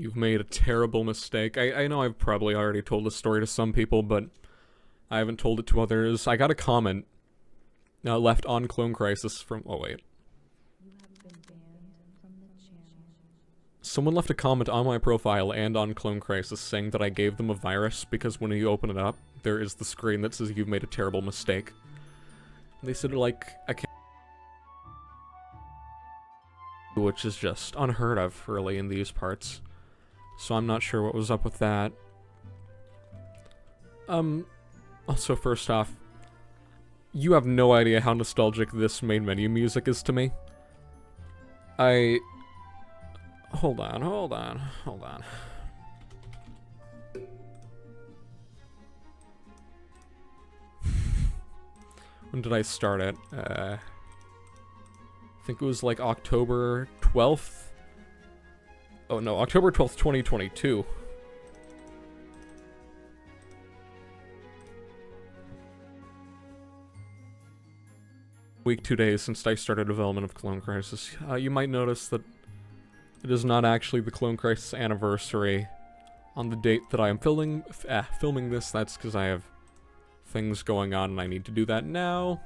You've made a terrible mistake. I know I've probably already told this story to some people, but I haven't told it to others. I got a comment left on Clone Crisis from... Oh, wait. You have been banned from the channel. Someone left a comment on my profile and on Clone Crisis saying that I gave them a virus because when you open it up, there is the screen that says you've made a terrible mistake. They said, like, I can't... Which is just unheard of, really, in these parts. So I'm not sure what was up with that. Also, first off, you have no idea how nostalgic this main menu music is to me. Hold on. When did I start it? I think it was like October 12th? Oh no, October 12th, 2022. Week 2 days since I started development of Clone Crisis. You might notice that it is not actually the Clone Crisis anniversary on the date that I am filming this. That's because I have things going on and I need to do that now.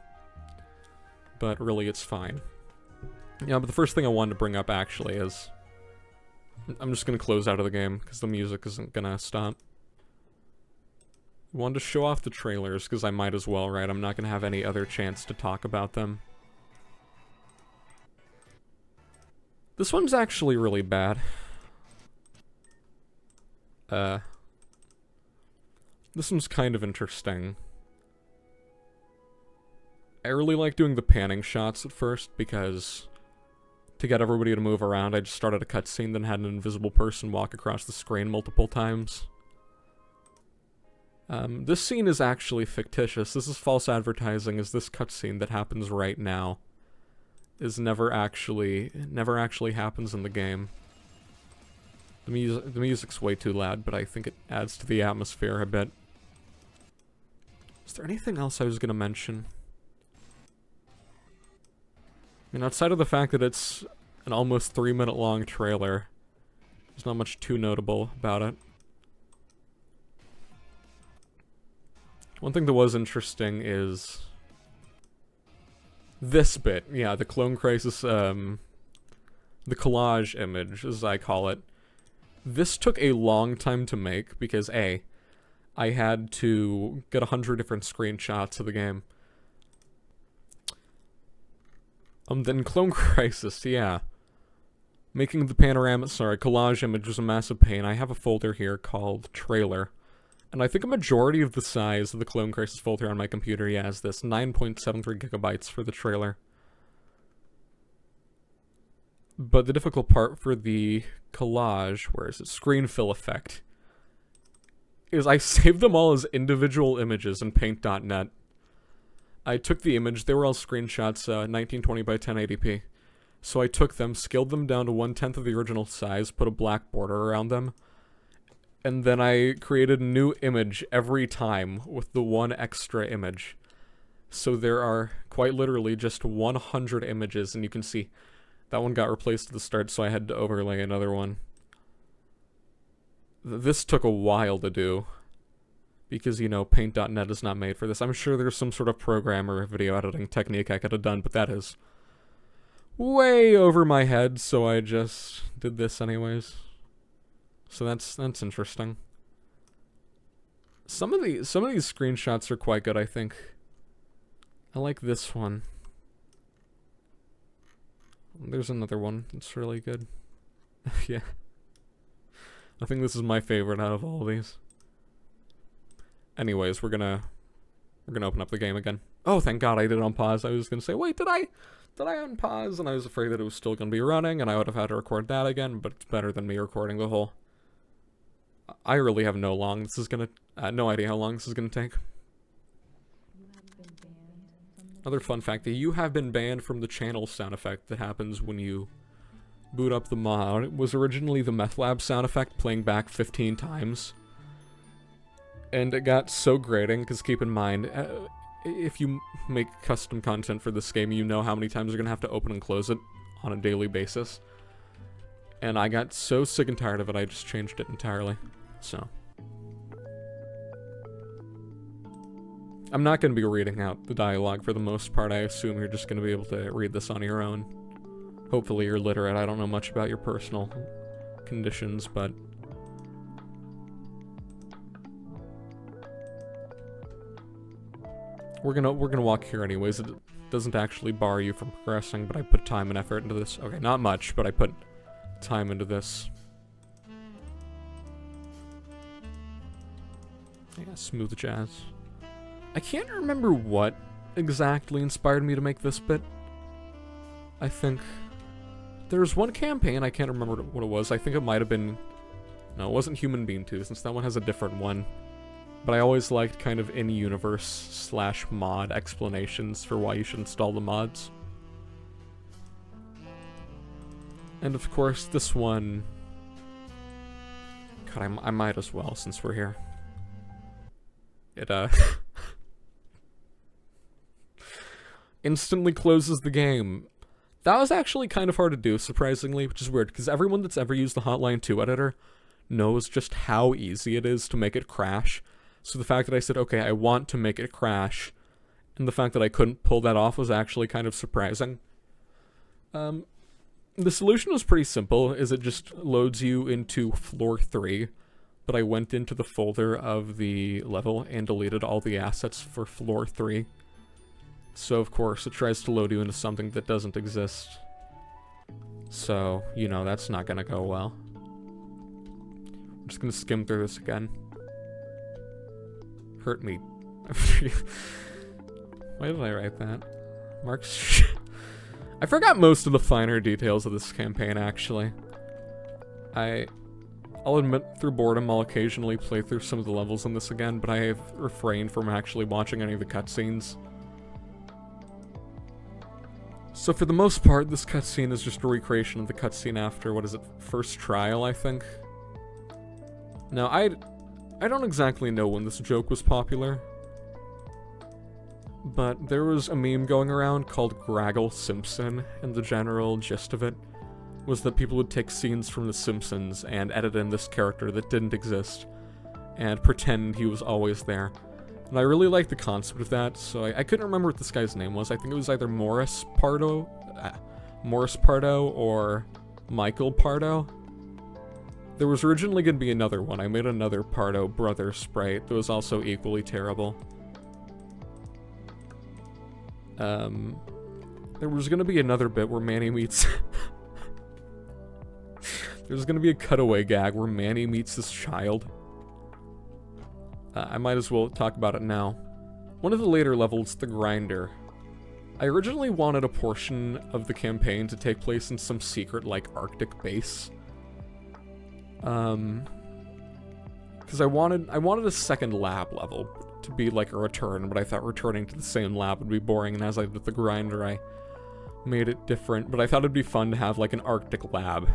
But really, it's fine. Yeah, but the first thing I wanted to bring up actually is... I'm just gonna close out of the game because the music isn't gonna stop. I wanted to show off the trailers because I might as well, right? I'm not gonna have any other chance to talk about them. This one's actually really bad. This one's kind of interesting. I really like doing the panning shots at first because to get everybody to move around, I just started a cutscene, then had an invisible person walk across the screen multiple times. This scene is actually fictitious. This is false advertising, as this cutscene that happens right now is never actually happens in the game. The music's way too loud, but I think it adds to the atmosphere a bit. Is there anything else I was gonna mention? I mean, outside of the fact that it's an almost 3-minute long trailer, there's not much too notable about it. One thing that was interesting is this bit. Yeah, the Clone Crisis, the collage image, as I call it. This took a long time to make because A, I had to get 100 different screenshots of the game. Then Clone Crisis, yeah. Making the collage image was a massive pain. I have a folder here called Trailer. And I think a majority of the size of the Clone Crisis folder on my computer, yeah, is this 9.73 gigabytes for the trailer. But the difficult part for the collage, where is it, screen fill effect, is I saved them all as individual images in paint.net. I took the image, they were all screenshots, 1920 by 1080p. So I took them, scaled them down to 1/10 of the original size, put a black border around them, and then I created a new image every time with the one extra image. So there are quite literally just 100 images, and you can see that one got replaced at the start, so I had to overlay another one. This took a while to do, because, you know, paint.net is not made for this. I'm sure there's some sort of program or video editing technique I could have done, but that is way over my head, so I just did this anyways. So that's interesting. Some of these screenshots are quite good, I think. I like this one. There's another one that's really good. Yeah. I think this is my favorite out of all of these. Anyways, we're gonna open up the game again. Oh, thank God I did it on pause. I was gonna say, wait, did I unpause? And I was afraid that it was still gonna be running, and I would have had to record that again. But it's better than me recording the whole. I really have no idea how long this is gonna take. Another fun fact: that you have been banned from the channel sound effect that happens when you boot up the mod. It was originally the Meth Lab sound effect playing back 15 times. And it got so grating, because keep in mind, if you make custom content for this game, you know how many times you're going to have to open and close it on a daily basis. And I got so sick and tired of it, I just changed it entirely. So. I'm not going to be reading out the dialogue for the most part. I assume you're just going to be able to read this on your own. Hopefully you're literate. I don't know much about your personal conditions, but... We're gonna walk here anyways. It doesn't actually bar you from progressing, but I put time and effort into this. Okay, not much, but I put time into this. Yeah, smooth jazz. I can't remember what exactly inspired me to make this bit. I think there's one campaign, I can't remember what it was. I think it might have been... No, it wasn't Human Bean 2, since that one has a different one. But I always liked kind of in-universe / mod explanations for why you should install the mods. And of course, this one... God, I might as well, since we're here. It, instantly closes the game. That was actually kind of hard to do, surprisingly, which is weird, because everyone that's ever used the Hotline 2 editor knows just how easy it is to make it crash. So the fact that I said, okay, I want to make it crash, and the fact that I couldn't pull that off was actually kind of surprising. The solution was pretty simple, is it just loads you into floor 3, but I went into the folder of the level and deleted all the assets for floor 3. So, of course, it tries to load you into something that doesn't exist. So, you know, that's not gonna go well. I'm just gonna skim through this again. Hurt me. Why did I write that? Mark's... I forgot most of the finer details of this campaign, actually. I'll admit, through boredom, I'll occasionally play through some of the levels in this again, but I have refrained from actually watching any of the cutscenes. So for the most part, this cutscene is just a recreation of the cutscene after, what is it, First Trial, I think? Now, I don't exactly know when this joke was popular, but there was a meme going around called Graggle Simpson, and the general gist of it was that people would take scenes from The Simpsons and edit in this character that didn't exist, and pretend he was always there. And I really liked the concept of that, so I couldn't remember what this guy's name was. I think it was either Morris Pardo or Michael Pardo. There was originally going to be another one. I made another Pardo brother sprite that was also equally terrible. There was going to be another bit where Manny meets... There's going to be a cutaway gag where Manny meets this child. I might as well talk about it now. One of the later levels, the Grinder. I originally wanted a portion of the campaign to take place in some secret, like, Arctic base. Because I wanted a second lab level to be like a return, but I thought returning to the same lab would be boring, and as I did with the Grinder, I made it different. But I thought it'd be fun to have, like, an Arctic lab,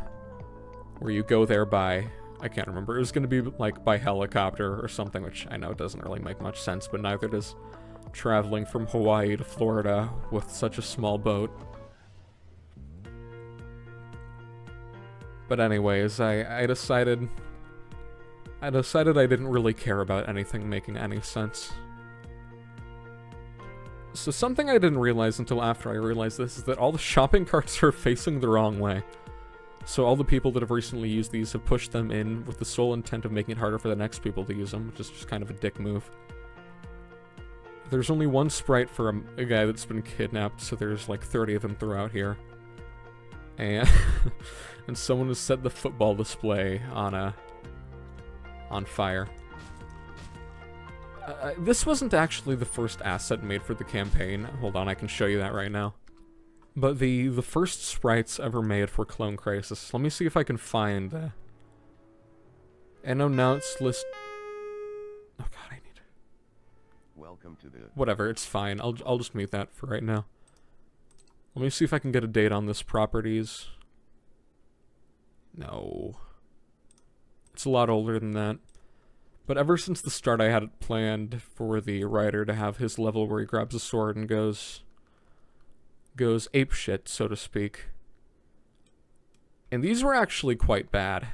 where you go there by... I can't remember. It was going to be, like, by helicopter or something, which I know doesn't really make much sense, but neither does traveling from Hawaii to Florida with such a small boat. But anyways, I decided I didn't really care about anything making any sense. So something I didn't realize until after I realized this is that all the shopping carts are facing the wrong way. So all the people that have recently used these have pushed them in with the sole intent of making it harder for the next people to use them, which is just kind of a dick move. There's only one sprite for a guy that's been kidnapped, so there's like 30 of them throughout here. And, and someone has set the football display on fire. This wasn't actually the first asset made for the campaign. Hold on, I can show you that right now. But the first sprites ever made for KLONE KRISIS. Let me see if I can find an announced list. Oh god, I need. Welcome to the. Whatever, it's fine. I'll just mute that for right now. Let me see if I can get a date on this properties. No. It's a lot older than that. But ever since the start, I had it planned for the writer to have his level where he grabs a sword and goes apeshit, so to speak. And these were actually quite bad.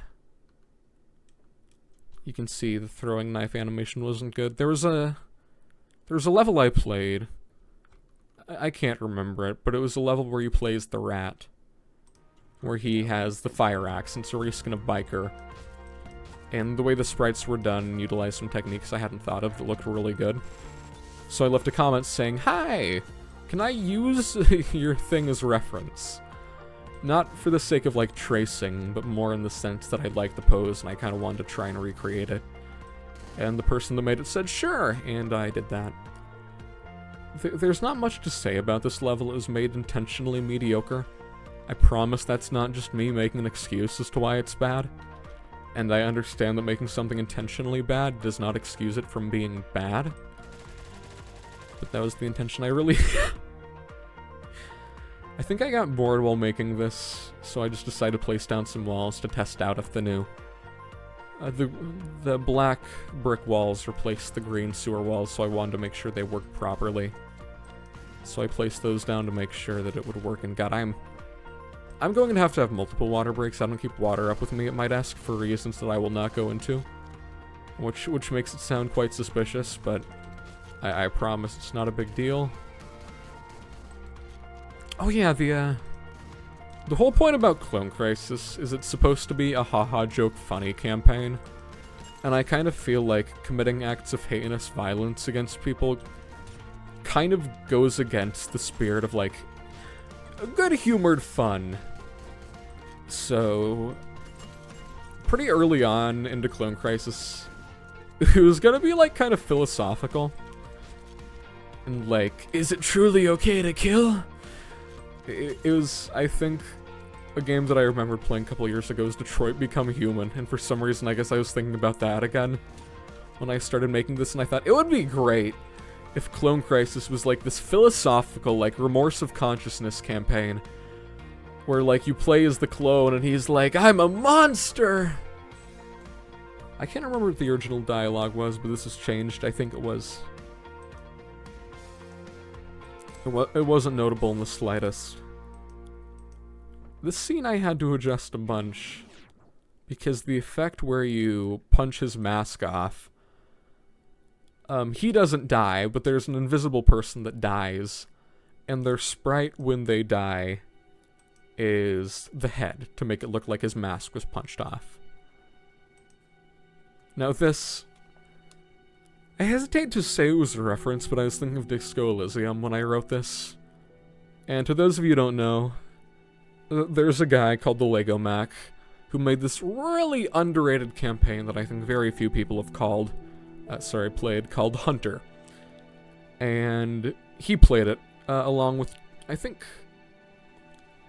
You can see the throwing knife animation wasn't good. There was a level I played. I can't remember it, but it was a level where you play as the rat. Where he has the fire axe, and it's a reskin of Biker. And the way the sprites were done utilized some techniques I hadn't thought of that looked really good. So I left a comment saying, "Hi! Can I use your thing as reference?" Not for the sake of, like, tracing, but more in the sense that I liked the pose and I kind of wanted to try and recreate it. And the person that made it said, "Sure," and I did that. There's not much to say about this level. It was made intentionally mediocre. I promise that's not just me making an excuse as to why it's bad. And I understand that making something intentionally bad does not excuse it from being bad. But that was the intention I really... I think I got bored while making this, so I just decided to place down some walls to test out if the new... the black brick walls replaced the green sewer walls, so I wanted to make sure they worked properly. So I placed those down to make sure that it would work, and God, I'm going to have multiple water breaks. I don't keep water up with me at my desk for reasons that I will not go into. Which makes it sound quite suspicious, but I promise it's not a big deal. Oh yeah, the whole point about Clone Crisis is it's supposed to be a haha joke funny campaign. And I kind of feel like committing acts of heinous violence against people kind of goes against the spirit of, like, good-humored fun. So, pretty early on into Clone Crisis, it was gonna be, like, kind of philosophical. And, like, is it truly okay to kill? It was, I think, a game that I remember playing a couple years ago was Detroit Become Human, and for some reason I guess I was thinking about that again when I started making this, and I thought, it would be great if Clone Crisis was like this philosophical, like, remorse of consciousness campaign, where, like, you play as the clone and he's like, "I'm a monster!" I can't remember what the original dialogue was, but this has changed. I think it was... It wasn't notable in the slightest. This scene I had to adjust a bunch, because the effect where you punch his mask off, he doesn't die, but there's an invisible person that dies, and their sprite when they die is the head, to make it look like his mask was punched off. Now this... I hesitate to say it was a reference, but I was thinking of Disco Elysium when I wrote this. And to those of you who don't know, there's a guy called the Lego Mac who made this really underrated campaign that I think very few people have played, called Hunter. And he played it along with, I think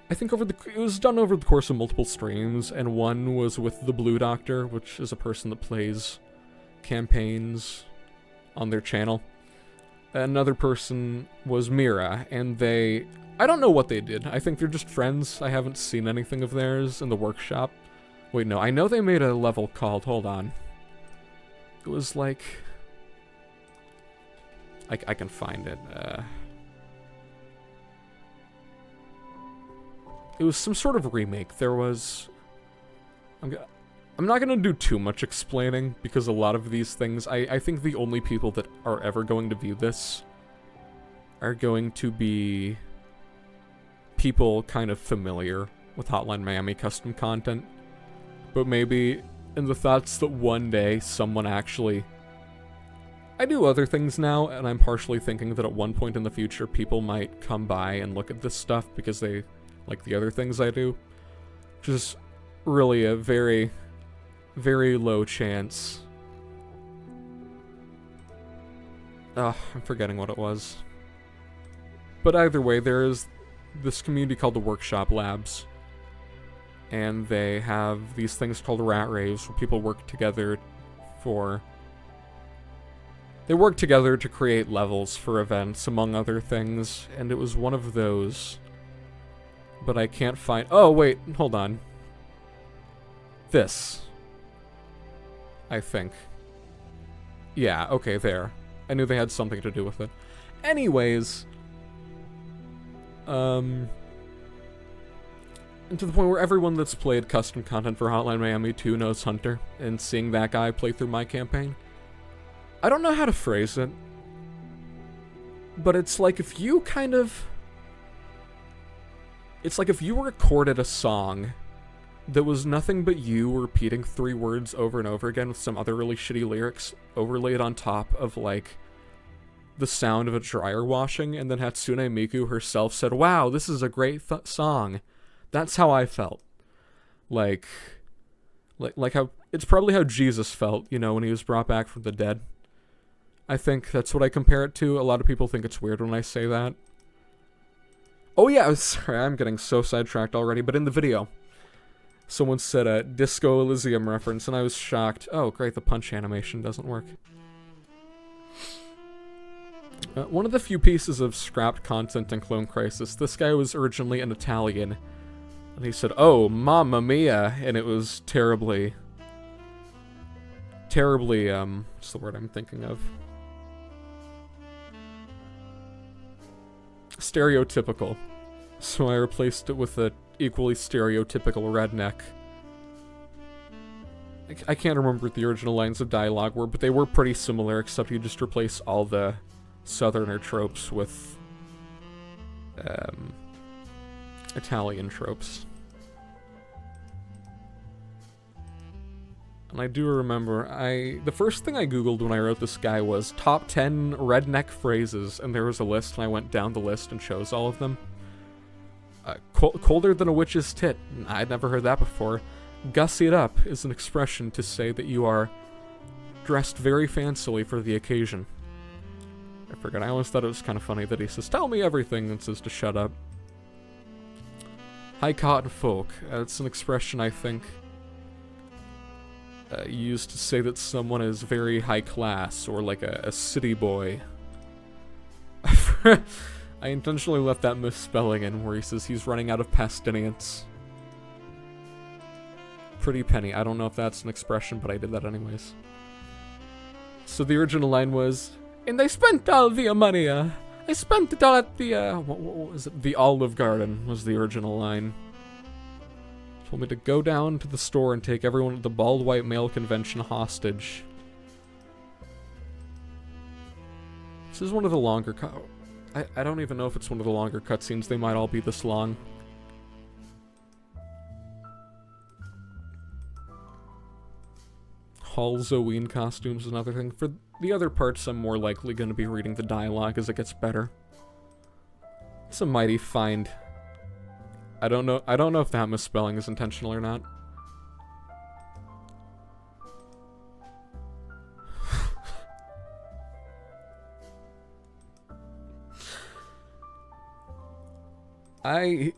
it was done over the course of multiple streams, and one was with the Blue Doctor, which is a person that plays campaigns on their channel. Another person was Mira, and I don't know what they did. I think they're just friends. I haven't seen anything of theirs in the workshop. Wait, no, I know they made a level called, hold on. It was like... I can find it. It was some sort of remake. There was... I'm not going to do too much explaining, because a lot of these things, I think the only people that are ever going to view this are going to be people kind of familiar with Hotline Miami custom content. But maybe in the thoughts that one day someone actually... I do other things now, and I'm partially thinking that at one point in the future people might come by and look at this stuff because they like the other things I do. Which is really a very... very low chance. I'm forgetting what it was. But either way, there is this community called the Workshop Labs. And they have these things called rat raves, where people work together for... They work together to create levels for events, among other things, and it was one of those. But I can't find... Oh, wait, hold on. This. I think. Yeah, okay, there. I knew they had something to do with it. Anyways, And to the point where everyone that's played custom content for Hotline Miami 2 knows Hunter, and seeing that guy play through my campaign. I don't know how to phrase it, but it's like if you recorded a song that was nothing but you repeating 3 words over and over again with some other really shitty lyrics overlaid on top of, like, the sound of a dryer washing, and then Hatsune Miku herself said, "Wow, this is a great song." That's how I felt. Like how, it's probably how Jesus felt, you know, when he was brought back from the dead. I think that's what I compare it to. A lot of people think it's weird when I say that. Oh yeah, sorry, I'm getting so sidetracked already, but in the video, someone said a Disco Elysium reference, and I was shocked. Oh, great, the punch animation doesn't work. One of the few pieces of scrapped content in Clone Crisis, this guy was originally an Italian, and he said, "Oh, mamma mia," and it was terribly, what's the word I'm thinking of? Stereotypical. So I replaced it with a equally stereotypical redneck. I can't remember what the original lines of dialogue were, but they were pretty similar, except you just replace all the Southerner tropes with Italian tropes. And I do remember, the first thing I googled when I wrote this guy was top 10 redneck phrases, and there was a list, and I went down the list and chose all of them. Colder than a witch's tit. I'd never heard that before. Gussy it up is an expression to say that you are dressed very fancily for the occasion. I forgot, I always thought it was kind of funny that he says, "Tell me everything," and says to shut up. High cotton folk. It's an expression I think used to say that someone is very high class, or like a city boy. I intentionally left that misspelling in where he says he's running out of pastinians. Pretty penny. I don't know if that's an expression, but I did that anyways. So the original line was, "And I spent all the money, I spent it all at the, what was it? The Olive Garden," was the original line. Told me to go down to the store and take everyone at the Bald White Male Convention hostage. This is one of the longer I don't even know if it's one of the longer cutscenes. They might all be this long. Halloween costumes is another thing. For the other parts, I'm more likely going to be reading the dialogue as it gets better. It's a mighty find. I don't know if that misspelling is intentional or not. I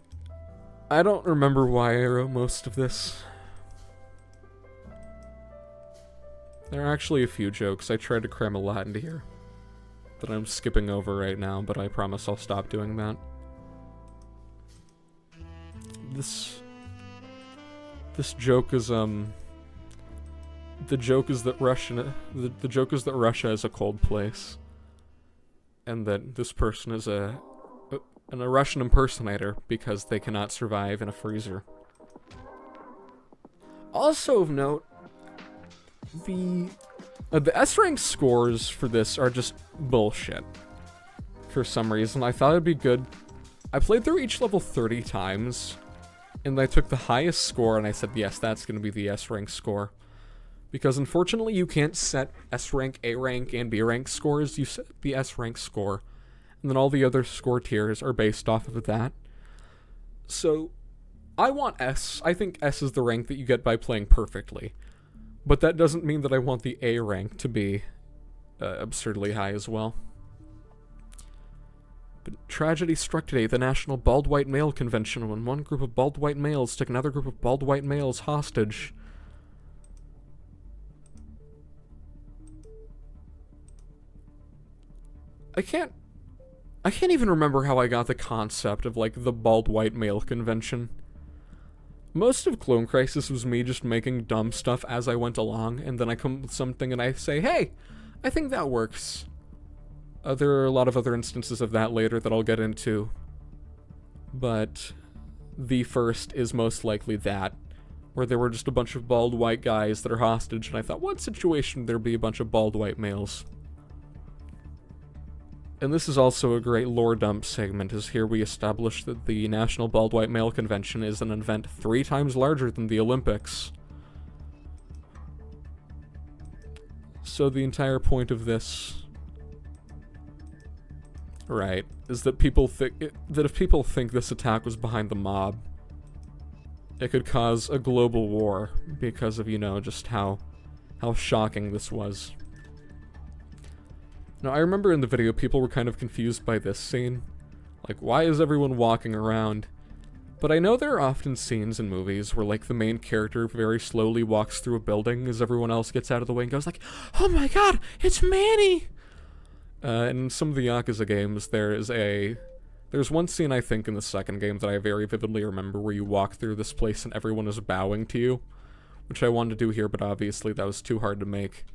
don't remember why I wrote most of this. There are actually a few jokes. I tried to cram a lot into here that I'm skipping over right now, but I promise I'll stop doing that. This joke is the joke is that Russia is a cold place, and that this person is a Russian impersonator because they cannot survive in a freezer. Also of note, the S-rank scores for this are just bullshit. For some reason, I thought it'd be good. I played through each level 30 times, and I took the highest score, and I said, yes, that's going to be the S-rank score. Because unfortunately, you can't set S-rank, A-rank, and B-rank scores. You set the S-rank score, and then all the other score tiers are based off of that. So, I want S. I think S is the rank that you get by playing perfectly. But that doesn't mean that I want the A rank to be absurdly high as well. But tragedy struck today, the National Bald White Male Convention, when one group of bald white males took another group of bald white males hostage. I can't even remember how I got the concept of, like, the Bald White Male Convention. Most of Clone Crisis was me just making dumb stuff as I went along, and then I come up with something and I say, hey, I think that works. There are a lot of other instances of that later that I'll get into. But the first is most likely that, where there were just a bunch of bald white guys that are hostage, and I thought, what situation would there be a bunch of bald white males? And this is also a great lore dump segment, as here we establish that the National Bald White Male Convention is an event 3 times larger than the Olympics. So the entire point of this, right, is that if people think this attack was behind the mob, it could cause a global war because of, you know, just how shocking this was. Now, I remember in the video people were kind of confused by this scene. Like, why is everyone walking around? But I know there are often scenes in movies where, like, the main character very slowly walks through a building as everyone else gets out of the way and goes like, oh my god, it's Manny! In some of the Yakuza games, there's one scene, I think, in the second game that I very vividly remember where you walk through this place and everyone is bowing to you, which I wanted to do here, but obviously that was too hard to make.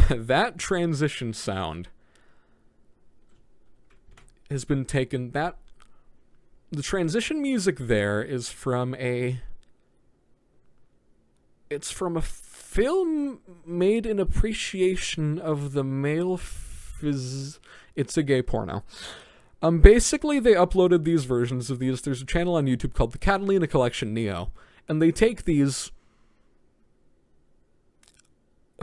That transition sound has been taken, the transition music there is from it's from a film made in appreciation of the male it's a gay porno. Basically they uploaded these versions of these, there's a channel on YouTube called the Catalina Collection Neo, and they take these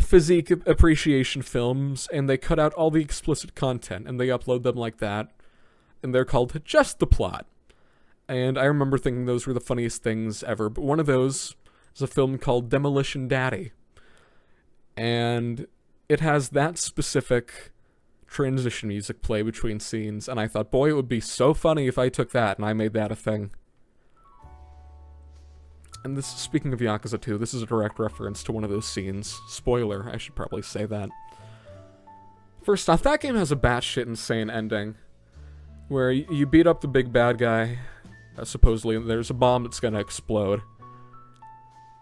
physique appreciation films and they cut out all the explicit content and they upload them like that, and they're called Just the Plot. And I remember thinking those were the funniest things ever, but one of those is a film called Demolition Daddy, and it has that specific transition music play between scenes, and I thought, boy, it would be so funny if I took that and I made that a thing. And this, speaking of Yakuza 2, this is a direct reference to one of those scenes. Spoiler, I should probably say that. First off, that game has a batshit insane ending, where you beat up the big bad guy, supposedly, and there's a bomb that's gonna explode.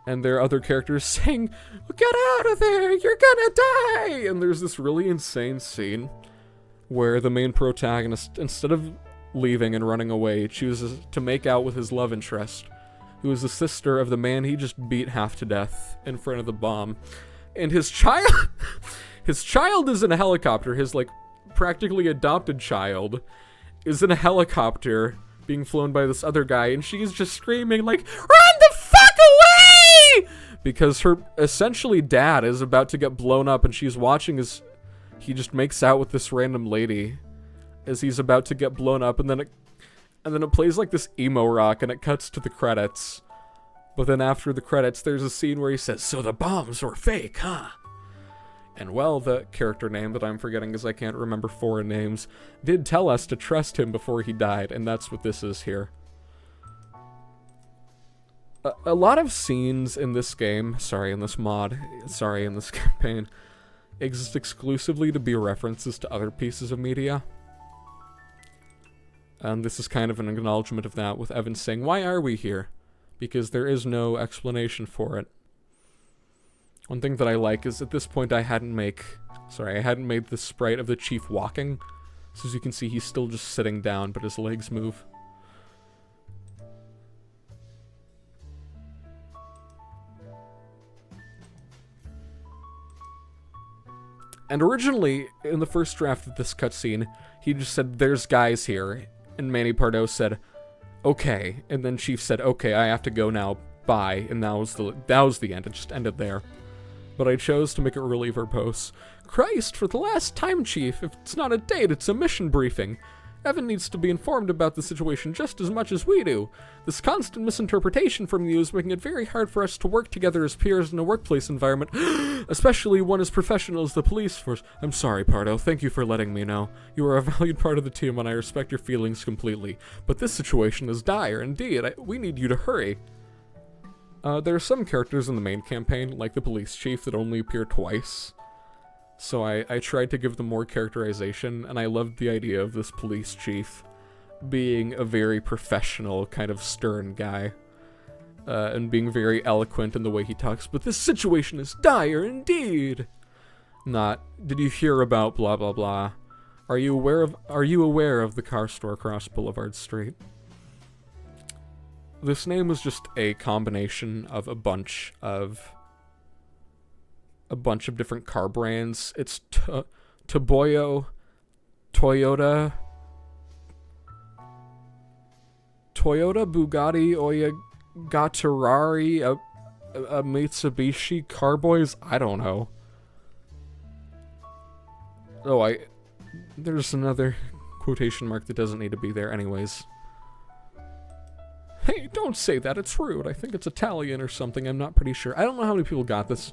And there are other characters saying, get out of there, you're gonna die! And there's this really insane scene where the main protagonist, instead of leaving and running away, chooses to make out with his love interest, who is the sister of the man he just beat half to death in front of the bomb. And his child is in a helicopter. His, like, practically adopted child is in a helicopter being flown by this other guy, and she's just screaming, like, run the fuck away! Because her, essentially, dad is about to get blown up, and she's watching as he just makes out with this random lady as he's about to get blown up, and then it plays like this emo rock, and it cuts to the credits. But then after the credits, there's a scene where he says, so the bombs were fake, huh? And well, the character name that I'm forgetting because I can't remember foreign names, did tell us to trust him before he died, and that's what this is here. A lot of scenes in this game, in this campaign, exist exclusively to be references to other pieces of media. And this is kind of an acknowledgement of that, with Evan saying, why are we here? Because there is no explanation for it. One thing that I like is at this point I hadn't made the sprite of the chief walking. So as you can see, he's still just sitting down, but his legs move. And originally, in the first draft of this cutscene, he just said, there's guys here. And Manny Pardo said, okay. And then Chief said, okay, I have to go now, bye. And that was the end. It just ended there. But I chose to make it really verbose. Christ, for the last time, Chief, if it's not a date, it's a mission briefing. Evan needs to be informed about the situation just as much as we do. This constant misinterpretation from you is making it very hard for us to work together as peers in a workplace environment, especially one as professional as the police force. I'm sorry, Pardo. Thank you for letting me know. You are a valued part of the team and I respect your feelings completely. But this situation is dire indeed. We need you to hurry. There are some characters in the main campaign, like the police chief, that only appear twice. So I tried to give them more characterization, and I loved the idea of this police chief being a very professional, kind of stern guy. And being very eloquent in the way he talks, but this situation is dire indeed! Not, did you hear about blah blah blah? Are you aware of the car store across Boulevard Street? This name is just a combination of a bunch of different car brands. It's Toboyo, Toyota, Bugatti, Oyagatterari, a Mitsubishi, Carboys. I don't know. Oh, there's another quotation mark that doesn't need to be there anyways. Hey, don't say that, it's rude. I think it's Italian or something, I'm not pretty sure. I don't know how many people got this,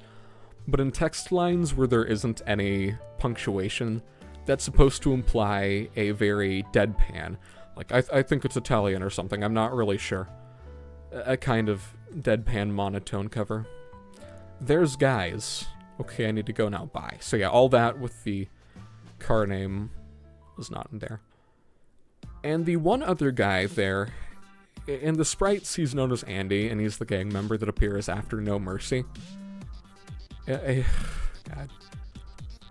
but in text lines where there isn't any punctuation, that's supposed to imply a very deadpan. Like, I think it's Italian or something, I'm not really sure. A kind of deadpan monotone cover. There's guys. Okay, I need to go now, bye. So yeah, all that with the car name was not in there. And the one other guy there, in the sprites, he's known as Andy, and he's the gang member that appears after No Mercy. God.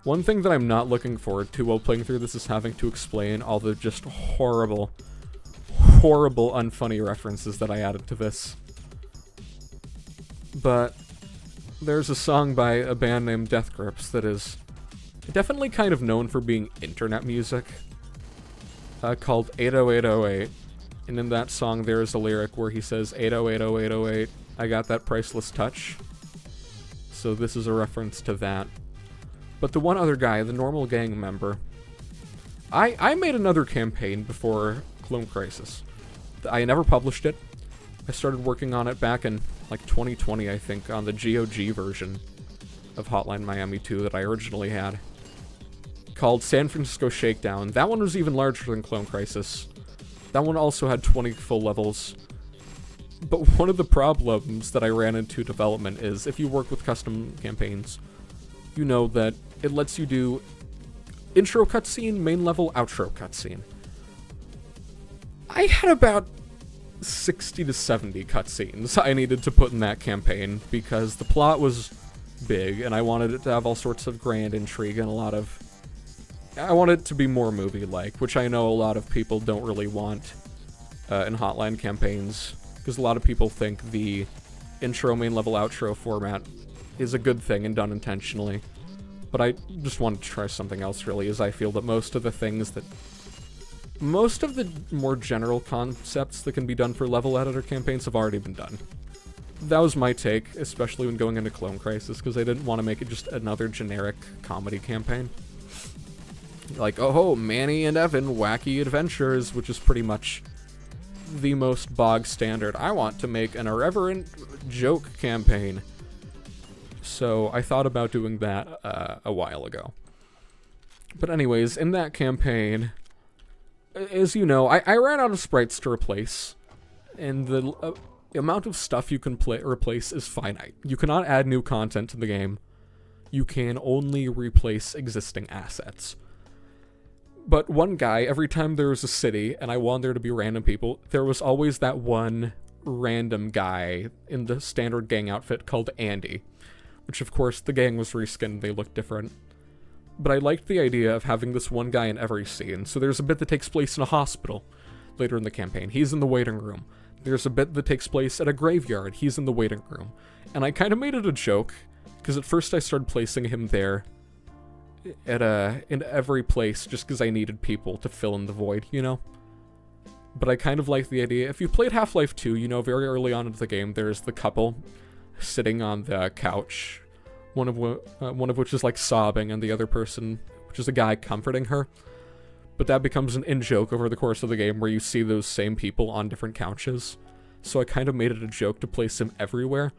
One thing that I'm not looking forward to while playing through this is having to explain all the just horrible, unfunny references that I added to this. But there's a song by a band named Death Grips that is definitely kind of known for being internet music, called 80808. And in that song, there is a lyric where he says, 8080808, I got that priceless touch. So this is a reference to that. But the one other guy, the normal gang member, I made another campaign before Clone Crisis. I never published it. I started working on it back in, like, 2020, I think, on the GOG version of Hotline Miami 2 that I originally had, called San Francisco Shakedown. That one was even larger than Clone Crisis. That one also had 20 full levels. But one of the problems that I ran into development is if you work with custom campaigns, you know that it lets you do intro cutscene, main level, outro cutscene. I had about 60 to 70 cutscenes I needed to put in that campaign because the plot was big and I wanted it to have all sorts of grand intrigue and I wanted it to be more movie-like, which I know a lot of people don't really want in Hotline campaigns, because a lot of people think the intro, main level, outro format is a good thing and done intentionally. But I just wanted to try something else, really, as I feel that most of the more general concepts that can be done for level editor campaigns have already been done. That was my take, especially when going into Clone Crisis, because I didn't want to make it just another generic comedy campaign. Like, oh, Manny and Evan, wacky adventures, which is pretty much the most bog standard. I want to make an irreverent joke campaign. So I thought about doing that a while ago. But anyways, in that campaign, as you know, I ran out of sprites to replace, and the amount of stuff you can replace is finite. You cannot add new content to the game. You can only replace existing assets. But one guy, every time there was a city, and I wanted there to be random people, there was always that one random guy in the standard gang outfit called Andy. Which, of course, the gang was reskinned, they looked different. But I liked the idea of having this one guy in every scene. So there's a bit that takes place in a hospital later in the campaign. He's in the waiting room. There's a bit that takes place at a graveyard. He's in the waiting room. And I kind of made it a joke, because at first I started placing him there in every place just because I needed people to fill in the void, you know? But I kind of like the idea. If you played Half-Life 2, you know very early on in the game there's the couple sitting on the couch, one of which is like sobbing, and the other person, which is a guy, comforting her. But that becomes an in-joke over the course of the game where you see those same people on different couches. So I kind of made it a joke to place him everywhere.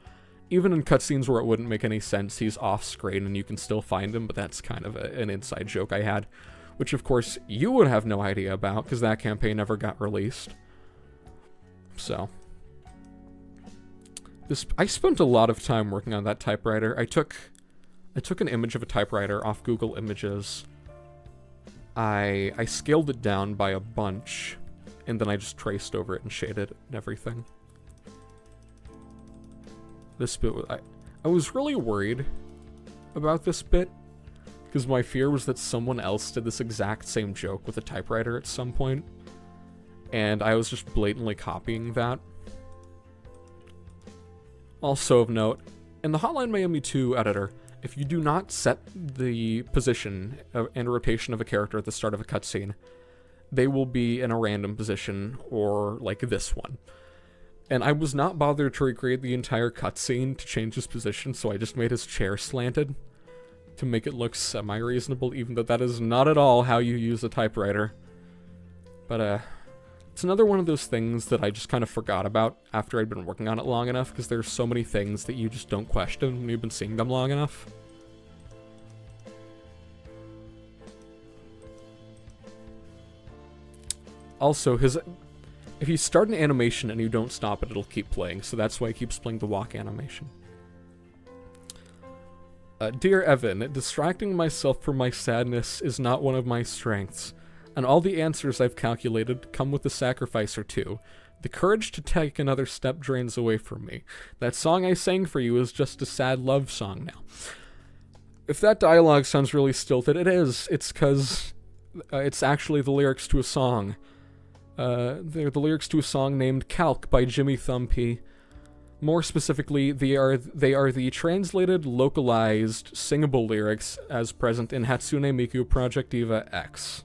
Even in cutscenes where it wouldn't make any sense, he's off-screen and you can still find him, but that's kind of an inside joke I had. Which, of course, you would have no idea about, because that campaign never got released. So. I spent a lot of time working on that typewriter. I took an image of a typewriter off Google Images. I scaled it down by a bunch, and then I just traced over it and shaded it and everything. This bit, I was really worried about this bit, because my fear was that someone else did this exact same joke with a typewriter at some point, and I was just blatantly copying that. Also of note, in the Hotline Miami 2 editor, if you do not set the position and rotation of a character at the start of a cutscene, they will be in a random position, or like this one. And I was not bothered to recreate the entire cutscene to change his position, so I just made his chair slanted to make it look semi-reasonable, even though that is not at all how you use a typewriter. But, it's another one of those things that I just kind of forgot about after I'd been working on it long enough, because there's so many things that you just don't question when you've been seeing them long enough. Also, if you start an animation and you don't stop it, it'll keep playing, so that's why it keeps playing the walk animation. Dear Evan, distracting myself from my sadness is not one of my strengths, and all the answers I've calculated come with a sacrifice or two. The courage to take another step drains away from me. That song I sang for you is just a sad love song now. If that dialogue sounds really stilted, it is. It's because it's actually the lyrics to a song. They're the lyrics to a song named Calc by Jimmy Thumpy. More specifically, they are the translated, localized, singable lyrics as present in Hatsune Miku Project Diva X.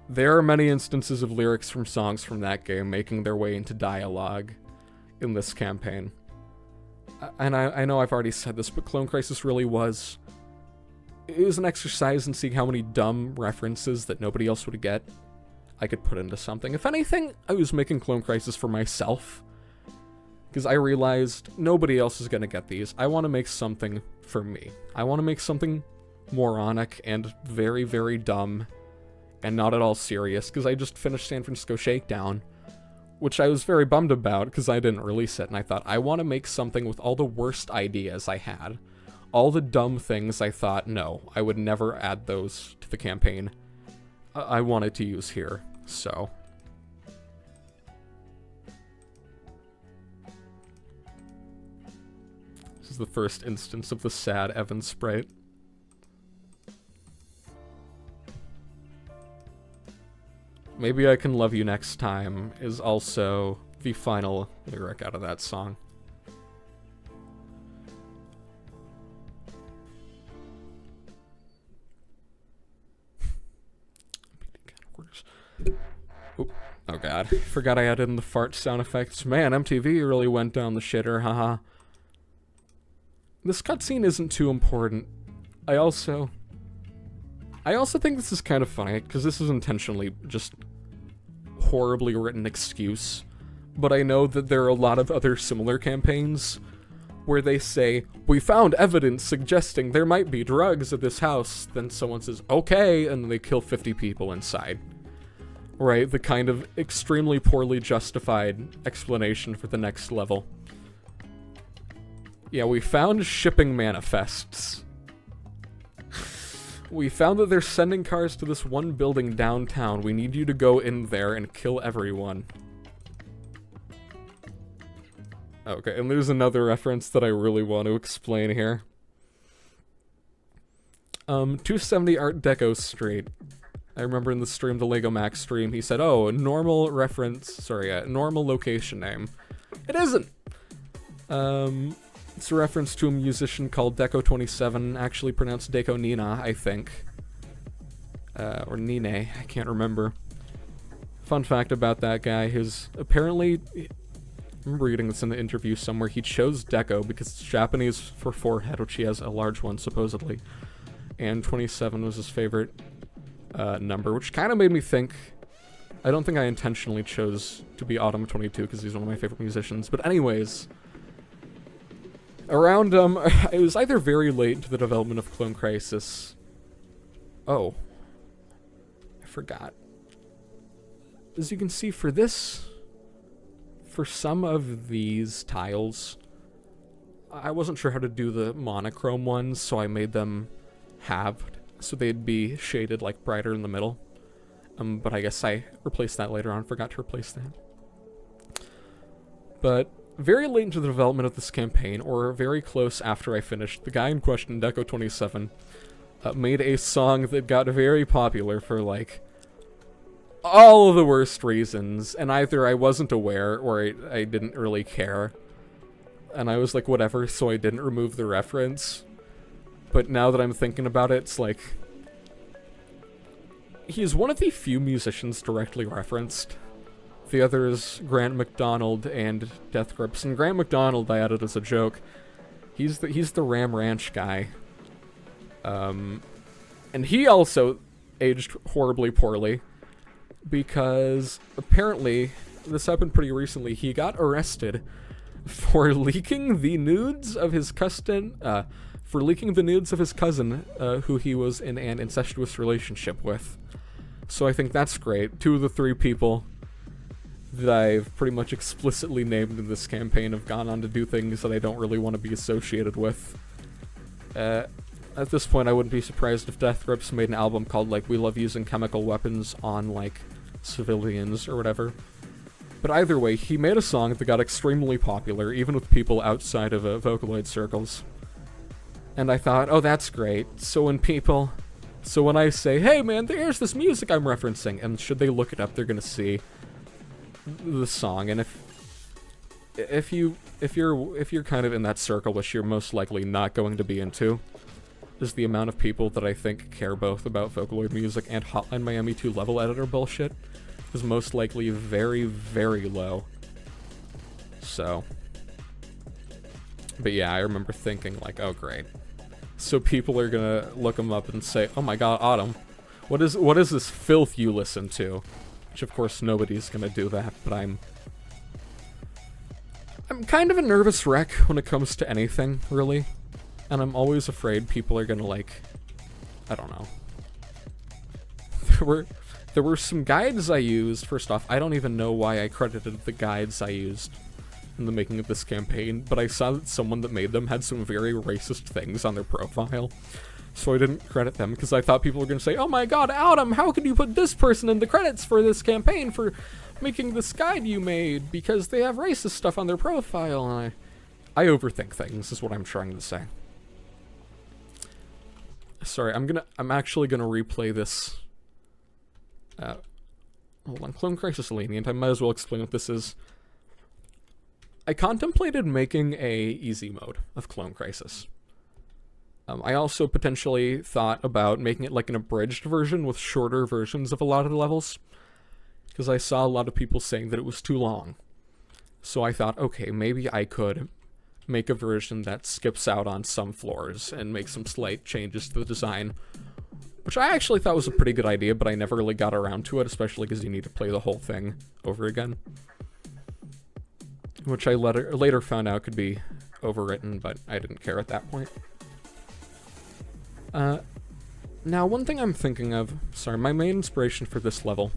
There are many instances of lyrics from songs from that game making their way into dialogue in this campaign. And I know I've already said this, but Clone Crisis really was... It was an exercise in seeing how many dumb references that nobody else would get I could put into something. If anything, I was making Clone Crisis for myself, because I realized nobody else is going to get these. I want to make something for me. I want to make something moronic and very, very dumb and not at all serious, because I just finished San Francisco Shakedown, which I was very bummed about because I didn't release it, and I thought, I want to make something with all the worst ideas I had. All the dumb things I thought, no, I would never add those to the campaign. I wanted to use here, so... This is the first instance of the sad Evan sprite. Maybe I Can Love You Next Time is also the final lyric out of that song. Oh god, forgot I added in the fart sound effects. Man, MTV really went down the shitter, haha. This cutscene isn't too important. I also think this is kind of funny, because this is intentionally just horribly written excuse. But I know that there are a lot of other similar campaigns where they say, we found evidence suggesting there might be drugs at this house. Then someone says, okay, and they kill 50 people inside. Right, the kind of extremely poorly justified explanation for the next level. Yeah, we found shipping manifests. We found that they're sending cars to this one building downtown. We need you to go in there and kill everyone. Okay, and there's another reference that I really want to explain here. 270 Art Deco Street. I remember in the stream, the Lego Max stream, he said, oh, normal reference, sorry, normal location name. It isn't! It's a reference to a musician called Deco27, actually pronounced Deco Nina, I think. Or Nine, I can't remember. Fun fact about that guy, his, apparently, I remember reading this in the interview somewhere, he chose Deco because it's Japanese for forehead, which he has a large one, supposedly. And 27 was his favorite number, which kind of made me think, I don't think I intentionally chose to be Autumn 22 because he's one of my favorite musicians, but anyways, around, it was either very late into the development of Clone Crisis. Oh, I forgot. As you can see for this, for some of these tiles, I wasn't sure how to do the monochrome ones, so I made them halved. So they'd be shaded like brighter in the middle. But I guess I replaced that later on, forgot to replace that. But very late into the development of this campaign, or very close after I finished, the guy in question, Deco27, made a song that got very popular for, like, all of the worst reasons, and either I wasn't aware or I didn't really care. And I was like, whatever, so I didn't remove the reference. But now that I'm thinking about it, it's like... he is one of the few musicians directly referenced. The others, Grant MacDonald and Death Grips. And Grant MacDonald I added as a joke. He's the Ram Ranch guy. And he also aged horribly poorly. Because apparently, this happened pretty recently, he got arrested for leaking the nudes of his cousin, who he was in an incestuous relationship with. So I think that's great. 2 of the 3 people that I've pretty much explicitly named in this campaign have gone on to do things that I don't really want to be associated with. At this point, I wouldn't be surprised if Death Grips made an album called, like, We Love Using Chemical Weapons on, like, Civilians or whatever. But either way, he made a song that got extremely popular, even with people outside of Vocaloid circles. And I thought, oh, that's great. So when I say, hey man, there's this music I'm referencing, and should they look it up, they're gonna see the song. And if you're kind of in that circle, which you're most likely not going to be into, is the amount of people that I think care both about Vocaloid music and Hotline Miami 2 level editor bullshit is most likely very, very low. So, but yeah, I remember thinking like, oh great. So people are gonna look them up and say, oh my god, Autumn, what is this filth you listen to? Which of course nobody's gonna do that, but I'm kind of a nervous wreck when it comes to anything, really. And I'm always afraid people are gonna, like, I don't know. There were some guides I used. First off, I don't even know why I credited the guides I used in the making of this campaign, but I saw that someone that made them had some very racist things on their profile. So I didn't credit them, because I thought people were going to say, oh my god, Autumn, how could you put this person in the credits for this campaign for making this guide you made, because they have racist stuff on their profile? And I overthink things, is what I'm trying to say. Sorry, I'm actually gonna replay this. Hold on, Clone Crisis Lenient, I might as well explain what this is. I contemplated making a easy mode of Clone Crisis. I also potentially thought about making it like an abridged version with shorter versions of a lot of the levels, because I saw a lot of people saying that it was too long. So I thought, okay, maybe I could make a version that skips out on some floors and make some slight changes to the design, which I actually thought was a pretty good idea, but I never really got around to it, especially because you need to play the whole thing over again. Which I later found out could be overwritten, but I didn't care at that point. Now, one thing I'm thinking of, sorry, my main inspiration for this level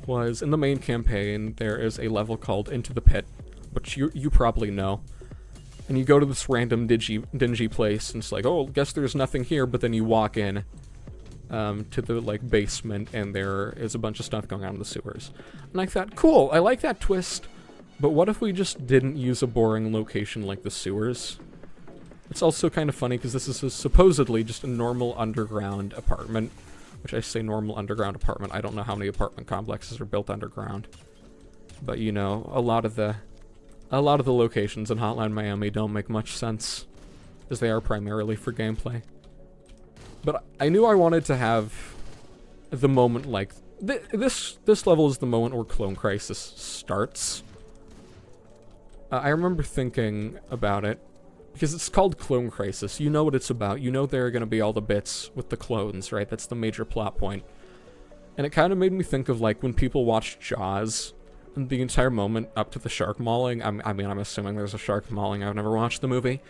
was in the main campaign, there is a level called Into the Pit, which you probably know. And you go to this random dingy place, and it's like, oh, guess there's nothing here, but then you walk in to the, like, basement, and there is a bunch of stuff going on in the sewers. And I thought, cool, I like that twist, but what if we just didn't use a boring location like the sewers? It's also kind of funny, because this is supposedly just a normal underground apartment, which I say normal underground apartment, I don't know how many apartment complexes are built underground. But, you know, a lot of the locations in Hotline Miami don't make much sense, as they are primarily for gameplay. But I knew I wanted to have the moment, like, this level is the moment where Clone Crisis starts. I remember thinking about it, because it's called Clone Crisis, you know what it's about, you know there are going to be all the bits with the clones, right? That's the major plot point. And it kind of made me think of, like, when people watched Jaws, and the entire moment up to the shark mauling, I mean, I'm assuming there's a shark mauling, I've never watched the movie,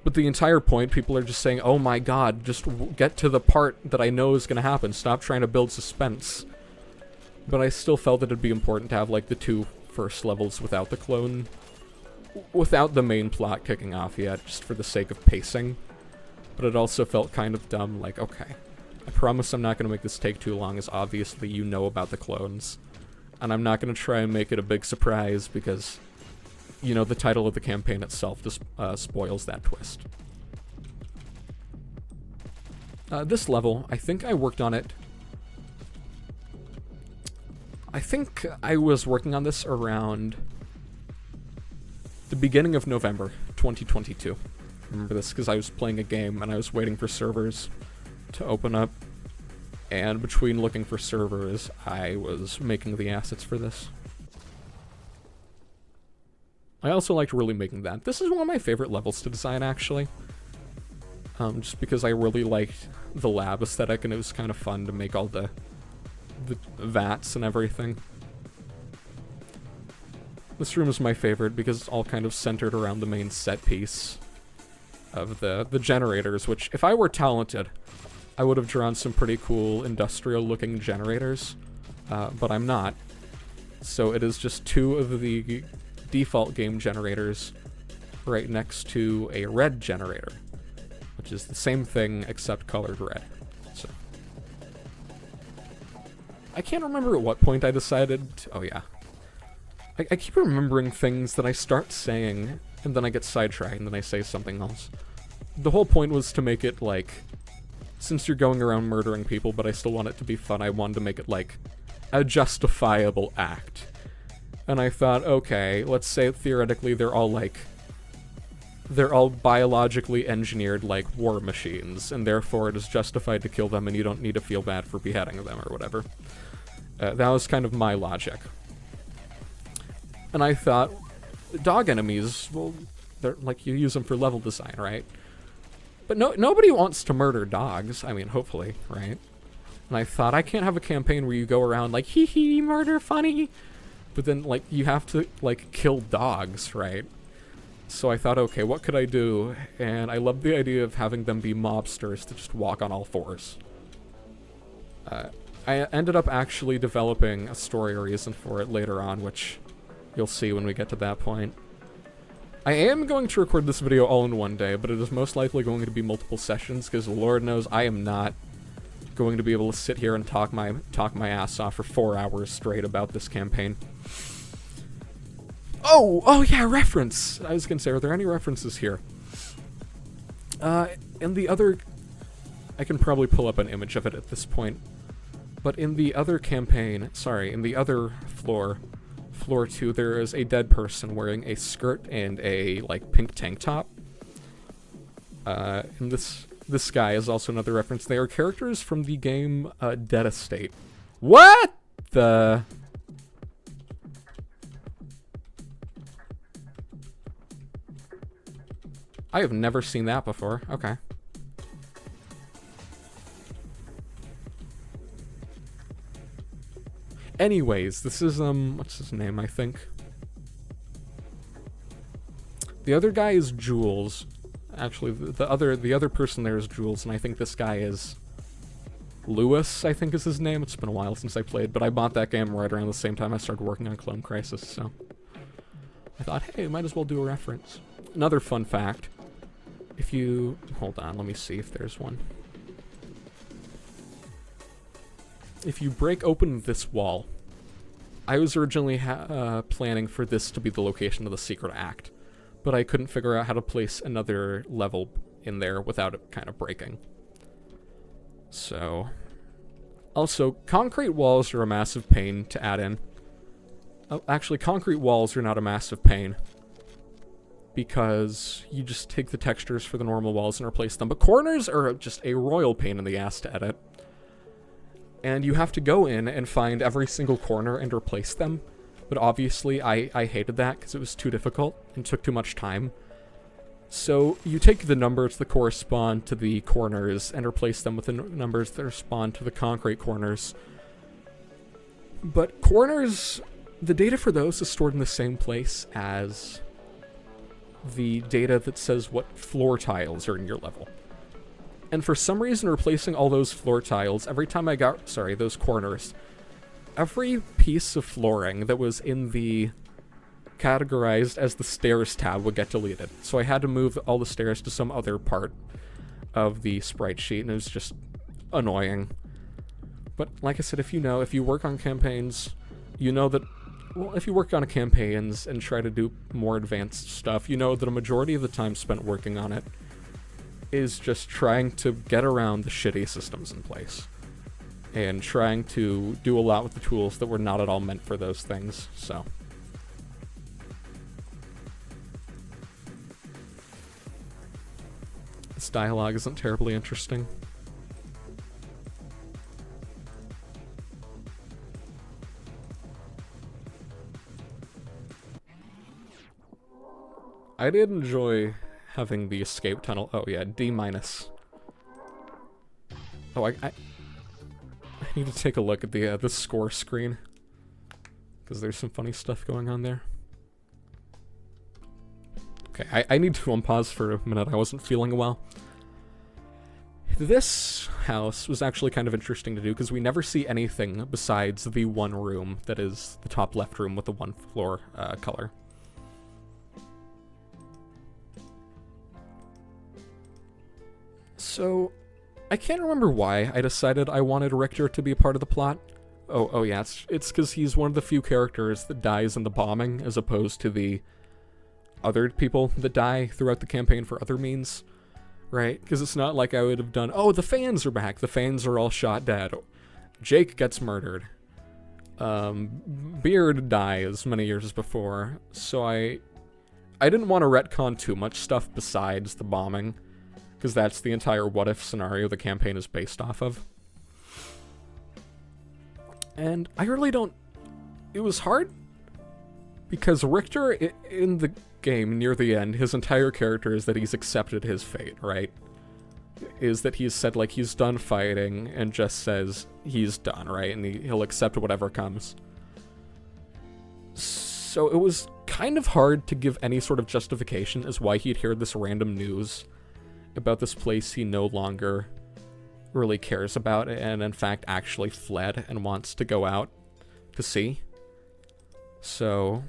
but the entire point, people are just saying, oh my god, just get to the part that I know is going to happen, stop trying to build suspense. But I still felt that it'd be important to have, like, the 2 first levels without the clone, without the main plot kicking off yet, just for the sake of pacing. But it also felt kind of dumb, like, okay, I promise I'm not going to make this take too long, as obviously you know about the clones. And I'm not going to try and make it a big surprise, because, you know, the title of the campaign itself just spoils that twist. This level, I think I worked on it. I think I was working on this around the beginning of November 2022. I remember this because I was playing a game and I was waiting for servers to open up. And between looking for servers, I was making the assets for this. I also liked really making that. This is one of my favorite levels to design, actually. Just because I really liked the lab aesthetic, and it was kind of fun to make all the vats and everything. This room is my favorite because it's all kind of centered around the main set piece of the generators, which, if I were talented, I would have drawn some pretty cool industrial-looking generators, but I'm not. So it is just two of the default game generators right next to a red generator, which is the same thing except colored red. So I can't remember at what point I decided. Oh yeah, I keep remembering things that I start saying and then I get sidetracked and then I say something else. The whole point was to make it like, since you're going around murdering people, but I still want it to be fun, I wanted to make it like a justifiable act. And I thought, okay, let's say theoretically they're all biologically engineered like war machines, and therefore it is justified to kill them and you don't need to feel bad for beheading them or whatever. That was kind of my logic. And I thought, dog enemies, well, they're like, you use them for level design, right? But nobody wants to murder dogs, I mean, hopefully, right? And I thought, I can't have a campaign where you go around like, hee hee, murder, funny. But then, like, you have to, like, kill dogs, right? So I thought, okay, what could I do? And I loved the idea of having them be mobsters to just walk on all fours. I ended up actually developing a story reason for it later on, which you'll see when we get to that point. I am going to record this video all in one day, but it is most likely going to be multiple sessions, because Lord knows I am not going to be able to sit here and talk my ass off for 4 hours straight about this campaign. Oh yeah, reference! I was gonna say, are there any references here? In the other... I can probably pull up an image of it at this point. But in the other campaign, sorry, in the other floor 2, there is a dead person wearing a skirt and a, like, pink tank top. And this guy is also another reference. They are characters from the game, Dead Estate. What the... I have never seen that before. Okay. Anyways, this is, what's his name, I think? The other guy is Jules. Actually, the other person there is Jules, and I think this guy is Lewis, I think is his name. It's been a while since I played, but I bought that game right around the same time I started working on Clone Crisis, so I thought, hey, might as well do a reference. Another fun fact. If you... Hold on, let me see if there's one. If you break open this wall, I was originally planning for this to be the location of the secret act, but I couldn't figure out how to place another level in there without it kind of breaking. So... Also, concrete walls are a massive pain to add in. Oh, actually, concrete walls are not a massive pain, because you just take the textures for the normal walls and replace them. But corners are just a royal pain in the ass to edit. And you have to go in and find every single corner and replace them. But obviously, I hated that because it was too difficult and took too much time. So you take the numbers that correspond to the corners and replace them with the numbers that correspond to the concrete corners. But corners, the data for those is stored in the same place as the data that says what floor tiles are in your level. And for some reason, replacing all those floor tiles, every time I got, sorry, those corners, every piece of flooring that was in the categorized as the stairs tab would get deleted. So I had to move all the stairs to some other part of the sprite sheet, and it was just annoying. But like I said, if you work on campaigns, you know that, well, if you work on campaigns and try to do more advanced stuff, you know that a majority of the time spent working on it is just trying to get around the shitty systems in place. And trying to do a lot with the tools that were not at all meant for those things, so. This dialogue isn't terribly interesting. I did enjoy having the escape tunnel. Oh yeah, D-. Oh, I need to take a look at the score screen, because there's some funny stuff going on there. Okay, I need to unpause for a minute. I wasn't feeling well. This house was actually kind of interesting to do, because we never see anything besides the one room that is the top left room with the one floor color. So, I can't remember why I decided I wanted Richter to be a part of the plot. Oh yeah, it's because he's one of the few characters that dies in the bombing, as opposed to the other people that die throughout the campaign for other means, right? Because it's not like I would have done, oh, the fans are back, the fans are all shot dead, Jake gets murdered, Beard dies many years before, so I didn't want to retcon too much stuff besides the bombing, because that's the entire what-if scenario the campaign is based off of. And I really don't... It was hard, because Richter, in the game, near the end, his entire character is that he's accepted his fate, right? Is that he's said, like, he's done fighting, and just says he's done, right? And he'll accept whatever comes. So it was kind of hard to give any sort of justification as why he'd heard this random news about this place he no longer really cares about, and in fact actually fled and wants to go out to see. So,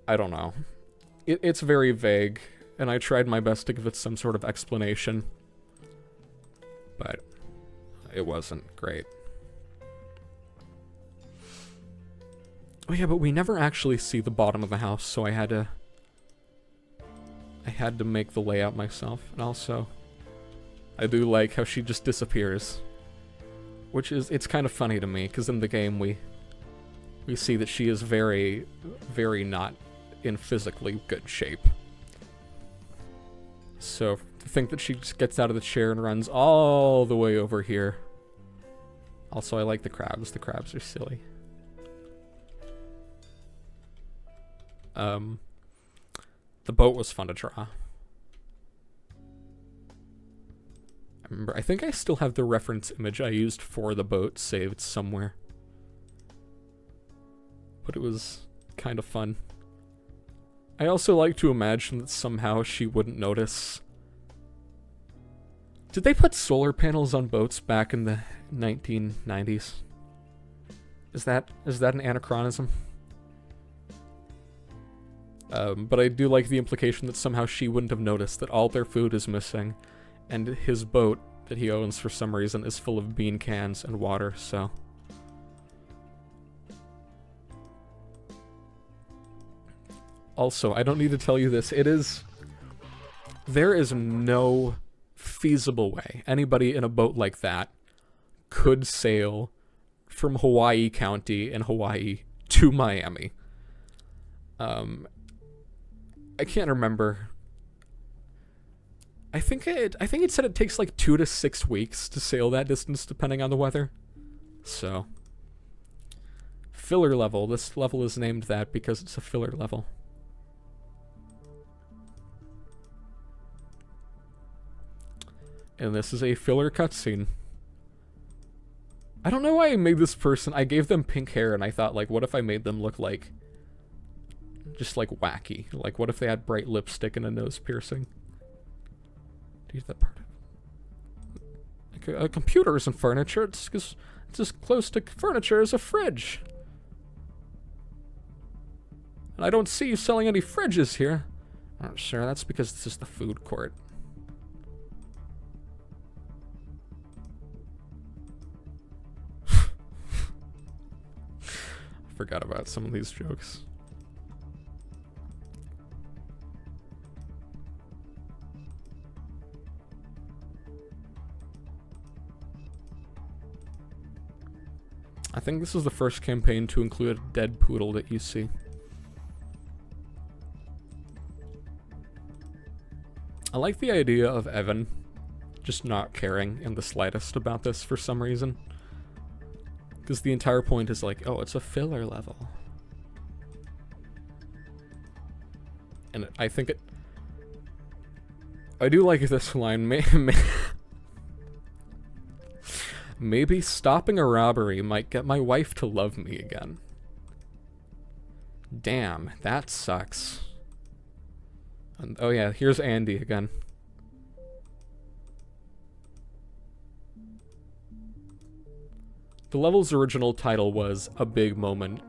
I don't know. It's very vague, and I tried my best to give it some sort of explanation, but it wasn't great. Oh yeah, but we never actually see the bottom of the house, so I had to make the layout myself. And also, I do like how she just disappears, which is, it's kind of funny to me, because in the game we see that she is very, very not in physically good shape. So to think that she just gets out of the chair and runs all the way over here. Also, I like the crabs. The crabs are silly. The boat was fun to draw. I think I still have the reference image I used for the boat saved somewhere. But it was kind of fun. I also like to imagine that somehow she wouldn't notice. Did they put solar panels on boats back in the 1990s? Is that an anachronism? But I do like the implication that somehow she wouldn't have noticed that all their food is missing, and his boat that he owns for some reason is full of bean cans and water, so. Also, I don't need to tell you this, there is no feasible way anybody in a boat like that could sail from Hawaii County in Hawaii to Miami. I can't remember. I think it said it takes like 2 to 6 weeks to sail that distance depending on the weather. So, filler level. This level is named that because it's a filler level. And this is a filler cutscene. I don't know why I made this person. I gave them pink hair and I thought, like, what if I made them look like just like wacky? Like, what if they had bright lipstick and a nose piercing? Do you get that part? Like a computer isn't furniture. It's as close to furniture as a fridge. And I don't see you selling any fridges here. Oh, sure, that's because this is the food court. Forgot about some of these jokes. think this is the first campaign to include a dead poodle that you see. I like the idea of Evan just not caring in the slightest about this for some reason. Because the entire point is like, oh, it's a filler level. And I think it... I do like this line. Maybe stopping a robbery might get my wife to love me again. Damn, that sucks. And, oh yeah, here's Andy again. The level's original title was A Big Moment.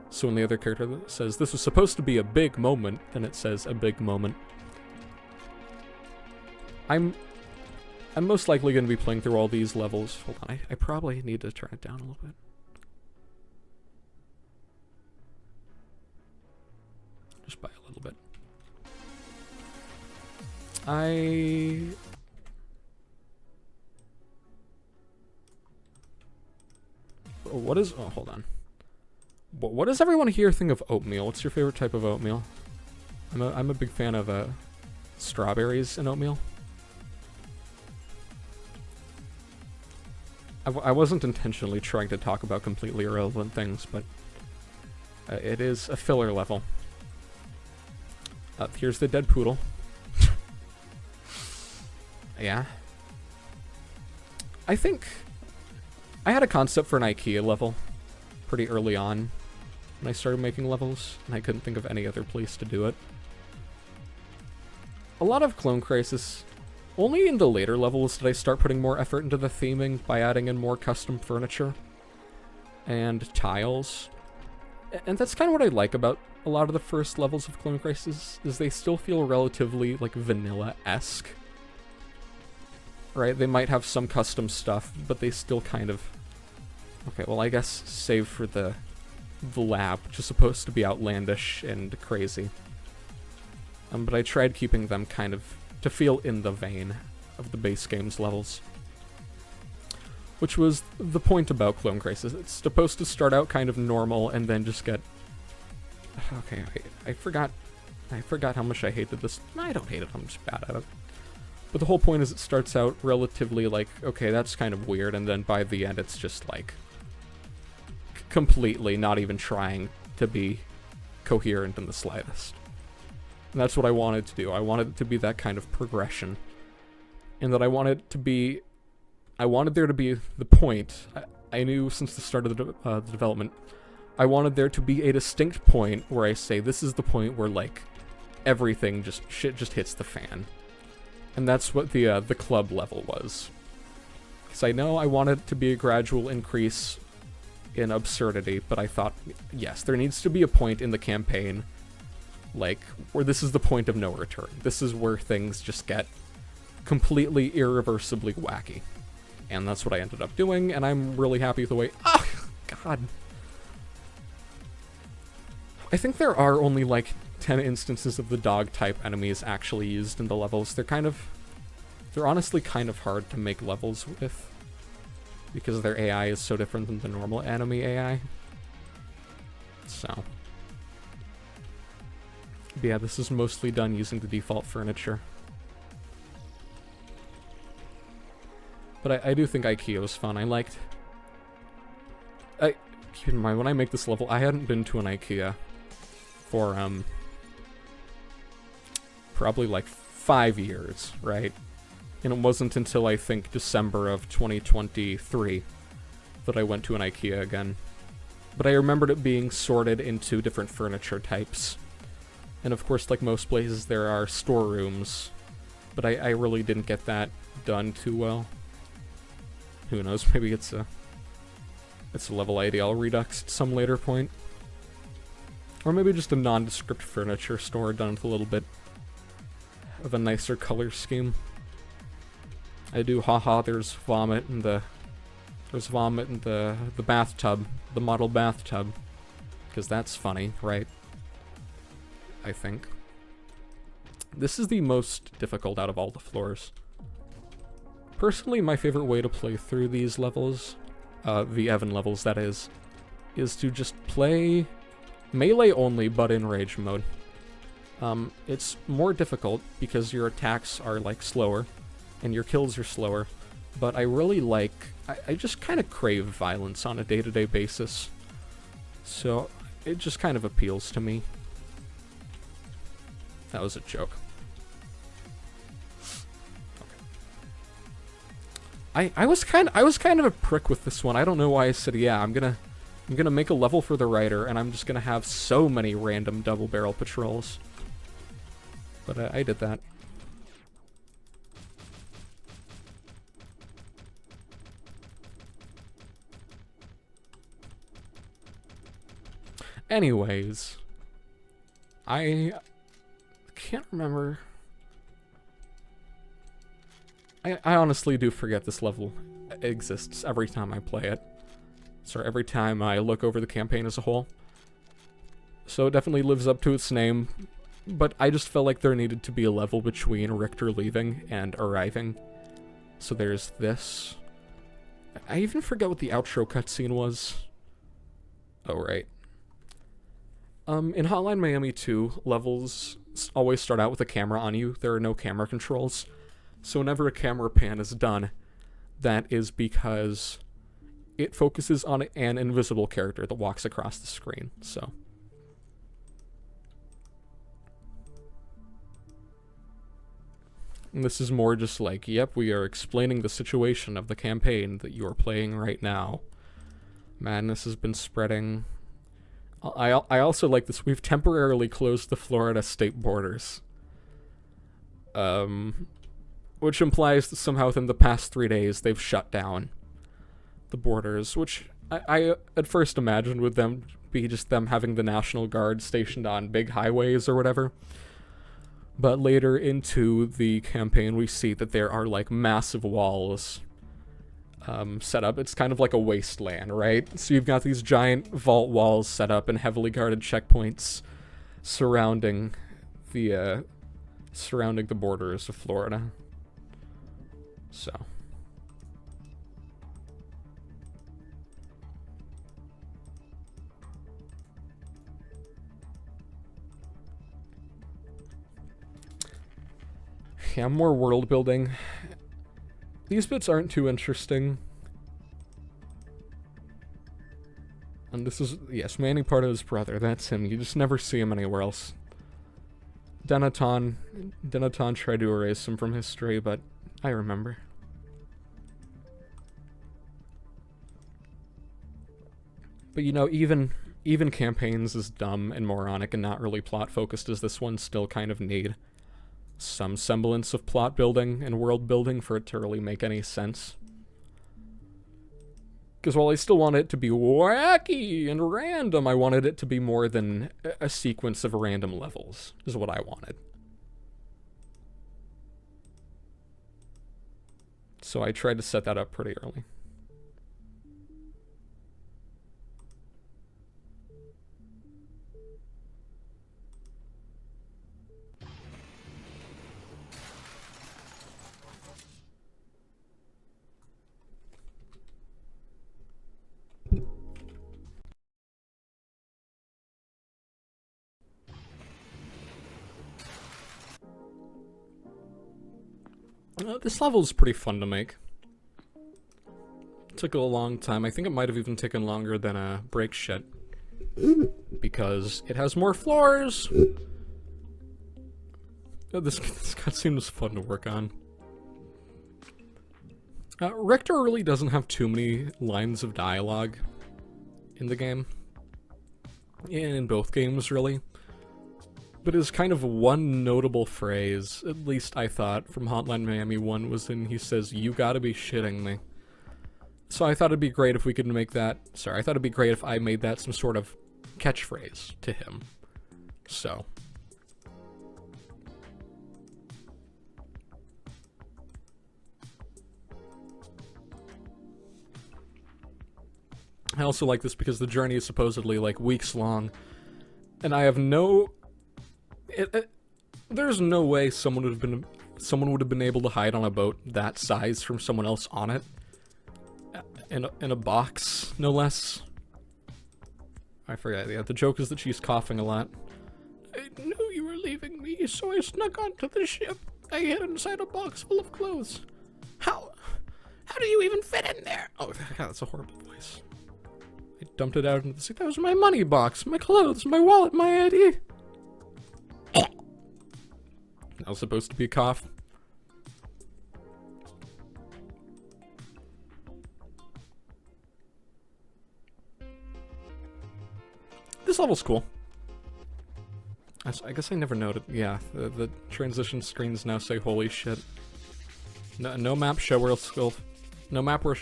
So when the other character says, this was supposed to be a big moment, then it says a big moment. I'm most likely going to be playing through all these levels. Hold on, I probably need to turn it down a little bit. Just by a little bit. What is... Oh, hold on. What does everyone here think of oatmeal? What's your favorite type of oatmeal? I'm a big fan of strawberries in oatmeal. I wasn't intentionally trying to talk about completely irrelevant things, but it is a filler level. Here's the dead poodle. Yeah. I think I had a concept for an IKEA level pretty early on when I started making levels, and I couldn't think of any other place to do it. A lot of Clone Crisis, only in the later levels did I start putting more effort into the theming by adding in more custom furniture and tiles. And that's kind of what I like about a lot of the first levels of Clone Crisis, is they still feel relatively like vanilla-esque. Right? They might have some custom stuff, but they still kind of... Okay, well I guess save for the lab, which is supposed to be outlandish and crazy. But I tried keeping them kind of to feel in the vein of the base game's levels. Which was the point about Clone Crisis. It's supposed to start out kind of normal and then just get... Okay, I forgot how much I hated this. I don't hate it, I'm just bad at it. But the whole point is it starts out relatively like, okay, that's kind of weird, and then by the end it's just like completely not even trying to be coherent in the slightest. And that's what I wanted to do. I wanted it to be that kind of progression. And that I wanted there to be the point. I knew since the start of the development, I wanted there to be a distinct point where I say, this is the point where, like, everything shit just hits the fan. And that's what the club level was. Because I know I wanted it to be a gradual increase in absurdity, but I thought, yes, there needs to be a point in the campaign, like, where this is the point of no return. This is where things just get completely irreversibly wacky. And that's what I ended up doing, and I'm really happy with the way... Oh, God. I think there are only, like, 10 instances of the dog-type enemies actually used in the levels. They're honestly kind of hard to make levels with, because their AI is so different than the normal enemy AI. So. But yeah, this is mostly done using the default furniture. But I do think IKEA was fun. Keep in mind, when I make this level, I hadn't been to an IKEA for, probably like 5 years, right? And it wasn't until I think December of 2023 that I went to an IKEA again. But I remembered it being sorted into different furniture types. And of course, like most places, there are storerooms. But I really didn't get that done too well. Who knows, maybe it's a level IDL redux at some later point. Or maybe just a nondescript furniture store done with a little bit of a nicer color scheme. I do, haha, there's vomit in the bathtub, the model bathtub. Because that's funny, right? I think. This is the most difficult out of all the floors. Personally, my favorite way to play through these levels the Evan levels, that is to just play melee only, but in rage mode. It's more difficult because your attacks are, like, slower, and your kills are slower, but I really like... I just kind of crave violence on a day-to-day basis, so it just kind of appeals to me. That was a joke. Okay. I was kind of a prick with this one. I don't know why I said, yeah, I'm gonna make a level for the writer, and I'm just gonna have so many random double barrel patrols. But I did that. Anyways, I can't remember. I honestly do forget this level exists every time I play it. Sorry, every time I look over the campaign as a whole. So it definitely lives up to its name, but I just felt like there needed to be a level between Richter leaving and arriving. So there's this. I even forget what the outro cutscene was. Oh, right. In Hotline Miami 2, levels always start out with a camera on you. There are no camera controls. So whenever a camera pan is done, that is because it focuses on an invisible character that walks across the screen, so... And this is more just like, yep, we are explaining the situation of the campaign that you are playing right now. Madness has been spreading. I also like this. We've temporarily closed the Florida state borders. Which implies that somehow within the past 3 days they've shut down the borders, which I at first imagined would them be just them having the National Guard stationed on big highways or whatever. But later into the campaign, we see that there are, like, massive walls set up. It's kind of like a wasteland, right? So you've got these giant vault walls set up and heavily guarded checkpoints surrounding the borders of Florida. So... yeah, more world building. These bits aren't too interesting. And this is, yes, Manny Pardo's brother. That's him. You just never see him anywhere else. Denaton tried to erase him from history, but I remember. But you know, even campaigns as dumb and moronic and not really plot focused as this one still kind of need some semblance of plot building and world building for it to really make any sense. Because while I still want it to be wacky and random, I wanted it to be more than a sequence of random levels, is what I wanted. So I tried to set that up pretty early. This level is pretty fun to make. It took a long time. I think it might have even taken longer than Break Shit. Because it has more floors! Oh, this cutscene was fun to work on. Richter really doesn't have too many lines of dialogue in the game. And in both games, really. But his kind of one notable phrase, at least I thought, from Hotline Miami 1 was when he says, "You gotta be shitting me." So I thought it'd be great if we could make that... Sorry, I thought it'd be great if I made that some sort of catchphrase to him. So... I also like this because the journey is supposedly, like, weeks long. And I have no... there's no way someone would have been able to hide on a boat that size from someone else on it. in a box, no less. I forget. Yeah, the joke is that she's coughing a lot. I knew you were leaving me, so I snuck onto the ship. I hid inside a box full of clothes. How do you even fit in there? Oh, God, that's a horrible voice. I dumped it out into the sea. That was my money box, my clothes, my wallet, my ID. That was supposed to be a cough. This level's cool. I guess I never noted. Yeah, the transition screens now say "Holy shit." No map show where skull. No map where.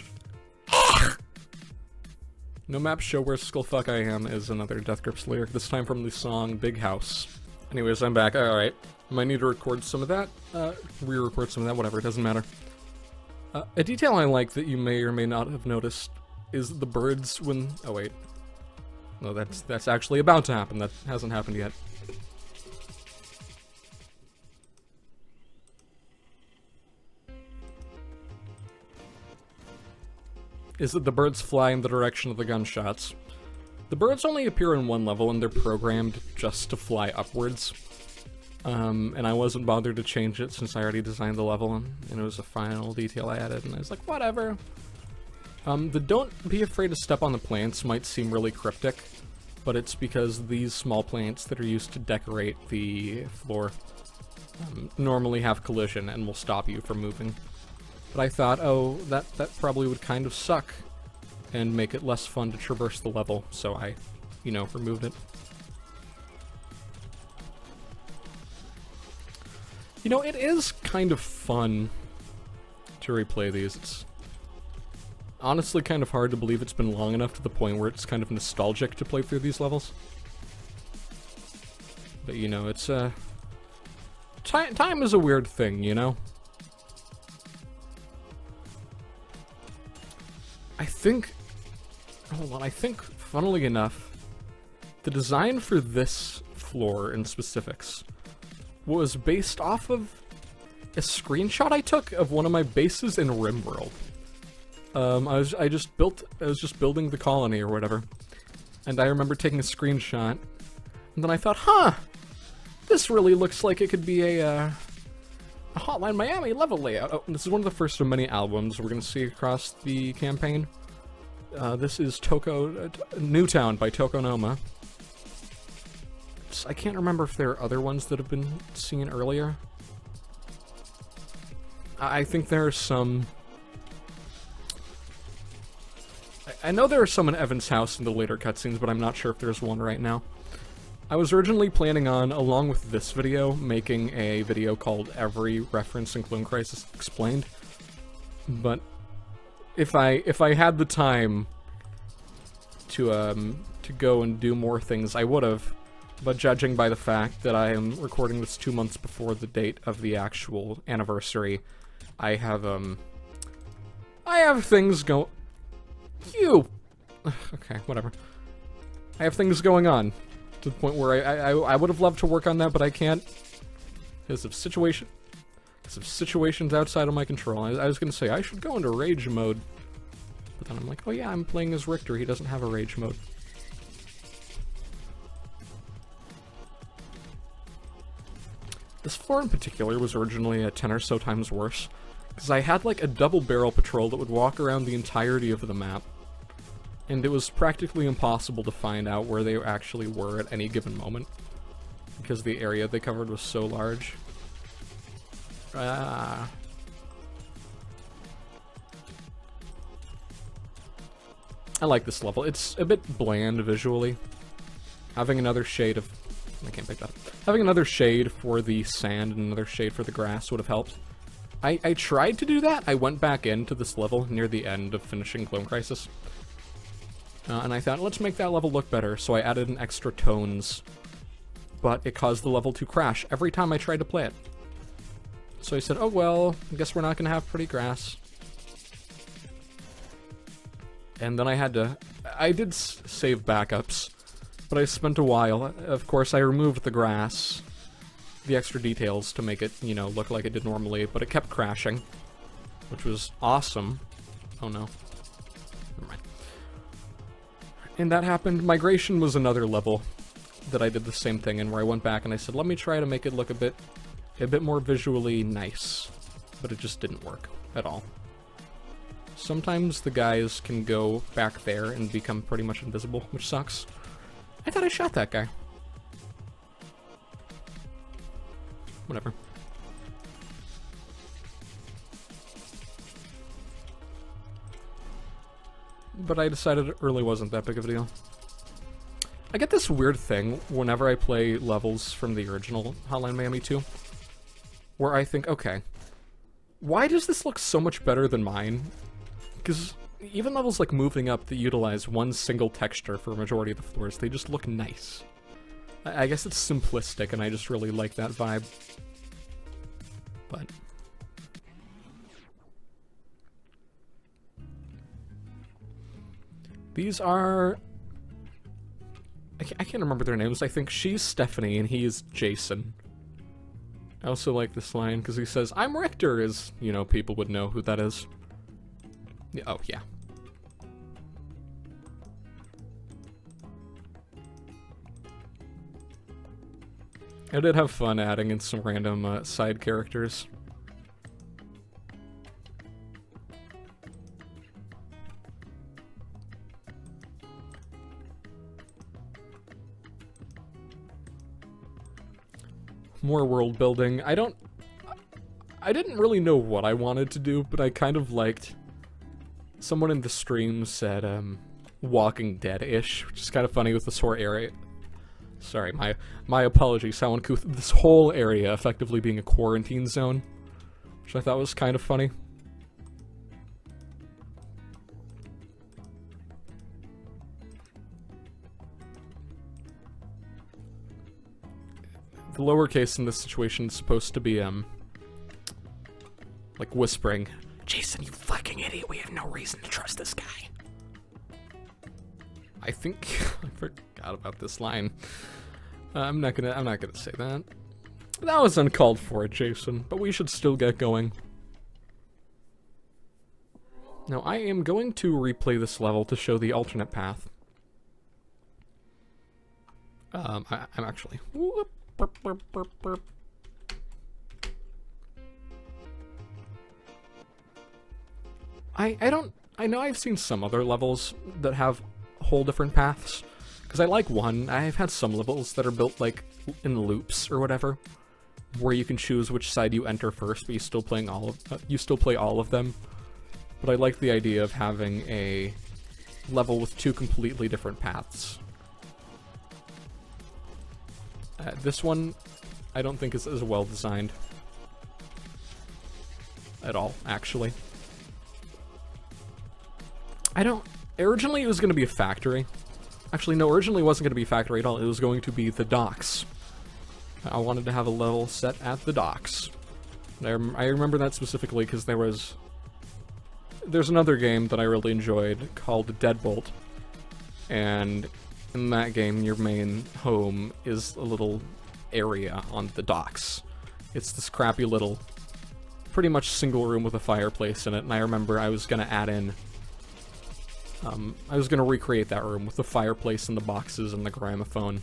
No map show where skullfuck I am is another Death Grips lyric. This time from the song "Big House." Anyways, I'm back. All right, might need to record some of that. Re-record some of that. Whatever, it doesn't matter. A detail I like that you may or may not have noticed is the birds when. Oh wait. No, that's actually about to happen. That hasn't happened yet. Is that the birds fly in the direction of the gunshots. The birds only appear in one level, and they're programmed just to fly upwards. And I wasn't bothered to change it since I already designed the level, and it was a final detail I added, and I was like, whatever. The don't be afraid to step on the plants might seem really cryptic, but it's because these small plants that are used to decorate the floor normally have collision and will stop you from moving. But I thought, oh, that probably would kind of suck and make it less fun to traverse the level, so I, removed it. It is kind of fun to replay these. It's honestly kind of hard to believe it's been long enough to the point where it's kind of nostalgic to play through these levels. But, it's, time is a weird thing, I think, funnily enough, the design for this floor in specifics was based off of a screenshot I took of one of my bases in RimWorld. I was just building the colony or whatever, and I remember taking a screenshot, and then I thought, this really looks like it could be a Hotline Miami level layout. Oh, this is one of the first of many albums we're gonna see across the campaign. This is Newtown by Tokonoma. I can't remember if there are other ones that have been seen earlier. I think there are some. I know there are some in Evan's house in the later cutscenes, but I'm not sure if there's one right now. I was originally planning on, along with this video, making a video called Every Reference in Clone Crisis Explained. But if I had the time to go and do more things, I would have. But judging by the fact that I am recording this 2 months before the date of the actual anniversary, I have things go. Okay, whatever. I have things going on to the point where I would have loved to work on that, but I can't because of situations outside of my control. I was gonna say I should go into rage mode, but then I'm like, oh yeah, I'm playing as Richter. He doesn't have a rage mode. This floor in particular was originally 10 or so times worse, because I had like a double barrel patrol that would walk around the entirety of the map, and it was practically impossible to find out where they actually were at any given moment, because the area they covered was so large. I like this level. It's a bit bland visually. Having another shade of... I can't pick that up. Having another shade for the sand and another shade for the grass would have helped. I tried to do that. I went back into this level near the end of finishing Clone Crisis. And I thought, let's make that level look better, so I added an extra tones. But it caused the level to crash every time I tried to play it. So I said, oh well, I guess we're not going to have pretty grass. And then I did save backups, but I spent a while. Of course, I removed the grass, the extra details to make it, look like it did normally, but it kept crashing, which was awesome. Oh no. And that happened. Migration was another level that I did the same thing in, where I went back and I said, let me try to make it look a bit more visually nice. But it just didn't work at all. Sometimes the guys can go back there and become pretty much invisible, which sucks. I thought I shot that guy. Whatever. But I decided it really wasn't that big of a deal. I get this weird thing whenever I play levels from the original Hotline Miami 2, where I think, okay, why does this look so much better than mine? Because even levels like Moving Up that utilize one single texture for a majority of the floors, they just look nice. I guess it's simplistic, and I just really like that vibe. But these are... I can't remember their names. I think she's Stephanie and he is Jason. I also like this line because he says, I'm Richter, as, you know, people would know who that is. Oh, yeah. I did have fun adding in some random side characters. More world building. I didn't really know what I wanted to do, but I kind of liked... Someone in the stream said, Walking Dead-ish, which is kind of funny with this whole area. Sorry, my apologies, how uncouth. This whole area effectively being a quarantine zone, which I thought was kind of funny. The lowercase in this situation is supposed to be, like whispering, Jason, you fucking idiot, we have no reason to trust this guy. I think I forgot about this line. I'm not gonna say that. That was uncalled for, Jason, but we should still get going. Now, I am going to replay this level to show the alternate path. I'm actually... Whoop, burp, burp, burp, burp. I know I've seen some other levels that have whole different paths, because I like one. I've had some levels that are built like in loops or whatever, where you can choose which side you enter first, but you still play all of them. But I like the idea of having a level with two completely different paths. This one, I don't think is as well designed at all, actually. Originally it was going to be a factory. Actually, no, originally it wasn't going to be a factory at all. It was going to be the docks. I wanted to have a level set at the docks. And I remember that specifically because there's another game that I really enjoyed called Deadbolt. And in that game, your main home is a little area on the docks. It's this crappy little, pretty much single room with a fireplace in it, and I remember I was gonna add in, I was gonna recreate that room with the fireplace and the boxes and the gramophone.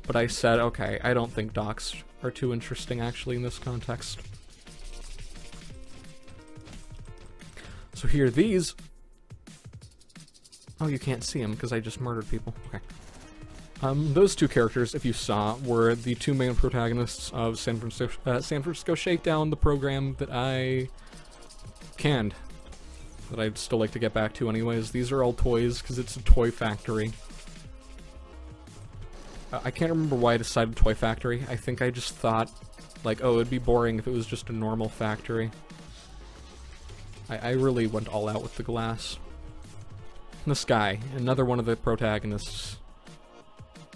But I said, okay, I don't think docks are too interesting actually in this context. So here, these... Oh, you can't see them because I just murdered people. Okay. Those two characters, if you saw, were the two main protagonists of San Francisco Shakedown, the program that I canned. That I'd still like to get back to anyways. These are all toys because it's a toy factory. I can't remember why I decided toy factory. I think I just thought, like, oh, it'd be boring if it was just a normal factory. I really went all out with the glass. This guy, another one of the protagonists.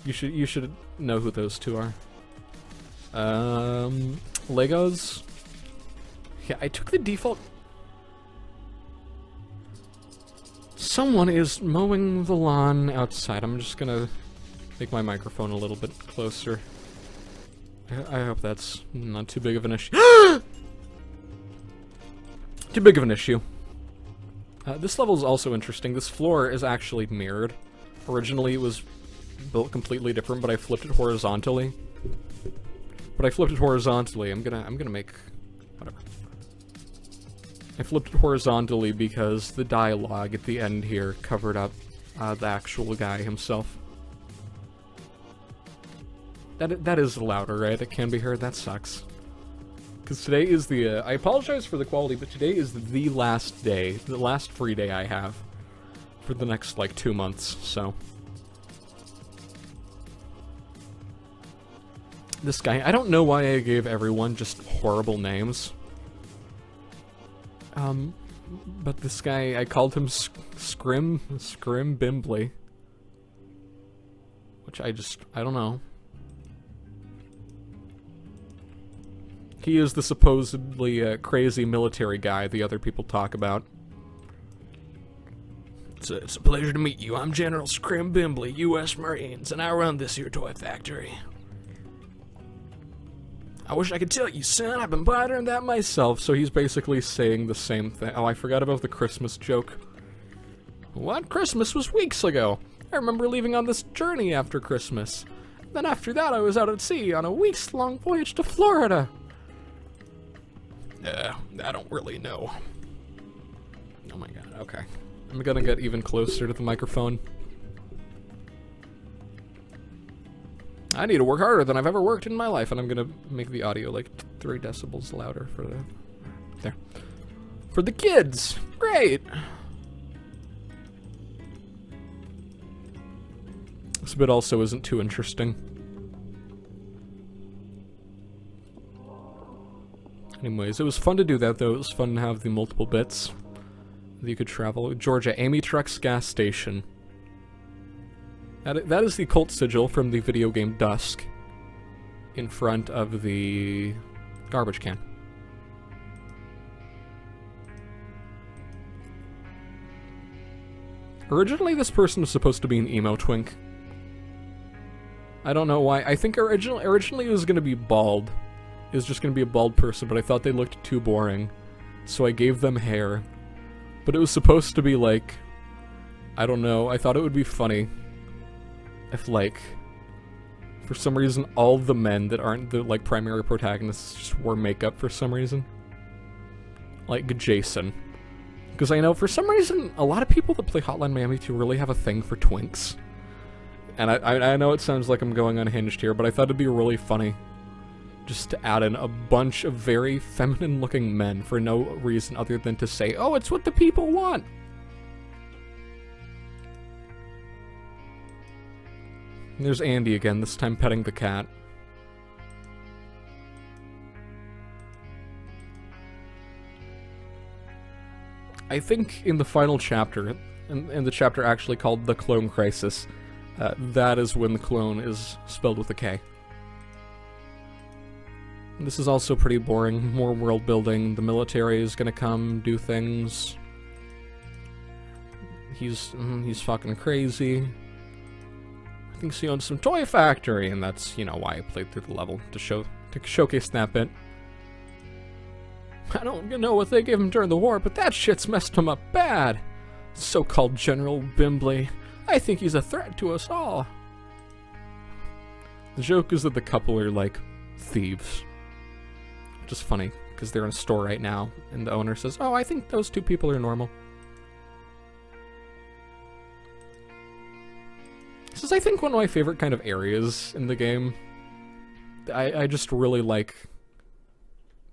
You should know who those two are. Legos. Yeah, I took the default. Someone is mowing the lawn outside. I'm just gonna make my microphone a little bit closer. I hope that's not too big of an issue. Too big of an issue. This level is also interesting. This floor is actually mirrored. Originally it was built completely different, but I flipped it horizontally. I'm gonna make whatever. I flipped it horizontally because the dialogue at the end here covered up the actual guy himself. That is louder, right? It can be heard. That sucks. Because today is the, I apologize for the quality, but today is the last day, the last free day I have for the next, like, 2 months, so. This guy, I don't know why I gave everyone just horrible names. But this guy, I called him Scrim Bimbley. Which I don't know. He is the supposedly crazy military guy the other people talk about. It's a pleasure to meet you. I'm General Scrim Bimbley, U.S. Marines, and I run this here toy factory. I wish I could tell you, son, I've been pondering that myself. So he's basically saying the same thing. Oh, I forgot about the Christmas joke. What? Christmas was weeks ago. I remember leaving on this journey after Christmas. Then after that, I was out at sea on a weeks-long voyage to Florida. I don't really know. Oh my god, okay. I'm gonna get even closer to the microphone. I need to work harder than I've ever worked in my life, and I'm gonna make the audio like 3 decibels louder for the... There. For the kids! Great! This bit also isn't too interesting. Anyways, it was fun to do that, though. It was fun to have the multiple bits that you could travel. Georgia, Amy Truck's gas station. That is the cult sigil from the video game Dusk in front of the garbage can. Originally, this person was supposed to be an emo twink. I don't know why. I think originally it was going to be bald. It was just going to be a bald person, but I thought they looked too boring. So I gave them hair. But it was supposed to be like... I don't know. I thought it would be funny if, like... for some reason, all the men that aren't the, like, primary protagonists just wore makeup for some reason. Like Jason. Because I know, for some reason, a lot of people that play Hotline Miami 2 really have a thing for twinks. And I know it sounds like I'm going unhinged here, but I thought it'd be really funny just to add in a bunch of very feminine-looking men for no reason other than to say, oh, it's what the people want! And there's Andy again, this time petting the cat. I think in the final chapter, in the chapter actually called The Clone Crisis, that is when the clone is spelled with a K. This is also pretty boring, more world building. The military is gonna come, do things. He's fucking crazy. I think he owns some toy factory, and that's, you know, why I played through the level, to showcase that bit. I don't know what they gave him during the war, but that shit's messed him up bad. So-called General Bimbley. I think he's a threat to us all. The joke is that the couple are, like, thieves. Which is funny, because they're in a store right now, and the owner says, oh, I think those 2 people are normal. This is, I think, one of my favorite kind of areas in the game. I just really like...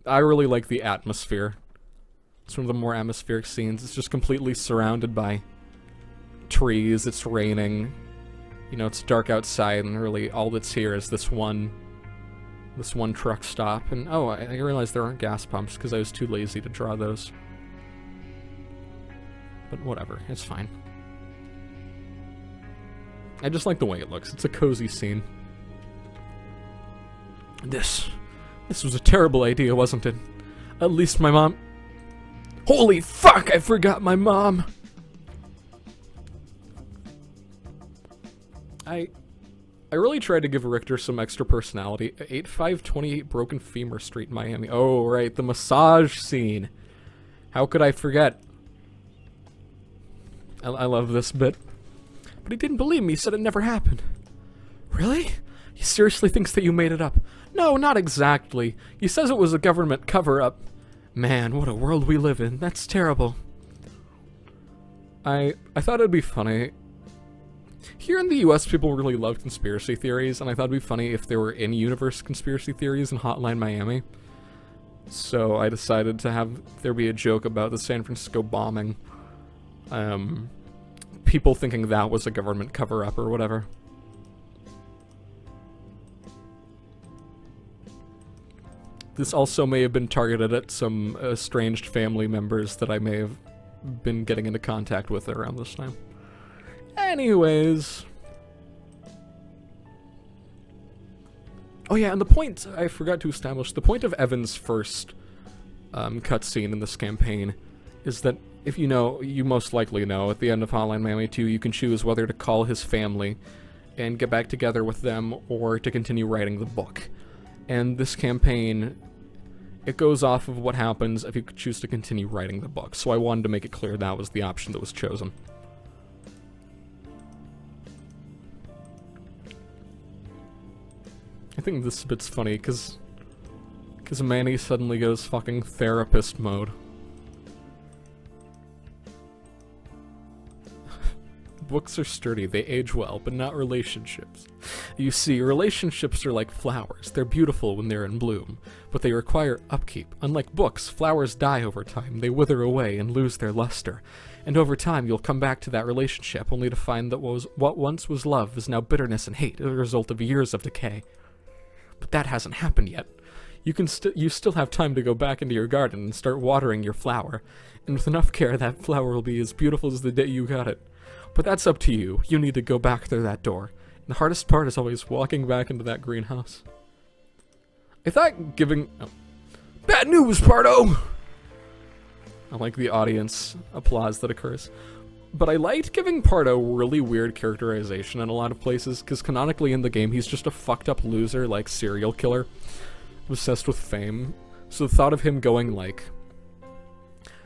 I really like the atmosphere. It's one of the more atmospheric scenes. It's just completely surrounded by trees, it's raining. You know, it's dark outside, and really all that's here is this one truck stop. And oh, I realized there aren't gas pumps because I was too lazy to draw those. But whatever, it's fine. I just like the way it looks. It's a cozy scene. This was a terrible idea, wasn't it? At least my mom... Holy fuck, I forgot my mom! I really tried to give Richter some extra personality. 8528 Broken Femur Street, Miami. Oh, right, the massage scene. How could I forget? I love this bit. But he didn't believe me, he said it never happened. Really? He seriously thinks that you made it up? No, not exactly. He says it was a government cover-up. Man, what a world we live in. That's terrible. I thought it'd be funny. Here in the US, people really love conspiracy theories, and I thought it'd be funny if there were in-universe conspiracy theories in Hotline Miami. So I decided to have there be a joke about the San Francisco bombing. People thinking that was a government cover-up or whatever. This also may have been targeted at some estranged family members that I may have been getting into contact with around this time. Anyways. Oh yeah, and the point, I forgot to establish, the point of Evan's first cutscene in this campaign is that, if you know, you most likely know, at the end of Hotline Miami 2, you can choose whether to call his family and get back together with them, or to continue writing the book. And this campaign, it goes off of what happens if you choose to continue writing the book, so I wanted to make it clear that was the option that was chosen. I think this bit's funny, because Manny suddenly goes fucking therapist mode. Books are sturdy, they age well, but not relationships. You see, relationships are like flowers. They're beautiful when they're in bloom, but they require upkeep. Unlike books, flowers die over time. They wither away and lose their luster. And over time, you'll come back to that relationship, only to find that what once was love is now bitterness and hate, as a result of years of decay. But that hasn't happened yet. You still have time to go back into your garden and start watering your flower. And with enough care, that flower will be as beautiful as the day you got it. But that's up to you. You need to go back through that door. And the hardest part is always walking back into that greenhouse. I thought giving... Oh. Bad news, Pardo! I like the audience applause that occurs. But I liked giving Pardo really weird characterization in a lot of places, because canonically in the game he's just a fucked up loser, like serial killer, obsessed with fame. So the thought of him going like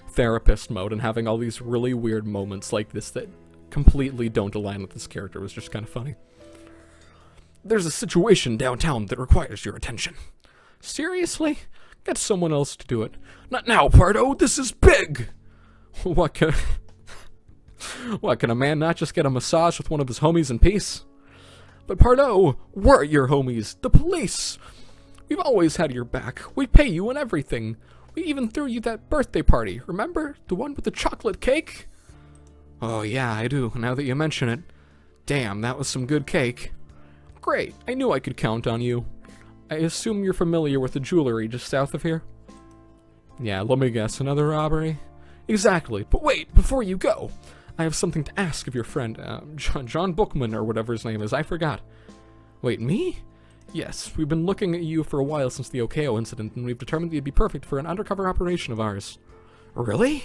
therapist mode and having all these really weird moments like this that completely don't align with this character was just kind of funny. There's a situation downtown that requires your attention. Seriously? Get someone else to do it. Not now, Pardo, this is big! What can a man not just get a massage with one of his homies in peace? But Pardo, we're your homies, the police! We've always had your back. We pay you and everything. We even threw you that birthday party, remember? The one with the chocolate cake? Oh yeah, I do, now that you mention it. Damn, that was some good cake. Great, I knew I could count on you. I assume you're familiar with the jewelry just south of here? Yeah, let me guess, another robbery? Exactly, but wait, before you go, I have something to ask of your friend, John Bookman, or whatever his name is, I forgot. Wait, me? Yes, we've been looking at you for a while since the Okeo incident, and we've determined that you'd be perfect for an undercover operation of ours. Really?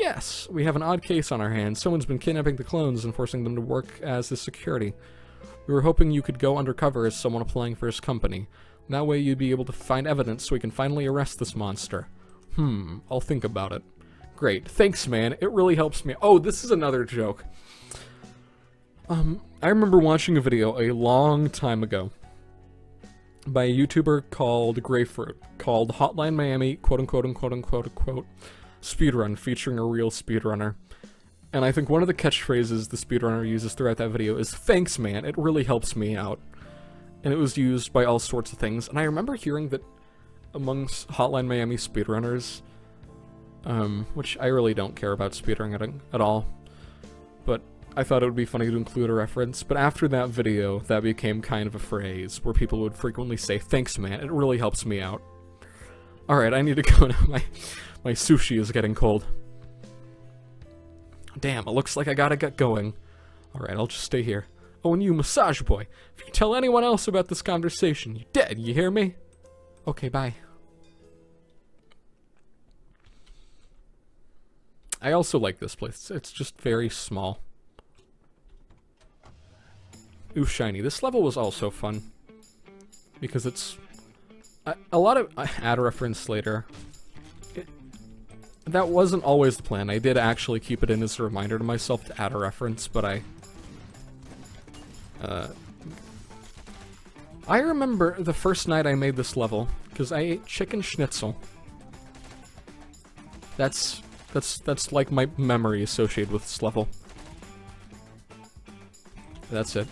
Yes, we have an odd case on our hands. Someone's been kidnapping the clones and forcing them to work as his security. We were hoping you could go undercover as someone applying for his company. That way you'd be able to find evidence so we can finally arrest this monster. I'll think about it. Great, thanks man, it really helps me. Oh, this is another joke. I remember watching a video a long time ago by a YouTuber called Grapefruit, called Hotline Miami, quote-unquote, speedrun, featuring a real speedrunner. And I think one of the catchphrases the speedrunner uses throughout that video is, thanks man, it really helps me out. And it was used by all sorts of things, and I remember hearing that amongst Hotline Miami speedrunners, which I really don't care about speedrunning at all, but I thought it would be funny to include a reference, but after that video, that became kind of a phrase where people would frequently say, thanks man, it really helps me out. Alright, I need to go now, my sushi is getting cold. Damn, it looks like I gotta get going. Alright, I'll just stay here. Oh, and you, massage boy, if you tell anyone else about this conversation, you're dead, you hear me? Okay, bye. I also like this place, it's just very small. Ooh, shiny. This level was also fun. Because it's... a lot of... add a reference later. That wasn't always the plan. I did actually keep it in as a reminder to myself to add a reference, but I remember the first night I made this level, because I ate chicken schnitzel. That's like my memory associated with this level. That's it.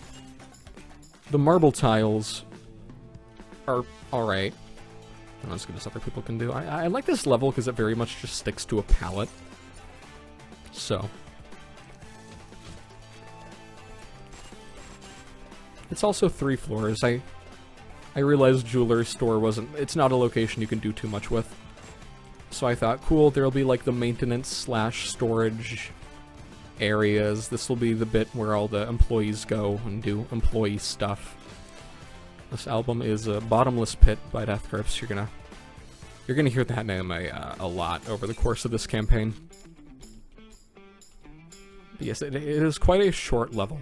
The marble tiles are alright. Not as good as other people can do. I like this level because it very much just sticks to a palette. So. It's also 3 floors. I realized Jeweller's Store it's not a location you can do too much with. So I thought, cool, there'll be like the maintenance / storage areas. This will be the bit where all the employees go and do employee stuff. This album is Bottomless Pit by Death Grips. You're gonna hear that name a lot over the course of this campaign. But yes, it is quite a short level.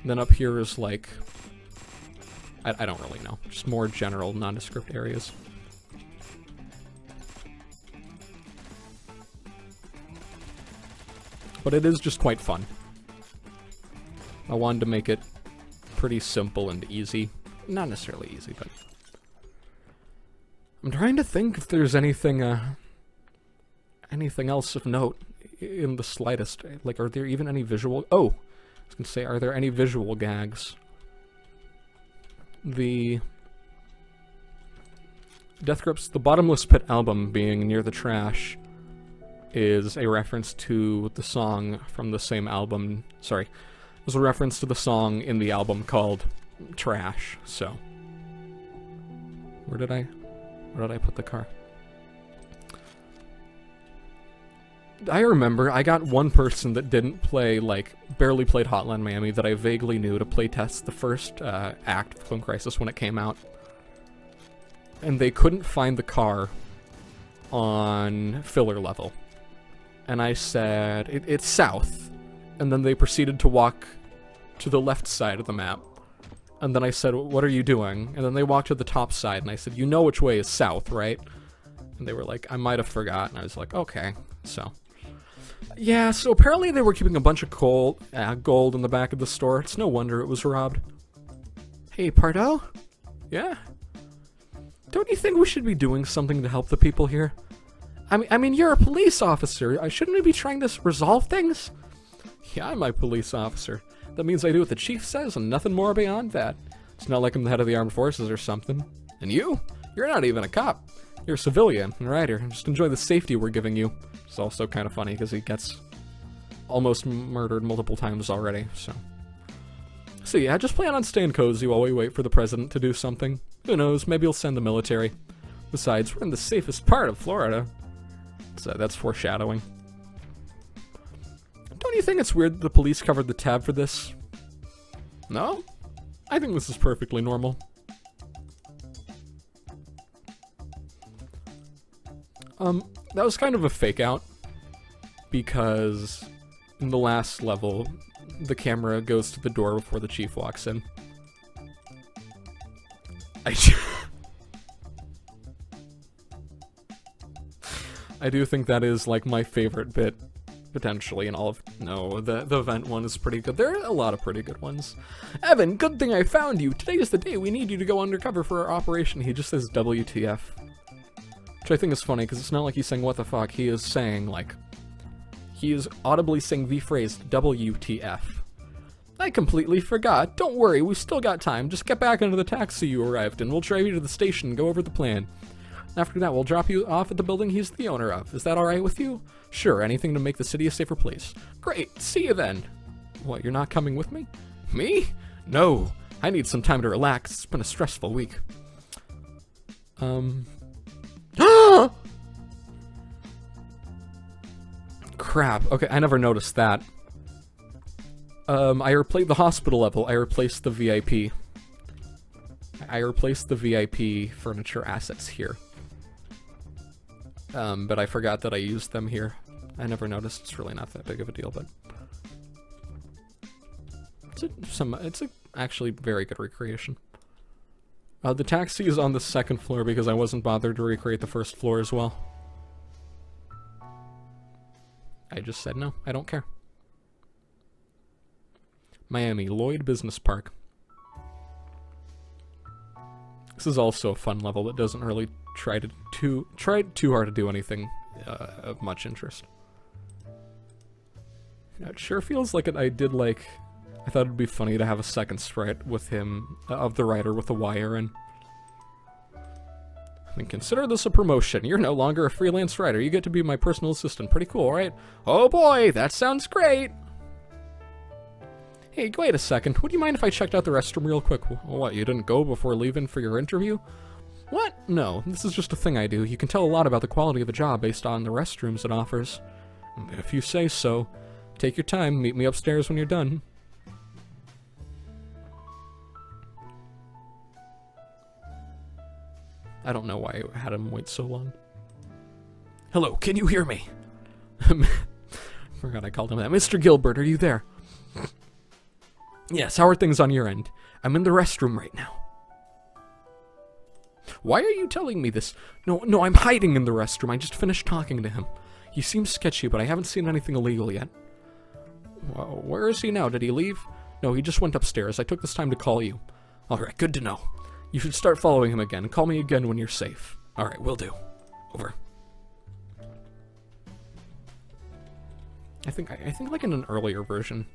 And then up here is like, I don't really know, just more general nondescript areas. But it is just quite fun. I wanted to make it pretty simple and easy. Not necessarily easy, but... I'm trying to think if there's anything else of note in the slightest. Like, are there even any visual... Oh! I was gonna say, are there any visual gags? The... Death Grips, the Bottomless Pit album being near the trash is a reference to the song from the same album. Sorry. It was a reference to the song in the album called Trash, so. Where did I put the car? I remember I got one person that didn't play, like, barely played Hotline Miami that I vaguely knew to playtest the first act of Clone Crisis when it came out. And they couldn't find the car on filler level. And I said, it's south. And then they proceeded to walk to the left side of the map. And then I said, what are you doing? And then they walked to the top side, and I said, you know which way is south, right? And they were like, I might have forgotten. I was like, okay. So, yeah, so apparently they were keeping a bunch of gold in the back of the store. It's no wonder it was robbed. Hey, Pardo? Yeah? Don't you think we should be doing something to help the people here? I mean, you're a police officer. Shouldn't we be trying to resolve things? Yeah, I'm a police officer. That means I do what the chief says and nothing more beyond that. It's not like I'm the head of the armed forces or something. And you? You're not even a cop. You're a civilian. Right here. Just enjoy the safety we're giving you. It's also kind of funny because he gets almost murdered multiple times already, so. So yeah, just plan on staying cozy while we wait for the president to do something. Who knows, maybe he'll send the military. Besides, we're in the safest part of Florida. So that's foreshadowing. Don't you think it's weird that the police covered the tab for this? No? I think this is perfectly normal. That was kind of a fake out. Because in the last level, the camera goes to the door before the chief walks in. I do think that is, like, my favorite bit, potentially, in all of... No, the event one is pretty good. There are a lot of pretty good ones. Evan, good thing I found you. Today is the day we need you to go undercover for our operation. He just says WTF. Which I think is funny, because it's not like he's saying what the fuck. He is saying, like... He is audibly saying the phrase WTF. I completely forgot. Don't worry, we've still got time. Just get back into the taxi you arrived in. We'll drive you to the station and go over the plan. After that, we'll drop you off at the building he's the owner of. Is that alright with you? Sure, anything to make the city a safer place. Great, see you then. What, you're not coming with me? Me? No, I need some time to relax. It's been a stressful week. Crap, okay, I never noticed that. I replaced the hospital level. I replaced the VIP. I replaced the VIP furniture assets here. But I forgot that I used them here. I never noticed. It's really not that big of a deal, but it's a actually very good recreation. The taxi is on the second floor because I wasn't bothered to recreate the first floor as well. I just said no, I don't care. Miami, Lloyd Business Park. This is also a fun level that doesn't really try too hard to do anything of much interest. It sure feels like I thought it'd be funny to have a second sprite with him, of the writer with a wire in. I mean, consider this a promotion. You're no longer a freelance writer. You get to be my personal assistant. Pretty cool, right? Oh boy, that sounds great! Hey, wait a second. Would you mind if I checked out the restroom real quick? What, you didn't go before leaving for your interview? What? No, this is just a thing I do. You can tell a lot about the quality of a job based on the restrooms it offers. If you say so. Take your time. Meet me upstairs when you're done. I don't know why I had him wait so long. Hello, can you hear me? Forgot I called him that. Mr. Gilbert, are you there? Yes, how are things on your end? I'm in the restroom right now. Why are you telling me this? No, I'm hiding in the restroom. I just finished talking to him. He seems sketchy, but I haven't seen anything illegal yet. Well, where is he now? Did he leave? No, he just went upstairs. I took this time to call you. Alright, good to know. You should start following him again. Call me again when you're safe. Alright, will do. Over. I think like in an earlier version,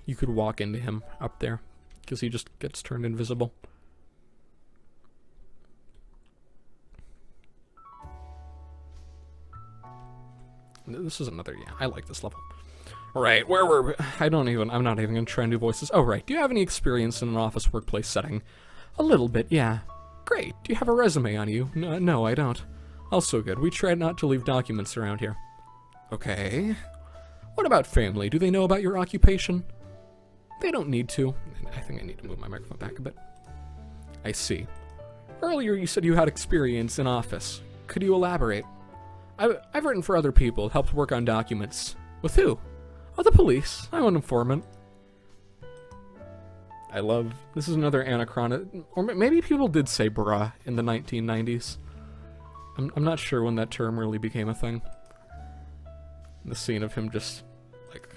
you could walk into him up there, because he just gets turned invisible. This is another, yeah, I like this level. Right, where were we? I'm not even gonna try and do voices. Oh, right, do you have any experience in an office workplace setting? A little bit, yeah. Great, do you have a resume on you? No, I don't. Also good, we try not to leave documents around here. Okay. What about family? Do they know about your occupation? They don't need to. I think I need to move my microphone back a bit. I see. Earlier you said you had experience in office. Could you elaborate? I've written for other people, helped work on documents. With who? Oh, the police. I'm an informant. This is another anachronistic, or maybe people did say bruh in the 1990s. I'm not sure when that term really became a thing. The scene of him just, like,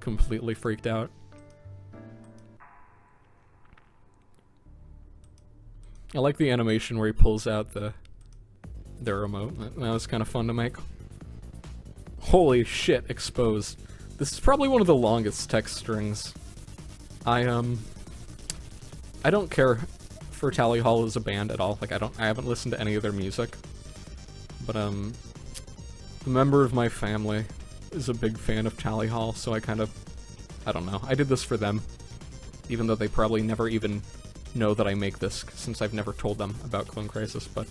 completely freaked out. I like the animation where he pulls out the remote. That was kind of fun to make. Holy shit, exposed. This is probably one of the longest text strings. I don't care for Tally Hall as a band at all. Like, I haven't listened to any of their music. But, a member of my family is a big fan of Tally Hall, so I don't know. I did this for them. Even though they probably never even know that I make this, since I've never told them about KLONE KRISIS, but...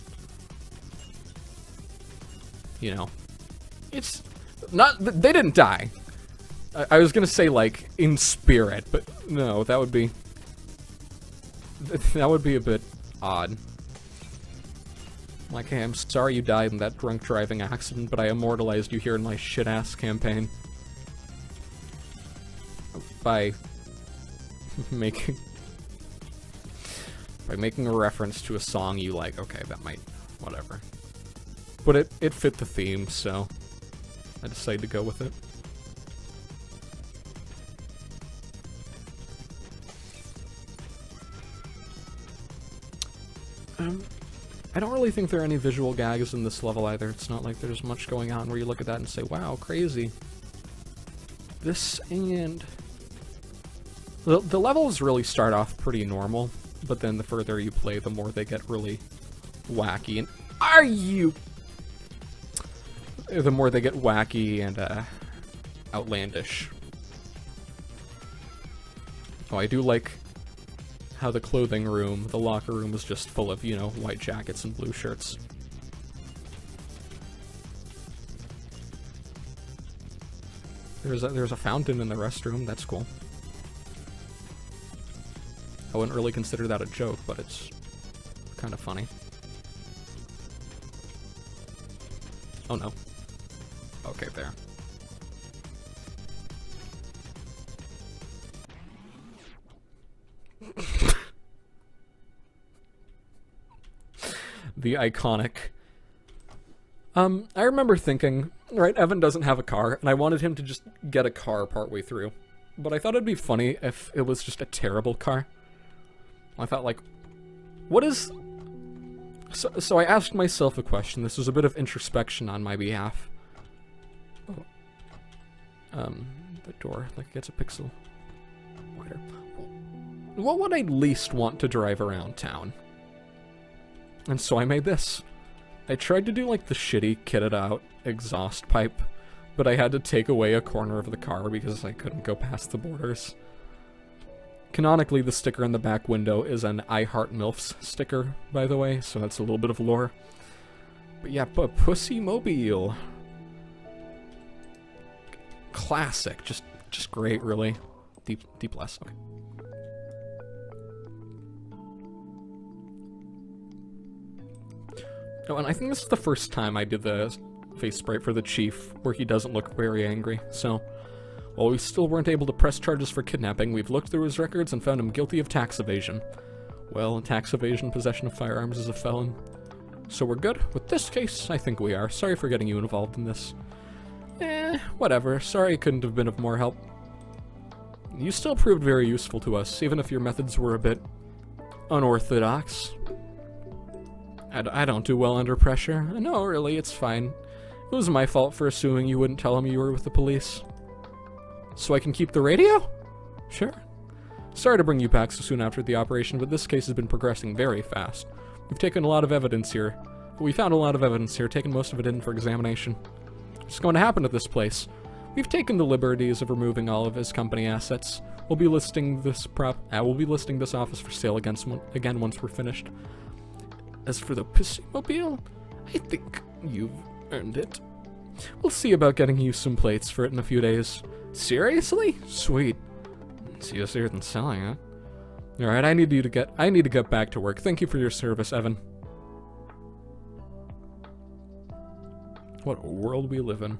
You know. It's not... They didn't die. I was gonna say, like, in spirit, but no, that would be a bit odd. Like, hey, I'm sorry you died in that drunk driving accident, but I immortalized you here in my shit-ass campaign. By making a reference to a song you like. Okay, that might... whatever. But it fit the theme, so I decided to go with it. I don't really think there are any visual gags in this level either. It's not like there's much going on where you look at that and say, wow, crazy. This and... The levels really start off pretty normal, but then the further you play, the more they get really wacky. And are you... The more they get wacky and, outlandish. Oh, I do like how the clothing room, the locker room, is just full of, you know, white jackets and blue shirts. There's a fountain in the restroom, that's cool. I wouldn't really consider that a joke, but it's kind of funny. Oh no. Okay, there. The iconic... I remember thinking, right, Evan doesn't have a car, and I wanted him to just get a car partway through. But I thought it'd be funny if it was just a terrible car. I thought, like, what is... So I asked myself a question. This was a bit of introspection on my behalf. Oh. The door, like, gets a pixel wider. What would I least want to drive around town? And so I made this. I tried to do, like, the shitty, kitted out exhaust pipe, but I had to take away a corner of the car because I couldn't go past the borders. Canonically, the sticker in the back window is an I Heart MILFs sticker, by the way, so that's a little bit of lore. But yeah, Pussy Mobile. Classic. Just great, really. Deep less. Okay. Oh, and I think this is the first time I did the face sprite for the chief, where he doesn't look very angry, so... While we still weren't able to press charges for kidnapping, we've looked through his records and found him guilty of tax evasion. Well, tax evasion, possession of firearms is a felon. So we're good? With this case, I think we are. Sorry for getting you involved in this. Whatever. Sorry I couldn't have been of more help. You still proved very useful to us, even if your methods were a bit... unorthodox. I don't do well under pressure. No, really, it's fine. It was my fault for assuming you wouldn't tell him you were with the police. So I can keep the radio? Sure. Sorry to bring you back so soon after the operation, but this case has been progressing very fast. We've taken a lot of evidence here. We found a lot of evidence here, taken most of it in for examination. What's going to happen at this place? We've taken the liberties of removing all of his company assets. We'll be listing this office for sale again once we're finished. As for the Pussy Mobile, I think you've earned it. We'll see about getting you some plates for it in a few days. Seriously? Sweet. It's easier than selling, huh? Alright, I need to get back to work. Thank you for your service, Evan. What a world we live in.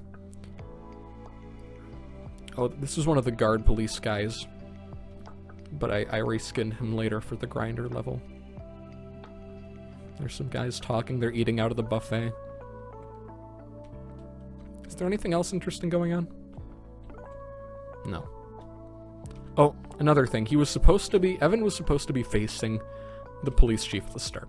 Oh, this is one of the guard police guys. But I reskinned him later for the grinder level. There's some guys talking, they're eating out of the buffet. Is there anything else interesting going on? No. Oh, another thing. Evan was supposed to be facing the police chief at the start.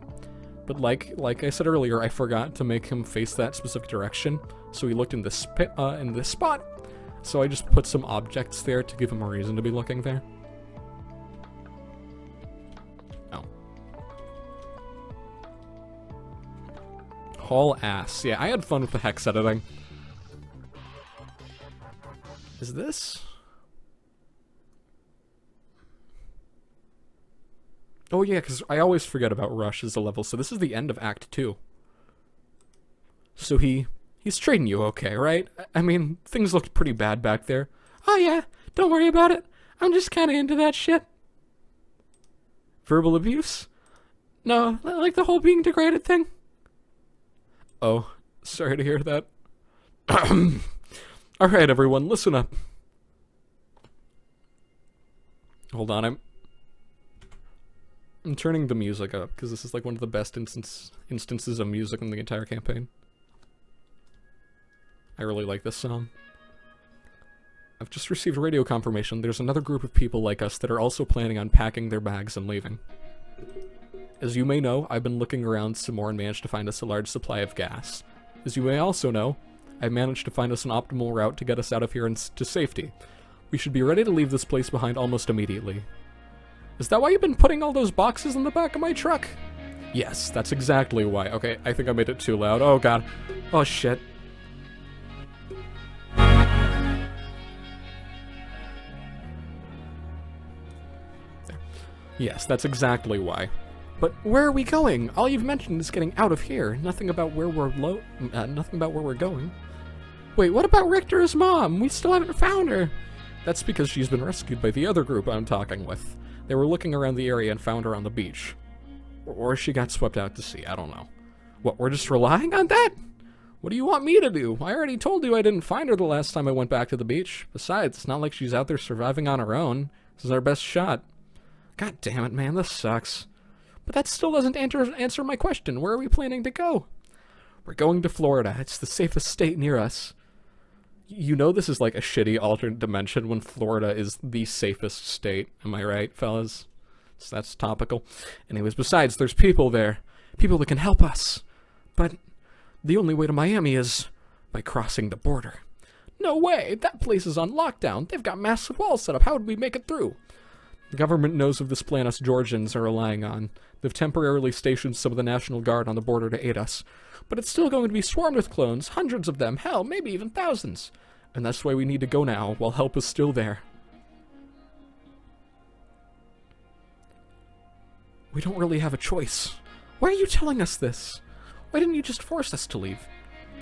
But like I said earlier, I forgot to make him face that specific direction. So he looked in this spot. So I just put some objects there to give him a reason to be looking there. Oh. Haul ass. Yeah, I had fun with the hex editing. Is this? Oh yeah, because I always forget about Rush as a level, so this is the end of Act 2. So he's treating you okay, right? I mean, things looked pretty bad back there. Oh yeah, don't worry about it. I'm just kinda into that shit. Verbal abuse? No, like the whole being degraded thing. Oh, sorry to hear that. Alright everyone, listen up. Hold on, I'm turning the music up, because this is like one of the best instances of music in the entire campaign. I really like this song. I've just received radio confirmation there's another group of people like us that are also planning on packing their bags and leaving. As you may know, I've been looking around some more and managed to find us a large supply of gas. As you may also know, I've managed to find us an optimal route to get us out of here and to safety. We should be ready to leave this place behind almost immediately. Is that why you've been putting all those boxes in the back of my truck? Yes, that's exactly why. Okay, I think I made it too loud. Oh god. Oh shit. There. Yes, that's exactly why. But where are we going? All you've mentioned is getting out of here. Nothing about where we're going. Wait, what about Richter's mom? We still haven't found her. That's because she's been rescued by the other group I'm talking with. They were looking around the area and found her on the beach. Or she got swept out to sea, I don't know. What, we're just relying on that? What do you want me to do? I already told you I didn't find her the last time I went back to the beach. Besides, it's not like she's out there surviving on her own. This is our best shot. God damn it, man, this sucks. But that still doesn't answer my question. Where are we planning to go? We're going to Florida. It's the safest state near us. You know this is like a shitty alternate dimension when Florida is the safest state. Am I right, fellas? So that's topical. Anyways, besides, there's people there. People that can help us. But the only way to Miami is by crossing the border. No way! That place is on lockdown. They've got massive walls set up. How would we make it through? The government knows of this plan us Georgians are relying on. They've temporarily stationed some of the National Guard on the border to aid us. But it's still going to be swarmed with clones, hundreds of them, hell, maybe even thousands. And that's why we need to go now, while help is still there. We don't really have a choice. Why are you telling us this? Why didn't you just force us to leave?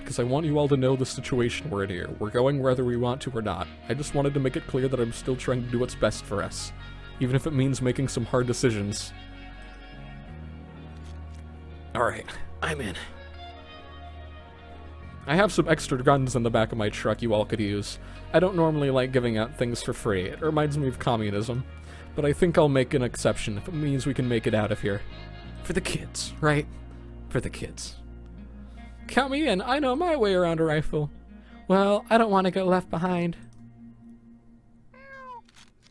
Because I want you all to know the situation we're in here. We're going whether we want to or not. I just wanted to make it clear that I'm still trying to do what's best for us. Even if it means making some hard decisions. Alright, I'm in. I have some extra guns in the back of my truck you all could use. I don't normally like giving out things for free. It reminds me of communism. But I think I'll make an exception if it means we can make it out of here. For the kids, right? For the kids. Count me in. I know my way around a rifle. Well, I don't want to get left behind.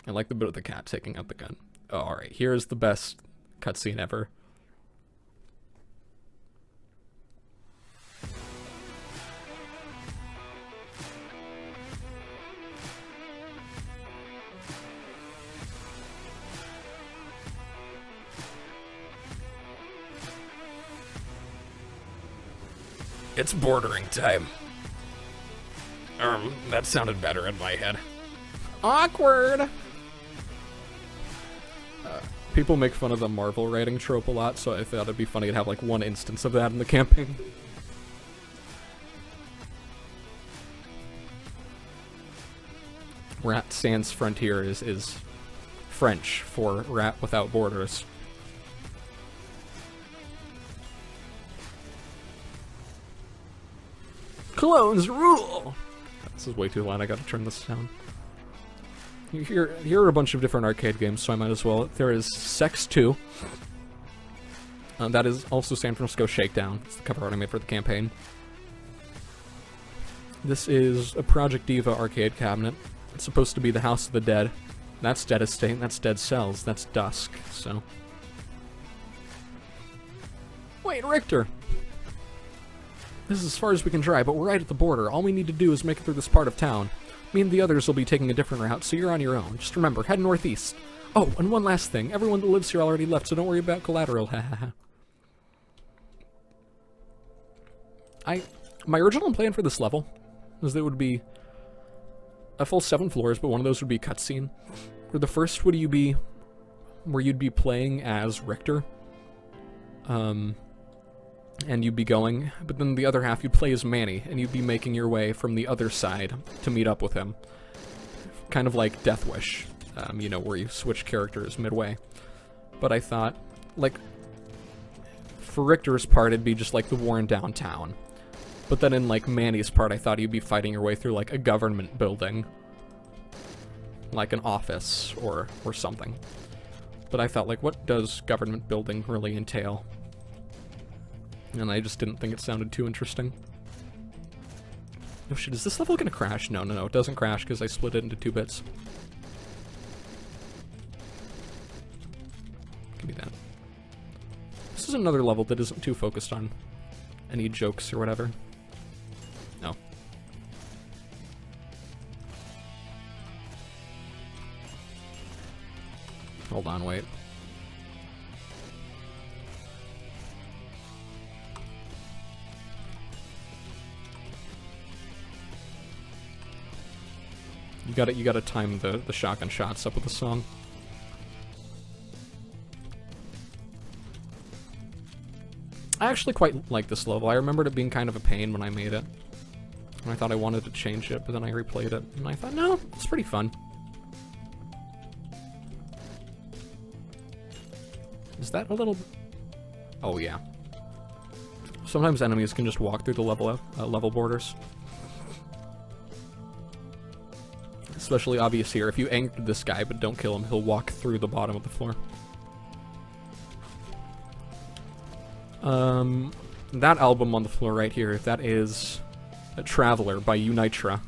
I like the bit of the cat taking out the gun. Oh, alright, here's the best cutscene ever. It's bordering time. That sounded better in my head. Awkward! People make fun of the Marvel writing trope a lot, so I thought it'd be funny to have like one instance of that in the campaign. Rat Sans Frontier is French for Rat Without Borders. Clones rule! This is way too loud, I gotta turn this down. Here are a bunch of different arcade games, so I might as well. There is Sex 2. That is also San Francisco Shakedown. It's the cover art I made for the campaign. This is a Project Diva arcade cabinet. It's supposed to be the House of the Dead. That's Dead Estate, that's Dead Cells, that's Dusk, so... Wait, Richter! This is as far as we can drive, but we're right at the border. All we need to do is make it through this part of town. Me and the others will be taking a different route, so you're on your own. Just remember, head northeast. Oh, and one last thing. Everyone that lives here already left, so don't worry about collateral, hahaha. My original plan for this level was that it would be a full 7 floors, but one of those would be cutscene. Where the first would where you'd be playing as Richter. And you'd be going, but then the other half you'd play as Manny, and you'd be making your way from the other side to meet up with him. Kind of like Death Wish, you know, where you switch characters midway. But I thought, like, for Richter's part, it'd be just like the war in downtown. But then in, like, Manny's part, I thought you'd be fighting your way through, like, a government building. Like an office, or something. But I thought, like, what does government building really entail? And I just didn't think it sounded too interesting. Oh shit, is this level gonna crash? No, it doesn't crash because I split it into 2 bits. Give me that. This is another level that isn't too focused on any jokes or whatever. No. Hold on, wait. You gotta time the shotgun shots up with the song. I actually quite like this level. I remembered it being kind of a pain when I made it. And I thought I wanted to change it, but then I replayed it, and I thought, no, it's pretty fun. Is that a little... Oh, yeah. Sometimes enemies can just walk through the level borders. Especially obvious here. If you anchor this guy but don't kill him, he'll walk through the bottom of the floor. that album on the floor right here, that is A Traveler by Unitra.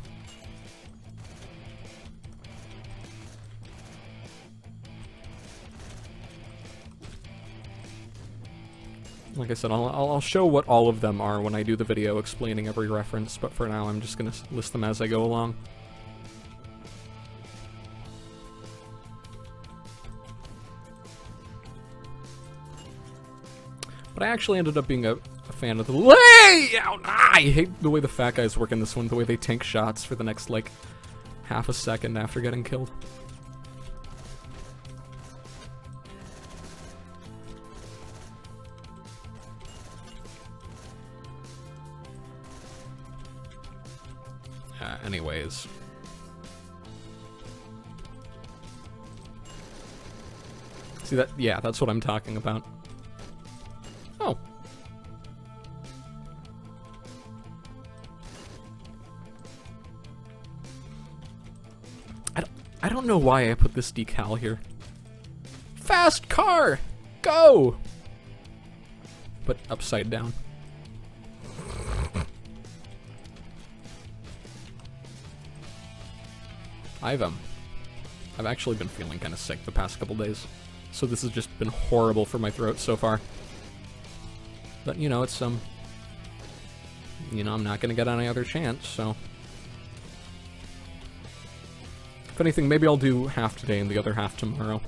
Like I said, I'll show what all of them are when I do the video explaining every reference, but for now I'm just gonna list them as I go along. But I actually ended up being a fan of the layout. I hate the way the fat guys work in this one, the way they tank shots for the next, like, half a second after getting killed. Anyways. See that? Yeah, that's what I'm talking about. Oh. I don't know why I put this decal here. Fast car! Go! But upside down. I've actually been feeling kind of sick the past couple days, so this has just been horrible for my throat so far. But you know, it's you know, I'm not gonna get any other chance, so if anything, maybe I'll do half today and the other half tomorrow.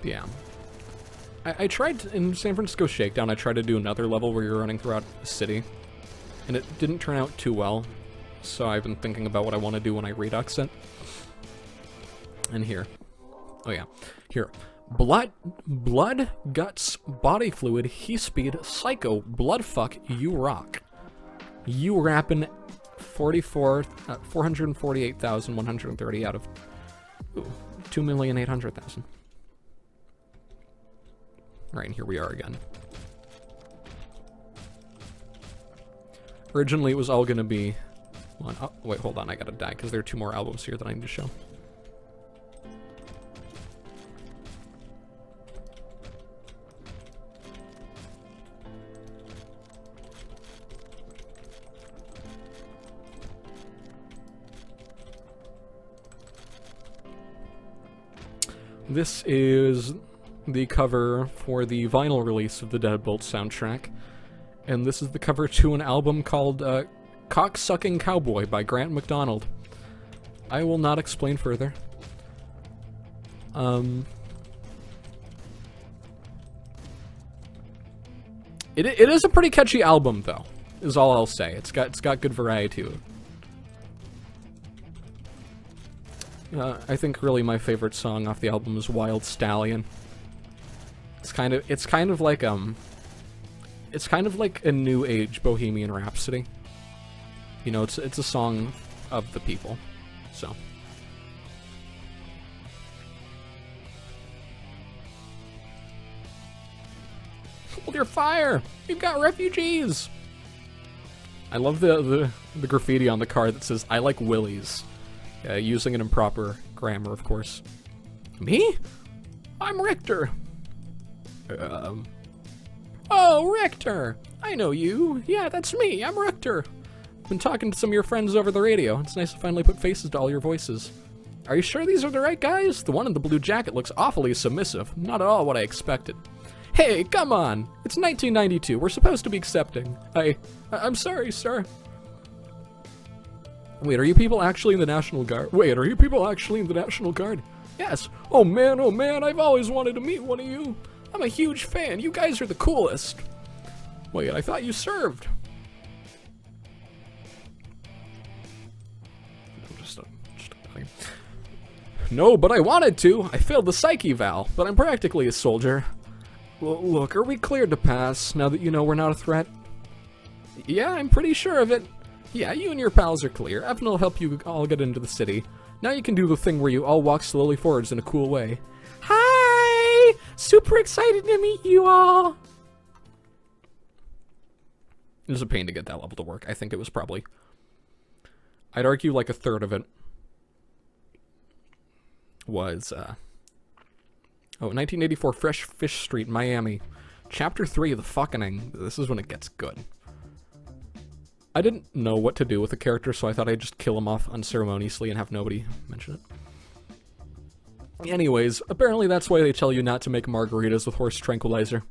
Yeah. I tried in San Francisco Shakedown, I tried to do another level where you're running throughout the city, and it didn't turn out too well, so I've been thinking about what I want to do when I redux it. And here. Oh yeah. Here. Blood, guts, body fluid, he speed, psycho, bloodfuck, you rock. You rappin' 448,130 out of 2,800,000. Right, and here we are again. Originally, it was all gonna be one. Oh, wait, hold on, I gotta die, because there are 2 more albums here that I need to show. This is the cover for the vinyl release of the Deadbolt soundtrack, and this is the cover to an album called Cocksucking Cowboy by Grant MacDonald. I will not explain further. It is a pretty catchy album, though, is all I'll say. It's got good variety to it. I think really my favorite song off the album is Wild Stallion. It's kind of like a new age Bohemian Rhapsody. You know, it's a song of the people. So hold your fire! You've got refugees! I love the graffiti on the car that says, I like willies. Using an improper grammar, of course. Me? I'm Richter. Oh, Richter! I know you. Yeah, that's me. I'm Richter. Been talking to some of your friends over the radio. It's nice to finally put faces to all your voices. Are you sure these are the right guys? The one in the blue jacket looks awfully submissive. Not at all what I expected. Hey, come on! It's 1992. We're supposed to be accepting. I'm sorry, sir. Wait, are you people actually in the National Guard? Wait, are you people actually in the National Guard? Yes. Oh man, I've always wanted to meet one of you. I'm a huge fan. You guys are the coolest. Wait, I thought you served. No, but I wanted to. I failed the psych eval, but I'm practically a soldier. Well, look, are we cleared to pass now that you know we're not a threat? Yeah, I'm pretty sure of it. Yeah, you and your pals are clear. Evan will help you all get into the city. Now you can do the thing where you all walk slowly forwards in a cool way. Hi! Super excited to meet you all! It was a pain to get that level to work. I think it was probably, I'd argue like a third of it was, 1984 Fresh Fish Street, Miami. Chapter 3, The Fuckening. This is when it gets good. I didn't know what to do with the character, so I thought I'd just kill him off unceremoniously and have nobody mention it. Anyways, apparently that's why they tell you not to make margaritas with horse tranquilizer.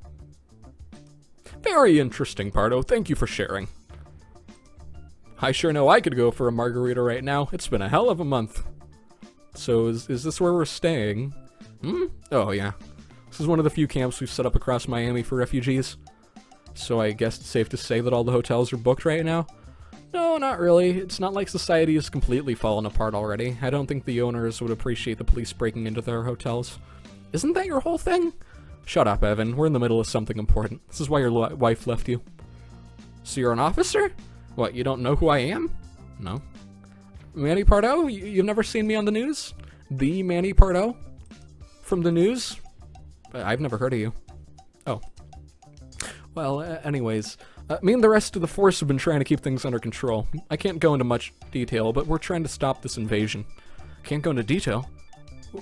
Very interesting, Pardo. Thank you for sharing. I sure know I could go for a margarita right now. It's been a hell of a month. So is this where we're staying? Oh yeah. This is one of the few camps we've set up across Miami for refugees. So I guess it's safe to say that all the hotels are booked right now? No, not really. It's not like society has completely fallen apart already. I don't think the owners would appreciate the police breaking into their hotels. Isn't that your whole thing? Shut up, Evan. We're in the middle of something important. This is why your wife left you. So you're an officer? What, you don't know who I am? No. Manny Pardo? You've never seen me on the news? The Manny Pardo? From the news? I've never heard of you. Oh. Well, anyways, me and the rest of the force have been trying to keep things under control. I can't go into much detail, but we're trying to stop this invasion. Can't go into detail?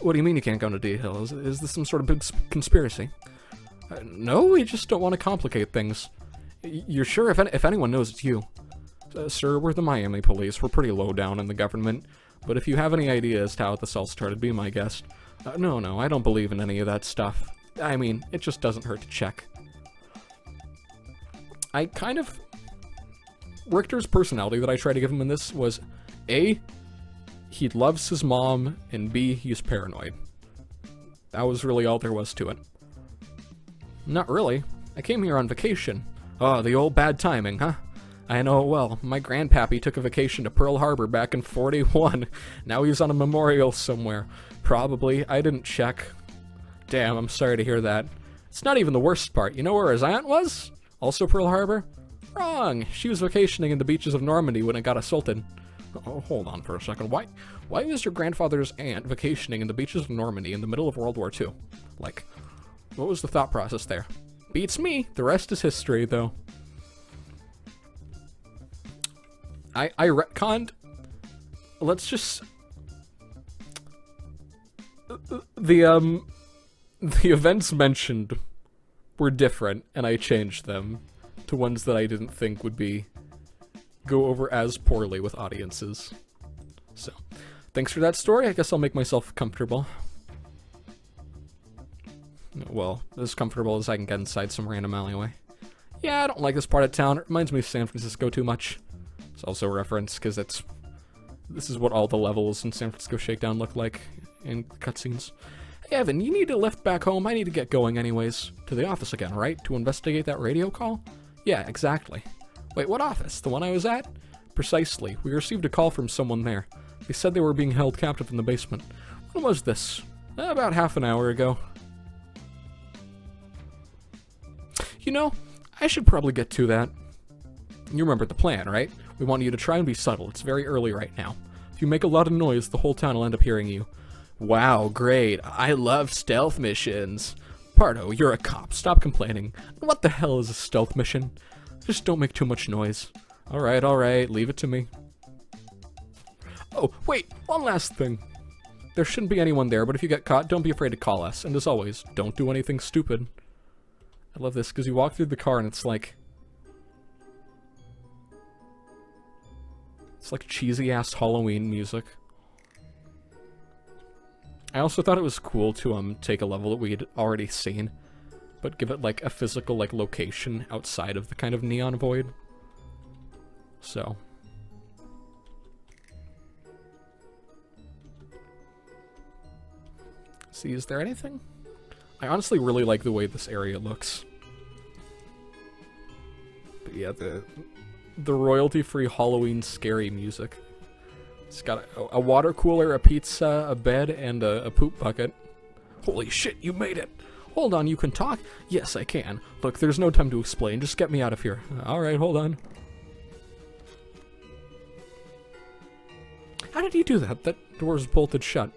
What do you mean you can't go into detail? Is this some sort of big conspiracy? No, we just don't want to complicate things. You're sure if anyone knows it's you? Sir, we're the Miami police. We're pretty low down in the government. But if you have any idea as to how this all started, be my guest. No, I don't believe in any of that stuff. I mean, it just doesn't hurt to check. Richter's personality that I tried to give him in this was A, he loves his mom, and B, he's paranoid. That was really all there was to it. Not really. I came here on vacation. Oh, the old bad timing, huh? I know it well. My grandpappy took a vacation to Pearl Harbor back in '41. Now he's on a memorial somewhere. Probably. I didn't check. Damn, I'm sorry to hear that. It's not even the worst part. You know where his aunt was? Also Pearl Harbor? Wrong. She was vacationing in the beaches of Normandy when it got assaulted. Oh, hold on for a second. Why was your grandfather's aunt vacationing in the beaches of Normandy in the middle of World War II? Like, what was the thought process there? Beats me. The rest is history, though. I retconned. Let's just... The events mentioned were different, and I changed them to ones that I didn't think would go over as poorly with audiences. So, thanks for that story. I guess I'll make myself comfortable. Well, as comfortable as I can get inside some random alleyway. Yeah, I don't like this part of town. It reminds me of San Francisco too much. It's also a reference, because this is what all the levels in San Francisco Shakedown look like in cutscenes. Hey, Evan, you need to lift back home. I need to get going anyways. To the office again, right? To investigate that radio call? Yeah, exactly. Wait, what office? The one I was at? Precisely. We received a call from someone there. They said they were being held captive in the basement. When was this? About half an hour ago. You know, I should probably get to that. You remember the plan, right? We want you to try and be subtle. It's very early right now. If you make a lot of noise, the whole town will end up hearing you. Wow, great. I love stealth missions. Pardo, you're a cop. Stop complaining. What the hell is a stealth mission? Just don't make too much noise. Alright. Leave it to me. Oh, wait. One last thing. There shouldn't be anyone there, but if you get caught, don't be afraid to call us. And as always, don't do anything stupid. I love this, because you walk through the car and it's like cheesy-ass Halloween music. I also thought it was cool to take a level that we'd already seen, but give it like a physical location outside of the kind of neon void. So. See, is there anything? I honestly really like the way this area looks. But yeah, the royalty-free Halloween scary music. It's got a water cooler, a pizza, a bed, and a poop bucket. Holy shit, you made it! Hold on, you can talk? Yes, I can. Look, there's no time to explain. Just get me out of here. Alright, hold on. How did you do that? That door's bolted shut.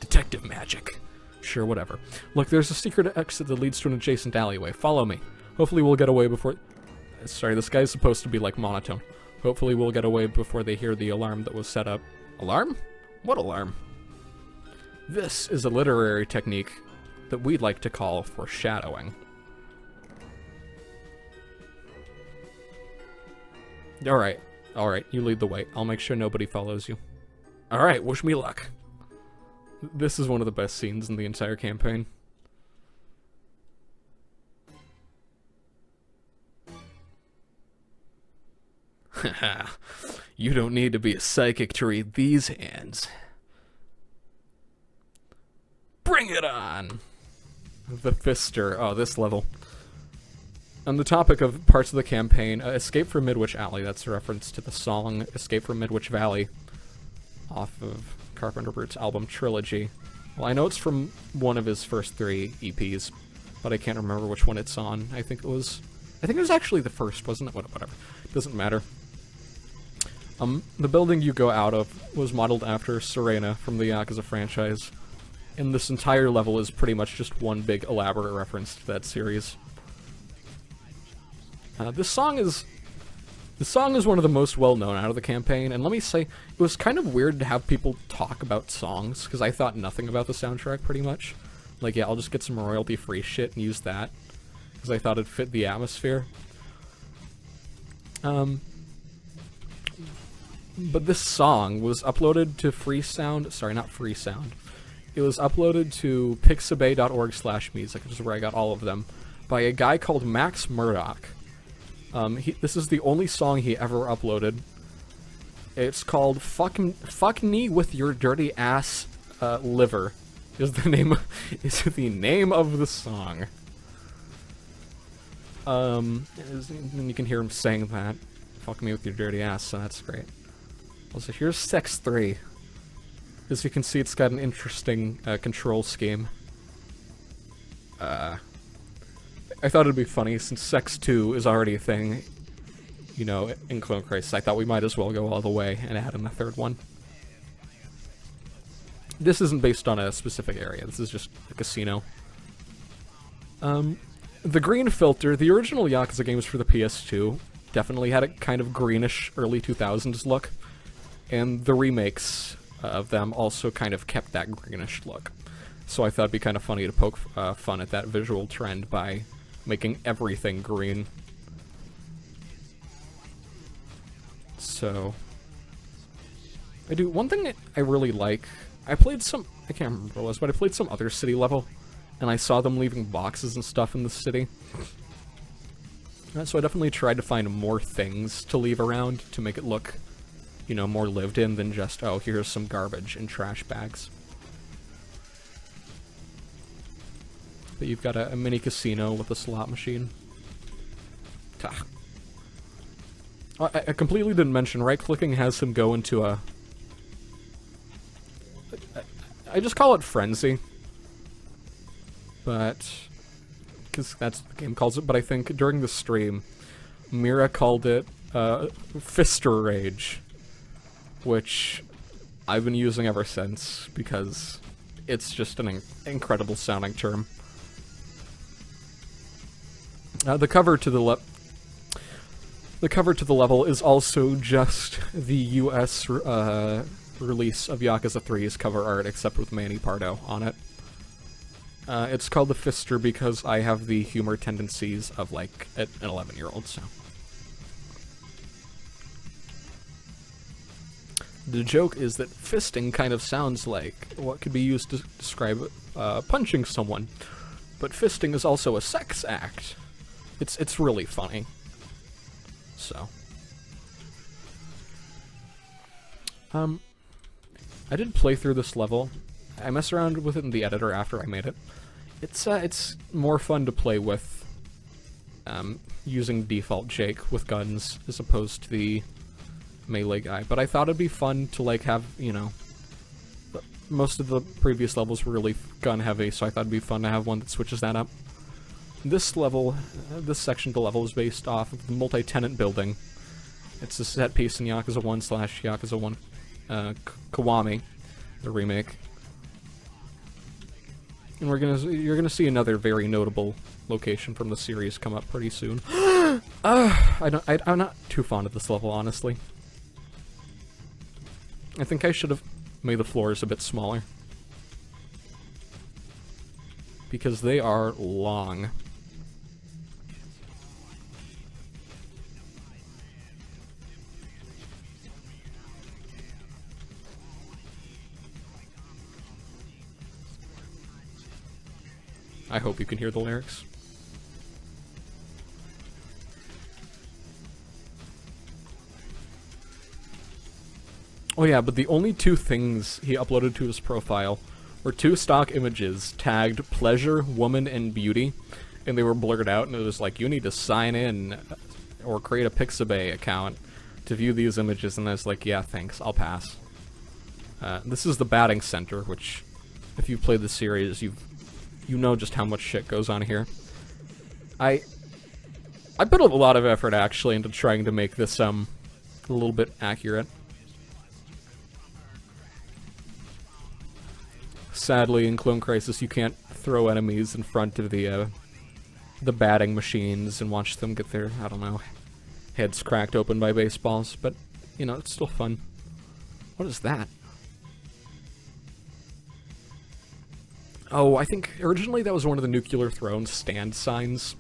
Detective magic. Sure, whatever. Look, there's a secret exit that leads to an adjacent alleyway. Follow me. Hopefully we'll get away before... Sorry, this guy's supposed to be, like, monotone. Hopefully we'll get away before they hear the alarm that was set up. Alarm? What alarm? This is a literary technique that we'd like to call foreshadowing. Alright, you lead the way. I'll make sure nobody follows you. Alright, wish me luck. This is one of the best scenes in the entire campaign. Haha, you don't need to be a psychic to read these hands. Bring it on! The Fister. Oh, this level. On the topic of parts of the campaign, Escape from Midwich Alley, that's a reference to the song Escape from Midwich Valley off of Carpenter Brute's album Trilogy. Well, I know it's from one of his first 3 EPs, but I can't remember which one it's on. I think it was actually the first, wasn't it? Whatever. Doesn't matter. The building you go out of was modeled after Serena from the Yakuza franchise, and this entire level is pretty much just one big elaborate reference to that series. This song is one of the most well-known out of the campaign, and let me say, it was kind of weird to have people talk about songs, because I thought nothing about the soundtrack, pretty much. Like, yeah, I'll just get some royalty-free shit and use that, because I thought it fit the atmosphere. But this song was uploaded to Freesound, sorry, not Freesound. It was uploaded to pixabay.org/music, which is where I got all of them, by a guy called Max Murdoch. This is the only song he ever uploaded. It's called Fuck Me With Your Dirty Ass Liver, is the name of the song. And you can hear him saying that. Fuck me with your dirty ass, so that's great. Also, here's Sex 3. As you can see, it's got an interesting control scheme. I thought it'd be funny, since Sex 2 is already a thing, you know, in Clone Crisis. I thought we might as well go all the way and add in a third one. This isn't based on a specific area, this is just a casino. The green filter, the original Yakuza games for the PS2 definitely had a kind of greenish early 2000s look, and the remakes of them also kind of kept that greenish look. So I thought it'd be kind of funny to poke fun at that visual trend by making everything green. So, one thing that I really like, I can't remember what it was, but I played some other city level, and I saw them leaving boxes and stuff in the city. So I definitely tried to find more things to leave around to make it look, you know, more lived in than just, oh, here's some garbage in trash bags. But you've got a mini casino with a slot machine. Oh, I completely didn't mention, right-clicking has him go into a... I just call it Frenzy. But... because that's what the game calls it, but I think during the stream, Mira called it Fister Rage, which I've been using ever since, because it's just an incredible sounding term. The cover to the level is also just the US release of Yakuza 3's cover art, except with Manny Pardo on it. It's called the Fister because I have the humor tendencies of, like, an 11-year-old, so. The joke is that fisting kind of sounds like what could be used to describe punching someone, but fisting is also a sex act. It's really funny. So. I did play through this level. I messed around with it in the editor after I made it. It's more fun to play with using default Jake with guns as opposed to the melee guy. But I thought it'd be fun to, like, have, you know, most of the previous levels were really gun heavy, so I thought it'd be fun to have one that switches that up. This level, this section of the level is based off of the multi-tenant building. It's a set piece in Yakuza 1 / Yakuza 1 Kiwami, the remake. And you're gonna see another very notable location from the series come up pretty soon. I'm not too fond of this level, honestly. I think I should have made the floors a bit smaller. Because they are long. I hope you can hear the lyrics. Oh yeah, but the only two things he uploaded to his profile were two stock images tagged pleasure, woman, and beauty, and they were blurred out, and it was like, you need to sign in or create a Pixabay account to view these images, and I was like, yeah, thanks, I'll pass. This is the batting center, which, if you've played the series, you know just how much shit goes on here. I put a lot of effort, actually, into trying to make this, a little bit accurate. Sadly, in Clone Crisis, you can't throw enemies in front of the batting machines and watch them get their, I don't know, heads cracked open by baseballs, but, you know, it's still fun. What is that? Oh, I think originally that was one of the Nuclear Throne stand signs,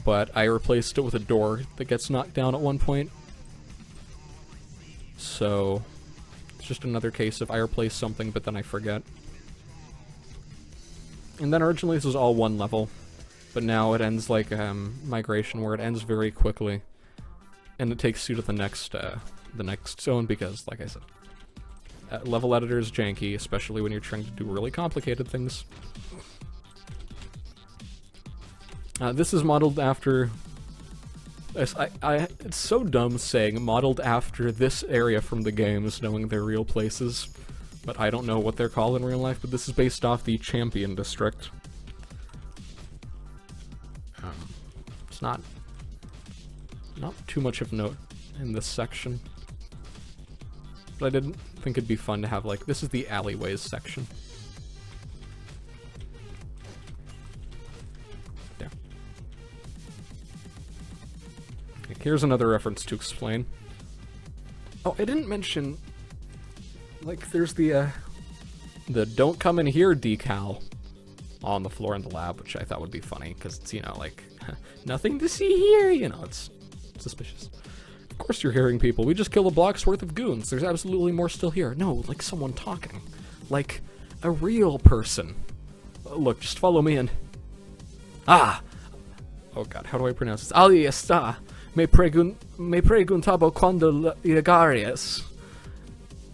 but I replaced it with a door that gets knocked down at one point. So it's just another case of I replace something, but then I forget. And then originally this was all one level, but now it ends like Migration, where it ends very quickly, and it takes you to the next zone because, like I said, level editor is janky, especially when you're trying to do really complicated things. This is modeled after... it's so dumb saying modeled after this area from the games, knowing they're real places, but I don't know what they're called in real life, but this is based off the Champion District. It's not too much of note in this section, but I didn't think it'd be fun to have, like, this is the alleyways section. There. Okay, here's another reference to explain. Oh, I didn't mention, like, there's the don't come in here decal on the floor in the lab, which I thought would be funny, because it's, you know, like, nothing to see here, you know, it's suspicious. Of course you're hearing people. We just killed a block's worth of goons. There's absolutely more still here. No, like someone talking. Like a real person. Look, just follow me in. Ah! Oh god, how do I pronounce this? Ahí está. Me preguntaba cuando llegarías.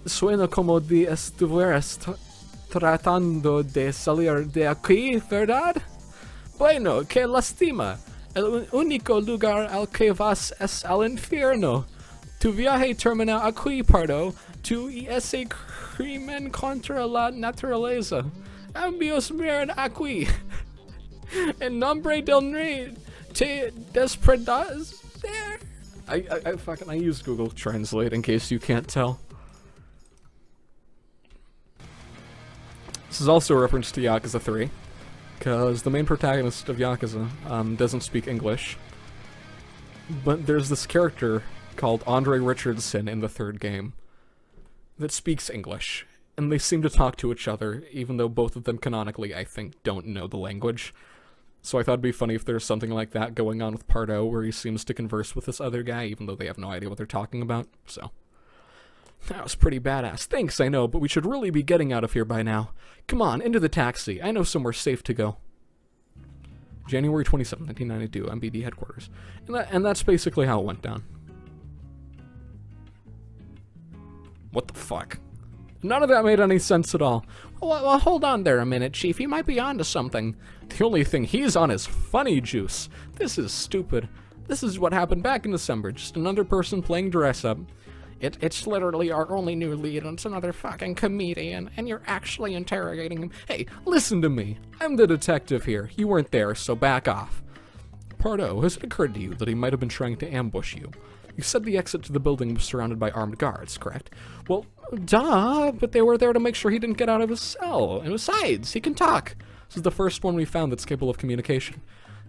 Suena como de estuvieras tratando de salir de aquí, ¿verdad? Bueno, qué lástima. El único lugar al que vas es al infierno. Tu viaje termina aquí, Pardo. Tu ese crimen contra la naturaleza. Ambios miran aquí. En nombre del rey, te despredas there. I used Google Translate in case you can't tell. This is also a reference to Yakuza 3. Because the main protagonist of Yakuza doesn't speak English. But there's this character called Andre Richardson in the third game that speaks English. And they seem to talk to each other, even though both of them canonically, I think, don't know the language. So I thought it'd be funny if there's something like that going on with Pardo, where he seems to converse with this other guy, even though they have no idea what they're talking about. So that was pretty badass. Thanks, I know, but we should really be getting out of here by now. Come on, into the taxi. I know somewhere safe to go. January 27, 1992, MBD headquarters. And that's basically how it went down. What the fuck? None of that made any sense at all. Well, hold on there a minute, Chief. He might be onto something. The only thing he's on is funny juice. This is stupid. This is what happened back in December. Just another person playing dress up. It's literally our only new lead, and it's another fucking comedian, and you're actually interrogating him. Hey, listen to me. I'm the detective here. You weren't there, so back off. Pardo, has it occurred to you that he might have been trying to ambush you? You said the exit to the building was surrounded by armed guards, correct? Well, duh, but they were there to make sure he didn't get out of his cell. And besides, he can talk. This is the first one we found that's capable of communication.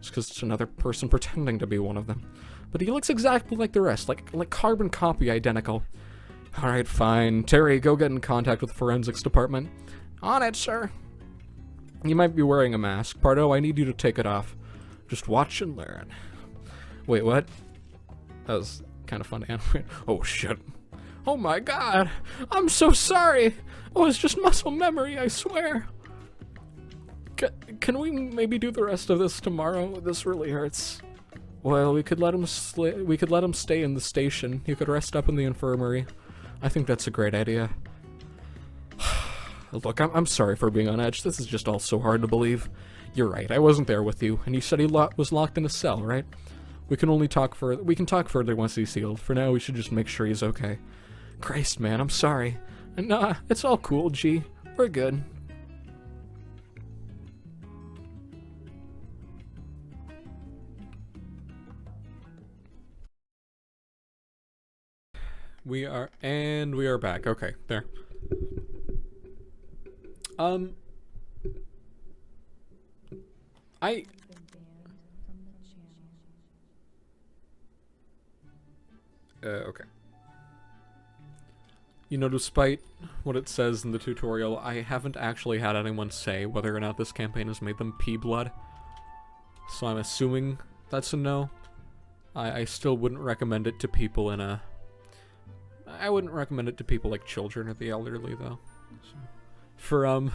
It's because it's another person pretending to be one of them. But he looks exactly like the rest, like carbon copy identical. Alright, fine. Terry, go get in contact with the forensics department. On it, sir. You might be wearing a mask. Pardo, I need you to take it off. Just watch and learn. Wait, what? That was kind of funny. Oh, shit. Oh my god! I'm so sorry! Oh, it's just muscle memory, I swear. Can we maybe do the rest of this tomorrow? This really hurts. Well, we could let him stay in the station. He could rest up in the infirmary. I think that's a great idea. Look, I'm sorry for being on edge. This is just all so hard to believe. You're right. I wasn't there with you, and you said he was locked in a cell, right? We can talk further once he's healed. For now, we should just make sure he's okay. Christ, man, I'm sorry. Nah, it's all cool, G. We're good. We are back. Okay, there. Been banned from the channel. Okay. You know, despite what it says in the tutorial, I haven't actually had anyone say whether or not this campaign has made them pee blood. So I'm assuming that's a no. I still wouldn't recommend it to people in a... I wouldn't recommend it to people like children or the elderly, though. So,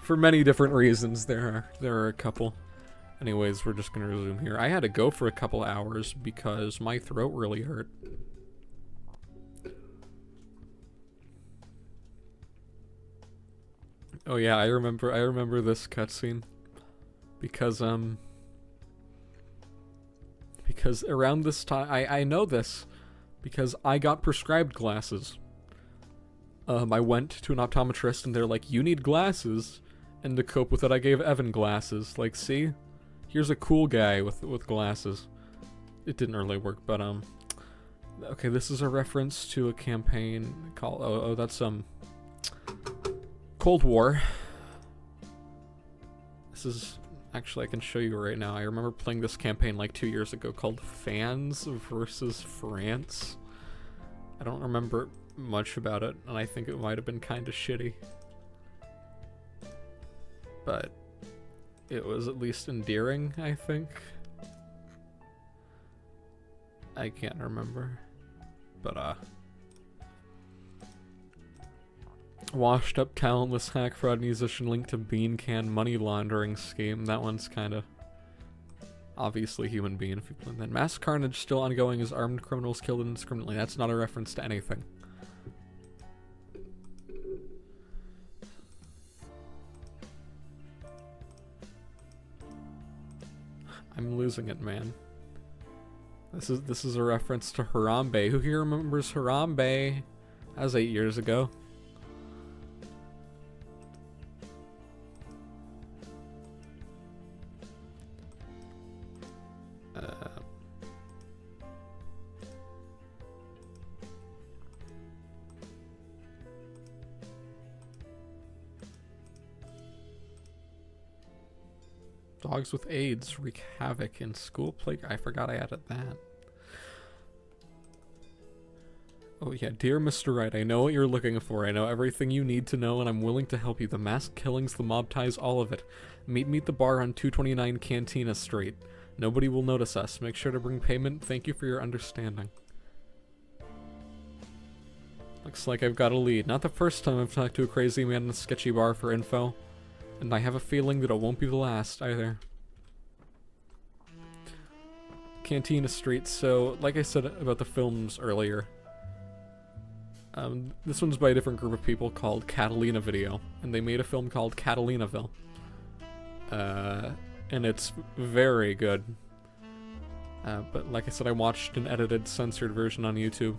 for many different reasons, there are a couple. Anyways, we're just gonna resume here. I had to go for a couple hours because my throat really hurt. Oh yeah, I remember this cutscene because around this time I know this because I got prescribed glasses. I went to an optometrist and they're like, "You need glasses," and to cope with it, I gave Evan glasses. Like, see, here's a cool guy with glasses. It didn't really work, but okay, this is a reference to a campaign called that's Cold War. This is actually, I can show you right now. I remember playing this campaign like 2 years ago called Fans versus France. I don't remember much about it, and I think it might have been kind of shitty. But it was at least endearing, I think. I can't remember. But, washed up, talentless hack fraud musician linked to bean can money laundering scheme. That one's kind of obviously human being. And then mass carnage still ongoing as armed criminals killed indiscriminately. That's not a reference to anything. I'm losing it, man. This is a reference to Harambe. Who here remembers Harambe? That was 8 years ago. Dogs with AIDS wreak havoc in school play. I forgot I added that. Oh yeah, dear Mr. Wright, I know what you're looking for. I know everything you need to know, and I'm willing to help you. The mass killings, the mob ties, all of it. Meet me at the bar on 229 Cantina Street. Nobody will notice us. Make sure to bring payment. Thank you for your understanding. Looks like I've got a lead. Not the first time I've talked to a crazy man in a sketchy bar for info. And I have a feeling that it won't be the last, either. Cantina Street. So, like I said about the films earlier, this one's by a different group of people called Catalina Video, and they made a film called Catalinaville. And it's very good. But like I said, I watched an edited, censored version on YouTube.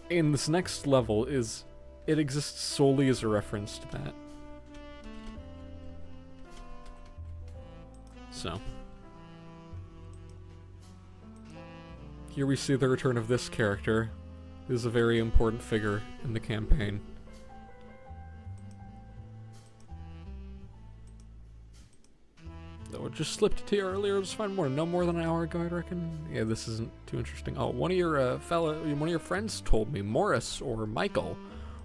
And this next level it exists solely as a reference to that. So, here we see the return of this character. This is a very important figure in the campaign. Oh, just slipped to you earlier. Just find more. No more than an hour ago, I reckon. Yeah, this isn't too interesting. Oh, one of your friends told me, Morris or Michael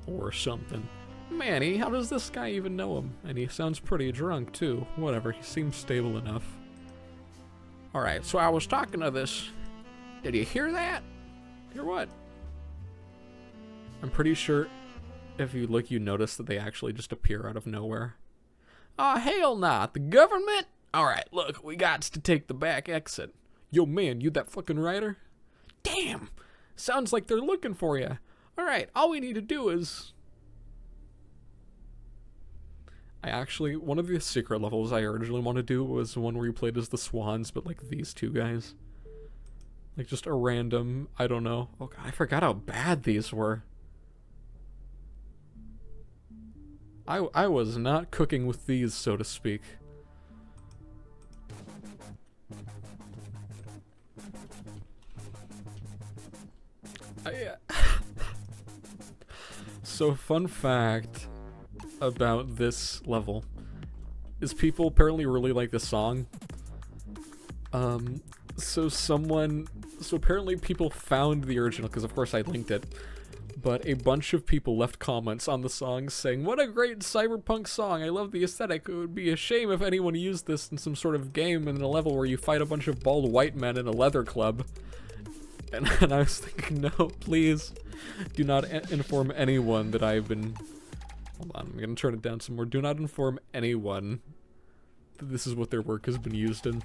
or something. Manny, how does this guy even know him? And he sounds pretty drunk too. Whatever, he seems stable enough. Alright, so I was talking to this. Did you hear that? Hear what? I'm pretty sure if you look, you notice that they actually just appear out of nowhere. Oh, hell nah. The government? Alright, look, we got to take the back exit. Yo, man, you that fucking writer? Damn! Sounds like they're looking for you. Alright, all we need to do is... one of the secret levels I originally wanted to do was one where you played as the Swans, but like these two guys. Like just a random, I don't know. Oh god, I forgot how bad these were. I was not cooking with these, so to speak. So fun fact about this level is people apparently really like this song. So apparently people found the original, because of course I linked it, but a bunch of people left comments on the song saying, what a great cyberpunk song, I love the aesthetic, it would be a shame if anyone used this in some sort of game in a level where you fight a bunch of bald white men in a leather club. And I was thinking, no, please, do not inform anyone that I've been... Hold on, I'm gonna turn it down some more. Do not inform anyone that this is what their work has been used in.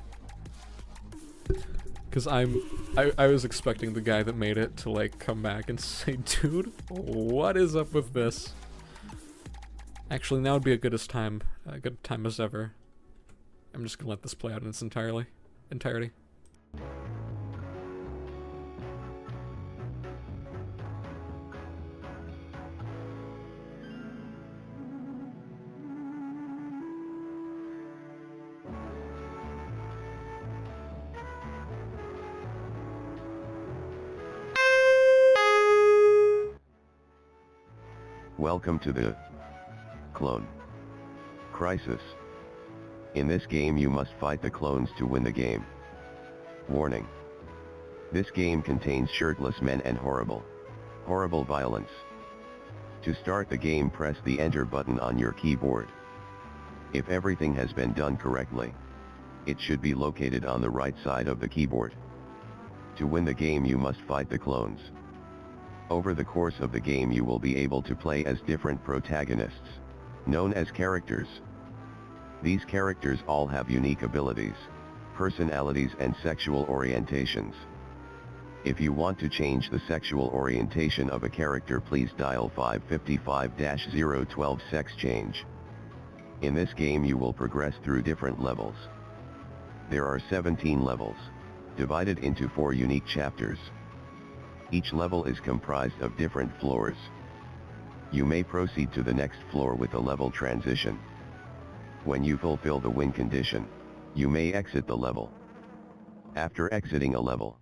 Because I was expecting the guy that made it to like come back and say, dude, what is up with this? Actually, now would be a good time as ever. I'm just gonna let this play out in its entirety. Welcome to the Clone Crisis. In this game you must fight the clones to win the game. Warning. This game contains shirtless men and horrible violence. To start the game, press the enter button on your keyboard. If everything has been done correctly, it should be located on the right side of the keyboard. To win the game you must fight the clones. Over the course of the game you will be able to play as different protagonists, known as characters. These characters all have unique abilities, personalities and sexual orientations. If you want to change the sexual orientation of a character, please dial 555-012 sex change. In this game you will progress through different levels. There are 17 levels, divided into 4 unique chapters. Each level is comprised of different floors. You may proceed to the next floor with a level transition. When you fulfill the win condition, you may exit the level. After exiting a level,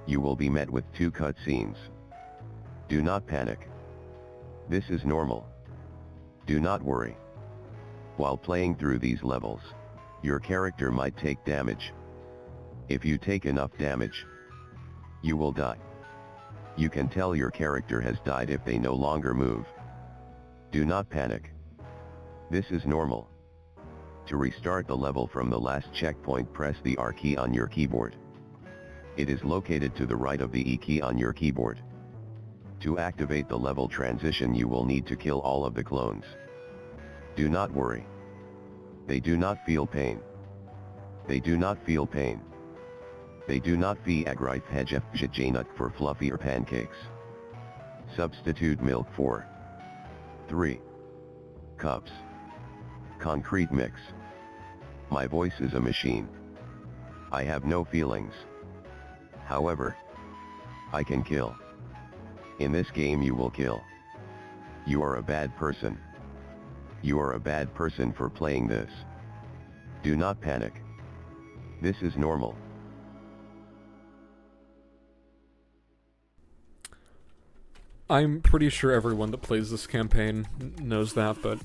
you will be met with 2 cutscenes. Do not panic. This is normal. Do not worry. While playing through these levels, your character might take damage. If you take enough damage, you will die. You can tell your character has died if they no longer move. Do not panic. This is normal. To restart the level from the last checkpoint, press the R key on your keyboard. It is located to the right of the E key on your keyboard. To activate the level transition you will need to kill all of the clones. Do not worry. They do not feel pain. They do not feel pain. They do not feel agrife hejef for fluffier pancakes. Substitute milk for 3 cups. Concrete mix. My voice is a machine. I have no feelings. However, I can kill. In this game you will kill. You are a bad person. You are a bad person for playing this. Do not panic. This is normal. I'm pretty sure everyone that plays this campaign knows that, but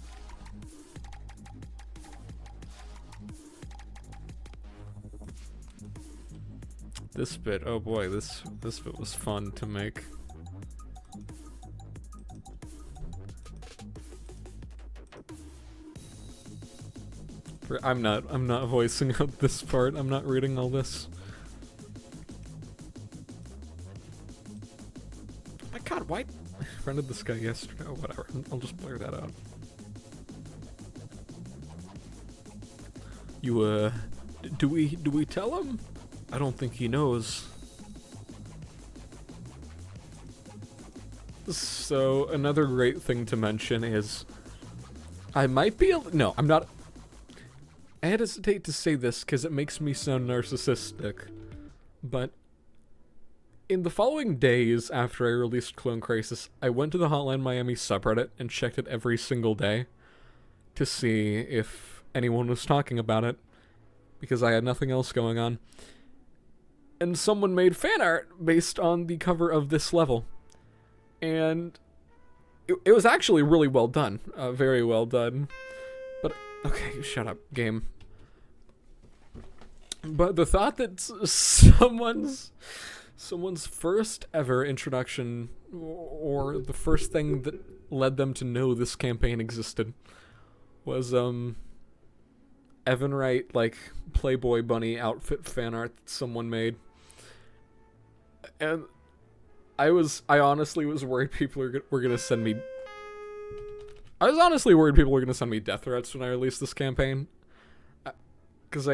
This bit, oh boy, this bit was fun to make. I'm not voicing out this part. I'm not reading all this. Oh my god, why? I friended this guy yesterday. Oh, whatever. I'll just blur that out. You, do we tell him? I don't think he knows. So, another great thing to mention is I might be no, I'm not. I hesitate to say this because it makes me sound narcissistic, but in the following days after I released Clone Crisis, I went to the Hotline Miami subreddit and checked it every single day to see if anyone was talking about it, because I had nothing else going on. And someone made fan art based on the cover of this level. And it was actually really well done. Very well done. But, okay, shut up, game. But the thought that someone's first ever introduction, or the first thing that led them to know this campaign existed, was, Evan Wright, like, Playboy Bunny outfit fan art that someone made. And I honestly was worried people were gonna send me... I was honestly worried people were gonna send me death threats when I released this campaign. Because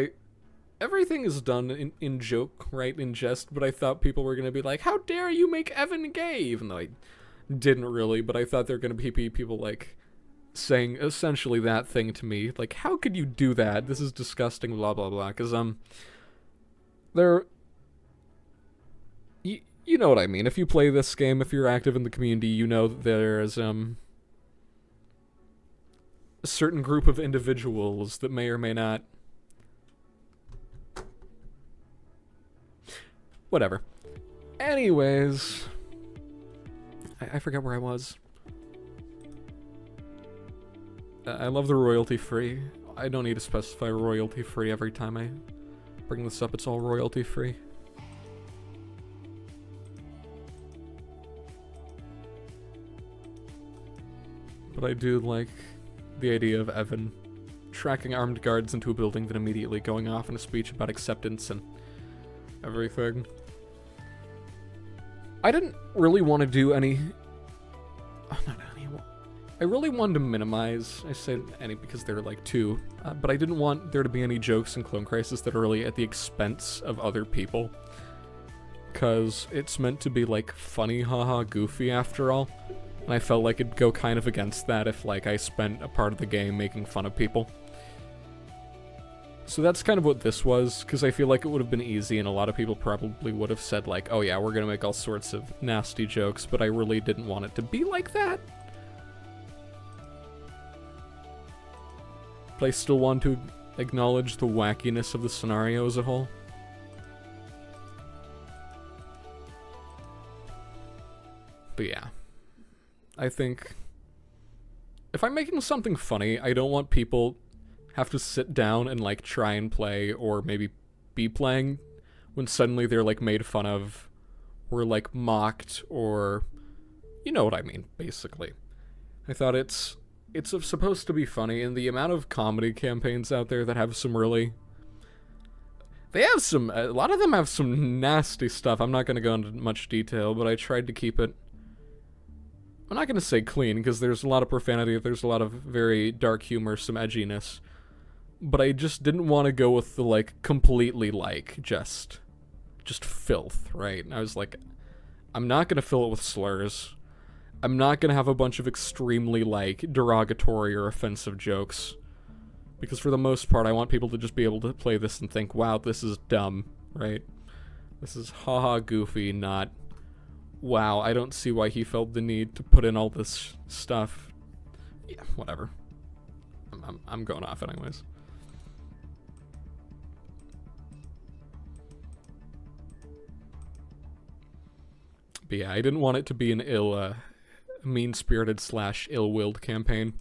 everything is done in joke, right, in jest, but I thought people were gonna be like, how dare you make Evan gay? Even though I didn't really, but I thought there were gonna be people, like, saying essentially that thing to me. Like, how could you do that? This is disgusting, blah, blah, blah. Because, You know what I mean. If you play this game, if you're active in the community, you know that there's, a certain group of individuals that may or may not... Whatever. Anyways... I forget where I was. I love the royalty-free. I don't need to specify royalty-free every time I bring this up. It's all royalty-free. But I do like the idea of Evan tracking armed guards into a building, then immediately going off in a speech about acceptance and everything. I didn't really want to do any... Oh, not any... I really wanted to minimize... I say any because there are like two. But I didn't want there to be any jokes in Clone Crisis that are really at the expense of other people. Because it's meant to be like funny, haha, goofy after all. And I felt like it'd go kind of against that if, like, I spent a part of the game making fun of people. So that's kind of what this was, because I feel like it would have been easy, and a lot of people probably would have said, like, oh yeah, we're gonna make all sorts of nasty jokes, but I really didn't want it to be like that. But I still want to acknowledge the wackiness of the scenario as a whole. But yeah. I think if I'm making something funny, I don't want people have to sit down and, like, try and play or maybe be playing when suddenly they're, like, made fun of or, like, mocked or... You know what I mean, basically. I thought it's supposed to be funny, and the amount of comedy campaigns out there that have some really... They have some... A lot of them have some nasty stuff. I'm not going to go into much detail, but I tried to keep it... I'm not going to say clean, because there's a lot of profanity, there's a lot of very dark humor, some edginess. But I just didn't want to go with the, like, completely, like, just filth, right? And I was like, I'm not going to fill it with slurs. I'm not going to have a bunch of extremely, like, derogatory or offensive jokes. Because for the most part, I want people to just be able to play this and think, wow, this is dumb, right? This is haha goofy, not... Wow, I don't see why he felt the need to put in all this stuff. Yeah, whatever. I'm going off anyways. But yeah, I didn't want it to be an mean-spirited / ill-willed campaign.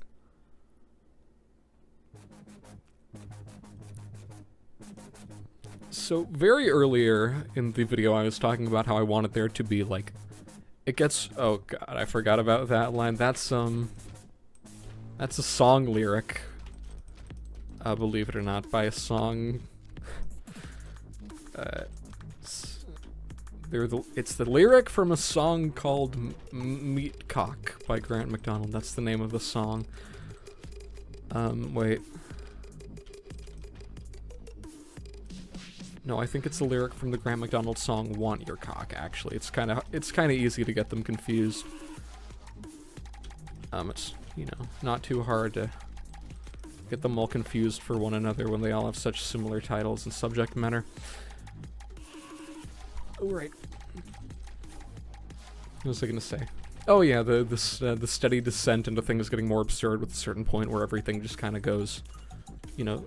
So very earlier in the video, I was talking about how I wanted there to be like, it gets, oh god, I forgot about that line. That's a song lyric, believe it or not, by a song. It's the lyric from a song called Meatcock by Grant MacDonald. That's the name of the song. Wait. No, I think it's the lyric from the Grant MacDonald song "Want Your Cock." Actually, it's kind of easy to get them confused. It's, you know, not too hard to get them all confused for one another when they all have such similar titles and subject matter. Oh, right. What was I gonna say? Oh yeah, the steady descent into things getting more absurd with a certain point where everything just kind of goes, you know,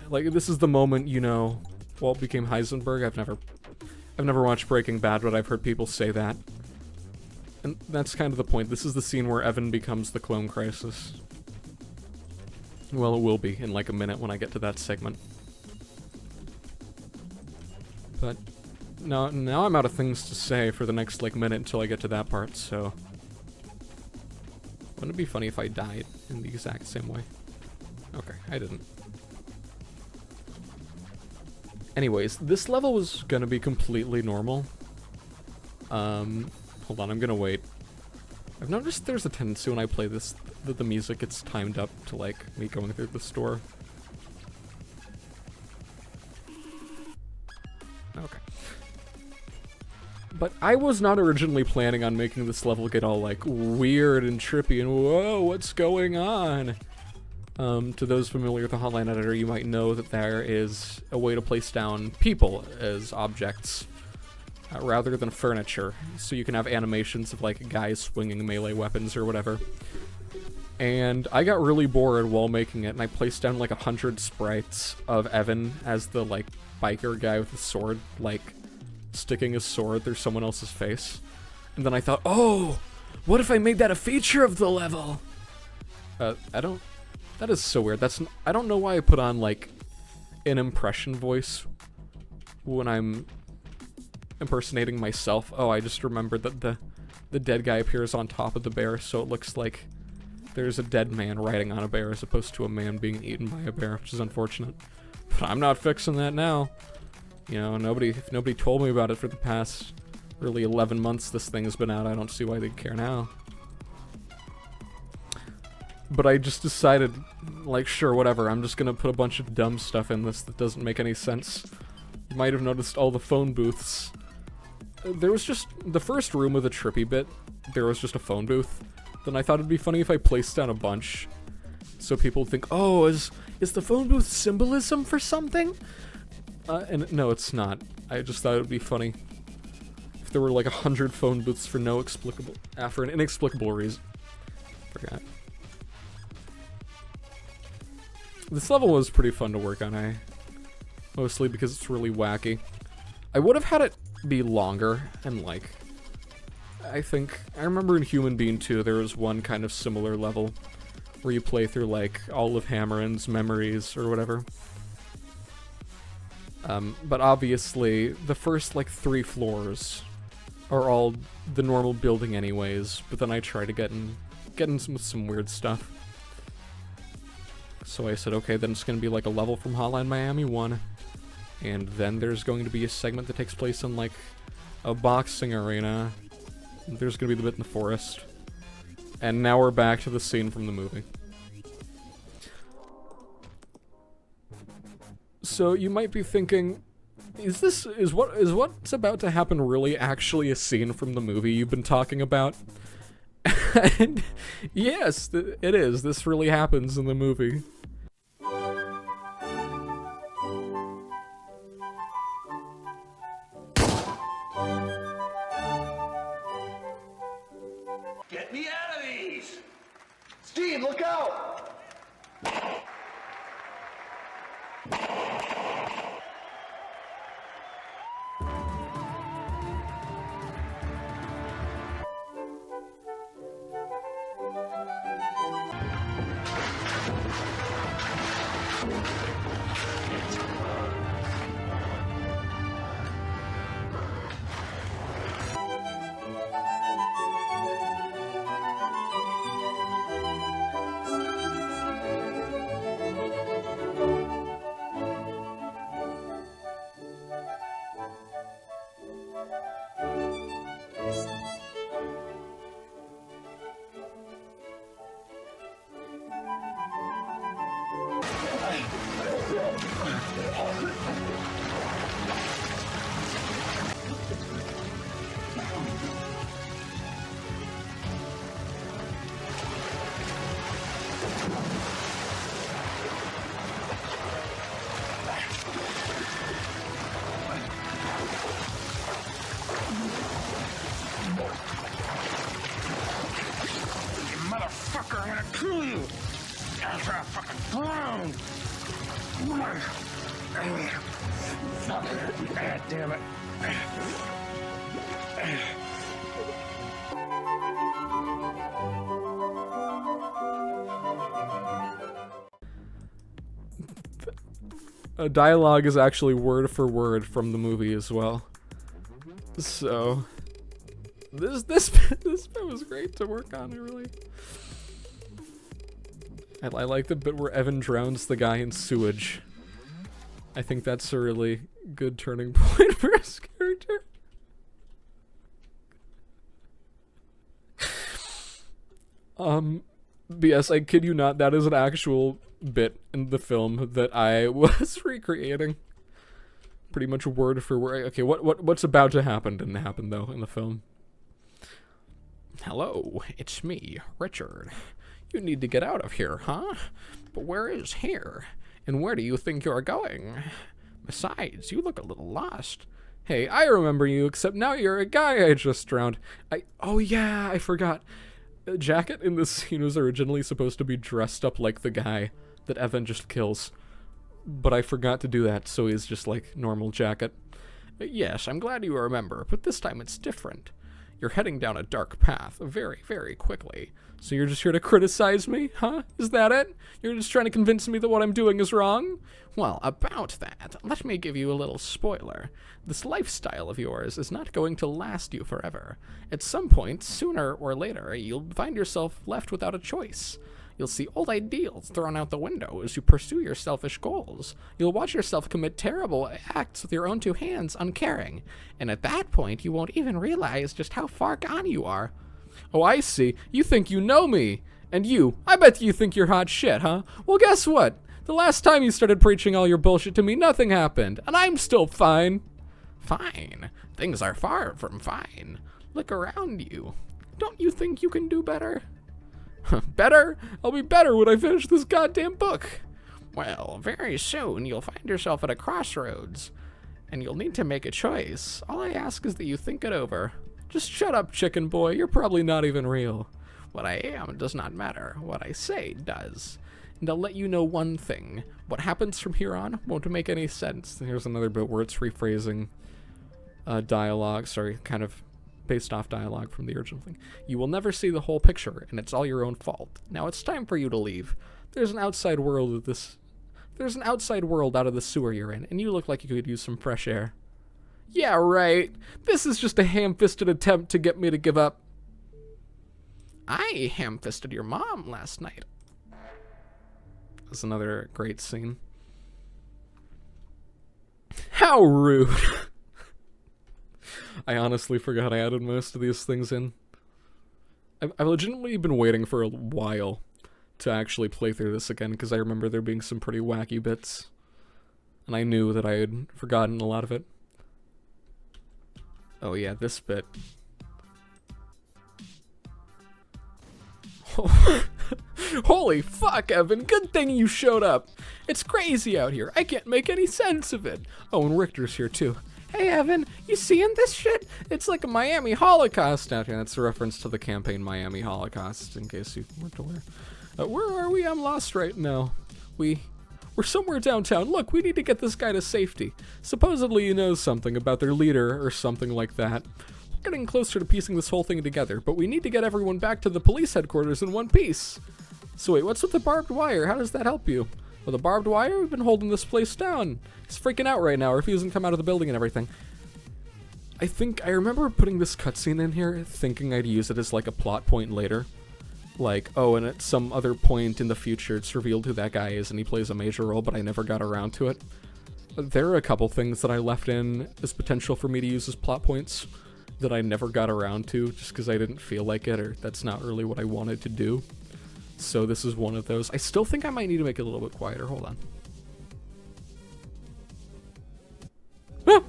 like this is the moment, you know, Walt became Heisenberg. I've never watched Breaking Bad, but I've heard people say that, and that's kind of the point. This is the scene where Evan becomes the Clone Crisis. Well, it will be in like a minute when I get to that segment. But now I'm out of things to say for the next like minute until I get to that part, so wouldn't it be funny if I died in the exact same way? Okay, I didn't. Anyways, this level was gonna be completely normal. Hold on, I'm gonna wait. I've noticed there's a tendency when I play this that the music gets timed up to like me going through the store. Okay. But I was not originally planning on making this level get all like weird and trippy and whoa, what's going on? To those familiar with the Hotline Editor, you might know that there is a way to place down people as objects rather than furniture. So you can have animations of like guys swinging melee weapons or whatever. And I got really bored while making it, and I placed down like 100 sprites of Evan as the like biker guy with a sword, like sticking his sword through someone else's face. And then I thought, oh, what if I made that a feature of the level? That is so weird. I don't know why I put on like an impression voice when I'm impersonating myself. Oh, I just remembered that the dead guy appears on top of the bear, so it looks like there's a dead man riding on a bear as opposed to a man being eaten by a bear, which is unfortunate. But I'm not fixing that now. You know, if nobody told me about it for the past really 11 months this thing has been out, I don't see why they'd care now. But I just decided, like, sure, whatever, I'm just gonna put a bunch of dumb stuff in this that doesn't make any sense. You might have noticed all the phone booths. There was just, the first room with a trippy bit, there was just a phone booth. Then I thought it'd be funny if I placed down a bunch, so people would think, oh, is the phone booth symbolism for something? And no, it's not. I just thought it would be funny if there were like 100 phone booths for for an inexplicable reason. Forgot. This level was pretty fun to work on, mostly because it's really wacky. I would have had it be longer, and like, I remember in Human Being 2 there was one kind of similar level where you play through like all of Hammeren's memories or whatever. But obviously the first like 3 floors are all the normal building anyways, but then I try to get in some weird stuff. So I said, okay, then it's going to be like a level from Hotline Miami 1, and then there's going to be a segment that takes place in like a boxing arena. There's going to be the bit in the forest. And now we're back to the scene from the movie. So you might be thinking, is what's about to happen really actually a scene from the movie you've been talking about? And yes, it is. This really happens in the movie. Get me out of these! Steve, look out! motherfucker, I'm gonna kill you! After I fucking clown! God damn it. Dialogue is actually word for word from the movie as well. So this bit was great to work on. I like the bit where Evan drowns the guy in sewage. I think that's a really good turning point for his character. But yes, I kid you not, that is an actual bit in the film that I was recreating. Pretty much word for word. Okay, what's about to happen didn't happen though in the film. Hello, it's me, Richard. You need to get out of here, huh? But where is here? And where do you think you're going? Besides, you look a little lost. Hey, I remember you, except now you're a guy I just drowned. Oh yeah, I forgot. Jacket in this scene was originally supposed to be dressed up like the guy that Evan just kills. But I forgot to do that, so he's just like normal Jacket. Yes, I'm glad you remember, but this time it's different. You're heading down a dark path very, very quickly. So you're just here to criticize me, huh? Is that it? You're just trying to convince me that what I'm doing is wrong? Well, about that, let me give you a little spoiler. This lifestyle of yours is not going to last you forever. At some point, sooner or later, you'll find yourself left without a choice. You'll see old ideals thrown out the window as you pursue your selfish goals. You'll watch yourself commit terrible acts with your own two hands, uncaring. And at that point, you won't even realize just how far gone you are. Oh, I see. You think you know me. And you, I bet you think you're hot shit, huh? Well, guess what? The last time you started preaching all your bullshit to me, nothing happened. And I'm still fine. Fine? Things are far from fine. Look around you. Don't you think you can do better? Better? I'll be better when I finish this goddamn book. Well, very soon you'll find yourself at a crossroads. And you'll need to make a choice. All I ask is that you think it over. Just shut up, chicken boy. You're probably not even real. What I am does not matter. What I say does. And I'll let you know one thing. What happens from here on won't make any sense. Here's another bit where it's rephrasing dialogue. Sorry, kind of based off dialogue from the original thing. You will never see the whole picture, and it's all your own fault. Now it's time for you to leave. There's an outside world out of the sewer you're in, and you look like you could use some fresh air. Yeah, right. This is just a ham-fisted attempt to get me to give up. I ham-fisted your mom last night. That's another great scene. How rude. I honestly forgot I added most of these things in. I've legitimately been waiting for a while to actually play through this again, because I remember there being some pretty wacky bits. And I knew that I had forgotten a lot of it. Oh yeah, this bit. Holy fuck, Evan, good thing you showed up. It's crazy out here. I can't make any sense of it. Oh, and Richter's here too. Hey Evan, you seeing this shit? It's like a Miami Holocaust out here. That's a reference to the campaign Miami Holocaust, in case you weren't aware. Where are we? I'm lost right now. We're somewhere downtown. Look, we need to get this guy to safety. Supposedly he knows something about their leader or something like that. We're getting closer to piecing this whole thing together, but we need to get everyone back to the police headquarters in one piece. So wait, what's with the barbed wire? How does that help you? Well, the barbed wire? We've been holding this place down. He's freaking out right now, refusing to come out of the building and everything. I remember putting this cutscene in here, thinking I'd use it as like a plot point later. Like, oh, and at some other point in the future, it's revealed who that guy is and he plays a major role, but I never got around to it. There are a couple things that I left in as potential for me to use as plot points that I never got around to just because I didn't feel like it, or that's not really what I wanted to do. So this is one of those. I still think I might need to make it a little bit quieter. Hold on. Ah!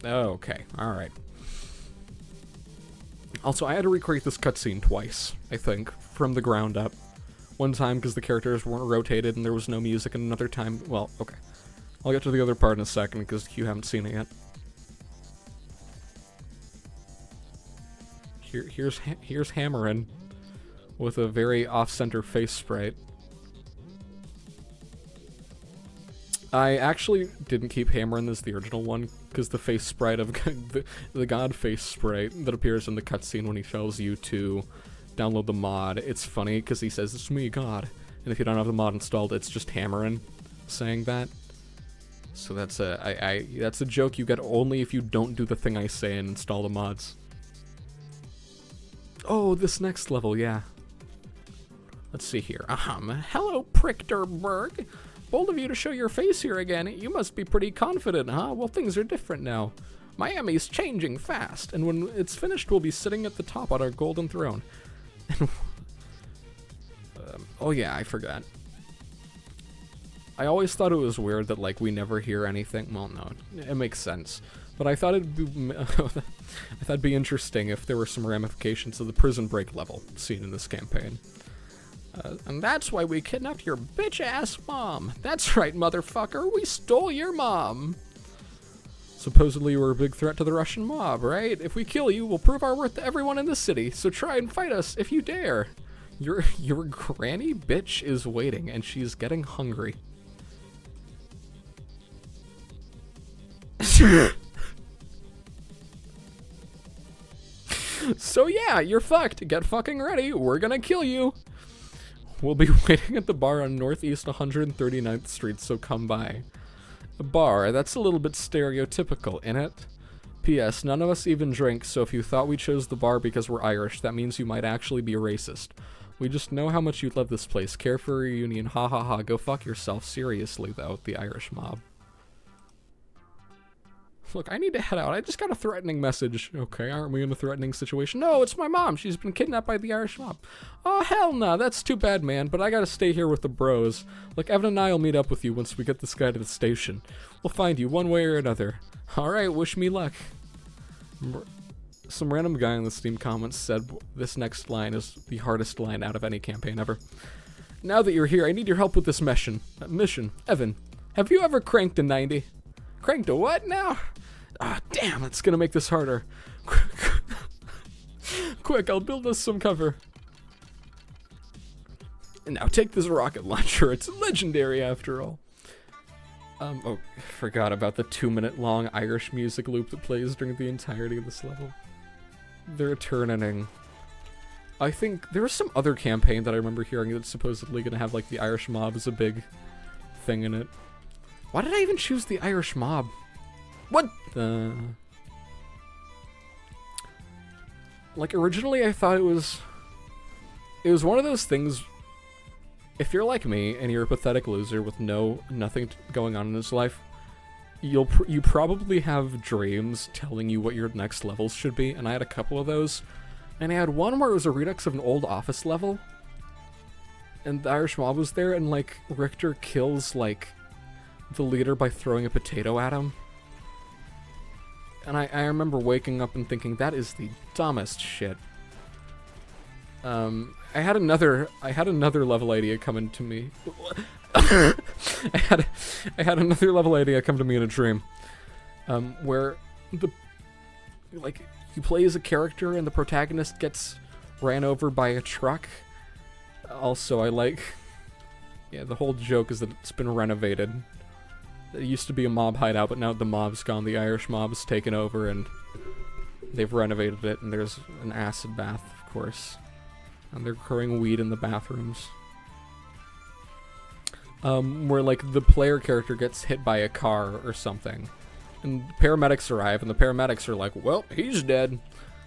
Okay, alright. Also, I had to recreate this cutscene twice, I think, from the ground up. One time because the characters weren't rotated and there was no music, and another time, well, okay. I'll get to the other part in a second because you haven't seen it yet. Here's Hammerin with a very off-center face sprite. I actually didn't keep Hammerin as the original one, because the face sprite of the god face sprite that appears in the cutscene when he tells you to download the mod, it's funny because he says, "It's me, God," and if you don't have the mod installed, it's just Hammerin saying that. So that's a joke you get only if you don't do the thing I say and install the mods. Oh, this next level, yeah. Let's see here. Hello, Prichterberg. Bold of you to show your face here again. You must be pretty confident, huh? Well, things are different now. Miami's changing fast, and when it's finished, we'll be sitting at the top on our golden throne. Oh yeah, I forgot. I always thought it was weird that, like, we never hear anything. Well, no, it makes sense. But I thought it'd be interesting if there were some ramifications of the prison break level seen in this campaign. And that's why we kidnapped your bitch-ass mom. That's right, motherfucker. We stole your mom. Supposedly you were a big threat to the Russian mob, right? If we kill you, we'll prove our worth to everyone in the city. So try and fight us if you dare. Your granny bitch is waiting, and she's getting hungry. So yeah, you're fucked. Get fucking ready. We're gonna kill you. We'll be waiting at the bar on Northeast 139th Street, so come by. A bar, that's a little bit stereotypical, innit? P.S. None of us even drink, so if you thought we chose the bar because we're Irish, that means you might actually be racist. We just know how much you love this place. Care for a reunion, ha ha ha, go fuck yourself. Seriously, though, the Irish mob. Look, I need to head out. I just got a threatening message. Okay, aren't we in a threatening situation? No, it's my mom. She's been kidnapped by the Irish mob. Oh, hell no. That's too bad, man. But I gotta stay here with the bros. Like, Evan and I will meet up with you once we get this guy to the station. We'll find you one way or another. Alright, wish me luck. Some random guy in the Steam comments said this next line is the hardest line out of any campaign ever. Now that you're here, I need your help with this mission. Evan, have you ever cranked a 90? Cranked a what now? Ah, damn, that's gonna make this harder. Quick, I'll build us some cover. And now take this rocket launcher. It's legendary after all. Oh, I forgot about the 2-minute long Irish music loop that plays during the entirety of this level. They're turning. I think there was some other campaign that I remember hearing that's supposedly gonna have, like, the Irish mob as a big thing in it. Why did I even choose the Irish mob? What the... Like, originally I thought it was one of those things, if you're like me and you're a pathetic loser with nothing going on in his life, you probably have dreams telling you what your next levels should be, and I had a couple of those. And I had one where it was a redux of an old Office level, and the Irish mob was there, and, like, Richter kills, like, the leader by throwing a potato at him. And I remember waking up and thinking, that is the dumbest shit. I had another level idea come into me. I had another level idea come to me in a dream. Where you play as a character and the protagonist gets ran over by a truck. Also, the whole joke is that it's been renovated. It used to be a mob hideout, but now the mob's gone. The Irish mob's taken over, and they've renovated it, and there's an acid bath, of course. And they're growing weed in the bathrooms. Where, like, the player character gets hit by a car or something. And paramedics arrive, and the paramedics are like, well, he's dead.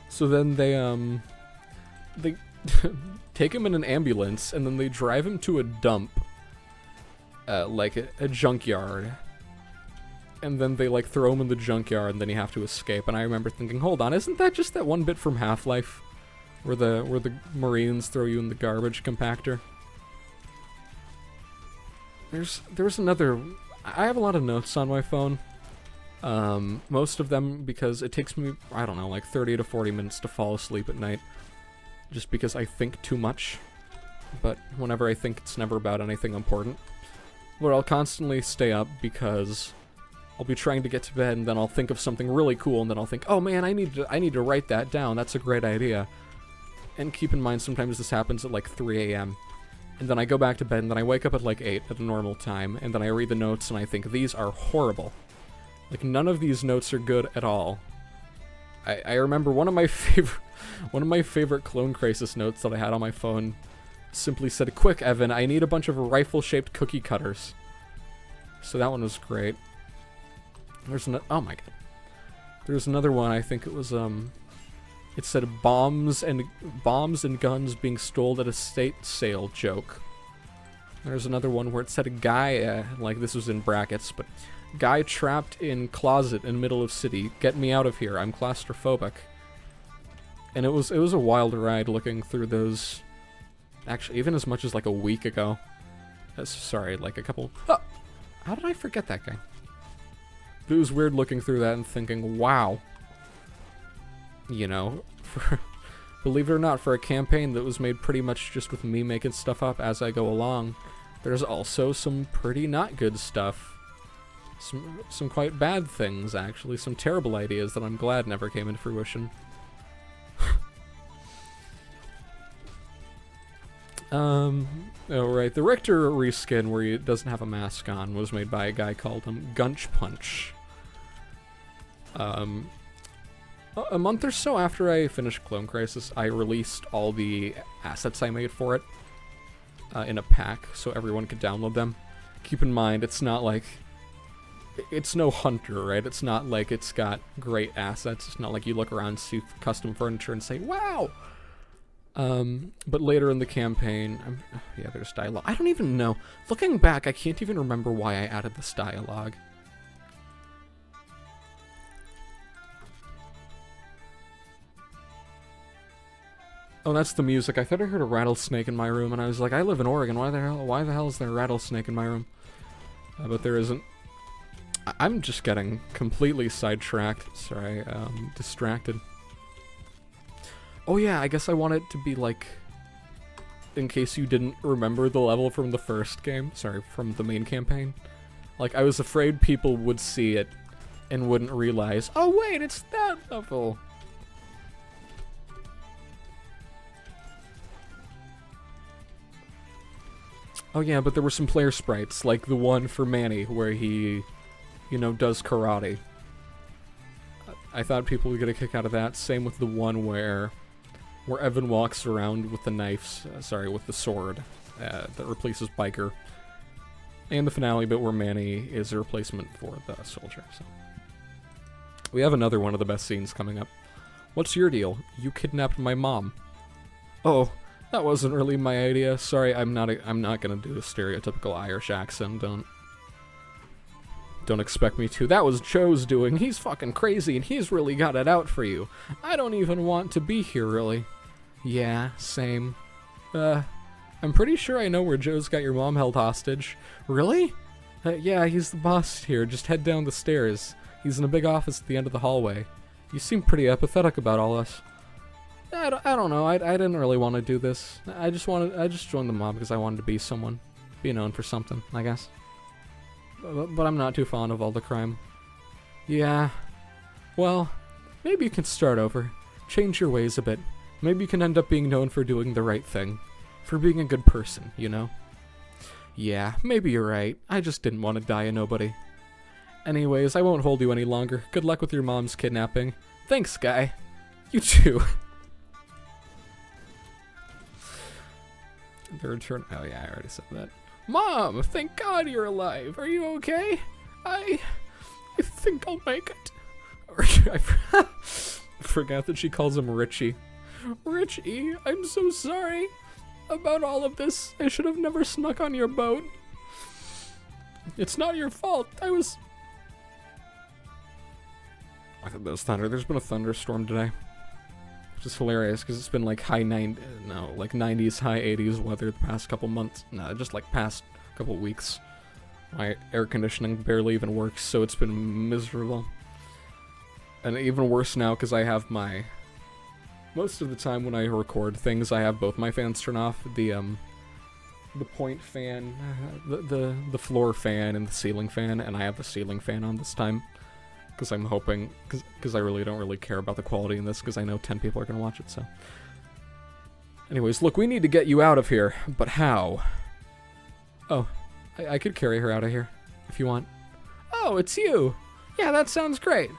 So then they take him in an ambulance, and then they drive him to a dump. Like a junkyard. And then they, like, throw him in the junkyard, and then you have to escape. And I remember thinking, hold on, isn't that just that one bit from Half-Life? Where the Marines throw you in the garbage compactor? There's another... I have a lot of notes on my phone. Most of them because it takes me, I don't know, like 30 to 40 minutes to fall asleep at night. Just because I think too much. But whenever I think, it's never about anything important. Where I'll constantly stay up because I'll be trying to get to bed, and then I'll think of something really cool, and then I'll think, oh man, I need to write that down. That's a great idea. And keep in mind, sometimes this happens at like 3 a.m. And then I go back to bed, and then I wake up at like 8 at a normal time, and then I read the notes, and I think, these are horrible. Like, none of these notes are good at all. I remember one of my favorite Clone Crisis notes that I had on my phone simply said, quick, Evan, I need a bunch of rifle-shaped cookie cutters. So that one was great. There's oh my god. There's another one, I think it was, it said bombs and guns being stolen at a state sale joke. There's another one where it said a guy, like this was in brackets, but guy trapped in closet in middle of city. Get me out of here. I'm claustrophobic. And it was a wild ride looking through those. Actually, even as much as like a week ago. Sorry, like a couple. Oh, how did I forget that guy? But it was weird looking through that and thinking, wow. You know, believe it or not, for a campaign that was made pretty much just with me making stuff up as I go along, there's also some pretty not good stuff. Some quite bad things, actually. Some terrible ideas that I'm glad never came into fruition. Oh right, the Richter reskin where he doesn't have a mask on was made by a guy called Gunch Punch. A month or so after I finished Clone Crisis, I released all the assets I made for it in a pack so everyone could download them. Keep in mind, it's not like... It's no Hunter, right? It's not like it's got great assets. It's not like you look around, see custom furniture, and say, wow! But later in the campaign... yeah, there's dialogue. I don't even know. Looking back, I can't even remember why I added this dialogue. Oh, that's the music. I thought I heard a rattlesnake in my room, and I was like, I live in Oregon. Why the hell is there a rattlesnake in my room? But there isn't. I'm just getting completely sidetracked. Sorry, distracted. Oh yeah, I guess I want it to be like, in case you didn't remember the level from the first game. Sorry, from the main campaign. Like, I was afraid people would see it and wouldn't realize, oh wait, it's that level. Oh yeah, but there were some player sprites, like the one for Manny, where he, you know, does karate. I thought people would get a kick out of that. Same with the one where Evan walks around with the knives, with the sword that replaces Biker. And the finale bit where Manny is a replacement for the soldier. So we have another one of the best scenes coming up. What's your deal? You kidnapped my mom. Oh. That wasn't really my idea. Sorry, I'm not gonna do a stereotypical Irish accent. Don't expect me to. That was Joe's doing. He's fucking crazy, and he's really got it out for you. I don't even want to be here, really. Yeah, same. I'm pretty sure I know where Joe's got your mom held hostage. Really? Yeah, he's the boss here. Just head down the stairs. He's in a big office at the end of the hallway. You seem pretty apathetic about all this. I don't know. I didn't really want to do this. I just joined the mob because I wanted to be someone, be known for something, I guess. But I'm not too fond of all the crime. Yeah. Well, maybe you can start over, change your ways a bit. Maybe you can end up being known for doing the right thing, for being a good person, you know. Yeah, maybe you're right. I just didn't want to die a nobody. Anyways, I won't hold you any longer. Good luck with your mom's kidnapping. Thanks, guy. You too. The return. Oh yeah, I already said that. Mom, thank God you're alive. Are you okay? I think I'll make it. I forgot that she calls him Richie. Richie, I'm so sorry about all of this. I should have never snuck on your boat. It's not your fault. I thought that was thunder. There's been a thunderstorm today. Which is hilarious because it's been like like 90s, high 80s weather the past couple months. No, just like past couple weeks. My air conditioning barely even works, so it's been miserable. And even worse now because I have my... Most of the time when I record things, I have both my fans turned off. the point fan, the floor fan and the ceiling fan, and I have the ceiling fan on this time. Because I'm hoping, because I really don't really care about the quality in this, because I know 10 people are going to watch it, so. Anyways, look, we need to get you out of here, but how? Oh, I could carry her out of here, if you want. Oh, it's you! Yeah, that sounds great.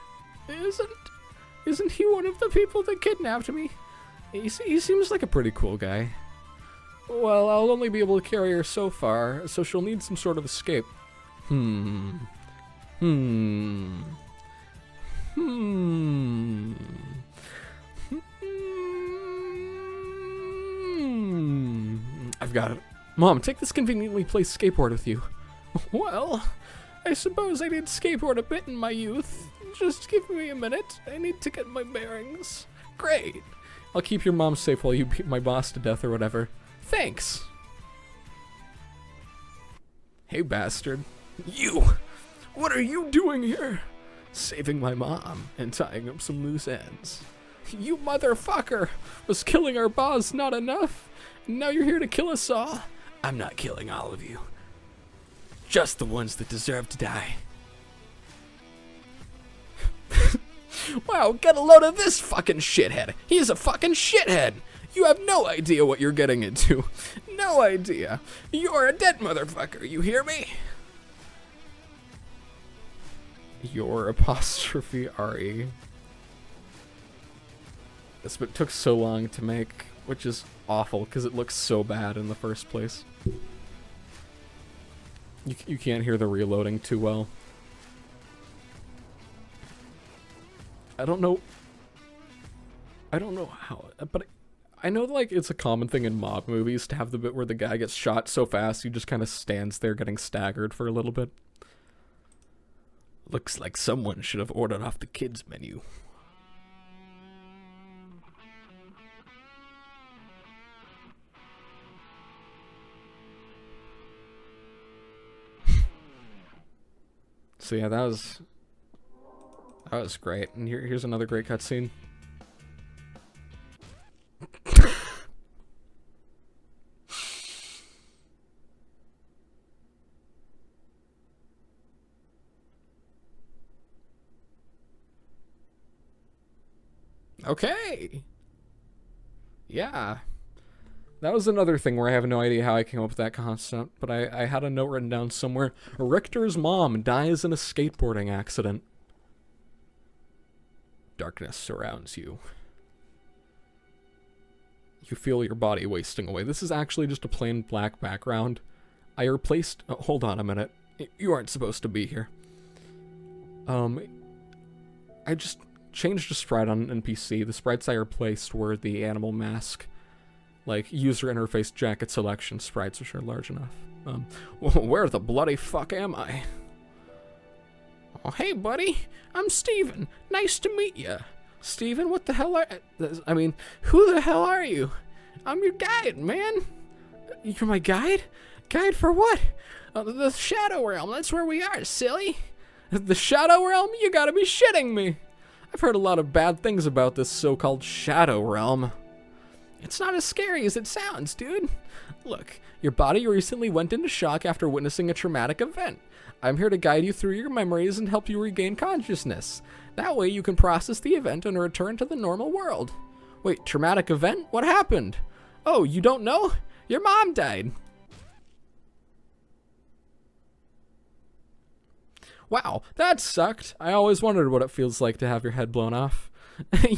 Isn't he one of the people that kidnapped me? He seems like a pretty cool guy. Well, I'll only be able to carry her so far, so she'll need some sort of escape. I've got it. Mom, take this conveniently placed skateboard with you. Well, I suppose I did skateboard a bit in my youth. Just give me a minute. I need to get my bearings. Great. I'll keep your mom safe while you beat my boss to death or whatever. Thanks. Hey, bastard. You! What are you doing here? Saving my mom and tying up some loose ends. You motherfucker! Was killing our boss not enough? Now you're here to kill us all? I'm not killing all of you. Just the ones that deserve to die. Wow, get a load of this fucking shithead. He's a fucking shithead. You have no idea what you're getting into. No idea. You're a dead motherfucker, you hear me? Your apostrophe RE. This bit took so long to make, which is awful because it looks so bad in the first place. You can't hear the reloading too well. I don't know how, but I know like it's a common thing in mob movies to have the bit where the guy gets shot so fast he just kind of stands there getting staggered for a little bit. Looks like someone should have ordered off the kids menu. So yeah, that was great. And here's another great cutscene. Okay. Yeah. That was another thing where I have no idea how I came up with that concept, but I had a note written down somewhere. Richter's mom dies in a skateboarding accident. Darkness surrounds you. You feel your body wasting away. This is actually just a plain black background. I replaced... Oh, hold on a minute. You aren't supposed to be here. I just changed a sprite on NPC. The sprites I replaced were the animal mask, like, user interface jacket selection sprites, which are large enough. Where the bloody fuck am I? Oh, hey, buddy. I'm Steven. Nice to meet you. Steven, what the hell are... I mean, who the hell are you? I'm your guide, man. You're my guide? Guide for what? The Shadow Realm. That's where we are, silly. The Shadow Realm? You gotta be shitting me. I've heard a lot of bad things about this so-called Shadow Realm. It's not as scary as it sounds, dude. Look, your body recently went into shock after witnessing a traumatic event. I'm here to guide you through your memories and help you regain consciousness. That way you can process the event and return to the normal world. Wait, traumatic event? What happened? Oh, you don't know? Your mom died. Wow, that sucked. I always wondered what it feels like to have your head blown off.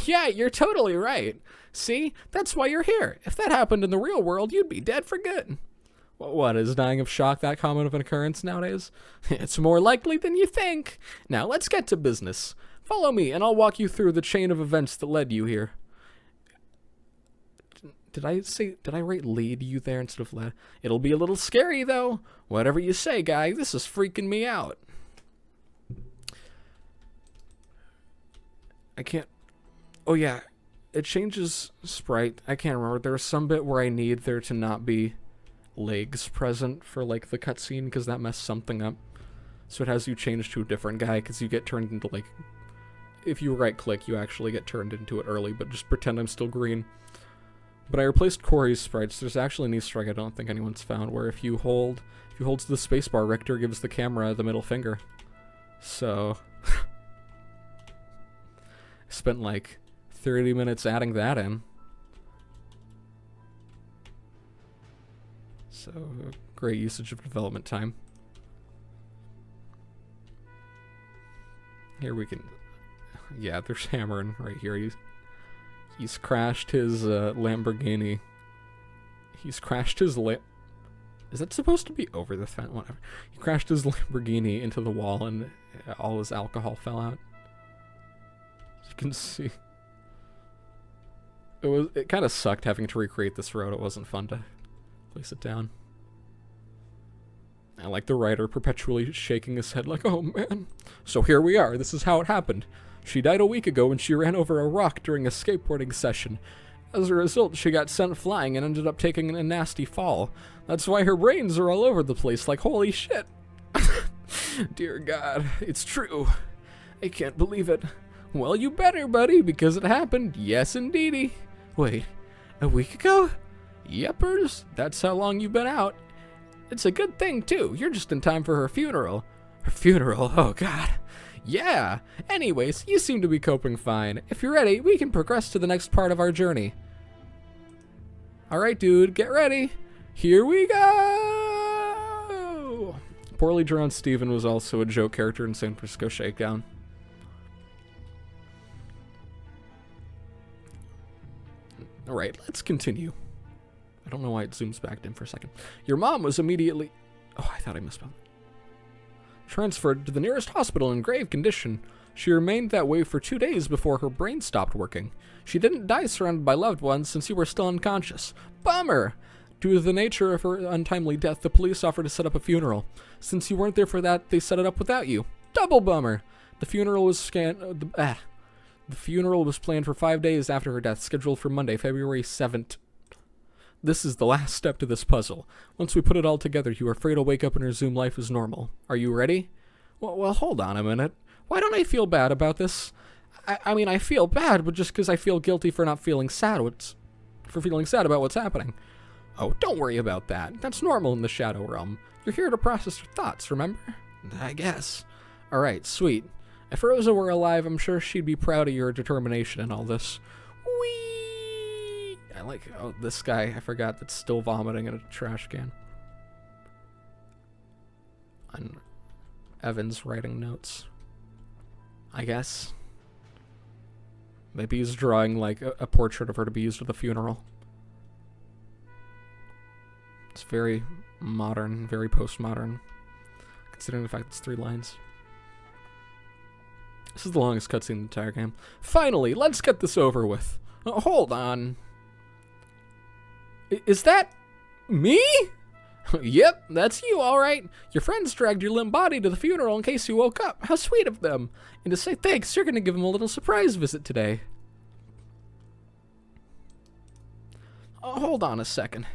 Yeah, you're totally right. See? That's why you're here. If that happened in the real world, you'd be dead for good. What, is dying of shock that common of an occurrence nowadays? It's more likely than you think. Now, let's get to business. Follow me, and I'll walk you through the chain of events that led you here. Did I write lead you there instead of led? It'll be a little scary, though. Whatever you say, guy, this is freaking me out. I can't... Oh, yeah. It changes sprite. I can't remember. There's some bit where I need there to not be legs present for, like, the cutscene, because that messed something up. So it has you change to a different guy, because you get turned into, like... If you right-click, you actually get turned into it early, but just pretend I'm still green. But I replaced Corey's sprites. There's actually an Easter egg I don't think anyone's found, where if you hold the spacebar, Richter gives the camera the middle finger. So I spent like 30 minutes adding that in. So great usage of development time. Here we can, yeah, there's hammering right here. He's crashed his Lamborghini. He's crashed his Is that supposed to be over the fence? Whatever. He crashed his Lamborghini into the wall and all his alcohol fell out. As you can see. It kind of sucked having to recreate this road. It wasn't fun to place it down. I like the writer perpetually shaking his head like, oh man. So here we are. This is how it happened. She died a week ago when she ran over a rock during a skateboarding session. As a result, she got sent flying and ended up taking a nasty fall. That's why her brains are all over the place like, holy shit. Dear God, it's true. I can't believe it. Well, you better, buddy, because it happened. Yes, indeedy. Wait, a week ago? Yeppers, that's how long you've been out. It's a good thing, too. You're just in time for her funeral. Her funeral? Oh, God. Yeah. Anyways, you seem to be coping fine. If you're ready, we can progress to the next part of our journey. Alright, dude, get ready. Here we go! Poorly drawn Steven was also a joke character in San Francisco Shakedown. Alright, let's continue. I don't know why it zooms back in for a second. Your mom was immediately... Oh, I thought I misspelled it. Transferred to the nearest hospital in grave condition. She remained that way for 2 days before her brain stopped working. She didn't die surrounded by loved ones since you were still unconscious. Bummer! Due to the nature of her untimely death, the police offered to set up a funeral. Since you weren't there for that, they set it up without you. Double bummer! The funeral was The funeral was planned for 5 days after her death, scheduled for Monday, February 7th. This is the last step to this puzzle. Once we put it all together, you are free to wake up and resume life as normal. Are you ready? Well, hold on a minute. Why don't I feel bad about this? I mean, I feel bad, but just because I feel guilty for not feeling sad. For feeling sad about what's happening. Oh, don't worry about that. That's normal in the Shadow Realm. You're here to process your thoughts, remember? I guess. Alright, sweet. If Rosa were alive, I'm sure she'd be proud of your determination in all this. Whee! I like, oh, this guy, I forgot, that's still vomiting in a trash can. And Evan's writing notes. I guess. Maybe he's drawing, like, a portrait of her to be used at the funeral. It's very modern, very postmodern, considering the fact it's 3 lines. This is the longest cutscene in the entire game. Finally, let's get this over with. Hold on. Is that me? Yep, that's you, alright. Your friends dragged your limp body to the funeral in case you woke up. How sweet of them. And to say thanks, you're gonna give them a little surprise visit today. Hold on a second.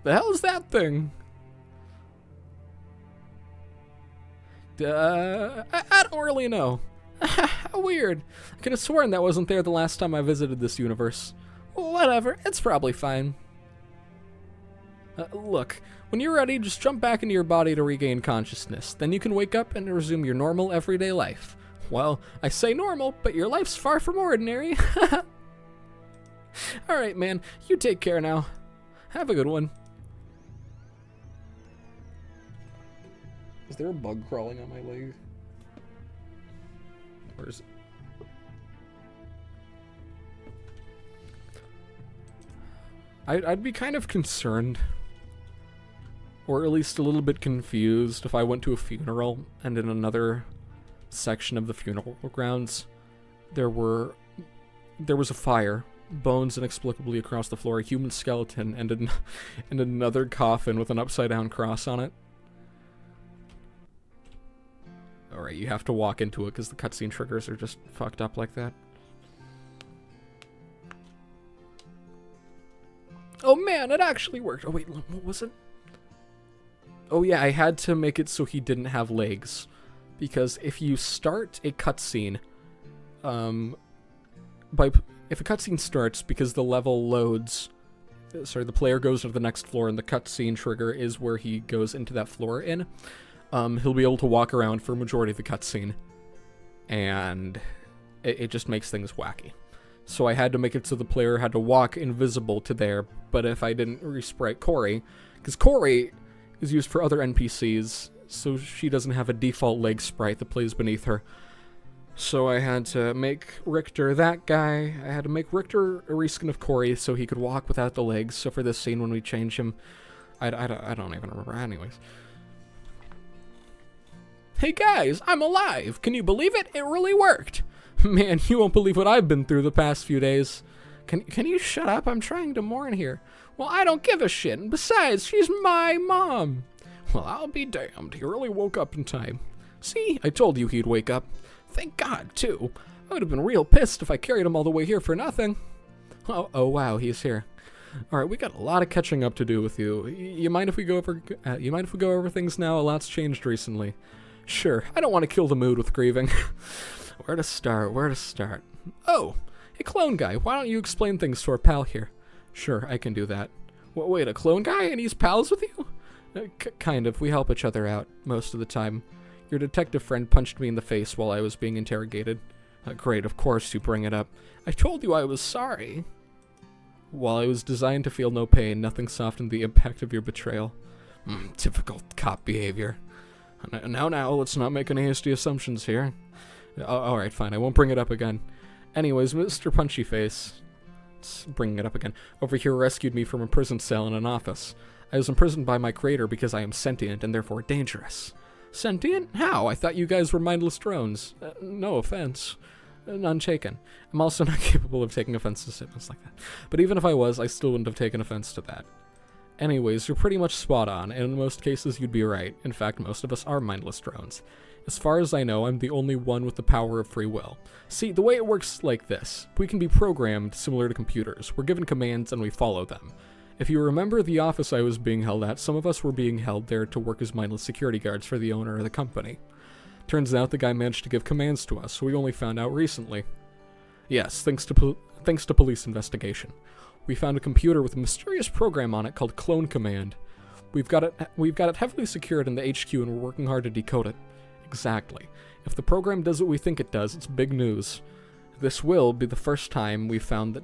The hell is that thing? I don't really know. How weird. I could have sworn that wasn't there the last time I visited this universe. Whatever, it's probably fine. Look, when you're ready, just jump back into your body to regain consciousness. Then you can wake up and resume your normal everyday life. Well, I say normal, but your life's far from ordinary. Alright, man, you take care now. Have a good one. Is there a bug crawling on my leg? Where is it? I'd be kind of concerned, or at least a little bit confused, if I went to a funeral and in another section of the funeral grounds there was a fire, bones inexplicably across the floor, a human skeleton, and another coffin with an upside-down cross on it. Alright, you have to walk into it because the cutscene triggers are just fucked up like that. Oh man, it actually worked. Oh wait, what was it? Oh yeah, I had to make it so he didn't have legs. Because if you start a cutscene, if a cutscene starts because the level loads, the player goes to the next floor and the cutscene trigger is where he goes into that floor in, he'll be able to walk around for a majority of the cutscene, and it just makes things wacky. So I had to make it so the player had to walk invisible to there, but if I didn't resprite Corey, because Corey is used for other NPCs, so she doesn't have a default leg sprite that plays beneath her. So I had to make Richter that guy. I had to make Richter a reskin of Corey so he could walk without the legs. So for this scene when we change him, I don't even remember. Anyways. Hey guys, I'm alive! Can you believe it? It really worked! Man, you won't believe what I've been through the past few days. Can you shut up? I'm trying to mourn here. Well, I don't give a shit, and besides, she's my mom. Well, I'll be damned. He really woke up in time. See? I told you he'd wake up. Thank God, too. I would have been real pissed if I carried him all the way here for nothing. Oh wow, he's here. All right, we got a lot of catching up to do with you. You mind if we go over things now? A lot's changed recently. Sure. I don't want to kill the mood with grieving. Where to start? Oh, hey, clone guy. Why don't you explain things to our pal here? Sure, I can do that. Wait, a clone guy and he's pals with you? Kind of. We help each other out most of the time. Your detective friend punched me in the face while I was being interrogated. Great, of course you bring it up. I told you I was sorry. While I was designed to feel no pain, nothing softened the impact of your betrayal. Typical cop behavior. Now, let's not make any hasty assumptions here. Alright, fine, I won't bring it up again. Anyways, Mr. Punchy Face, bringing it up again, over here rescued me from a prison cell in an office. I was imprisoned by my creator because I am sentient and therefore dangerous. Sentient? How? I thought you guys were mindless drones. No offense. None taken. I'm also not capable of taking offense to statements like that. But even if I was, I still wouldn't have taken offense to that. Anyways, you're pretty much spot on, and in most cases you'd be right. In fact, most of us are mindless drones. As far as I know, I'm the only one with the power of free will. See, the way it works like this. We can be programmed similar to computers. We're given commands and we follow them. If you remember the office I was being held at, some of us were being held there to work as mindless security guards for the owner of the company. Turns out the guy managed to give commands to us, so we only found out recently. Yes, thanks to police investigation. We found a computer with a mysterious program on it called Clone Command. We've got it heavily secured in the HQ and we're working hard to decode it. Exactly. If the program does what we think it does, it's big news. This will be the first time we've found that...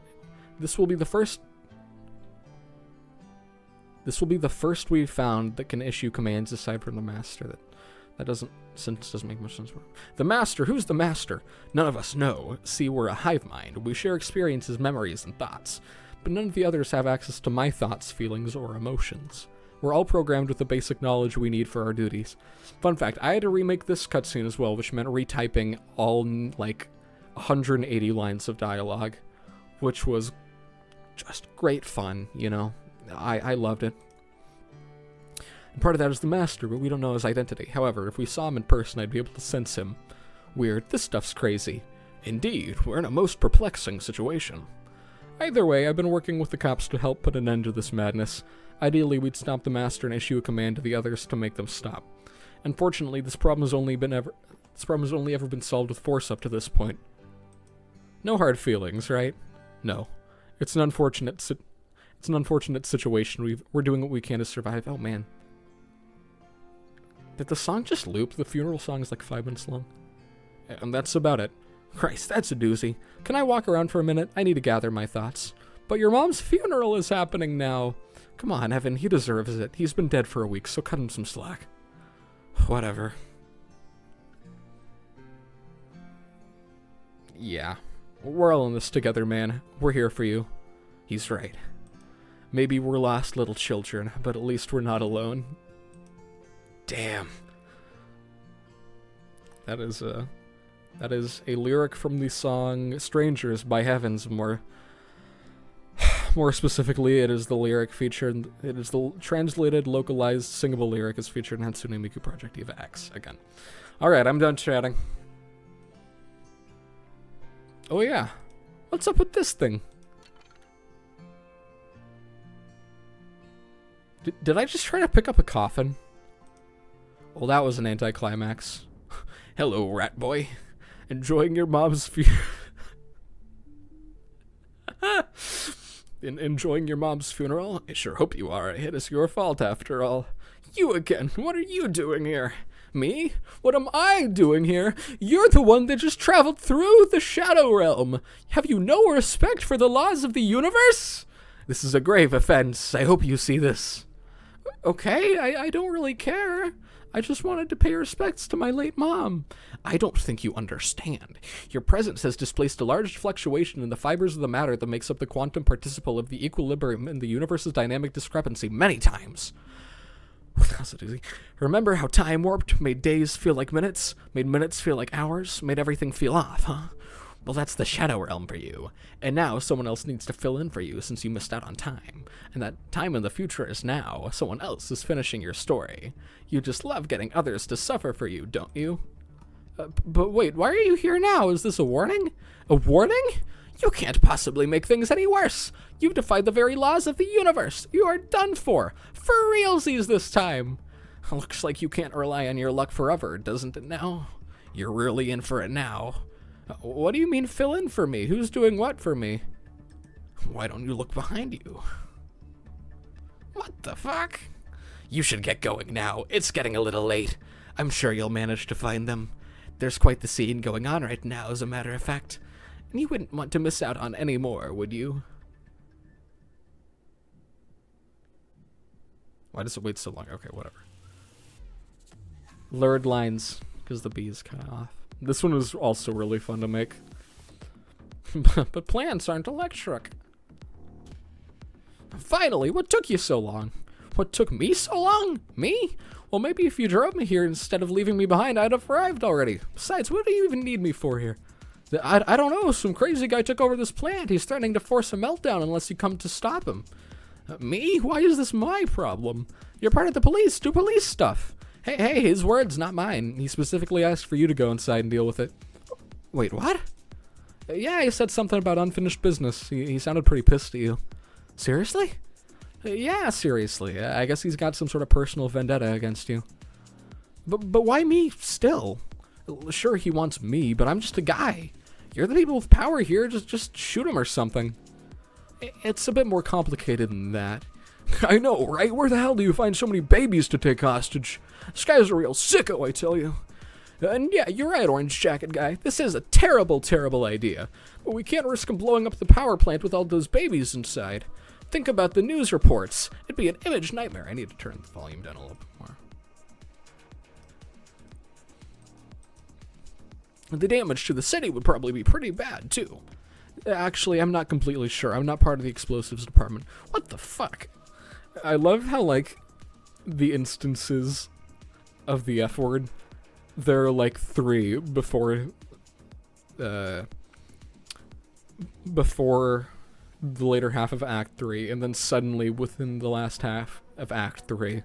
This will be the first we've found that can issue commands aside from the master. That doesn't make much sense. The master? Who's the master? None of us know. See, we're a hive mind. We share experiences, memories, and thoughts. But none of the others have access to my thoughts, feelings, or emotions. We're all programmed with the basic knowledge we need for our duties. Fun fact, I had to remake this cutscene as well, which meant retyping all, 180 lines of dialogue, which was just great fun, you know? I loved it. And part of that is the master, but we don't know his identity. However, if we saw him in person, I'd be able to sense him. Weird. This stuff's crazy. Indeed, we're in a most perplexing situation. Either way, I've been working with the cops to help put an end to this madness. Ideally, we'd stop the master and issue a command to the others to make them stop. Unfortunately, this problem has only ever been solved with force up to this point. No hard feelings, right? No. It's an unfortunate situation. We're doing what we can to survive. Oh man. Did the song just loop? The funeral song is like 5 minutes long. And that's about it. Christ, that's a doozy. Can I walk around for a minute? I need to gather my thoughts. But your mom's funeral is happening now. Come on, Evan, he deserves it. He's been dead for a week, so cut him some slack. Whatever. Yeah. We're all in this together, man. We're here for you. He's right. Maybe we're lost little children, but at least we're not alone. Damn. That is a lyric from the song Strangers by Heavens. More specifically, it is the translated, localized, singable lyric is featured in Hatsune Miku Project Eva X again. Alright, I'm done chatting. Oh yeah. What's up with this thing? Did I just try to pick up a coffin? Well, that was an anticlimax. Hello, rat boy. Enjoying your mom's enjoying your mom's funeral? I sure hope you are. It is your fault after all. You again. What are you doing here? Me? What am I doing here? You're the one that just traveled through the Shadow Realm. Have you no respect for the laws of the universe? This is a grave offense. I hope you see this. Okay, I don't really care. I just wanted to pay respects to my late mom. I don't think you understand. Your presence has displaced a large fluctuation in the fibers of the matter that makes up the quantum participle of the equilibrium in the universe's dynamic discrepancy many times. That's so doozy. Remember how time warped, made days feel like minutes, made minutes feel like hours, made everything feel off, huh? Well, that's the Shadow Realm for you. And now someone else needs to fill in for you since you missed out on time. And that time in the future is now. Someone else is finishing your story. You just love getting others to suffer for you, don't you? But wait, why are you here now? Is this a warning? A warning? You can't possibly make things any worse. You've defied the very laws of the universe. You are done for. For realsies this time. Looks like you can't rely on your luck forever, doesn't it now? You're really in for it now. What do you mean fill in for me? Who's doing what for me? Why don't you look behind you? What the fuck? You should get going now. It's getting a little late. I'm sure you'll manage to find them. There's quite the scene going on right now, as a matter of fact. And you wouldn't want to miss out on any more, would you? Why does it wait so long? Okay, whatever. Lurid lines, because the B is kind of off. This one was also really fun to make. But plants aren't electric. Finally, what took you so long? What took me so long? Me? Well, maybe if you drove me here instead of leaving me behind, I'd have arrived already. Besides, what do you even need me for here? I don't know. Some crazy guy took over this plant. He's threatening to force a meltdown unless you come to stop him. Me? Why is this my problem? You're part of the police. Do police stuff. Hey, his words, not mine. He specifically asked for you to go inside and deal with it. Wait, what? Yeah, he said something about unfinished business. He sounded pretty pissed at you. Seriously? Yeah, seriously. I guess he's got some sort of personal vendetta against you. But why me still? Sure, he wants me, but I'm just a guy. You're the people with power here. Just shoot him or something. It's a bit more complicated than that. I know, right? Where the hell do you find so many babies to take hostage? This guy's a real sicko, I tell you. And yeah, you're right, Orange Jacket Guy. This is a terrible, terrible idea. But we can't risk him blowing up the power plant with all those babies inside. Think about the news reports. It'd be an image nightmare. I need to turn the volume down a little bit more. The damage to the city would probably be pretty bad, too. Actually, I'm not completely sure. I'm not part of the explosives department. What the fuck? I love how, like, the instances of the F word, there are, like, 3 before the later half of Act 3, and then suddenly, within the last half of Act 3,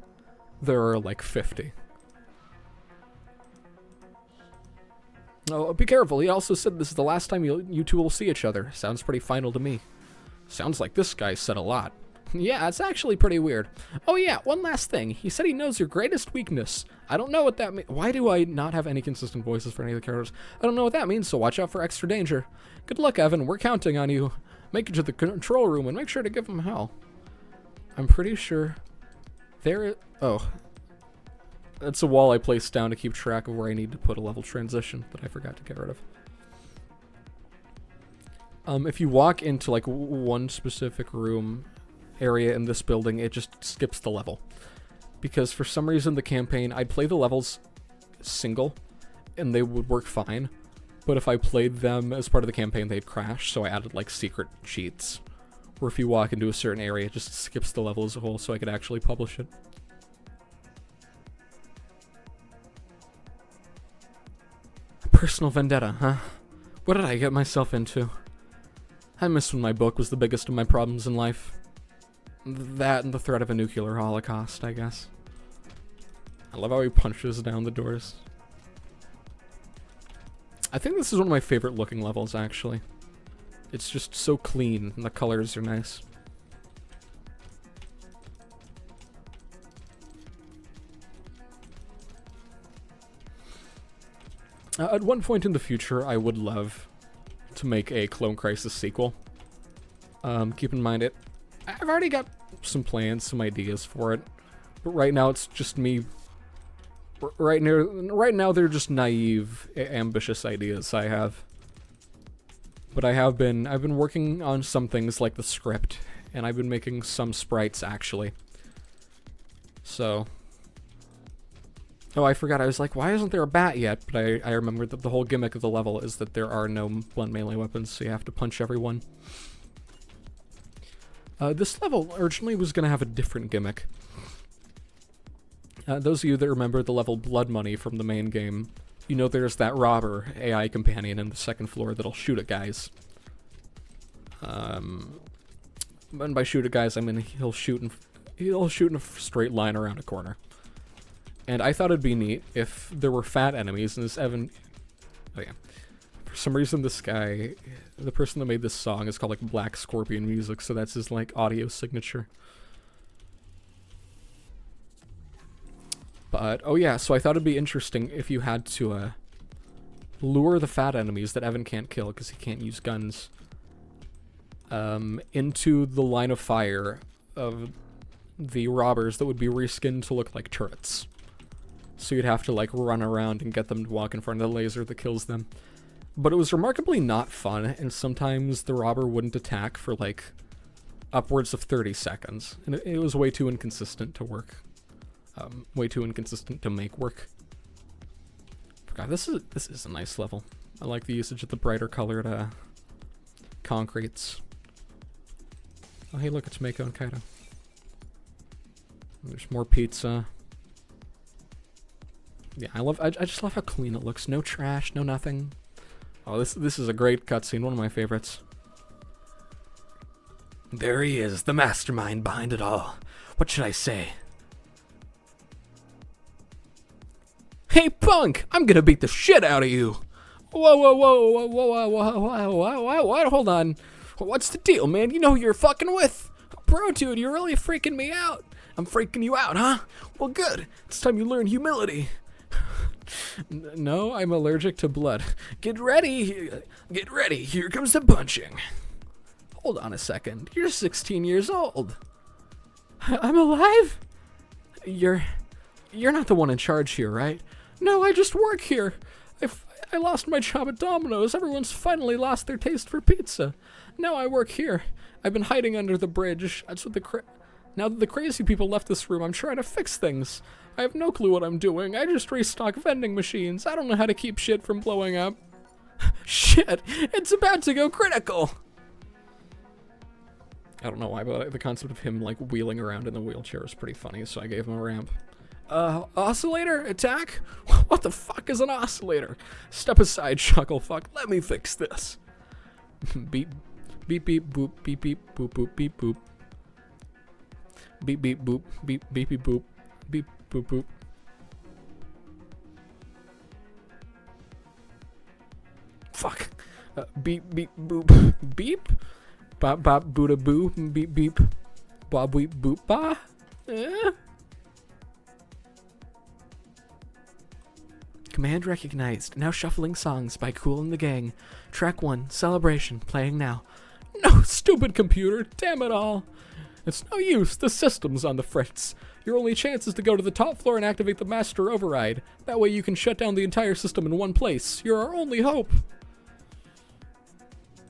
there are, like, 50. Oh, be careful. He also said this is the last time you two will see each other. Sounds pretty final to me. Sounds like this guy said a lot. Yeah, it's actually pretty weird. Oh yeah, one last thing. He said he knows your greatest weakness. I don't know what that means. Why do I not have any consistent voices for any of the characters? I don't know what that means, so watch out for extra danger. Good luck, Evan. We're counting on you. Make it to the control room and make sure to give him hell. I'm pretty sure there... Oh. That's a wall I placed down to keep track of where I need to put a level transition that I forgot to get rid of. If you walk into, like, one specific room area in this building, it just skips the level. Because for some reason the campaign, I'd play the levels single, and they would work fine. But if I played them as part of the campaign, they'd crash, so I added, like, secret cheats. Where if you walk into a certain area, it just skips the level as a whole, so I could actually publish it. Personal vendetta, huh? What did I get myself into? I miss when my book was the biggest of my problems in life. That and the threat of a nuclear holocaust, I guess. I love how he punches down the doors. I think this is one of my favorite looking levels, actually. It's just so clean, and the colors are nice. At one point in the future, I would love to make a Clone Crisis sequel. Keep in mind, I've already got some plans, some ideas for it, but right now it's just me. Right now they're just naive, ambitious ideas I have. But I've been working on some things like the script, and I've been making some sprites actually. So, oh, I forgot. I was like, why isn't there a bat yet? But I remembered that the whole gimmick of the level is that there are no blunt melee weapons, so you have to punch everyone. This level originally was going to have a different gimmick. Those of you that remember the level Blood Money from the main game, you know there's that robber AI companion in the second floor that'll shoot at guys. And by shoot at guys, I mean he'll shoot in a straight line around a corner. And I thought it'd be neat if there were fat enemies, and this Evan... Oh yeah. For some reason this guy, the person that made this song is called like Black Scorpion Music, so that's his like audio signature. But, oh yeah, so I thought it'd be interesting if you had to lure the fat enemies that Evan can't kill because he can't use guns into the line of fire of the robbers that would be reskinned to look like turrets. So you'd have to like run around and get them to walk in front of the laser that kills them. But it was remarkably not fun, and sometimes the robber wouldn't attack for like upwards of 30 seconds. And it was way too inconsistent to work. Way too inconsistent to make work. God, this is a nice level. I like the usage of the brighter colored concretes. Oh hey look, it's Mako and Kaito. There's more pizza. Yeah, I just love how clean it looks. No trash, no nothing. Oh, this is a great cutscene, one of my favorites. There he is, the mastermind behind it all. What should I say? Hey punk, I'm gonna beat the shit out of you. Whoa, whoa, whoa, whoa, whoa, whoa, whoa, whoa, whoa, hold on. What's the deal, man? You know who you're fucking with. Bro, dude, you're really freaking me out. I'm freaking you out, huh? Well, good. It's time you learn humility. No, I'm allergic to blood. Get ready. Get ready. Here comes the punching. Hold on a second. You're 16 years old. I'm alive? You're not the one in charge here, right? No, I just work here. I lost my job at Domino's. Everyone's finally lost their taste for pizza. Now I work here. I've been hiding under the bridge. That's what now that the crazy people left this room, I'm trying to fix things. I have no clue what I'm doing. I just restock vending machines. I don't know how to keep shit from blowing up. Shit, it's about to go critical. I don't know why, but the concept of him like wheeling around in the wheelchair is pretty funny, so I gave him a ramp. Oscillator? Attack? What the fuck is an oscillator? Step aside, Chucklefuck. Let me fix this. Beep. Beep beep boop. Beep beep boop boop beep boop. Beep beep boop. Beep beep beep boop. Beep boop boop. Fuck. Beep beep boop. Beep? Bop bop booda boo. Beep beep. Bob weep boop ba. Command recognized. Now shuffling songs by Kool and the Gang. Track 1, Celebration, playing now. No, stupid computer, damn it all. It's no use, the system's on the fritz. Your only chance is to go to the top floor and activate the master override. That way you can shut down the entire system in one place. You're our only hope.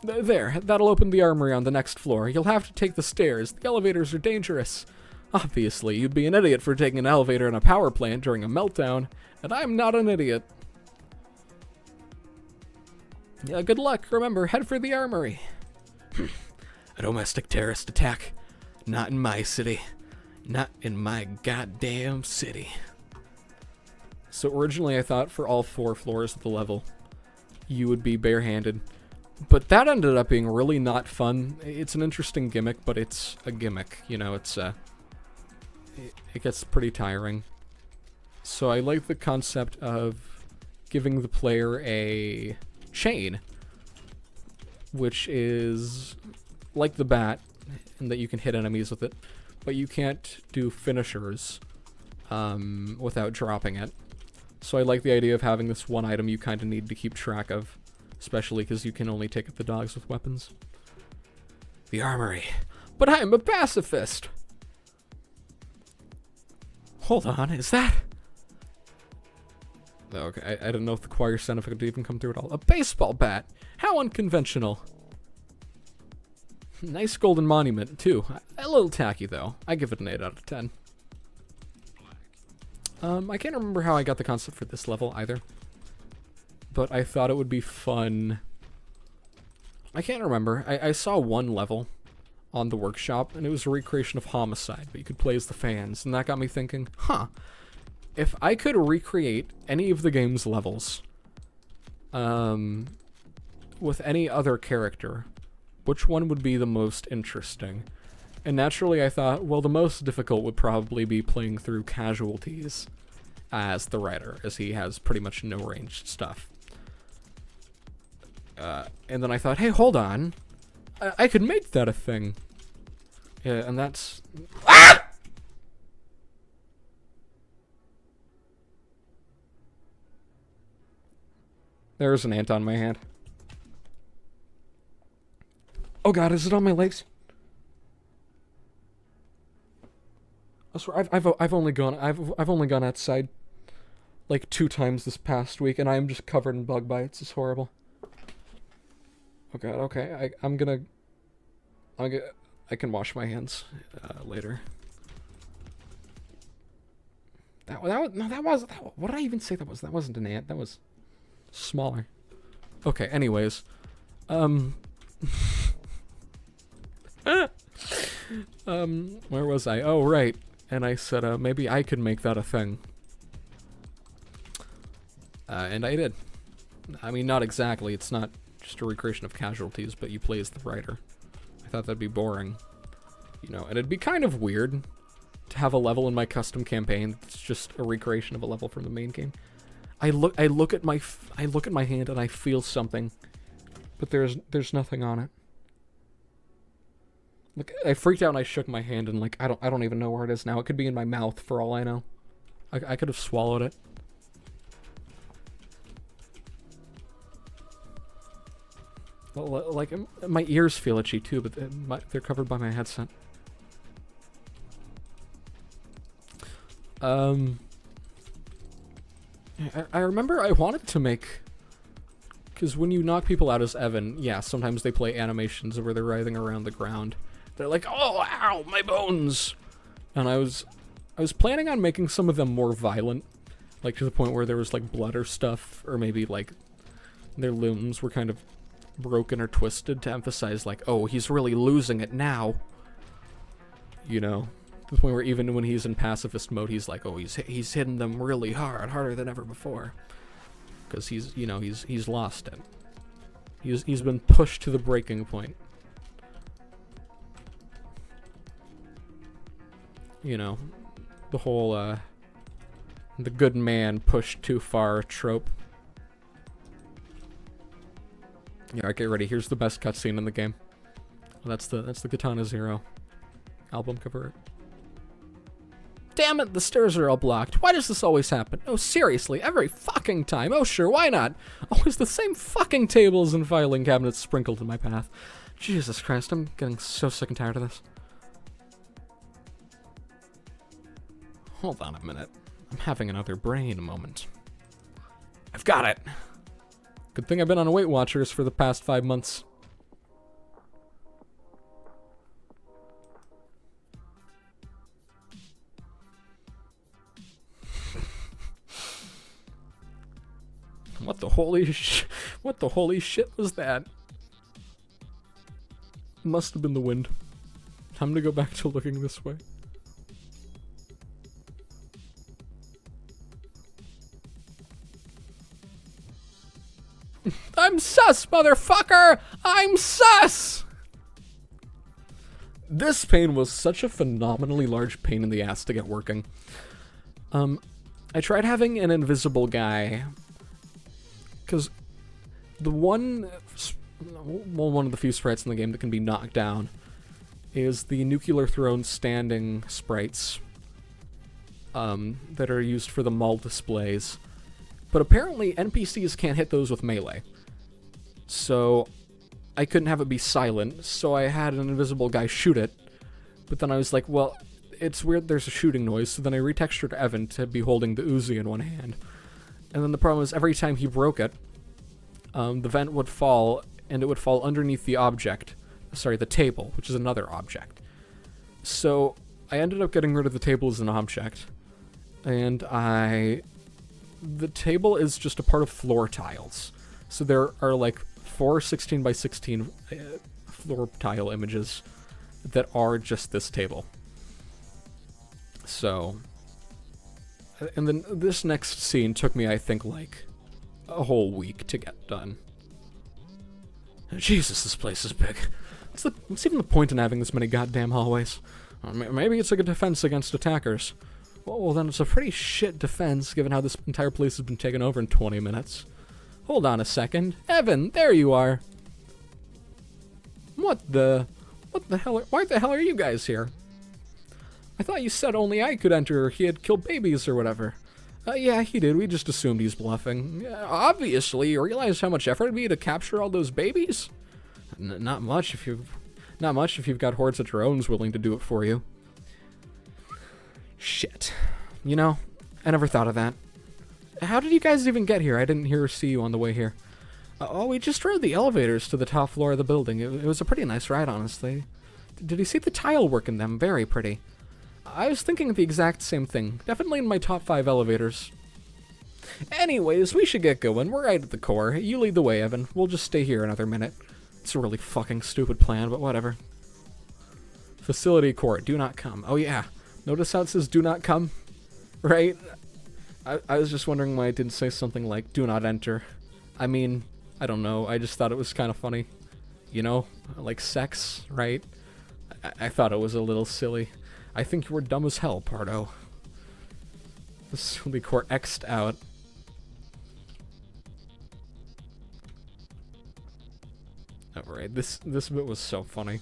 There, that'll open the armory on the next floor. You'll have to take the stairs. The elevators are dangerous. Obviously, you'd be an idiot for taking an elevator in a power plant during a meltdown, and I'm not an idiot. Yeah, good luck. Remember, head for the armory. A domestic terrorist attack? Not in my city. Not in my goddamn city. So originally I thought for all 4 floors of the level, you would be barehanded. But that ended up being really not fun. It's an interesting gimmick, but it's a gimmick. You know, it's it gets pretty tiring. So I like the concept of giving the player a chain, which is like the bat, in that you can hit enemies with it, but you can't do finishers without dropping it. So I like the idea of having this one item you kind of need to keep track of, especially because you can only take up the dogs with weapons. The armory. But I am a pacifist. Hold on, is that... Okay, I don't know if the choir sound effect would even come through at all. A baseball bat! How unconventional. Nice golden monument, too. A little tacky, though. I give it an 8 out of 10. I can't remember how I got the concept for this level, either. But I thought it would be fun. I can't remember. I saw one level on the workshop, and it was a recreation of Homicide, but you could play as the fans, and that got me thinking, huh, if I could recreate any of the game's levels, with any other character, which one would be the most interesting? And naturally I thought, well, the most difficult would probably be playing through Casualties as the writer, as he has pretty much no ranged stuff. And then I thought, hey, hold on. I could make that a thing. Yeah, and that's... Ah! There's an ant on my hand. Oh god, is it on my legs? I swear, I've only gone outside like 2 times this past week, and I am just covered in bug bites. It's horrible. Oh god, okay, I can wash my hands later. What did I even say that was? That wasn't an ant. That was smaller. Okay. Anyways, where was I? Oh, right. And I said, maybe I could make that a thing. And I did. I mean, not exactly. It's not just a recreation of Casualties, but you play as the writer. I thought that'd be boring. You know, and it'd be kind of weird to have a level in my custom campaign that's just a recreation of a level from the main game. I look at my hand and I feel something, but there's nothing on it. Like, I freaked out and I shook my hand and like I don't even know where it is now. It could be in my mouth for all I know. I could have swallowed it. Well, like my ears feel itchy too, but they're covered by my headset. I remember I wanted to make, because when you knock people out as Evan, yeah, sometimes they play animations where they're writhing around the ground. They're like, oh, ow, my bones! And I was planning on making some of them more violent, like to the point where there was like blood or stuff, or maybe like their limbs were kind of broken or twisted to emphasize like, oh, he's really losing it now. You know, to the point where even when he's in pacifist mode, he's like, oh, he's hitting them really hard, harder than ever before, because he's lost it. He's been pushed to the breaking point. You know, the whole the good man pushed too far trope. Yeah, alright, get ready. Here's the best cutscene in the game. Well, that's the Katana Zero album cover art. Damn it, the stairs are all blocked. Why does this always happen? Oh, seriously, every fucking time. Oh, sure, why not? Always the same fucking tables and filing cabinets sprinkled in my path. Jesus Christ, I'm getting so sick and tired of this. Hold on a minute. I'm having another brain moment. I've got it! Good thing I've been on Weight Watchers for the past 5 months. What the holy shit was that? Must have been the wind. Time to go back to looking this way. I'm sus, motherfucker! I'm sus! This pain was such a phenomenally large pain in the ass to get working. I tried having an invisible guy, because one of the few sprites in the game that can be knocked down is the Nuclear Throne standing sprites that are used for the mall displays. But apparently NPCs can't hit those with melee. So I couldn't have it be silent, so I had an invisible guy shoot it, But then I was like, well, it's weird there's a shooting noise, so then I retextured Evan to be holding the Uzi in one hand. And then the problem is every time he broke it, the vent would fall, and it would fall underneath the object. Sorry, the table, which is another object. So I ended up getting rid of the table as an object. And the table is just a part of floor tiles. So there are like 4 16 by 16 floor tile images that are just this table. So, and then this next scene took me, I think, like a whole week to get done. Jesus, this place is big. What's even the point in having this many goddamn hallways? Maybe it's like a defense against attackers. Well, then it's a pretty shit defense, given how this entire place has been taken over in 20 minutes. Hold on a second. Evan, there you are. What the hell? Why the hell are you guys here? I thought you said only I could enter, or he had killed babies or whatever. Yeah, he did. We just assumed he's bluffing. Obviously, you realize how much effort it'd be to capture all those babies? Not much if you've got hordes of drones willing to do it for you. Shit. You know, I never thought of that. How did you guys even get here? I didn't hear or see you on the way here. Oh, we just rode the elevators to the top floor of the building. It was a pretty nice ride, honestly. Did you see the tile work in them? Very pretty. I was thinking the exact same thing. Definitely in my top 5 elevators. Anyways, we should get going. We're right at the core. You lead the way, Evan. We'll just stay here another minute. It's a really fucking stupid plan, but whatever. Facility court. Do not come. Oh, yeah. Notice how it says do not come? Right? I was just wondering why it didn't say something like do not enter. I mean, I don't know. I just thought it was kind of funny. You know? Like sex, right? I thought it was a little silly. I think you were dumb as hell, Pardo. Facility court X'd out. Alright, this bit was so funny.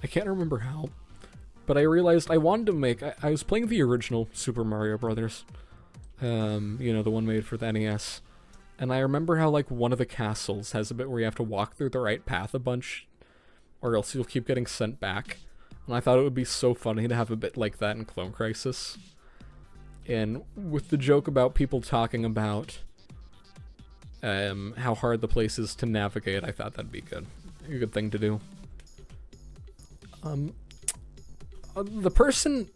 I can't remember how, but I realized I wanted to make... I was playing the original Super Mario Brothers. You know, the one made for the NES. And I remember how, like, one of the castles has a bit where you have to walk through the right path a bunch, or else you'll keep getting sent back. And I thought it would be so funny to have a bit like that in Clone Crisis. And with the joke about people talking about how hard the place is to navigate, I thought that'd be good. A good thing to do. The person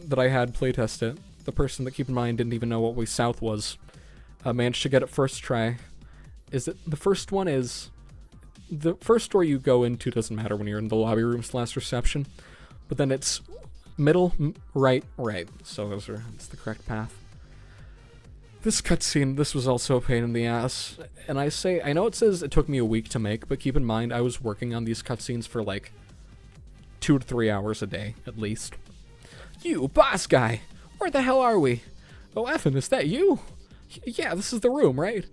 that I had playtest it, the person that, keep in mind, didn't even know what way south was, managed to get it first try. Is that the first one is... The first door you go into doesn't matter when you're in the lobby room's last reception, but then it's middle, right. So that's the correct path. This cutscene, this was also a pain in the ass. And I know it says it took me a week to make, but keep in mind I was working on these cutscenes for like 2 to 3 hours a day, at least. You, boss guy! Where the hell are we? Oh, Evan, is that you? Yeah, this is the room, right?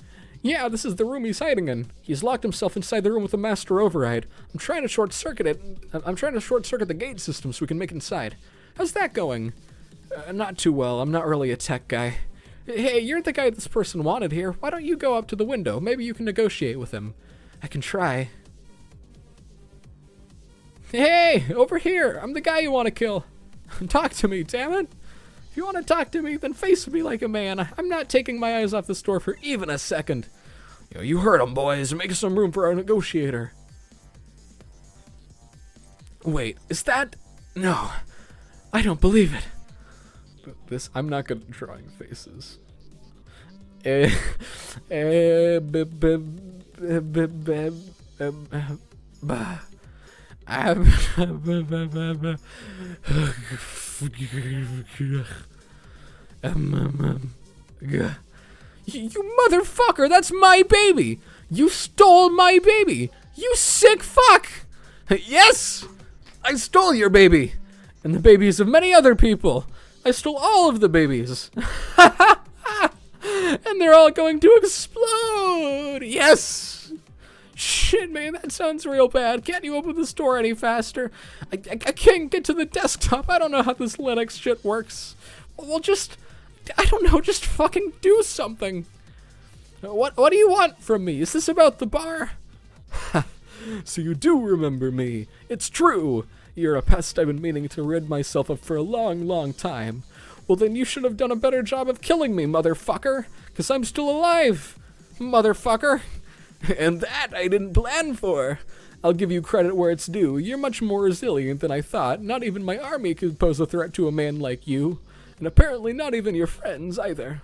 Yeah, this is the room he's hiding in. He's locked himself inside the room with a master override. I'm trying to short-circuit it. I'm trying to short-circuit the gate system so we can make it inside. How's that going? Not too well. I'm not really a tech guy. Hey, you're the guy this person wanted here. Why don't you go up to the window? Maybe you can negotiate with him. I can try. Hey, over here. I'm the guy you want to kill. Talk to me, damn it. If you want to talk to me, then face me like a man. I'm not taking my eyes off this door for even a second. You heard him, boys. Make some room for our negotiator. Wait, is that... No. I don't believe it. I'm not good at drawing faces. You motherfucker, that's my baby! You stole my baby! You sick fuck! Yes! I stole your baby! And the babies of many other people! I stole all of the babies! And they're all going to explode! Yes! Shit, man, that sounds real bad. Can't you open this door any faster? I can't get to the desktop. I don't know how this Linux shit works. Well, just... I don't know, just fucking do something. What do you want from me? Is this about the bar? Ha! So you do remember me. It's true. You're a pest I've been meaning to rid myself of for a long, long time. Well, then you should have done a better job of killing me, motherfucker. 'Cause I'm still alive, motherfucker. And that I didn't plan for. I'll give you credit where it's due. You're much more resilient than I thought. Not even my army could pose a threat to a man like you. And apparently not even your friends either.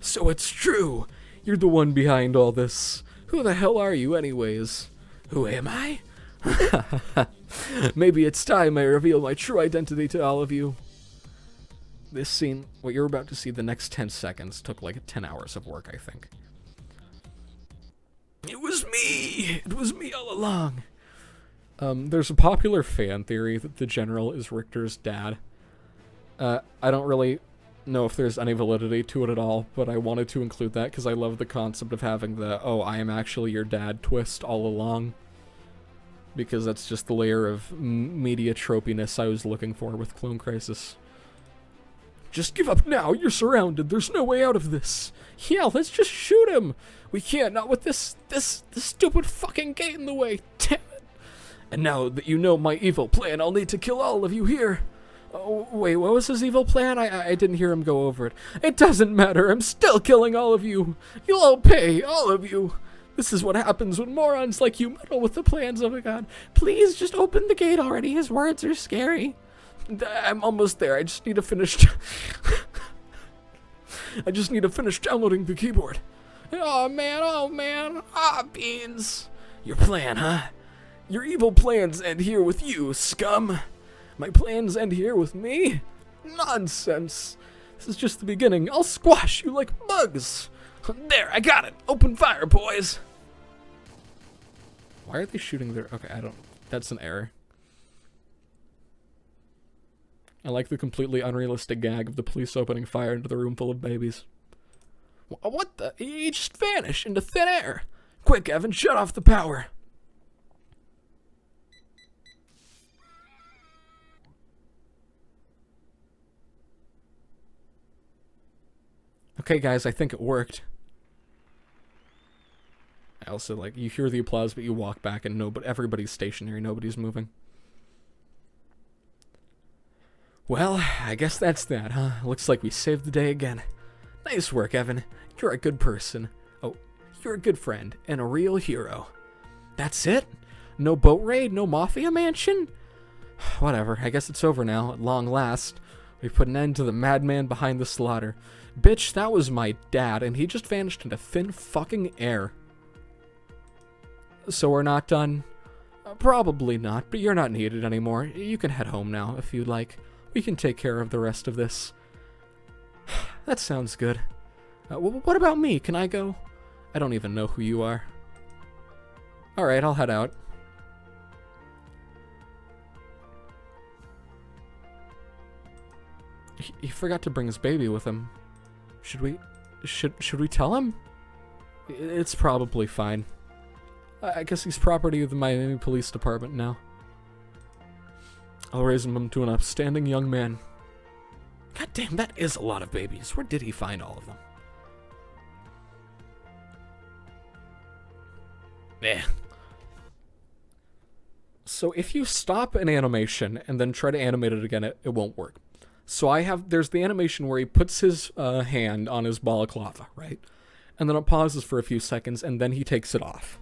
So it's true. You're the one behind all this. Who the hell are you anyways? Who am I? Maybe it's time I reveal my true identity to all of you. This scene, what you're about to see the next 10 seconds, took like 10 hours of work, I think. It was me! It was me all along! There's a popular fan theory that the General is Richter's dad. I don't really know if there's any validity to it at all, but I wanted to include that because I love the concept of having the, oh, I am actually your dad twist all along. Because that's just the layer of media tropiness I was looking for with Clone Crisis. Just give up now, you're surrounded, there's no way out of this. Yeah, let's just shoot him. We can't, not with this stupid fucking gate in the way, damn it. And now that you know my evil plan, I'll need to kill all of you here. Oh, wait, what was his evil plan? I didn't hear him go over it. It doesn't matter, I'm still killing all of you. You'll all pay, all of you. This is what happens when morons like you meddle with the plans of a god. Please, just open the gate already, his words are scary. I'm almost there, I just need to finish... I just need to finish downloading the keyboard. Oh man, beans. Your plan, huh? Your evil plans end here with you, scum. My plans end here with me? Nonsense. This is just the beginning. I'll squash you like bugs. There, I got it. Open fire, boys. Why are they shooting their... Okay, I don't... That's an error. I like the completely unrealistic gag of the police opening fire into the room full of babies. What the? He just vanished into thin air. Quick, Evan, shut off the power. Okay, guys, I think it worked. I also, like, you hear the applause, but you walk back and but everybody's stationary, nobody's moving. Well, I guess that's that, huh? Looks like we saved the day again. Nice work, Evan. You're a good person. Oh, you're a good friend and a real hero. That's it? No boat raid? No mafia mansion? Whatever, I guess it's over now, at long last. We've put an end to the madman behind the slaughter. Bitch, that was my dad, and he just vanished into thin fucking air. So we're not done? Probably not, but you're not needed anymore. You can head home now, if you'd like. We can take care of the rest of this. That sounds good. What about me? Can I go? I don't even know who you are. Alright, I'll head out. He forgot to bring his baby with him. Should we tell him? It's probably fine. I guess he's property of the Miami Police Department now. I'll raise him to an upstanding young man. God damn, that is a lot of babies. Where did he find all of them? Eh. So if you stop an animation and then try to animate it again, it won't work. So there's the animation where he puts his hand on his balaclava, right? And then it pauses for a few seconds and then he takes it off.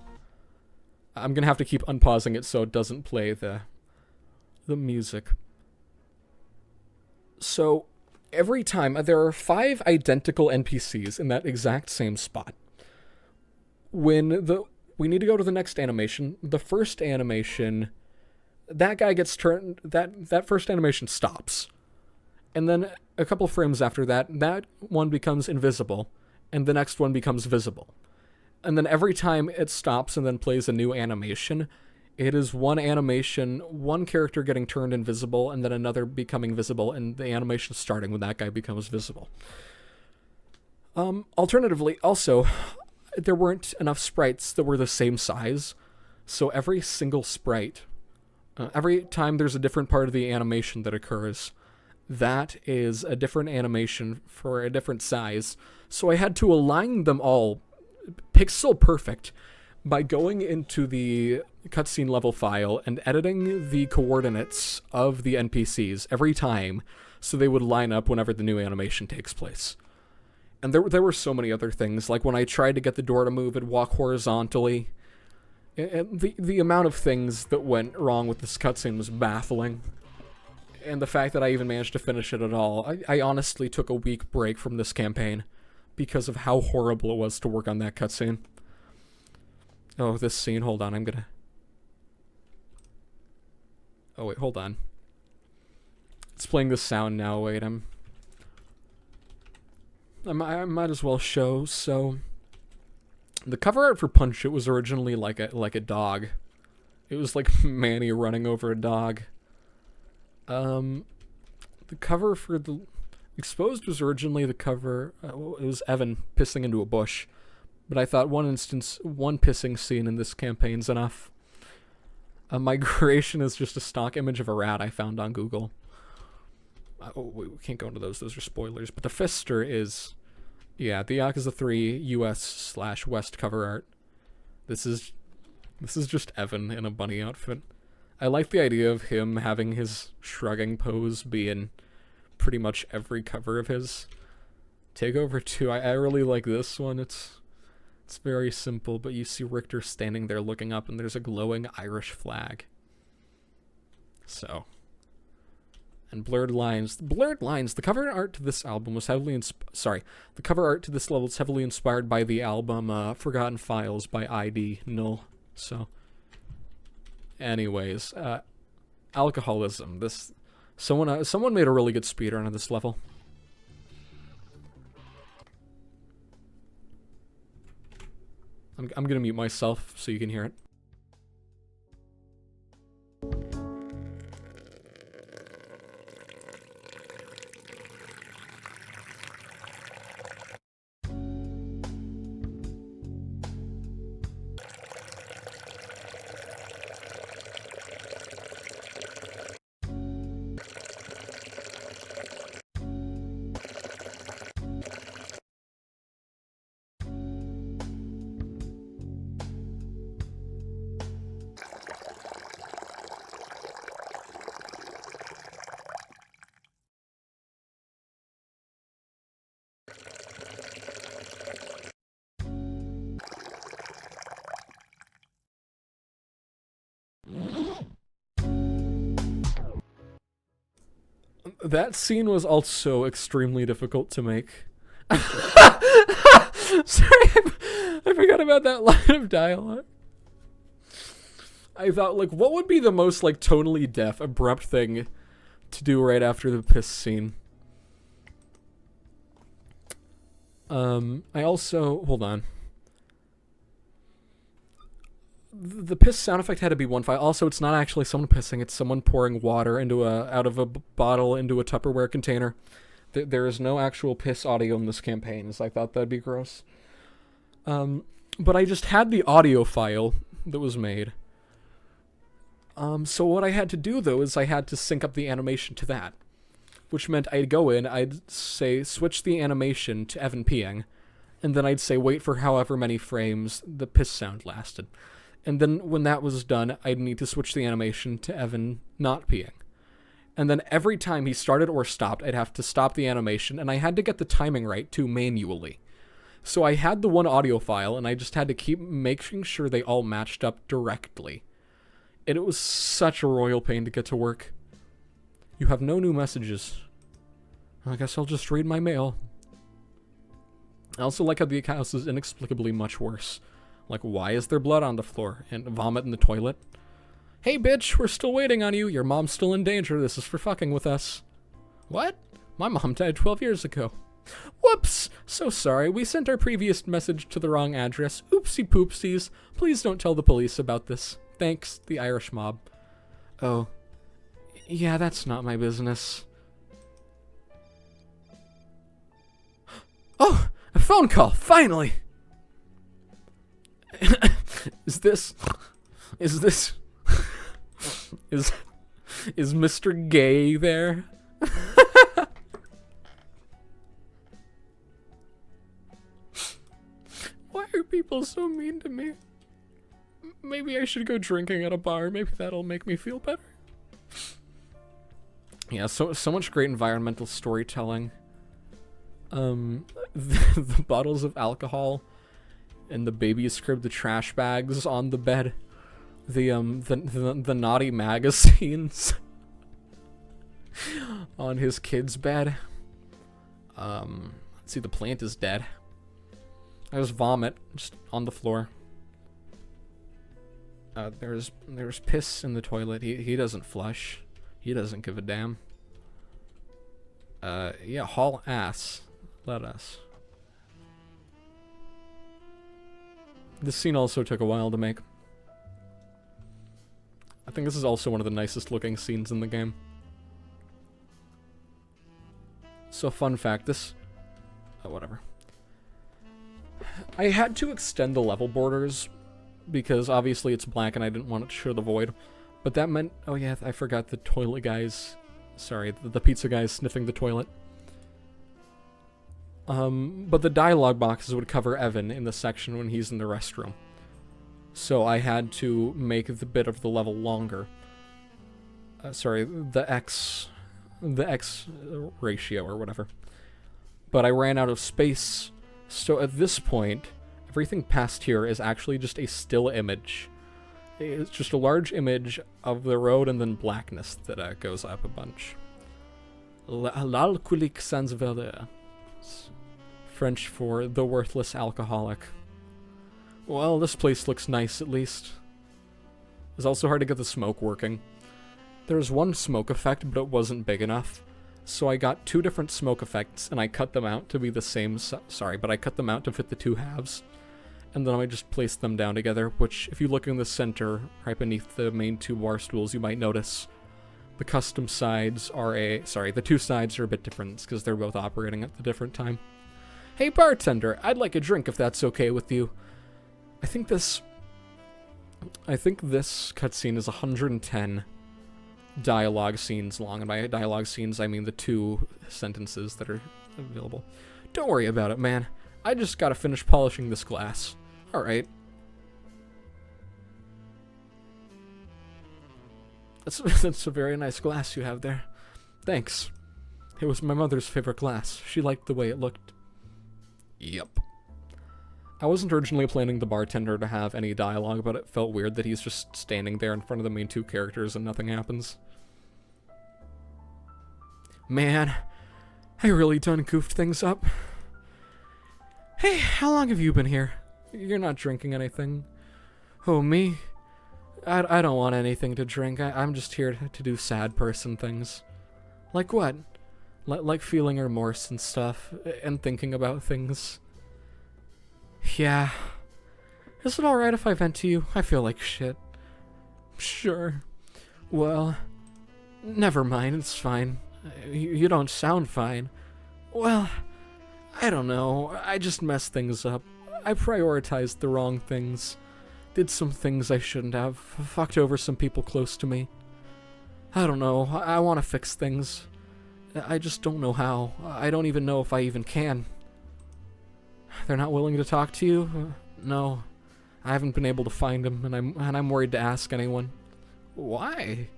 I'm gonna have to keep unpausing it so it doesn't play the music. So every time there are 5 identical NPCs in that exact same spot. When we need to go to the next animation, the first animation, that guy gets turned, that first animation stops. And then a couple frames after that, that one becomes invisible, and the next one becomes visible. And then every time it stops and then plays a new animation, it is one animation, one character getting turned invisible, and then another becoming visible, and the animation starting when that guy becomes visible. Alternatively, also, there weren't enough sprites that were the same size, so every single sprite, every time there's a different part of the animation that occurs, that is a different animation for a different size, so I had to align them all pixel perfect by going into the cutscene level file and editing the coordinates of the NPCs every time so they would line up whenever the new animation takes place. And there were so many other things, like when I tried to get the door to move, it'd walk horizontally. And the amount of things that went wrong with this cutscene was baffling. And the fact that I even managed to finish it at all, I honestly took a week break from this campaign because of how horrible it was to work on that cutscene. Oh, this scene, hold on, I'm gonna... Oh wait, hold on. It's playing the sound now, wait, I might as well show. So the cover art for Punch It was originally like a dog. It was like Manny running over a dog. The cover for the Exposed was originally the cover. It was Evan pissing into a bush, but I thought one pissing scene in this campaign's enough. Migration is just a stock image of a rat I found on Google. Oh, we can't go into those. Those are spoilers. But the Fister is, yeah, the Yakuza 3 US/West cover art. This is just Evan in a bunny outfit. I like the idea of him having his shrugging pose be in pretty much every cover of his. Takeover 2, I really like this one. It's very simple, but you see Richter standing there looking up, and there's a glowing Irish flag. So... And Blurred Lines. The cover art to this album was heavily the cover art to this level is heavily inspired by the album Forgotten Files by ID Null. So, anyways, alcoholism. Someone made a really good speedrun of this level. I'm gonna mute myself so you can hear it. That scene was also extremely difficult to make. Sorry, I forgot about that line of dialogue. I thought, like, what would be the most, like, tonally deaf, abrupt thing to do right after the piss scene? I also... Hold on. The piss sound effect had to be one file. Also, it's not actually someone pissing, it's someone pouring water out of a bottle into a Tupperware container. There is no actual piss audio in this campaign, so I thought that'd be gross. But I just had the audio file that was made. So what I had to do, though, is I had to sync up the animation to that. Which meant I'd go in, I'd say, switch the animation to Evan peeing, and then I'd say, wait for however many frames the piss sound lasted. And then when that was done, I'd need to switch the animation to Evan not peeing. And then every time he started or stopped, I'd have to stop the animation, and I had to get the timing right, too, manually. So I had the one audio file, and I just had to keep making sure they all matched up directly. And it was such a royal pain to get to work. You have no new messages. I guess I'll just read my mail. I also like how the house is inexplicably much worse. Like, why is there blood on the floor? And vomit in the toilet? Hey, bitch, we're still waiting on you. Your mom's still in danger. This is for fucking with us. What? My mom died 12 years ago. Whoops! So sorry. We sent our previous message to the wrong address. Oopsie poopsies. Please don't tell the police about this. Thanks, the Irish mob. Oh. Yeah, that's not my business. Oh! A phone call! Finally! Is Mr. Gay there? Why are people so mean to me? Maybe I should go drinking at a bar. Maybe that'll make me feel better. Yeah, so much great environmental storytelling. The bottles of alcohol and the baby's crib, the trash bags on the bed, the naughty magazines on his kid's bed. Let's see, the plant is dead. There's vomit just on the floor. There's piss in the toilet. He doesn't flush. He doesn't give a damn. Yeah, haul ass. Let us. This scene also took a while to make. I think this is also one of the nicest looking scenes in the game. So, fun fact, this... Oh, whatever. I had to extend the level borders, because obviously it's black and I didn't want it to show the void. But that meant... Oh yeah, I forgot the toilet guys... Sorry, the pizza guys sniffing the toilet. But the dialogue boxes would cover Evan in the section when he's in the restroom. So I had to make the bit of the level longer. Sorry, the X ratio or whatever. But I ran out of space, so at this point, everything past here is actually just a still image. It's just a large image of the road and then blackness that goes up a bunch. L'alcoolique sans valeur. French for the worthless alcoholic. Well, this place looks nice at least. It's also hard to get the smoke working. There's one smoke effect, but it wasn't big enough. So I got two different smoke effects, and I cut them out to be the same... Sorry, but I cut them out to fit the two halves. And then I just placed them down together, which, if you look in the center, right beneath the main two bar stools, you might notice the custom sides are the two sides are a bit different, because they're both operating at the different time. Hey bartender, I'd like a drink if that's okay with you. I think this cutscene is 110 dialogue scenes long, and by dialogue scenes I mean the two sentences that are available. Don't worry about it, man. I just gotta finish polishing this glass. Alright. That's a very nice glass you have there. Thanks. It was my mother's favorite glass. She liked the way it looked. Yep. I wasn't originally planning the bartender to have any dialogue, but it felt weird that he's just standing there in front of the main two characters and nothing happens. Man, I really done goofed things up. Hey, how long have you been here? You're not drinking anything. Oh, me? I don't want anything to drink. I'm just here to do sad person things. Like what? Like feeling remorse and stuff, and thinking about things. Yeah. Is it alright if I vent to you? I feel like shit. Sure. Well, never mind, it's fine. You don't sound fine. Well, I don't know. I just messed things up. I prioritized the wrong things. Did some things I shouldn't have. Fucked over some people close to me. I don't know. I want to fix things. I just don't know how. I don't even know if I even can. They're not willing to talk to you? No. I haven't been able to find them, and I'm worried to ask anyone. Why?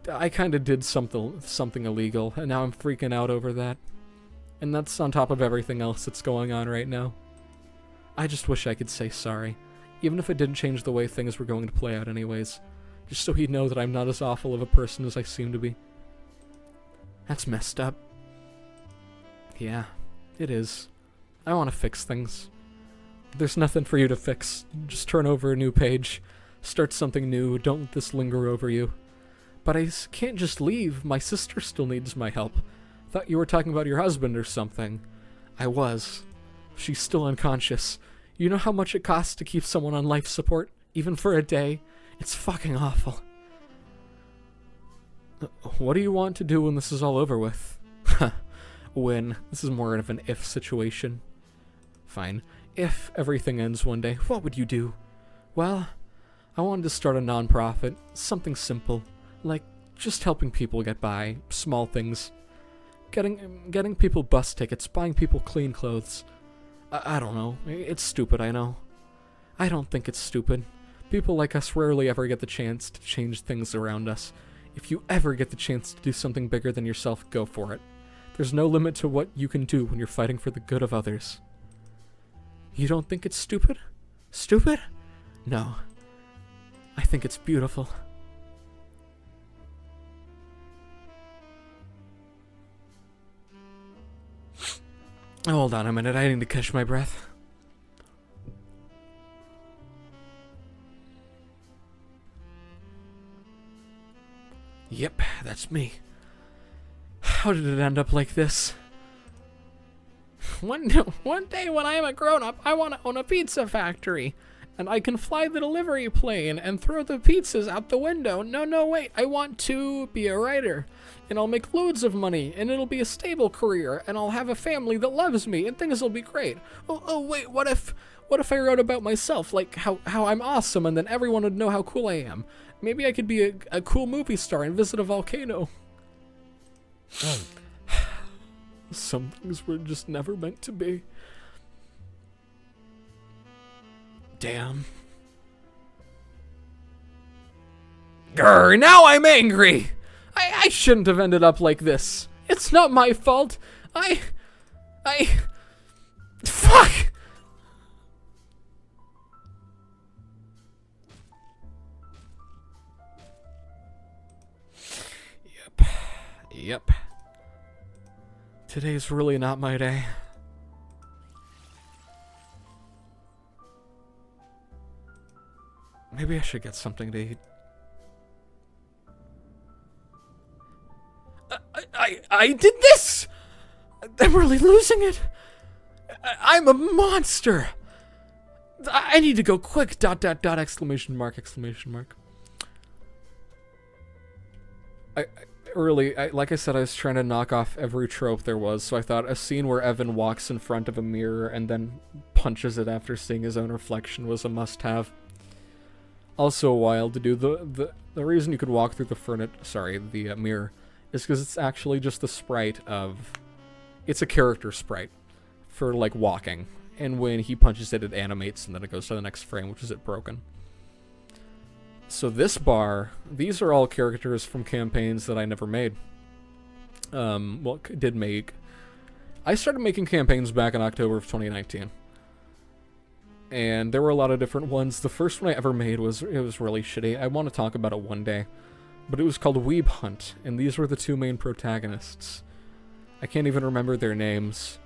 I kind of did something illegal, and now I'm freaking out over that. And that's on top of everything else that's going on right now. I just wish I could say sorry, even if it didn't change the way things were going to play out anyways, just so he'd know that I'm not as awful of a person as I seem to be. That's messed up. Yeah, it is. I want to fix things. There's nothing for you to fix. Just turn over a new page. Start something new. Don't let this linger over you. But I can't just leave. My sister still needs my help. Thought you were talking about your husband or something. I was. She's still unconscious. You know how much it costs to keep someone on life support? Even for a day? It's fucking awful. What do you want to do when this is all over with? When. This is more of an if situation. Fine. If everything ends one day, what would you do? Well, I wanted to start a non-profit. Something simple. Like, just helping people get by. Small things. Getting people bus tickets. Buying people clean clothes. I don't know. It's stupid, I know. I don't think it's stupid. People like us rarely ever get the chance to change things around us. If you ever get the chance to do something bigger than yourself, go for it. There's no limit to what you can do when you're fighting for the good of others. You don't think it's stupid? Stupid? No. I think it's beautiful. Hold on a minute, I need to catch my breath. Yep, that's me. How did it end up like this? One day when I am a grown-up, I want to own a pizza factory. And I can fly the delivery plane and throw the pizzas out the window. No, wait, I want to be a writer. And I'll make loads of money, and it'll be a stable career, and I'll have a family that loves me, and things will be great. Oh wait, what if I wrote about myself, like how I'm awesome, and then everyone would know how cool I am? Maybe I could be a cool movie star and visit a volcano. Some things were just never meant to be. Damn. Grr, now I'm angry! I shouldn't have ended up like this. It's not my fault. Fuck! Yep. Today's really not my day. Maybe I should get something to eat. I did this! I'm really losing it. I'm a monster. I need to go quick. ... Exclamation mark. Like I said, I was trying to knock off every trope there was, so I thought a scene where Evan walks in front of a mirror and then punches it after seeing his own reflection was a must-have. Also wild to do. The reason you could walk through the mirror is because it's actually just the sprite of... It's a character sprite for, like, walking. And when he punches it, it animates, and then it goes to the next frame, which is it broken. So this bar, these are all characters from campaigns that I never made. Did make. I started making campaigns back in October of 2019. And there were a lot of different ones. The first one I ever made was really shitty. I want to talk about it one day. But it was called Weeb Hunt, and these were the two main protagonists. I can't even remember their names.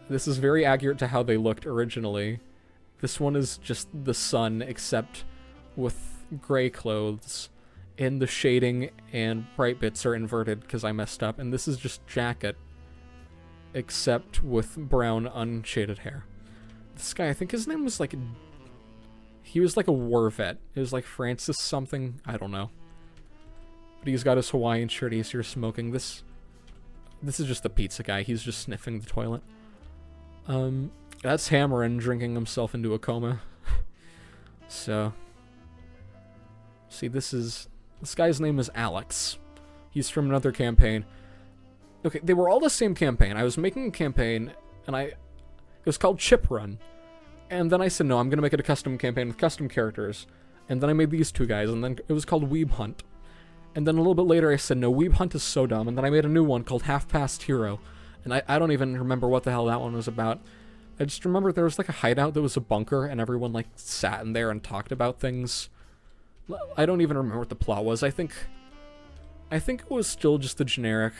This is very accurate to how they looked originally. This one is just the sun, except with gray clothes. And the shading and bright bits are inverted because I messed up. And this is just jacket, except with brown, unshaded hair. This guy, I think his name was like... He was like a war vet. It was like Francis something. I don't know. But he's got his Hawaiian shirt. He's here smoking. This is just the pizza guy. He's just sniffing the toilet. That's Hammerin drinking himself into a coma. So... See, this guy's name is Alex. He's from another campaign. Okay, they were all the same campaign. I was making a campaign, and it was called Chip Run. And then I said, no, I'm going to make it a custom campaign with custom characters. And then I made these two guys, and then it was called Weeb Hunt. And then a little bit later I said, no, Weeb Hunt is so dumb. And then I made a new one called Half Past Hero. And I don't even remember what the hell that one was about. I just remember there was like a hideout that was a bunker, and everyone like sat in there and talked about things. I don't even remember what the plot was. I think it was still just the generic...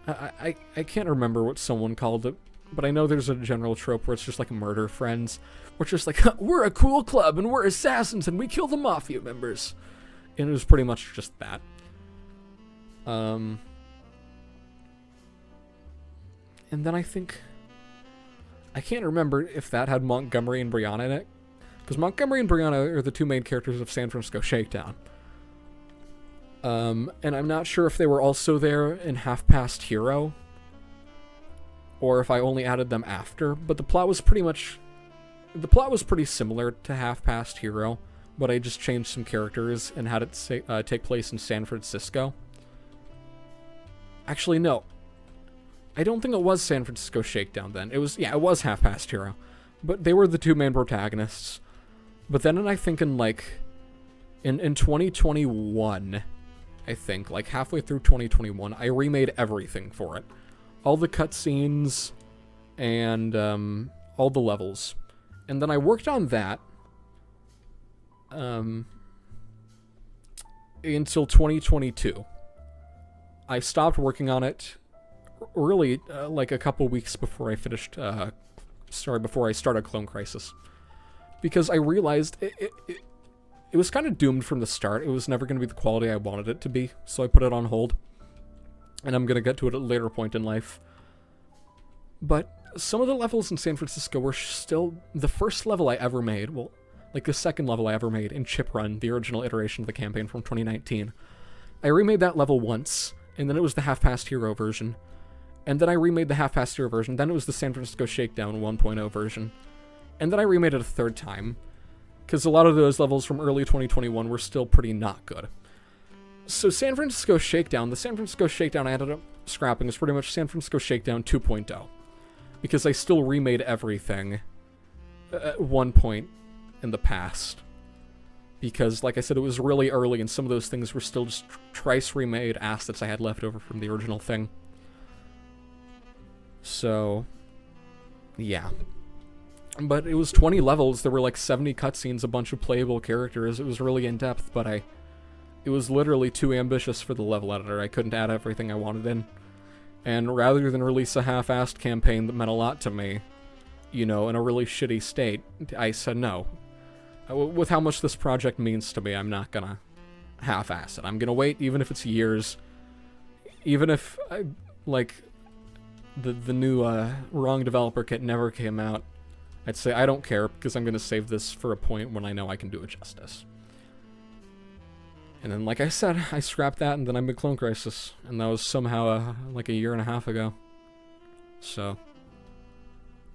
I can't remember what someone called it, but I know there's a general trope where it's just like murder friends. We're just like, we're a cool club, and we're assassins, and we kill the mafia members. And it was pretty much just that. And then I think... I can't remember if that had Montgomery and Brianna in it. Because Montgomery and Brianna are the two main characters of San Francisco Shakedown. And I'm not sure if they were also there in Half Past Hero. Or if I only added them after. But the plot was pretty much... The plot was pretty similar to Half Past Hero. But I just changed some characters and had it take place in San Francisco. Actually, no. I don't think it was San Francisco Shakedown then. It was Half Past Hero. But they were the two main protagonists. But then I think in 2021, I think, like halfway through 2021, I remade everything for it. All the cutscenes and all the levels. And then I worked on that until 2022. I stopped working on it really like a couple weeks before I finished, before I started Clone Crisis. Because I realized it was kind of doomed from the start. It was never going to be the quality I wanted it to be, so I put it on hold. And I'm going to get to it at a later point in life. But some of the levels in San Francisco were still the first level I ever made. Well, like the second level I ever made in Chip Run, the original iteration of the campaign from 2019. I remade that level once, and then it was the Half Past Hero version. And then I remade the Half Past Hero version, then it was the San Francisco Shakedown 1.0 version. And then I remade it a third time, because a lot of those levels from early 2021 were still pretty not good. So San Francisco Shakedown, the San Francisco Shakedown I ended up scrapping is pretty much San Francisco Shakedown 2.0. Because I still remade everything at one point in the past. Because, like I said, it was really early and some of those things were still just trice remade assets I had left over from the original thing. So, yeah. But it was 20 levels, there were like 70 cutscenes, a bunch of playable characters, it was really in-depth, but it was literally too ambitious for the level editor. I couldn't add everything I wanted in. And rather than release a half-assed campaign that meant a lot to me, you know, in a really shitty state, I said no. With how much this project means to me, I'm not gonna half-ass it. I'm gonna wait, even if it's years. Even if, the new wrong developer kit never came out, I'd say I don't care, because I'm gonna save this for a point when I know I can do it justice. And then, like I said, I scrapped that, and then I made Clone Crisis, and that was somehow, like a year and a half ago. So.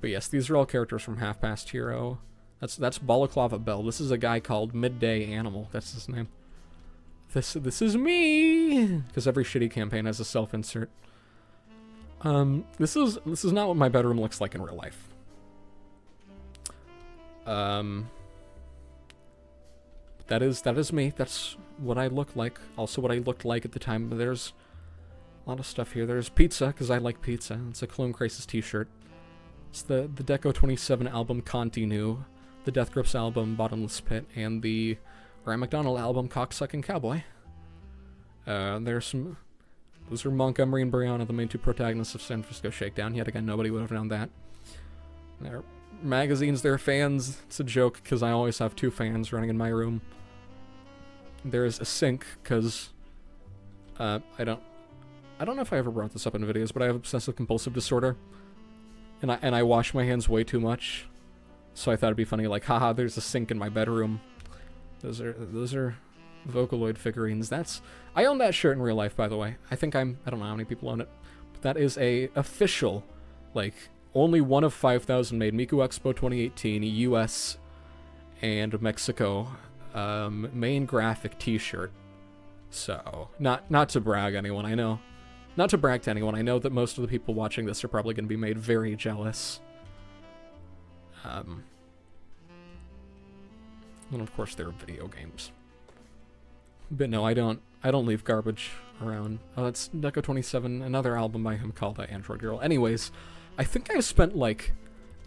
But yes, these are all characters from Half Past Hero. That's Balaclava Bell. This is a guy called Midday Animal. That's his name. This is me! Because every shitty campaign has a self-insert. This is not what my bedroom looks like in real life. That is me. That's what I look like. Also what I looked like at the time. There's a lot of stuff here. There's pizza, because I like pizza. It's a Clone Crisis t-shirt. It's the Deco 27 album Continue, the Death Grips album Bottomless Pit, and the Ryan McDonald album Cocksucking Cowboy. Those are Montgomery and Brianna, the main two protagonists of San Francisco Shakedown. Yet again, nobody would have known that. They're magazines, they're fans. It's a joke, because I always have two fans running in my room. There's a sink, because I don't know if I ever brought this up in videos, but I have obsessive compulsive disorder. And I wash my hands way too much. So I thought it'd be funny, like, haha, there's a sink in my bedroom. Those are Vocaloid figurines. I own that shirt in real life, by the way. I don't know how many people own it. But that is a official, like, only one of 5,000 made Miku Expo 2018 US and Mexico main graphic t-shirt. So, not to brag anyone, I know. Not to brag to anyone, I know that most of the people watching this are probably going to be made very jealous. And of course there are video games. But no, I don't leave garbage around. Oh, that's Deco 27, another album by him called Android Girl. Anyways, I think I've spent like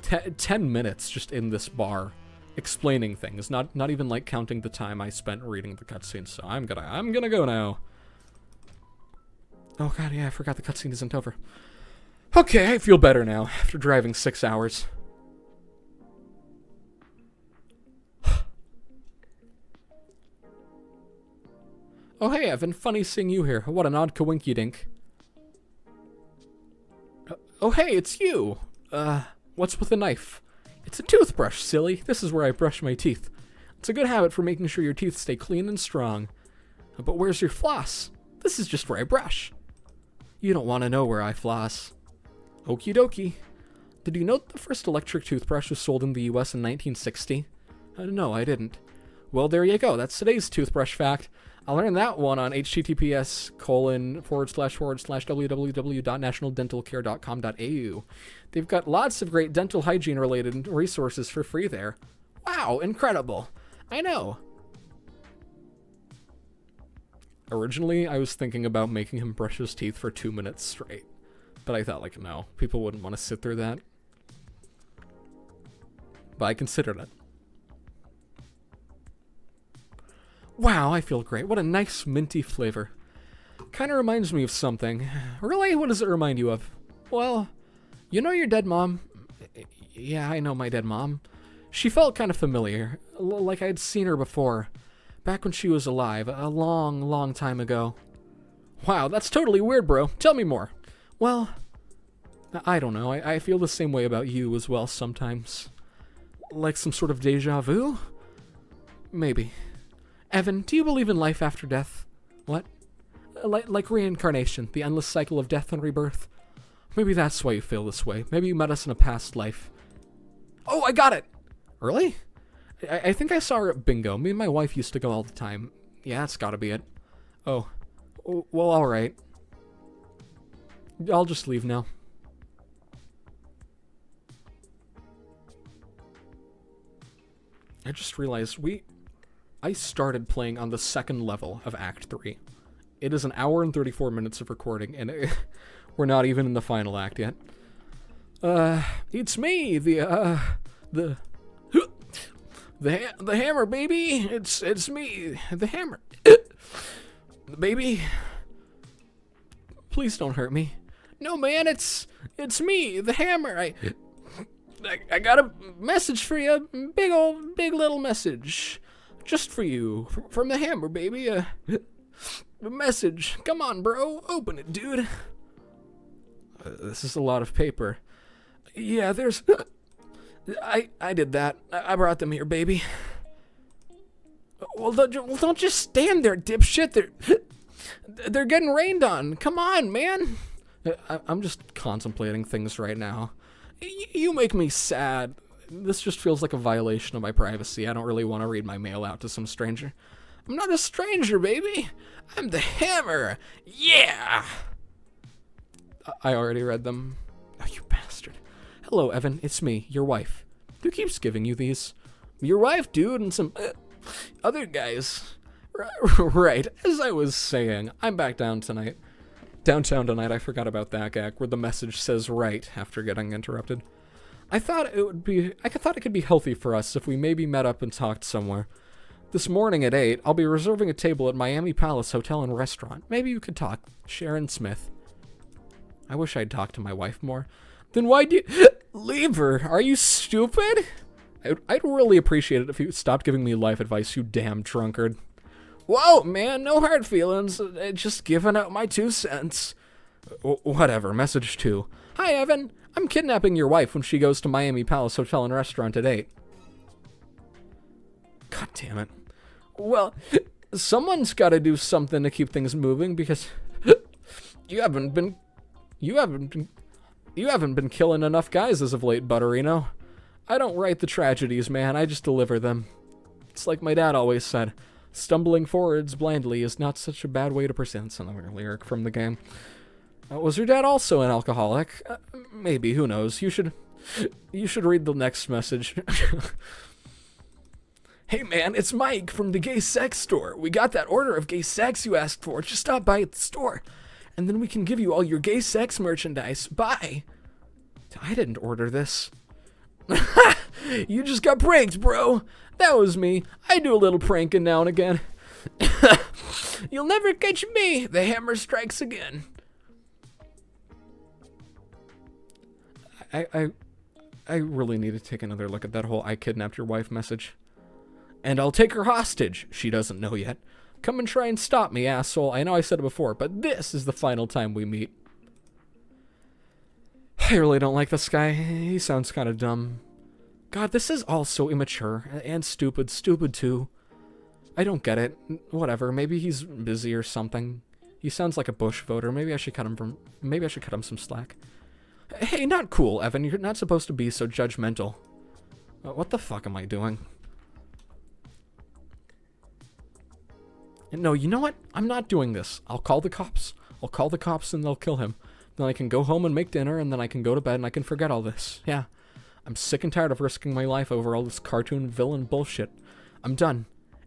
10 minutes just in this bar explaining things, not even like counting the time I spent reading the cutscenes, so I'm gonna go now. Oh god, yeah, I forgot the cutscene isn't over. Okay, I feel better now, after driving 6 hours. Oh hey, Evan, funny seeing you here. What an odd coinky-dink. Oh hey, it's you! What's with the knife? It's a toothbrush, silly. This is where I brush my teeth. It's a good habit for making sure your teeth stay clean and strong. But where's your floss? This is just where I brush. You don't want to know where I floss. Okie dokie. Did you know that the first electric toothbrush was sold in the US in 1960? No, I didn't. Well, there you go. That's today's toothbrush fact. I'll learn that one on https://www.nationaldentalcare.com.au. They've got lots of great dental hygiene related resources for free there. Wow, incredible. I know. Originally, I was thinking about making him brush his teeth for 2 minutes straight. But I thought, like, no, people wouldn't want to sit through that. But I considered it. Wow, I feel great. What a nice minty flavor. Kind of reminds me of something. Really? What does it remind you of? Well, you know your dead mom? Yeah, I know my dead mom. She felt kind of familiar, like I'd seen her before, back when she was alive, a long, long time ago. Wow, that's totally weird, bro. Tell me more. Well, I don't know. I feel the same way about you as well sometimes. Like some sort of deja vu? Maybe. Evan, do you believe in life after death? What? Like reincarnation, the endless cycle of death and rebirth? Maybe that's why you feel this way. Maybe you met us in a past life. Oh, I got it! Really? I think I saw her at bingo. Me and my wife used to go all the time. Yeah, that's gotta be it. Oh. Well, alright. I'll just leave now. I just realized I started playing on the second level of Act 3. It is an hour and 34 minutes of recording, and we're not even in the final act yet. It's me, the hammer, baby. It's me, the hammer. Baby. Please don't hurt me. No, man, it's me, the hammer. I got a message for you. Big little message. Just for you. From the hammer, baby. A message. Come on, bro. Open it, dude. This is a lot of paper. Yeah, there's... I did that. I brought them here, baby. Well, don't just stand there, dipshit. They're getting rained on. Come on, man. I'm just contemplating things right now. You make me sad. This just feels like a violation of my privacy. I don't really want to read my mail out to some stranger. I'm not a stranger, baby. I'm the hammer. Yeah! I already read them. Oh, you bastard. Hello, Evan. It's me, your wife. Who keeps giving you these? Your wife, dude, and some other guys. Right. As I was saying, I'm back downtown tonight. I forgot about that gag where the message says right after getting interrupted. I thought it could be healthy for us if we maybe met up and talked somewhere. This morning at 8, I'll be reserving a table at Miami Palace Hotel and Restaurant. Maybe you could talk. Sharon Smith. I wish I'd talked to my wife more. Then why'd you leave her? Are you stupid? I'd really appreciate it if you stopped giving me life advice, you damn drunkard. Whoa, man, no hard feelings. Just giving out my 2 cents. Whatever, message 2. Hi, Evan. I'm kidnapping your wife when she goes to Miami Palace Hotel and Restaurant at 8. God damn it. Well, someone's got to do something to keep things moving because you haven't been killing enough guys as of late, Butterino. I don't write the tragedies, man. I just deliver them. It's like my dad always said. Stumbling forwards blindly is not such a bad way to present. That's another lyric from the game. Was your dad also an alcoholic? Maybe, who knows? You should read the next message. Hey man, it's Mike from the gay sex store. We got that order of gay sex you asked for. Just stop by at the store, and then we can give you all your gay sex merchandise. Bye. I didn't order this. You just got pranked, bro. That was me. I do a little pranking now and again. You'll never catch me. The hammer strikes again. I really need to take another look at that whole I kidnapped your wife message. And I'll take her hostage. She doesn't know yet. Come and try and stop me, asshole. I know I said it before, but this is the final time we meet. I really don't like this guy. He sounds kind of dumb. God, this is all so immature and stupid. Stupid too. I don't get it. Whatever. Maybe he's busy or something. He sounds like a Bush voter. Maybe I should cut him some slack. Hey, not cool, Evan. You're not supposed to be so judgmental. What the fuck am I doing? No, you know what? I'm not doing this. I'll call the cops. I'll call the cops and they'll kill him. Then I can go home and make dinner, and then I can go to bed and I can forget all this. Yeah. I'm sick and tired of risking my life over all this cartoon villain bullshit. I'm done.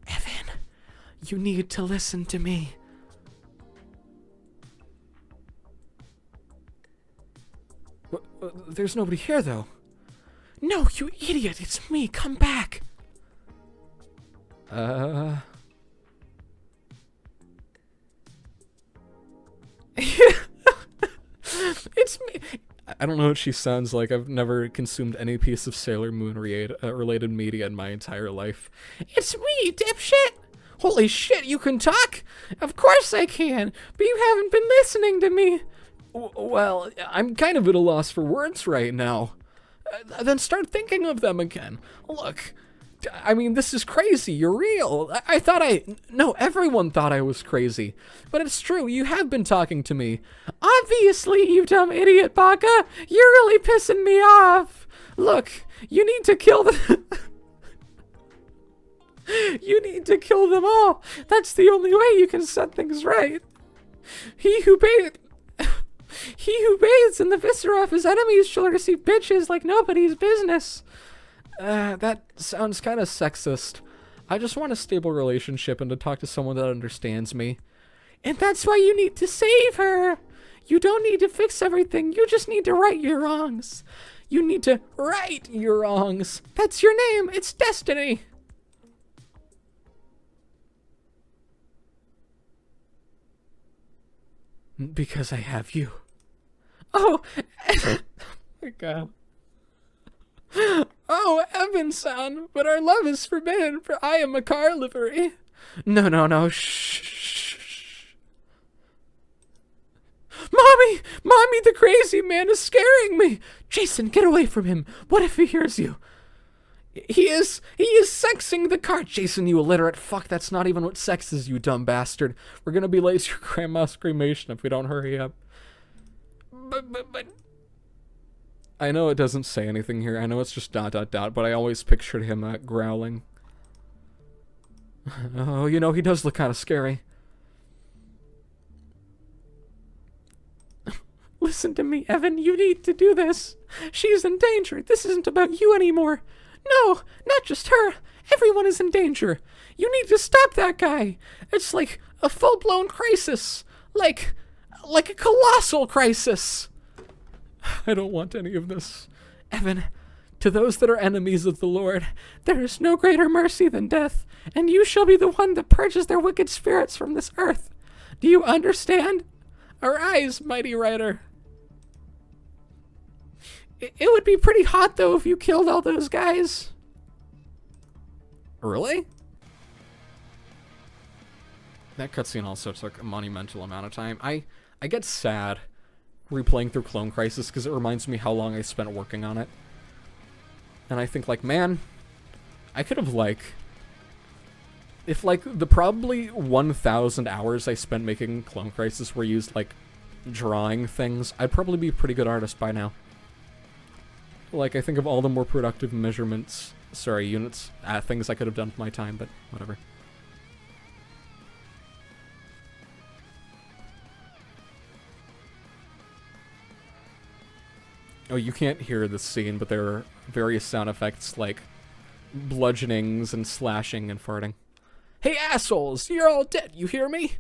Evan, you need to listen to me. There's nobody here, though. No, you idiot! It's me! Come back! It's me! I don't know what she sounds like. I've never consumed any piece of Sailor Moon related media in my entire life. It's me, dipshit! Holy shit, you can talk? Of course I can, but you haven't been listening to me. Well, I'm kind of at a loss for words right now. Then start thinking of them again. Look, I mean, this is crazy. You're real. No, everyone thought I was crazy. But it's true, you have been talking to me. Obviously, you dumb idiot, Baka. You're really pissing me off. Look, you need to kill them. You need to kill them all. That's the only way you can set things right. He who bathes in the viscera of his enemies shall receive bitches like nobody's business. That sounds kind of sexist. I just want a stable relationship and to talk to someone that understands me. And that's why you need to save her. You don't need to fix everything. You just need to right your wrongs. You need to right your wrongs. That's your name. It's destiny. Because I have you. Oh, oh my God. Oh, Evan-san, but our love is forbidden, for I am a car livery. No, shh. Mommy, the crazy man is scaring me. Jason, get away from him. What if he hears you? He is sexing the car. Jason, you illiterate fuck, that's not even what sex is, you dumb bastard. We're gonna be late to your grandma's cremation if we don't hurry up. But... I know it doesn't say anything here. I know it's just ... but I always pictured him growling. Oh, you know, he does look kind of scary. Listen to me, Evan. You need to do this. She's in danger. This isn't about you anymore. No, not just her. Everyone is in danger. You need to stop that guy. It's like a full-blown crisis. Like a colossal crisis. I don't want any of this. Evan, to those that are enemies of the Lord, there is no greater mercy than death, and you shall be the one that purges their wicked spirits from this earth. Do you understand? Arise, mighty rider. It would be pretty hot, though, if you killed all those guys. Really? That cutscene also took a monumental amount of time. I get sad replaying through Clone Crisis because it reminds me how long I spent working on it. And I think, like, man, I could have, like, if, like, the probably 1,000 hours I spent making Clone Crisis were used, like, drawing things, I'd probably be a pretty good artist by now. Like, I think of all the more productive units, things I could have done with my time, but whatever. Oh, you can't hear this scene, but there are various sound effects like bludgeonings and slashing and farting. Hey assholes, you're all dead, you hear me?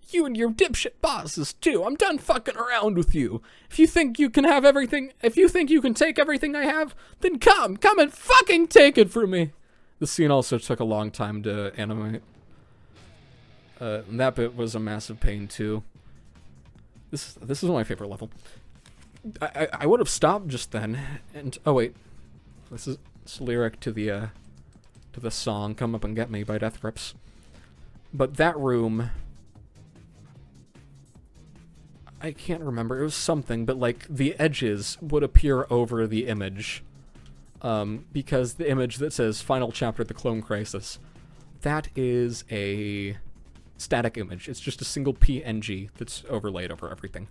You and your dipshit bosses too, I'm done fucking around with you. If you think you can have everything, if you think you can take everything I have, then come and fucking take it from me. The scene also took a long time to animate. And that bit was a massive pain too. This is my favorite level. I would have stopped just then, and oh wait, this is lyric to the song "Come Up and Get Me" by Death Grips. But that room, I can't remember. It was something, but like the edges would appear over the image, because the image that says "Final Chapter: The Clone Crisis," that is a static image. It's just a single PNG that's overlaid over everything.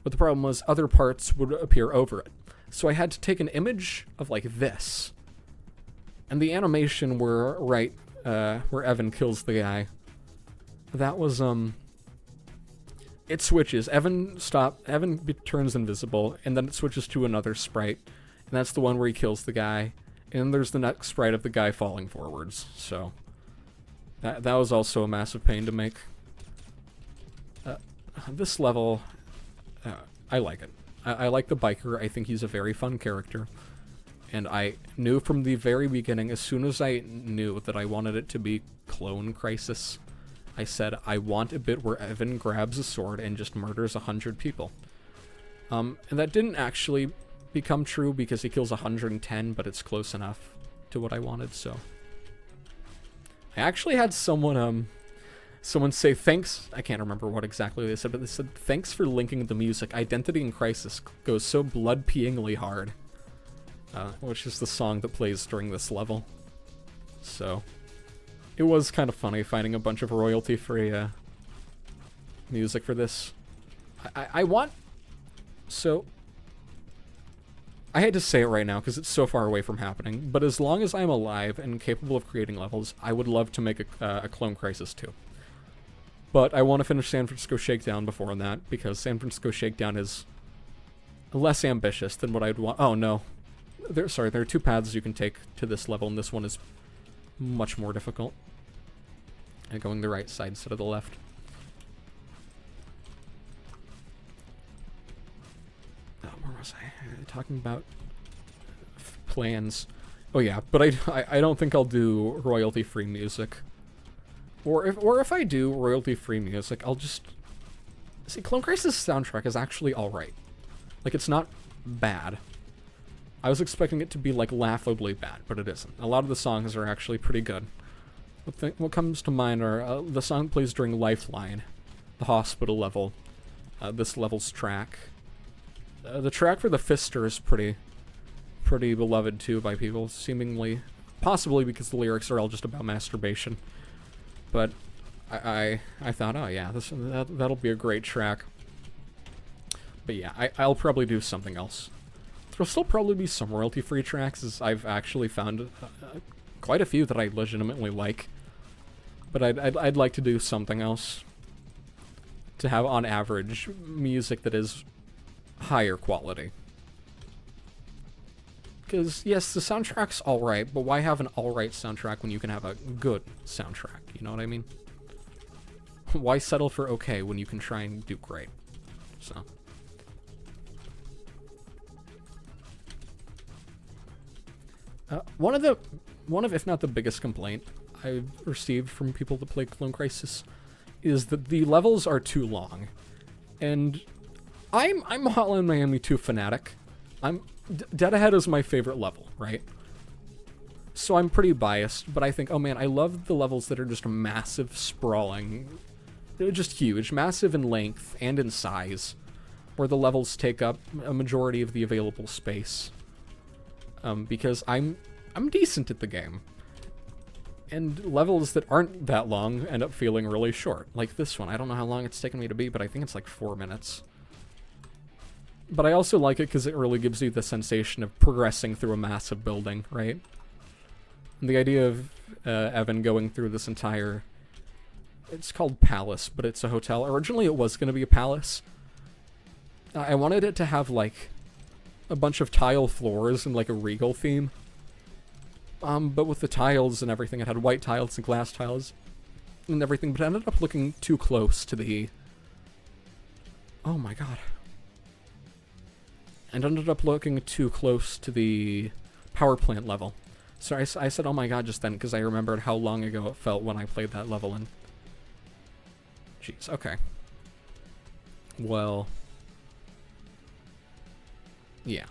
But the problem was other parts would appear over it. So I had to take an image of like this. And the animation where Evan kills the guy. that was, it switches. Evan turns invisible, and then it switches to another sprite, and that's the one where he kills the guy, and then there's the next sprite of the guy falling forwards, so that was also a massive pain to make. This level, I like it. I like the biker. I think he's a very fun character, and I knew from the very beginning, as soon as I knew that I wanted it to be Clone Crisis, I said, I want a bit where Evan grabs a sword and just murders 100 people. And that didn't actually become true because he kills 110, but it's close enough to what I wanted, so. I actually had someone say thanks, I can't remember what exactly they said, but they said, thanks for linking the music. Identity in Crisis goes so blood-peeingly hard. Which is the song that plays during this level. So, it was kind of funny finding a bunch of royalty-free music for this. I want... So, I hate to say it right now because it's so far away from happening, but as long as I'm alive and capable of creating levels, I would love to make a Clone Crisis 2. But I want to finish San Francisco Shakedown before that, because San Francisco Shakedown is less ambitious than what I'd want. Oh, no. There are two paths you can take to this level, and this one is much more difficult. And going the right side instead of the left. Oh, where was I? Talking about plans. Oh yeah, but I don't think I'll do royalty-free music. Or if I do royalty-free music, I'll just... See, Clone Crisis' soundtrack is actually alright. Like, it's not bad. I was expecting it to be, like, laughably bad, but it isn't. A lot of the songs are actually pretty good. What comes to mind are the song plays during Lifeline, the hospital level, this level's track. The track for the Fister is pretty beloved, too, by people, seemingly. Possibly because the lyrics are all just about masturbation. But I thought, oh yeah, that'll be a great track. But yeah, I'll probably do something else. There'll still probably be some royalty-free tracks, as I've actually found quite a few that I legitimately like. But I'd like to do something else to have, on average, music that is higher quality. Because, yes, the soundtrack's alright, but why have an alright soundtrack when you can have a good soundtrack? You know what I mean? Why settle for okay when you can try and do great? So... one of, if not the biggest complaint I've received from people that play Clone Crisis is that the levels are too long. And I'm Hotline Miami 2 fanatic. Dead Ahead is my favorite level, right? So I'm pretty biased, but I think, oh man, I love the levels that are just massive, sprawling. They're just huge, massive in length and in size, where the levels take up a majority of the available space. Because I'm decent at the game. And levels that aren't that long end up feeling really short. Like this one. I don't know how long it's taken me to beat, but I think it's like 4 minutes. But I also like it because it really gives you the sensation of progressing through a massive building, right? And the idea of Evan going through this entire... It's called Palace, but it's a hotel. Originally it was going to be a palace. I wanted it to have, like, a bunch of tile floors and, like, a regal theme. But with the tiles and everything, it had white tiles and glass tiles and everything, but it ended up looking too close to the... Oh my god. And ended up looking too close to the power plant level. So I said, oh my god, just then, because I remembered how long ago it felt when I played that level, and... Jeez, okay. Well... Yeah.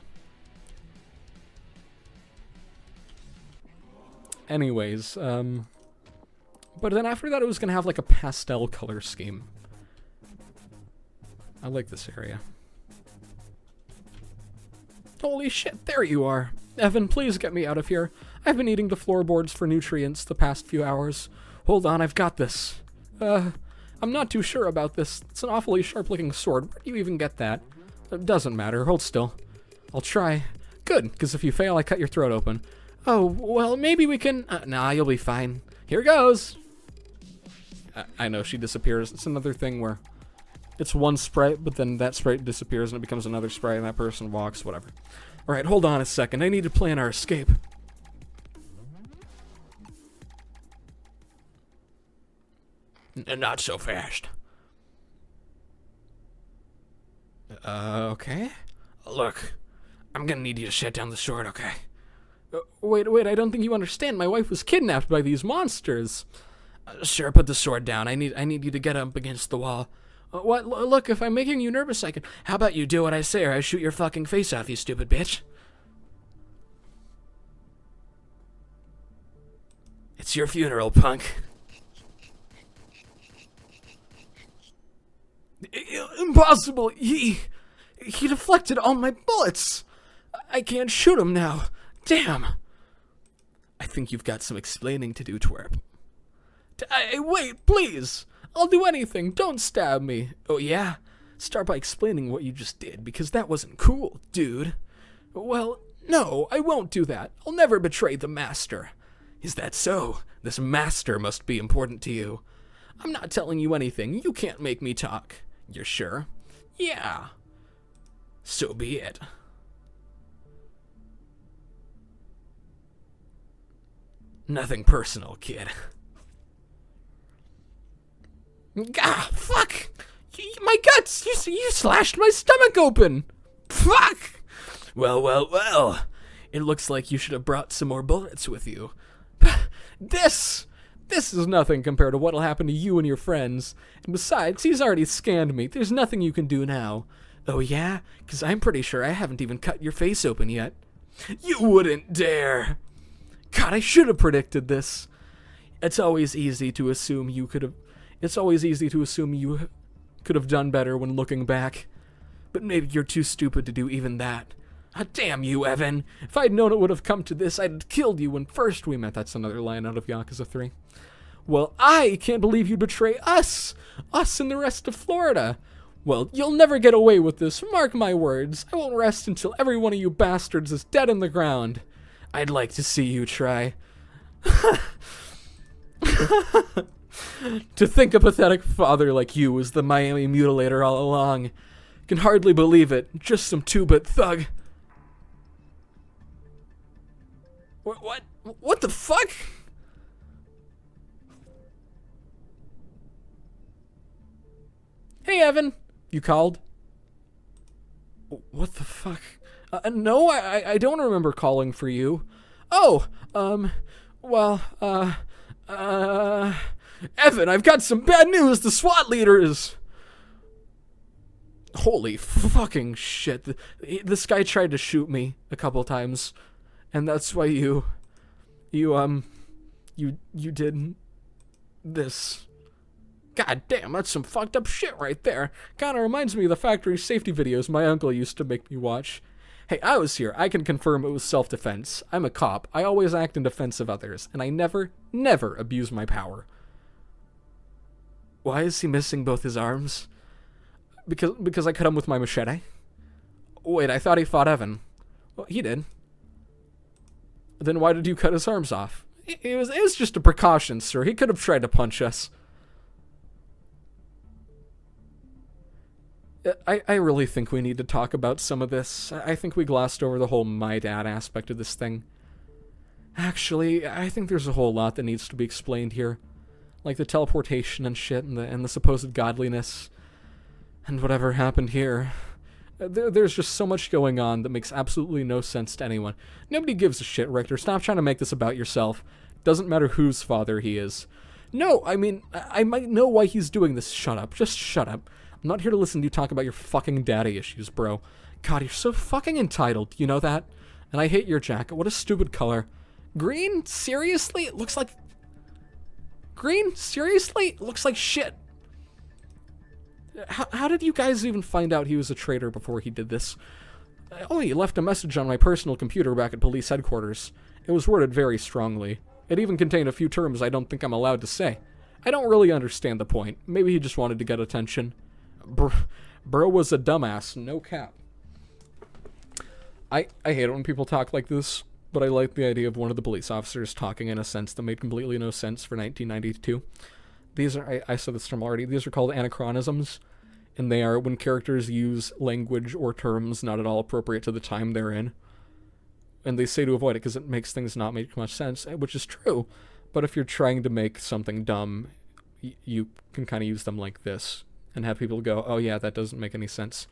Anyways, but then after that it was gonna have like a pastel color scheme. I like this area. Holy shit, there you are. Evan, please get me out of here. I've been eating the floorboards for nutrients the past few hours. Hold on, I've got this. I'm not too sure about this. It's an awfully sharp-looking sword. Where do you even get that? It doesn't matter. Hold still. I'll try. Good, because if you fail, I cut your throat open. Oh, well, maybe we can... nah, you'll be fine. Here goes! I know, she disappears. It's another thing where it's one sprite, but then that sprite disappears and it becomes another sprite and that person walks, whatever. Alright, hold on a second. I need to plan our escape. Not so fast. Okay. Look, I'm gonna need you to set down the sword, okay? Wait, I don't think you understand. My wife was kidnapped by these monsters. Sure, put the sword down. I need you to get up against the wall. What? Look, if I'm making you nervous, I can... How about you do what I say or I shoot your fucking face off, you stupid bitch? It's your funeral, punk. Impossible! He deflected all my bullets! I can't shoot him now. Damn. I think you've got some explaining to do, twerp. Wait, please! I'll do anything. Don't stab me. Oh, yeah? Start by explaining what you just did, because that wasn't cool, dude. Well, no, I won't do that. I'll never betray the master. Is that so? This master must be important to you. I'm not telling you anything. You can't make me talk. You're sure? Yeah. So be it. Nothing personal, kid. Ah, fuck! My guts! You slashed my stomach open! Fuck! Well. It looks like you should have brought some more bullets with you. This is nothing compared to what'll happen to you and your friends. And besides, he's already scanned me. There's nothing you can do now. Oh yeah? 'Cause I'm pretty sure I haven't even cut your face open yet. You wouldn't dare! God, I should have predicted this. It's always easy to assume you could have done better when looking back. But maybe you're too stupid to do even that. Ah, damn you, Evan. If I'd known it would have come to this, I'd have killed you when first we met. That's another line out of Yakuza 3. Well, I can't believe you'd betray us. Us and the rest of Florida. Well, you'll never get away with this. Mark my words. I won't rest until every one of you bastards is dead in the ground. I'd like to see you try. To think a pathetic father like you was the Miami mutilator all along. Can hardly believe it. Just some two-bit thug. What the fuck? Hey, Evan. You called? What the fuck? No, I don't remember calling for you. Oh, well, Evan, I've got some bad news. The SWAT leader is... Holy fucking shit. This guy tried to shoot me a couple times. And that's why you did this. God damn, that's some fucked up shit right there. Kinda reminds me of the factory safety videos my uncle used to make me watch. Hey, I was here. I can confirm it was self-defense. I'm a cop. I always act in defense of others, and I never abuse my power. Why is he missing both his arms? Because I cut him with my machete? Wait, I thought he fought Evan. Well, he did. Then why did you cut his arms off? It was just a precaution, sir. He could have tried to punch us. I really think we need to talk about some of this. I think we glossed over the whole my dad aspect of this thing. Actually, I think there's a whole lot that needs to be explained here. Like the teleportation and shit, and the supposed godliness, and whatever happened here. There's just so much going on that makes absolutely no sense to anyone. Nobody gives a shit, Richter. Stop trying to make this about yourself. Doesn't matter whose father he is. No, I mean, I might know why he's doing this. Shut up. Just shut up. I'm not here to listen to you talk about your fucking daddy issues, bro. God, you're so fucking entitled. You know that? And I hate your jacket. What a stupid color. Green? Seriously? It looks like... Green? Seriously? It looks like shit. How did you guys even find out he was a traitor before he did this? Oh, he left a message on my personal computer back at police headquarters. It was worded very strongly. It even contained a few terms I don't think I'm allowed to say. I don't really understand the point. Maybe he just wanted to get attention. Bro was a dumbass, no cap. I hate it when people talk like this, but I like the idea of one of the police officers talking in a sense that made completely no sense for 1992. these are, I said this term already, these are called anachronisms, and they are when characters use language or terms not at all appropriate to the time they're in. And they say to avoid it because it makes things not make much sense, which is true. But if you're trying to make something dumb, you can kind of use them like this and have people go, oh yeah, that doesn't make any sense.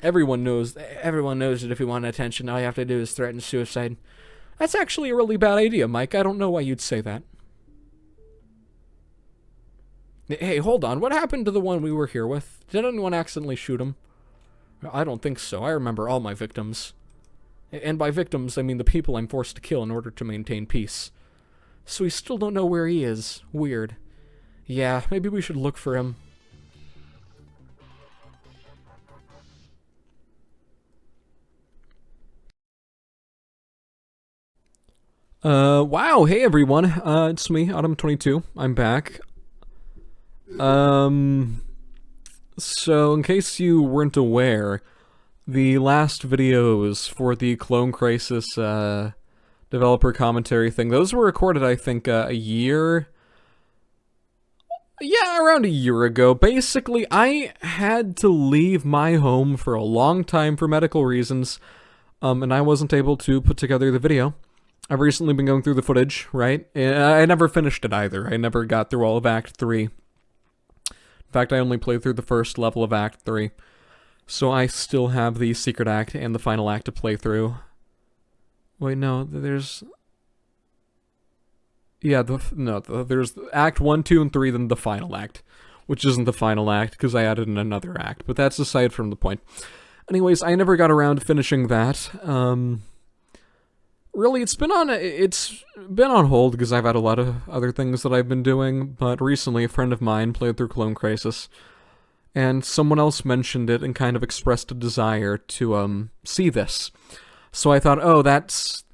Everyone knows that if you want attention, all you have to do is threaten suicide. That's actually a really bad idea, Mike. I don't know why you'd say that. Hey, hold on. What happened to the one we were here with? Did anyone accidentally shoot him? I don't think so. I remember all my victims. And by victims, I mean the people I'm forced to kill in order to maintain peace. So we still don't know where he is. Weird. Yeah, maybe we should look for him. Wow, hey everyone. It's me, Autumn22. I'm back. So in case you weren't aware, the last videos for the KLONE KRISIS, developer commentary thing, those were recorded, I think, a year... Yeah, around a year ago. Basically, I had to leave my home for a long time for medical reasons, and I wasn't able to put together the video. I've recently been going through the footage, right? I never finished it either. I never got through all of Act 3. In fact, I only played through the first level of Act 3. So I still have the secret act and the final act to play through. Wait, no, there's... Yeah, there's Act 1, 2, and 3, then the final act. Which isn't the final act, because I added in another act. But that's aside from the point. Anyways, I never got around to finishing that. Really, it's been on hold, because I've had a lot of other things that I've been doing. But recently, a friend of mine played through KLONE KRISIS. And someone else mentioned it and kind of expressed a desire to, see this. So I thought, oh, that's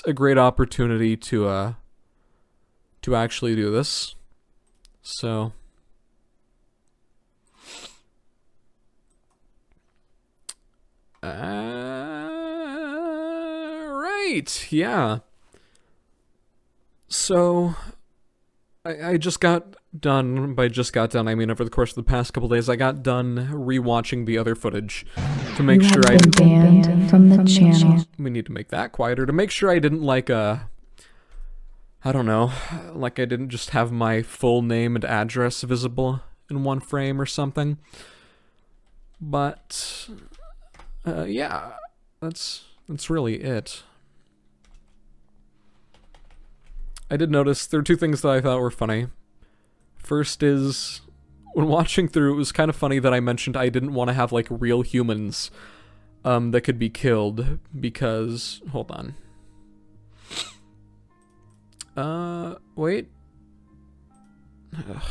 a great opportunity to actually do this. So... right, yeah. So... I just got done, by just got done, I mean over the course of the past couple days, I got done rewatching the other footage to make sure I didn't... banned from the channel. We need to make that quieter, to make sure I didn't, like, I don't know, like I didn't just have my full name and address visible in one frame or something. But, yeah, that's really it. I did notice there are two things that I thought were funny. First is, when watching through, it was kind of funny that I mentioned I didn't want to have, like, real humans that could be killed, because... Hold on. Wait. Ugh.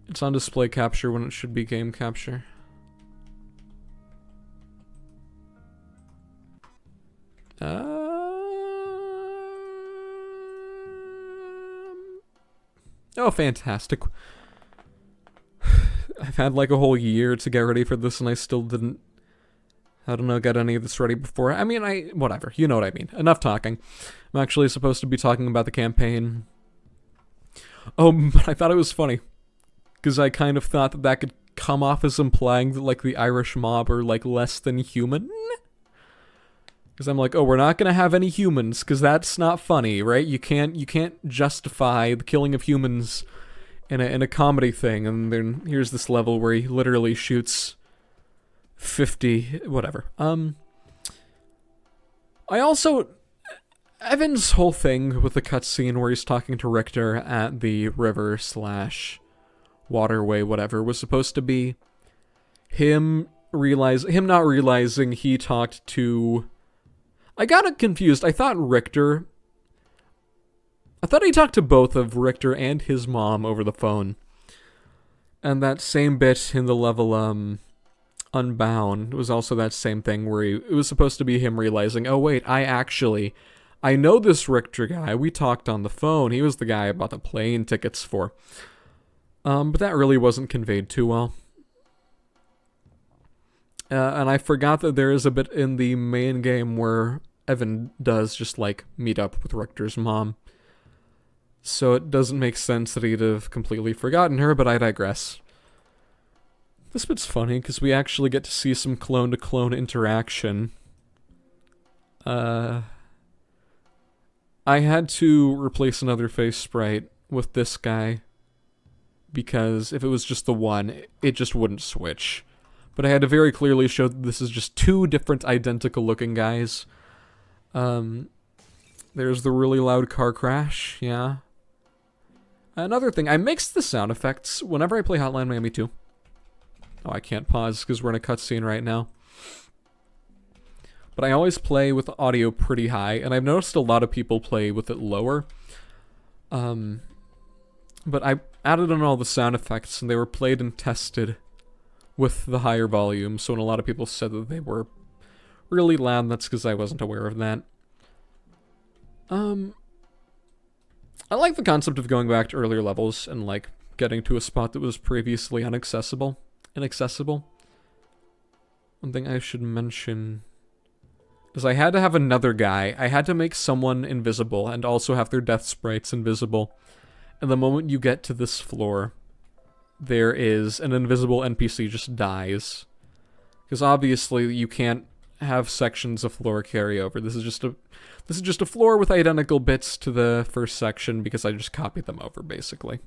It's on display capture when it should be game capture. Oh, fantastic. I've had like a whole year to get ready for this and I still didn't, I don't know, get any of this ready before. I mean, whatever, you know what I mean. Enough talking. I'm actually supposed to be talking about the campaign. Oh, but I thought it was funny. Because I kind of thought that could come off as implying that, like, the Irish mob are, like, less than human. Because I'm like, oh, we're not gonna have any humans, because that's not funny, right? You can't justify the killing of humans in a comedy thing, and then here's this level where he literally shoots 50, whatever. I also, Evan's whole thing with the cutscene where he's talking to Richter at the river / waterway, whatever, was supposed to be him not realizing he talked to... I got it confused. I thought he talked to both of Richter and his mom over the phone. And that same bit in the level, Unbound was also that same thing where it was supposed to be him realizing, oh wait, I know this Richter guy. We talked on the phone. He was the guy I bought the plane tickets for. But that really wasn't conveyed too well. And I forgot that there is a bit in the main game where Evan does just, like, meet up with Richter's mom. So it doesn't make sense that he'd have completely forgotten her, but I digress. This bit's funny, because we actually get to see some clone-to-clone interaction. I had to replace another face sprite with this guy, because if it was just the one, it just wouldn't switch. But I had to very clearly show that this is just two different identical-looking guys. There's the really loud car crash, yeah. Another thing, I mixed the sound effects whenever I play Hotline Miami 2. Oh, I can't pause because we're in a cutscene right now. But I always play with the audio pretty high, and I've noticed a lot of people play with it lower. But I added on all the sound effects, and they were played and tested with the higher volume, so when a lot of people said that they were really loud, that's because I wasn't aware of that. I like the concept of going back to earlier levels and, like, getting to a spot that was previously inaccessible. One thing I should mention is I had to have another guy. I had to make someone invisible and also have their death sprites invisible. And the moment you get to this floor, there is an invisible NPC just dies. Because obviously you can't have sections of floor carry over. This is just a floor with identical bits to the first section because I just copied them over, basically.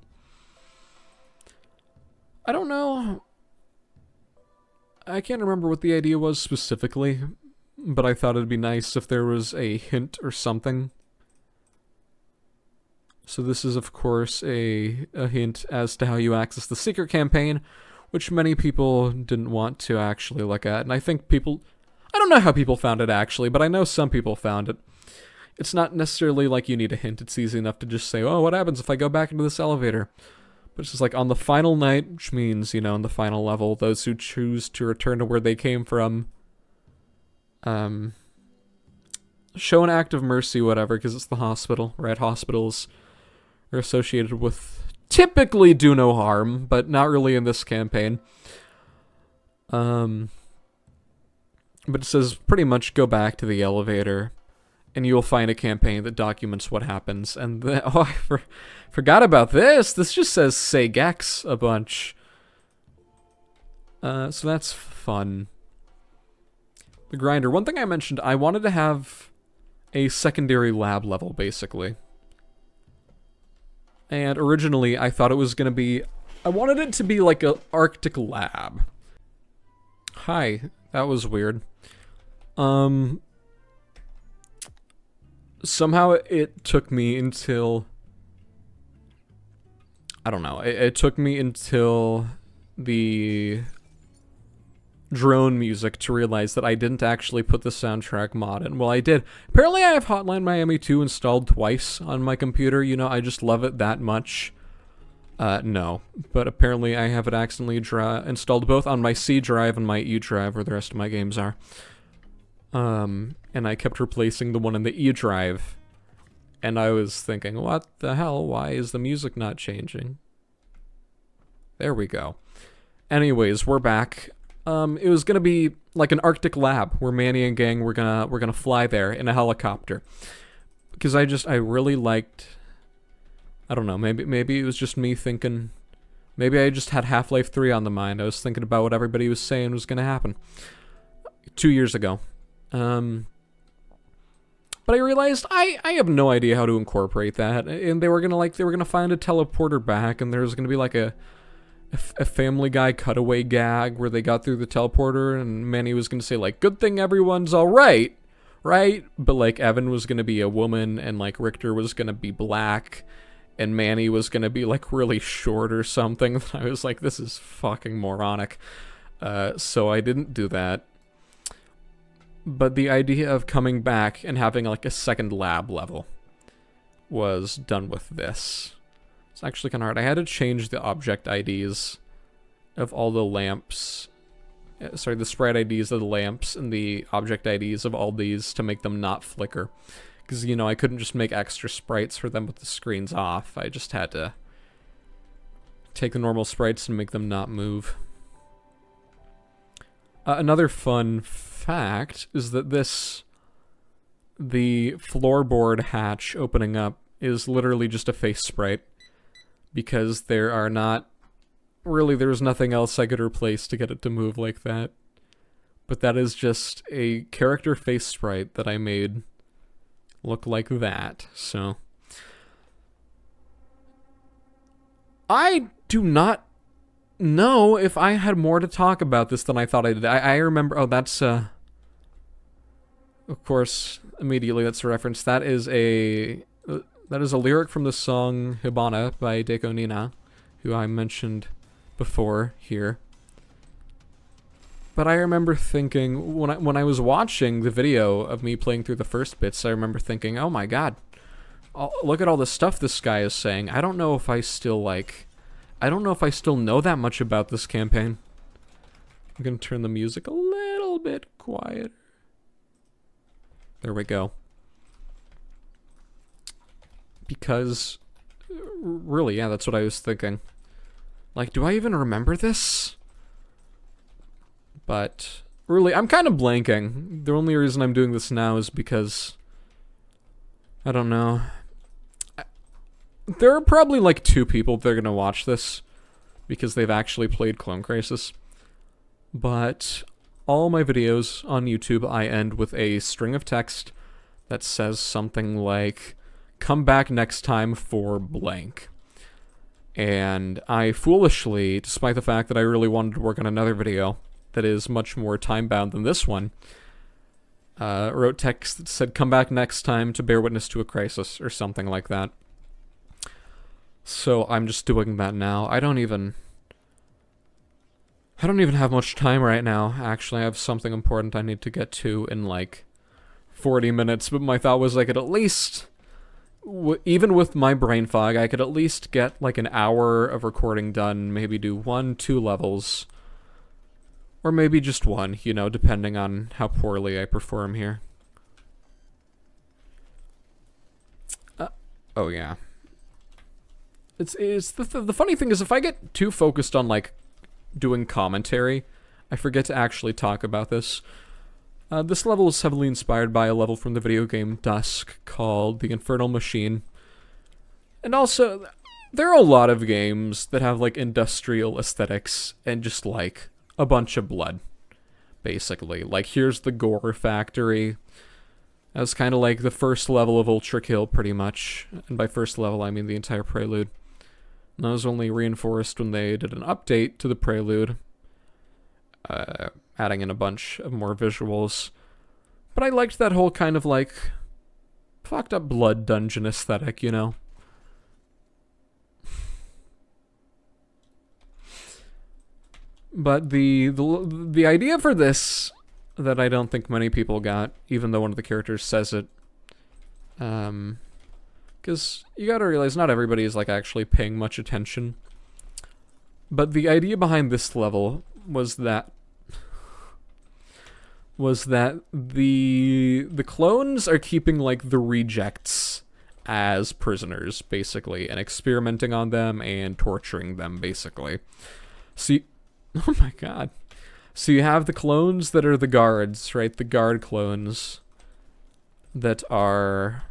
I don't know. I can't remember what the idea was specifically, but I thought it'd be nice if there was a hint or something. So this is, of course, a hint as to how you access the secret campaign, which many people didn't want to actually look at. And I think people... I don't know how people found it, actually, but I know some people found it. It's not necessarily like you need a hint. It's easy enough to just say, oh, what happens if I go back into this elevator? But it's just like on the final night, which means, you know, in the final level, those who choose to return to where they came from, show an act of mercy, whatever, because it's the hospital, right? Hospitals are associated with typically do no harm, but not really in this campaign. But it says pretty much go back to the elevator, and you'll find a campaign that documents what happens. And oh, I forgot about this. This just says say Gex a bunch. So that's fun. The grinder. One thing I mentioned, I wanted to have a secondary lab level, basically. And originally, I thought it was going to be... I wanted it to be like an Arctic lab. Hi. That was weird. Somehow it took me until... I don't know. It took me until the drone music to realize that I didn't actually put the soundtrack mod in. Well, I did. Apparently I have Hotline Miami 2 installed twice on my computer. You know, I just love it that much. No. But apparently I have it accidentally installed both on my C drive and my E drive, where the rest of my games are. And I kept replacing the one in the E drive. And I was thinking, what the hell? Why is the music not changing? There we go. Anyways, we're back. It was gonna be like an Arctic lab where Manny and gang were gonna fly there in a helicopter. Because I really liked... I don't know, maybe it was just me thinking... Maybe I just had Half-Life 3 on the mind. I was thinking about what everybody was saying was gonna happen. 2 years ago. But I realized I have no idea how to incorporate that. And they were gonna find a teleporter back, and there was gonna be like a Family Guy cutaway gag where they got through the teleporter, and Manny was gonna say like, good thing everyone's alright, right? But like Evan was gonna be a woman, and like Richter was gonna be black, and Manny was gonna be like really short or something. I was like, this is fucking moronic. So I didn't do that. But the idea of coming back and having like a second lab level was done with this. It's actually kind of hard. I had to change the object IDs of all the lamps. Sorry, the sprite IDs of the lamps and the object IDs of all these to make them not flicker. Because, you know, I couldn't just make extra sprites for them with the screens off. I just had to take the normal sprites and make them not move. Another fun fact is that the floorboard hatch opening up is literally just a face sprite, because there's nothing else I could replace to get it to move like that. But that is just a character face sprite that I made look like that, so. I do not know if I had more to talk about this than I thought I did. I remember, oh, that's, of course, immediately that's a reference. That is a lyric from the song Hibana by Catalina, who I mentioned before here. But I remember thinking, when I was watching the video of me playing through the first bits, I remember thinking, oh my god, look at all the stuff this guy is saying. I don't know if I still know that much about this campaign. I'm gonna turn the music a little bit quieter. There we go. Because, really, yeah, that's what I was thinking. Like, do I even remember this? But, really, I'm kind of blanking. The only reason I'm doing this now is because, I don't know. There are probably like 2 people that are going to watch this because they've actually played Clone Crisis. But all my videos on YouTube, I end with a string of text that says something like, come back next time for blank. And I foolishly, despite the fact that I really wanted to work on another video that is much more time-bound than this one, wrote text that said, come back next time to bear witness to a crisis, or something like that. So I'm just doing that now. I don't even have much time right now. Actually, I have something important I need to get to in like 40 minutes, but my thought was I could at least, even with my brain fog, I could at least get like an hour of recording done, maybe do 1-2 levels, or maybe just 1, you know, depending on how poorly I perform here. Oh yeah. It's the funny thing is, if I get too focused on like doing commentary, I forget to actually talk about this. This level is heavily inspired by a level from the video game Dusk called The Infernal Machine. And also, there are a lot of games that have like industrial aesthetics and just like a bunch of blood, basically. Like, here's the Gore Factory. That was kind of like the first level of Ultra Kill, pretty much. And by first level, I mean the entire Prelude. And that was only reinforced when they did an update to the Prelude, adding in a bunch of more visuals. But I liked that whole kind of like fucked up blood dungeon aesthetic, you know? But the idea for this that I don't think many people got, even though one of the characters says it, because you gotta realize not everybody is like actually paying much attention. But the idea behind this level was that the clones are keeping like the rejects as prisoners, basically, and experimenting on them and torturing them, basically. So oh my god. So you have the clones that are the guards, right? The guard clones that are...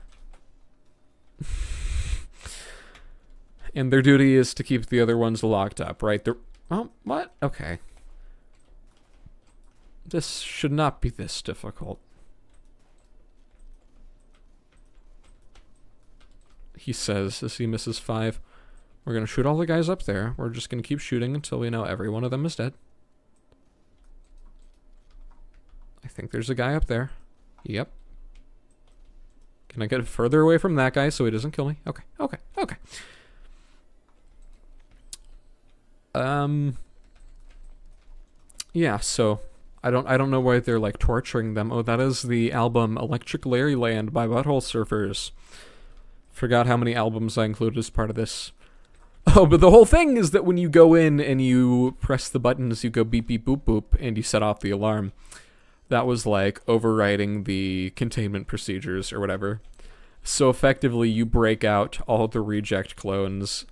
and their duty is to keep the other ones locked up, right? They're... oh, what? Okay. This should not be this difficult. He says as he misses 5. We're gonna shoot all the guys up there. We're just gonna keep shooting until we know every one of them is dead. I think there's a guy up there. Yep. Can I get further away from that guy so he doesn't kill me? Okay, okay, okay. Yeah, so I don't know why they're like torturing them. Oh, that is the album Electric Larryland by Butthole Surfers. Forgot how many albums I included as part of this. Oh, but the whole thing is that when you go in and you press the buttons, you go beep beep boop boop, and you set off the alarm. That was like overriding the containment procedures or whatever. So effectively, you break out all the reject clones,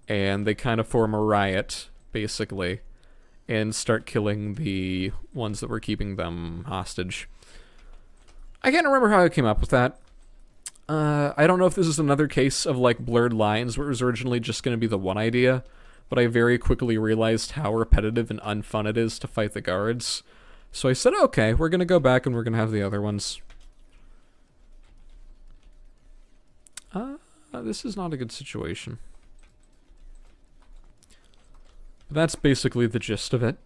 and they kind of form a riot, basically, and start killing the ones that were keeping them hostage. I can't remember how I came up with that. I don't know if this is another case of like blurred lines where it was originally just going to be the one idea, but I very quickly realized how repetitive and unfun it is to fight the guards. So I said, okay, we're going to go back and we're going to have the other ones. This is not a good situation. That's basically the gist of it.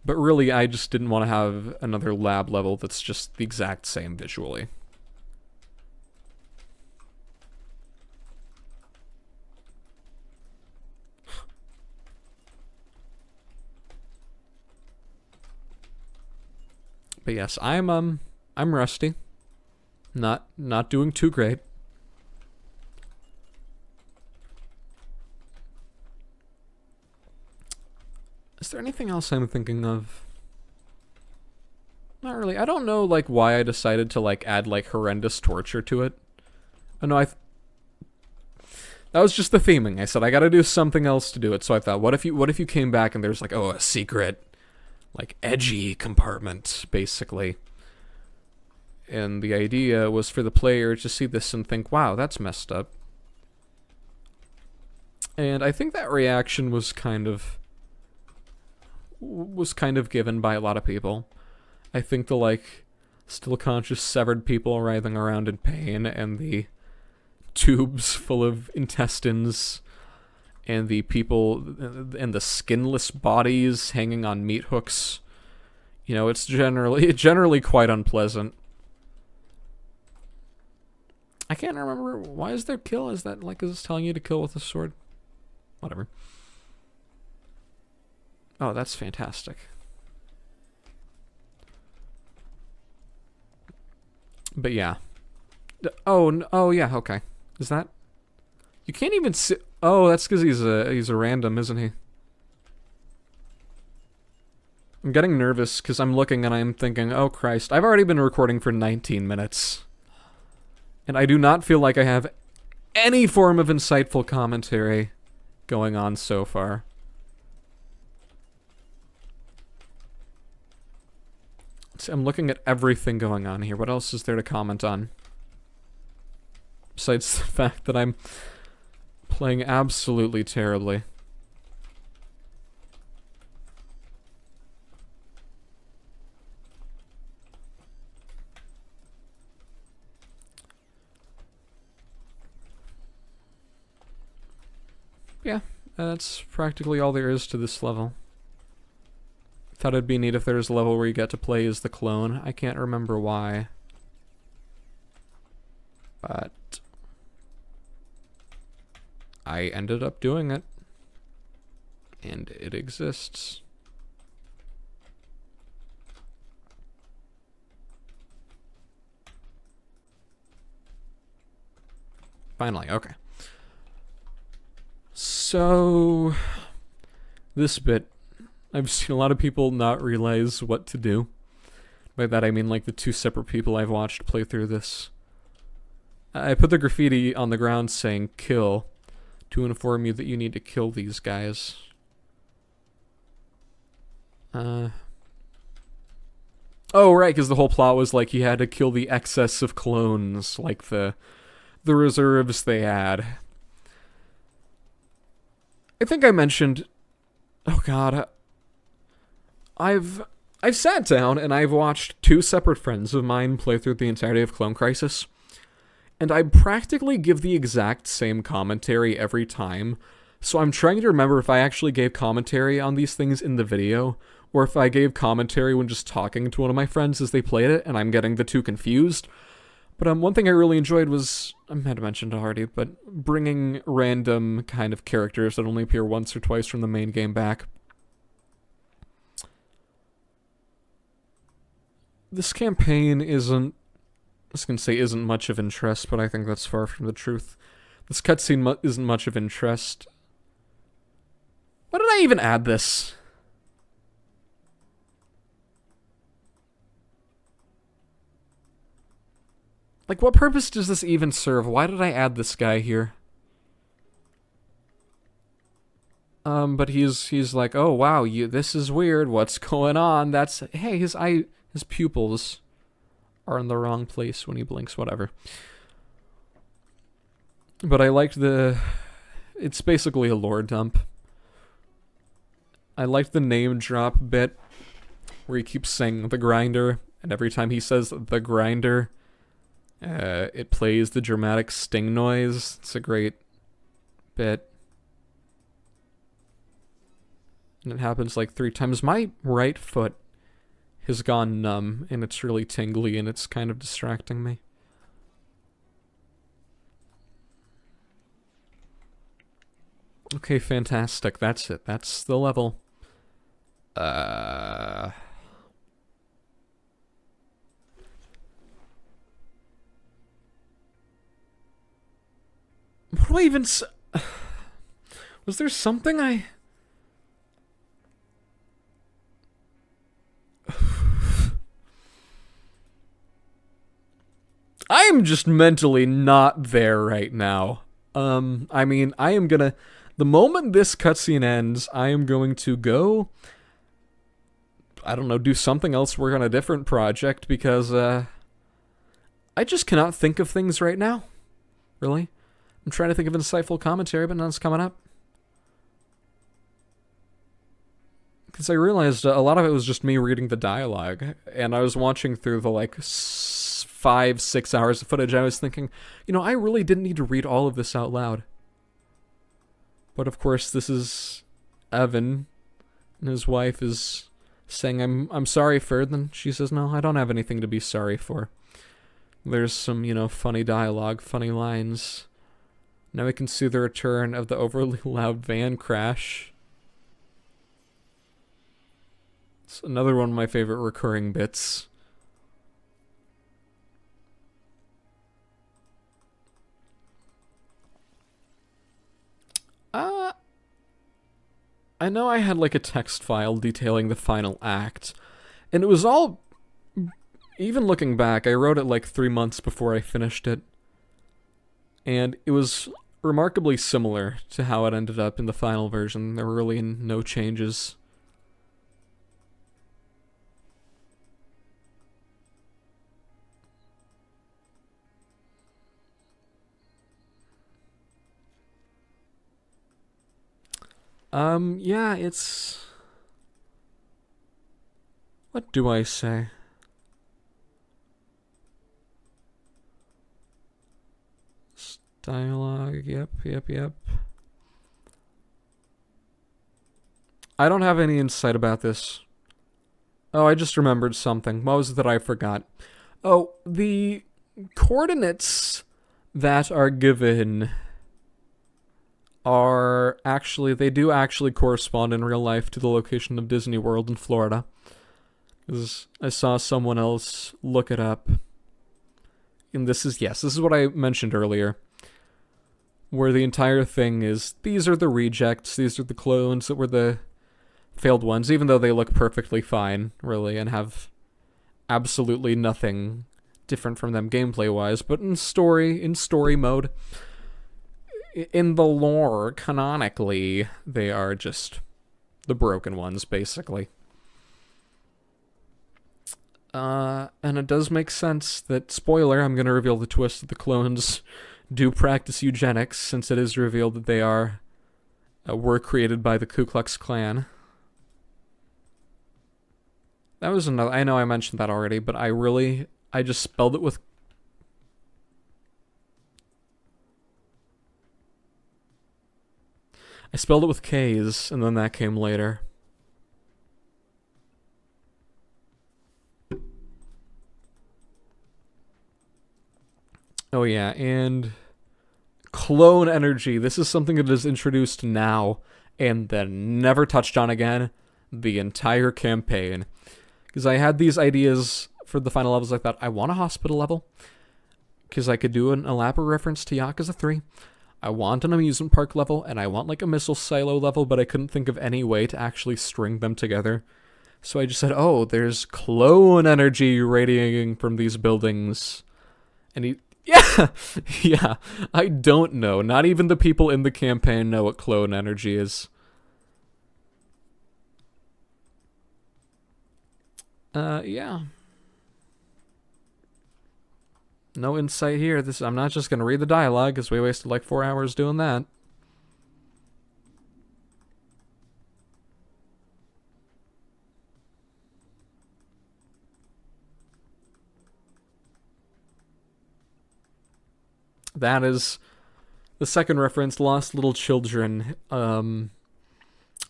But really, I just didn't want to have another lab level that's just the exact same visually. But yes, I'm rusty. Not doing too great. Is there anything else I'm thinking of? Not really. I don't know, like, why I decided to, like, add, like, horrendous torture to it. Oh, no, that was just the theming. I said, I gotta do something else to do it. So I thought, what if you came back and there's, like, oh, a secret, like, edgy compartment, basically. And the idea was for the player to see this and think, wow, that's messed up. And I think that reaction was kind of given by a lot of people. I think the, like, still conscious severed people writhing around in pain, and the tubes full of intestines, and the people, and the skinless bodies hanging on meat hooks. You know, it's generally quite unpleasant. I can't remember, why is there kill? Is that, like, is this telling you to kill with a sword? Whatever. Oh, that's fantastic. But yeah. Oh yeah, okay. Is that? You can't even see. Oh, that's because he's a random, isn't he? I'm getting nervous because I'm looking and I'm thinking, oh Christ, I've already been recording for 19 minutes. And I do not feel like I have any form of insightful commentary going on so far. I'm looking at everything going on here. What else is there to comment on? Besides the fact that I'm playing absolutely terribly. Yeah, that's practically all there is to this level. Thought it'd be neat if there's a level where you get to play as the clone. I can't remember why. But I ended up doing it. And it exists. Finally, okay. So, this bit, I've seen a lot of people not realize what to do. By that I mean like the two separate people I've watched play through this. I put the graffiti on the ground saying kill to inform you that you need to kill these guys. Oh right, because the whole plot was like he had to kill the excess of clones, like the reserves they had. I think I mentioned, oh god, I've sat down and I've watched two separate friends of mine play through the entirety of Clone Crisis, and I practically give the exact same commentary every time, so I'm trying to remember if I actually gave commentary on these things in the video, or if I gave commentary when just talking to one of my friends as they played it, and I'm getting the two confused. But one thing I really enjoyed was, I might have mentioned already, but bringing random kind of characters that only appear once or twice from the main game back. This campaign isn't, I was going to say isn't much of interest, but I think that's far from the truth. This cutscene isn't much of interest. Why did I even add this? Like, what purpose does this even serve? Why did I add this guy here? But he's like, oh wow, this is weird. What's going on? Hey, his pupils are in the wrong place when he blinks. Whatever. But I liked it's basically a lore dump. I liked the name drop bit where he keeps saying the grinder, and every time he says the grinder, it plays the dramatic sting noise. It's a great bit. And it happens like 3 times. My right foot has gone numb, and it's really tingly, and it's kind of distracting me. Okay, fantastic. That's it. That's the level. What do I even Was there something I... I am just mentally not there right now. I mean, I am gonna... The moment this cutscene ends, I am going to go... I don't know, do something else, work on a different project, because, I just cannot think of things right now. Really? I'm trying to think of insightful commentary, but none's coming up. Because I realized a lot of it was just me reading the dialogue, and I was watching through the, like, 5-6 hours of footage. I was thinking, you know, I really didn't need to read all of this out loud. But of course, this is Evan, and his wife is saying, I'm sorry, Ferd. Then she says, no, I don't have anything to be sorry for. There's some, you know, funny dialogue, funny lines. Now we can see the return of the overly loud van crash. It's another one of my favorite recurring bits. I know I had like a text file detailing the final act, and it was all, even looking back, I wrote it like 3 months before I finished it, and it was remarkably similar to how it ended up in the final version. There were really no changes. Yeah, it's... What do I say? Dialogue, yep. I don't have any insight about this. Oh, I just remembered something. What was it that I forgot? Oh, the coordinates that are given are actually, they do actually correspond in real life to the location of Disney World in Florida. Because I saw someone else look it up. And this is what I mentioned earlier. Where the entire thing is, these are the rejects, these are the clones that were the failed ones, even though they look perfectly fine, really, and have absolutely nothing different from them gameplay-wise, but in story mode, in the lore, canonically, they are just the broken ones, basically. And it does make sense that, spoiler, I'm going to reveal the twist that the clones do practice eugenics, since it is revealed that they were created by the Ku Klux Klan. That was another, I know I mentioned that already, but I just spelled it with... I spelled it with K's, and then that came later. Oh yeah, and clone energy. This is something that is introduced now, and then never touched on again the entire campaign. Because I had these ideas for the final levels. I thought, I want a hospital level, because I could do an elaborate reference to Yakuza 3. I want an amusement park level, and I want like a missile silo level, but I couldn't think of any way to actually string them together. So I just said, oh, there's clone energy radiating from these buildings. And yeah, I don't know. Not even the people in the campaign know what clone energy is. Yeah. No insight here. I'm not just gonna read the dialogue, because we wasted like 4 hours doing that. That is the second reference, Lost Little Children. On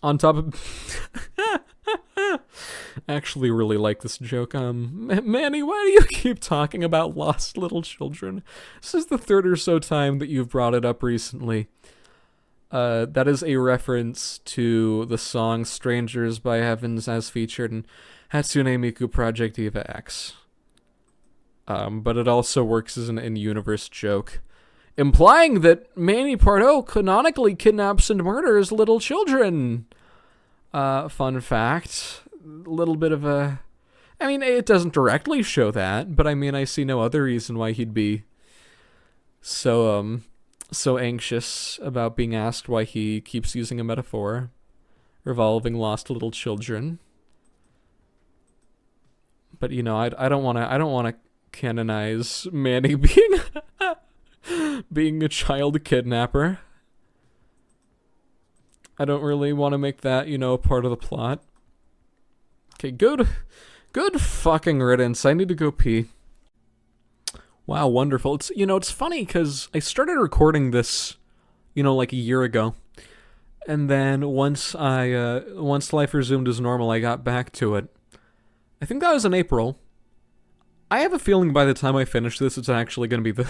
top of... I actually really like this joke. Manny, why do you keep talking about Lost Little Children? This is the third or so time that you've brought it up recently. That is a reference to the song Strangers by Heavens as featured in Hatsune Miku Project Eva X. But it also works as an in-universe joke, implying that Manny Pardo canonically kidnaps and murders little children. Fun fact. A little bit of a... I mean, it doesn't directly show that, but I mean, I see no other reason why he'd be so anxious about being asked why he keeps using a metaphor revolving lost little children. But, you know, I don't want to canonize Manny being a child kidnapper. I don't really want to make that, you know, part of the plot. Okay, good fucking riddance. I need to go pee. Wow, wonderful. It's funny because I started recording this, like a year ago. And then once life resumed as normal, I got back to it. I think that was in April. I have a feeling by the time I finish this, it's actually going to be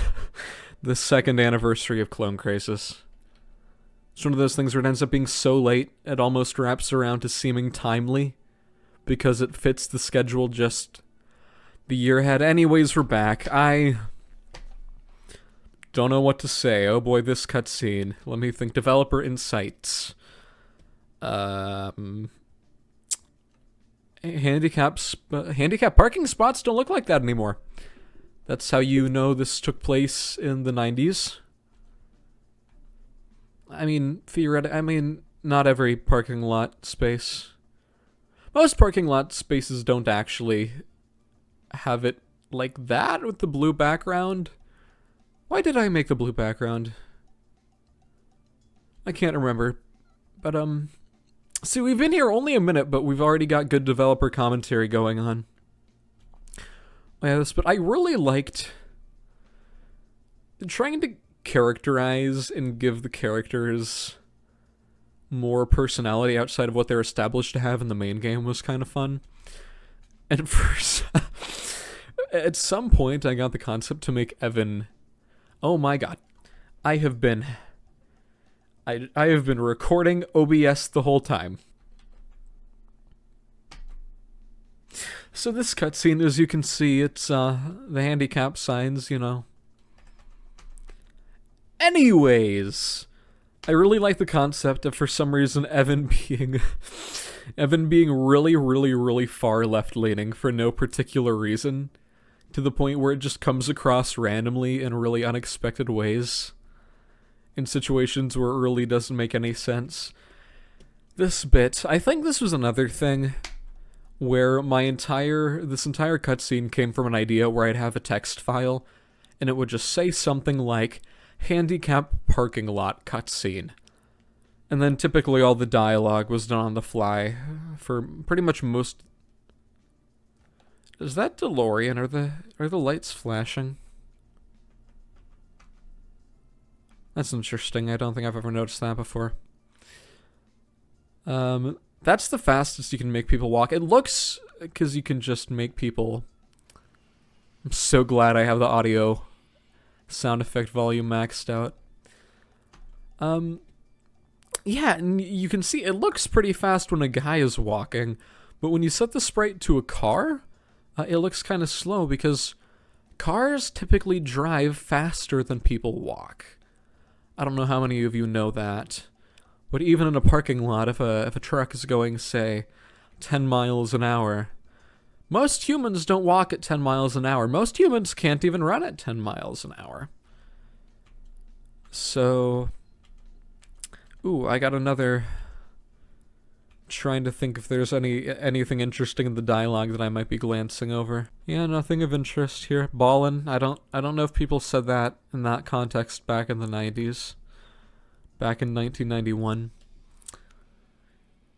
the second anniversary of Clone Krisis. It's one of those things where it ends up being so late, it almost wraps around to seeming timely, because it fits the schedule just the year ahead. Anyways, we're back. I don't know what to say. Oh boy, this cutscene. Let me think. Developer insights. Handicap parking spots don't look like that anymore. That's how you know this took place in the 90s. I mean, not every parking lot space. Most parking lot spaces don't actually have it like that with the blue background. Why did I make the blue background? I can't remember. But, see, we've been here only a minute, but we've already got good developer commentary going on. Yes, but I really liked trying to characterize and give the characters more personality outside of what they're established to have in the main game was kind of fun. And at some point, I got the concept to make Evan... Oh my god. I have been recording OBS the whole time. So this cutscene, as you can see, it's the handicap signs, Anyways, I really like the concept of, for some reason, Evan being really, really, really far left-leaning for no particular reason, to the point where it just comes across randomly in really unexpected ways, in situations where it really doesn't make any sense. This bit, I think this was another thing where this entire cutscene came from an idea where I'd have a text file, and it would just say something like, handicap parking lot cutscene. And then typically all the dialogue was done on the fly for pretty much most... Is that DeLorean? Are the lights flashing? That's interesting. I don't think I've ever noticed that before. That's the fastest you can make people walk. It looks... because you can just make people... I'm so glad I have the audio sound effect volume maxed out. Yeah, and you can see it looks pretty fast when a guy is walking, but when you set the sprite to a car, it looks kind of slow because cars typically drive faster than people walk. I don't know how many of you know that, but even in a parking lot, if a truck is going, say, 10 miles an hour, most humans don't walk at 10 miles an hour. Most humans can't even run at 10 miles an hour. So... Ooh, I got another trying to think if there's anything interesting in the dialogue that I might be glancing over. Yeah, nothing of interest here. Ballin'. I don't know if people said that in that context back in the 90s. Back in 1991.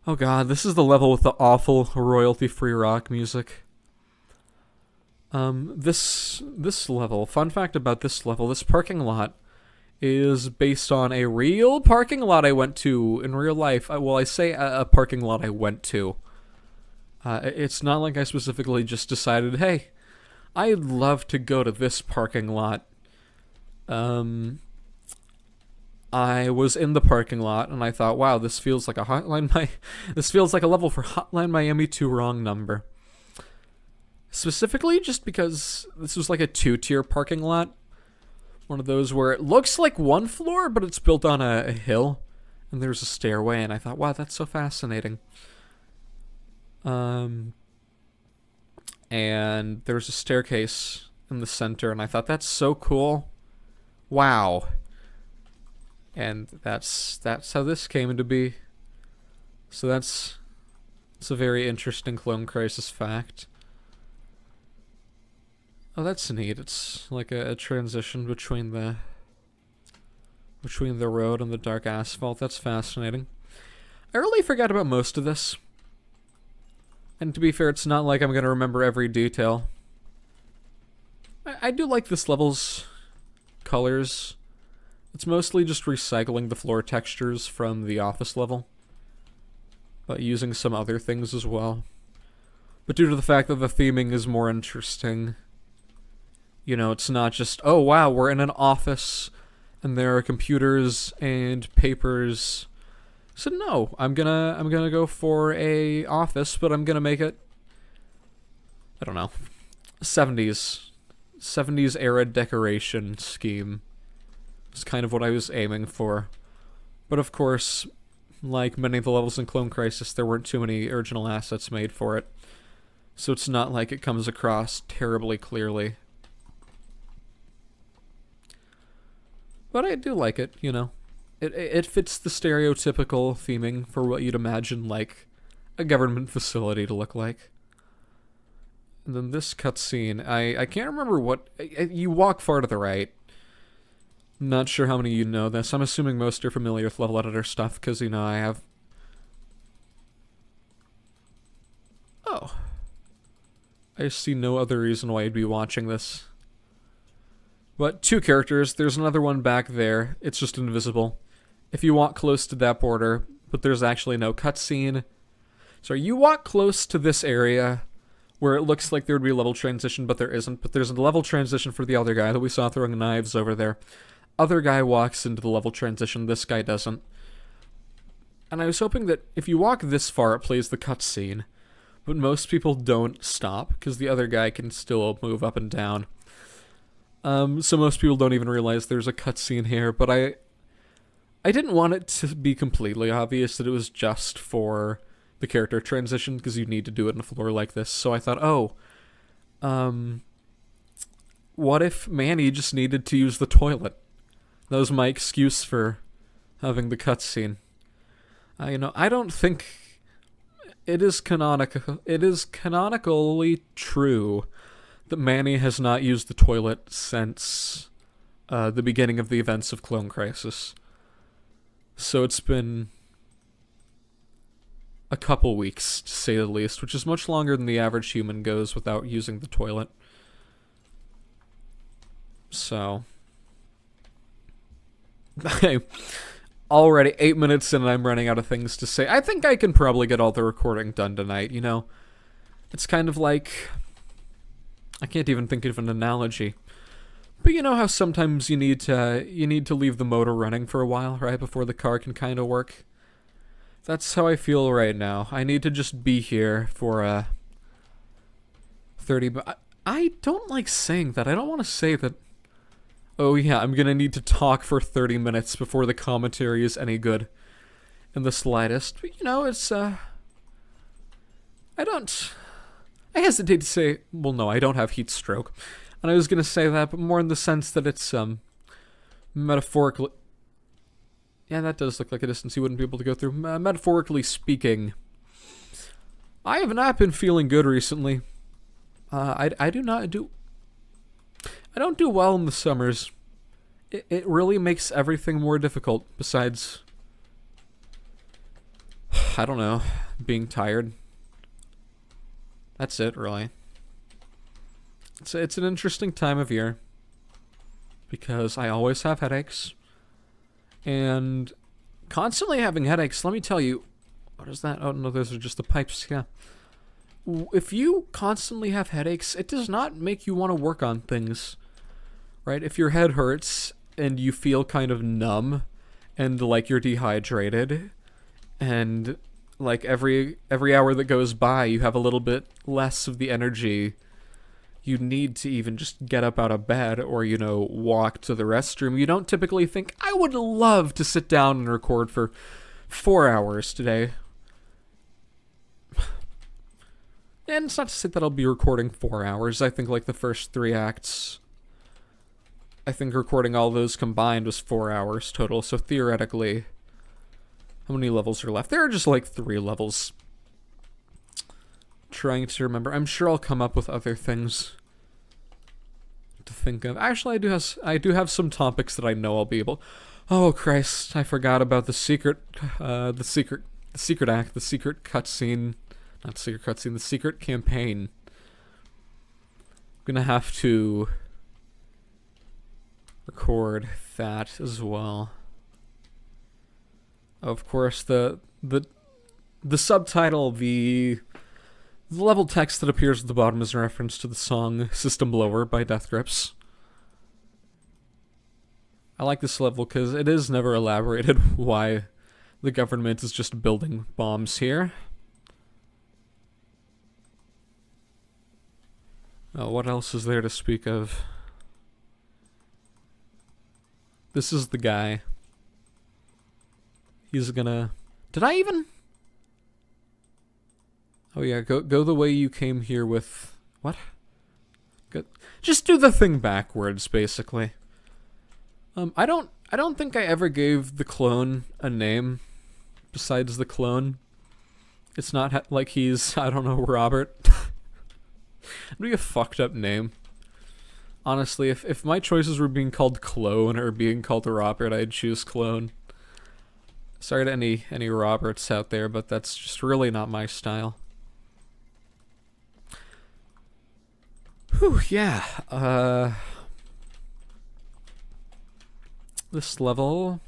Oh god, this is the level with the awful royalty-free rock music. This level, fun fact about this level, this parking lot is based on a real parking lot I went to in real life. Well, I say a parking lot I went to. It's not like I specifically just decided, hey, I'd love to go to this parking lot. I was in the parking lot and I thought, wow, this feels like this feels like a level for Hotline Miami 2 wrong number. Specifically just because this was like a 2-tier parking lot. One of those where it looks like one floor, but it's built on a hill. And there's a stairway, and I thought, wow, that's so fascinating. And there's a staircase in the center, and I thought, that's so cool. Wow. And that's how this came into be. So it's a very interesting Clone Crisis fact. Oh, that's neat. It's like a transition between the road and the dark asphalt. That's fascinating. I really forgot about most of this. And to be fair, it's not like I'm going to remember every detail. I do like this level's colors. It's mostly just recycling the floor textures from the office level, but using some other things as well. But due to the fact that the theming is more interesting, you know, it's not just, oh wow, we're in an office and there are computers and papers. So no, I'm gonna go for a office, but I'm gonna make it, I don't know, 70s era decoration scheme. It's kind of what I was aiming for. But of course, like many of the levels in Clone Crisis, there weren't too many original assets made for it. So it's not like it comes across terribly clearly. But I do like it, you know. It fits the stereotypical theming for what you'd imagine, like, a government facility to look like. And then this cutscene, I can't remember what... You walk far to the right. Not sure how many of you know this. I'm assuming most are familiar with level editor stuff, because, you know, I have... Oh. I see no other reason why I'd be watching this. But 2 characters. There's another one back there. It's just invisible. If you walk close to that border, but there's actually no cutscene. So you walk close to this area where it looks like there would be a level transition, but there isn't. But there's a level transition for the other guy that we saw throwing knives over there. Other guy walks into the level transition. This guy doesn't. And I was hoping that if you walk this far, it plays the cutscene. But most people don't stop, because the other guy can still move up and down. So most people don't even realize there's a cutscene here, but I didn't want it to be completely obvious that it was just for the character transition, because you need to do it on a floor like this. So I thought, oh, what if Manny just needed to use the toilet? That was my excuse for having the cutscene. You know, I don't think it is canonical. It is canonically true that Manny has not used the toilet since the beginning of the events of Clone Crisis. So it's been a couple weeks, to say the least, which is much longer than the average human goes without using the toilet. So... Already 8 minutes in and I'm running out of things to say. I think I can probably get all the recording done tonight, you know? It's kind of like... I can't even think of an analogy. But you know how sometimes you need to leave the motor running for a while, right? Before the car can kind of work? That's how I feel right now. I need to just be here for 30... I don't like saying that. I don't want to say that... Oh yeah, I'm gonna need to talk for 30 minutes before the commentary is any good. In the slightest. But, you know, it's, I hesitate to say... Well, no, I don't have heat stroke. And I was gonna say that, but more in the sense that it's, metaphorically... Yeah, that does look like a distance you wouldn't be able to go through. Metaphorically speaking, I have not been feeling good recently. I don't do well in the summers. It really makes everything more difficult, besides, I don't know, being tired. That's it, really. It's an interesting time of year, because I always have headaches, and constantly having headaches, let me tell you, what is that? Oh no, those are just the pipes, yeah. If you constantly have headaches, it does not make you want to work on things, right? If your head hurts and you feel kind of numb and like you're dehydrated and like every hour that goes by you have a little bit less of the energy you need to even just get up out of bed or, you know, walk to the restroom, you don't typically think, I would love to sit down and record for 4 hours today. And it's not to say that I'll be recording 4 hours. I think like the first 3 acts, I think recording all those combined was 4 hours total. So theoretically, how many levels are left? There are just like 3 levels. Trying to remember. I'm sure I'll come up with other things to think of. Actually, I do have some topics that I know I'll be able. Oh Christ! I forgot about the secret act, the secret cutscene. Not secret cutscene, the secret campaign. I'm gonna have to record that as well. Of course, the subtitle, the level text that appears at the bottom is a reference to the song System Blower by Death Grips. I like this level because it is never elaborated why the government is just building bombs here. Oh, what else is there to speak of? This is the guy. He's gonna... Did I even... Oh yeah, go the way you came here with... What? Just do the thing backwards, basically. I don't think I ever gave the clone a name besides the clone. It's not like he's, I don't know, Robert. It'd be a fucked up name. Honestly, if my choices were being called Clone or being called Robert, I'd choose Clone. Sorry to any Roberts out there, but that's just really not my style. Whew, yeah. This level...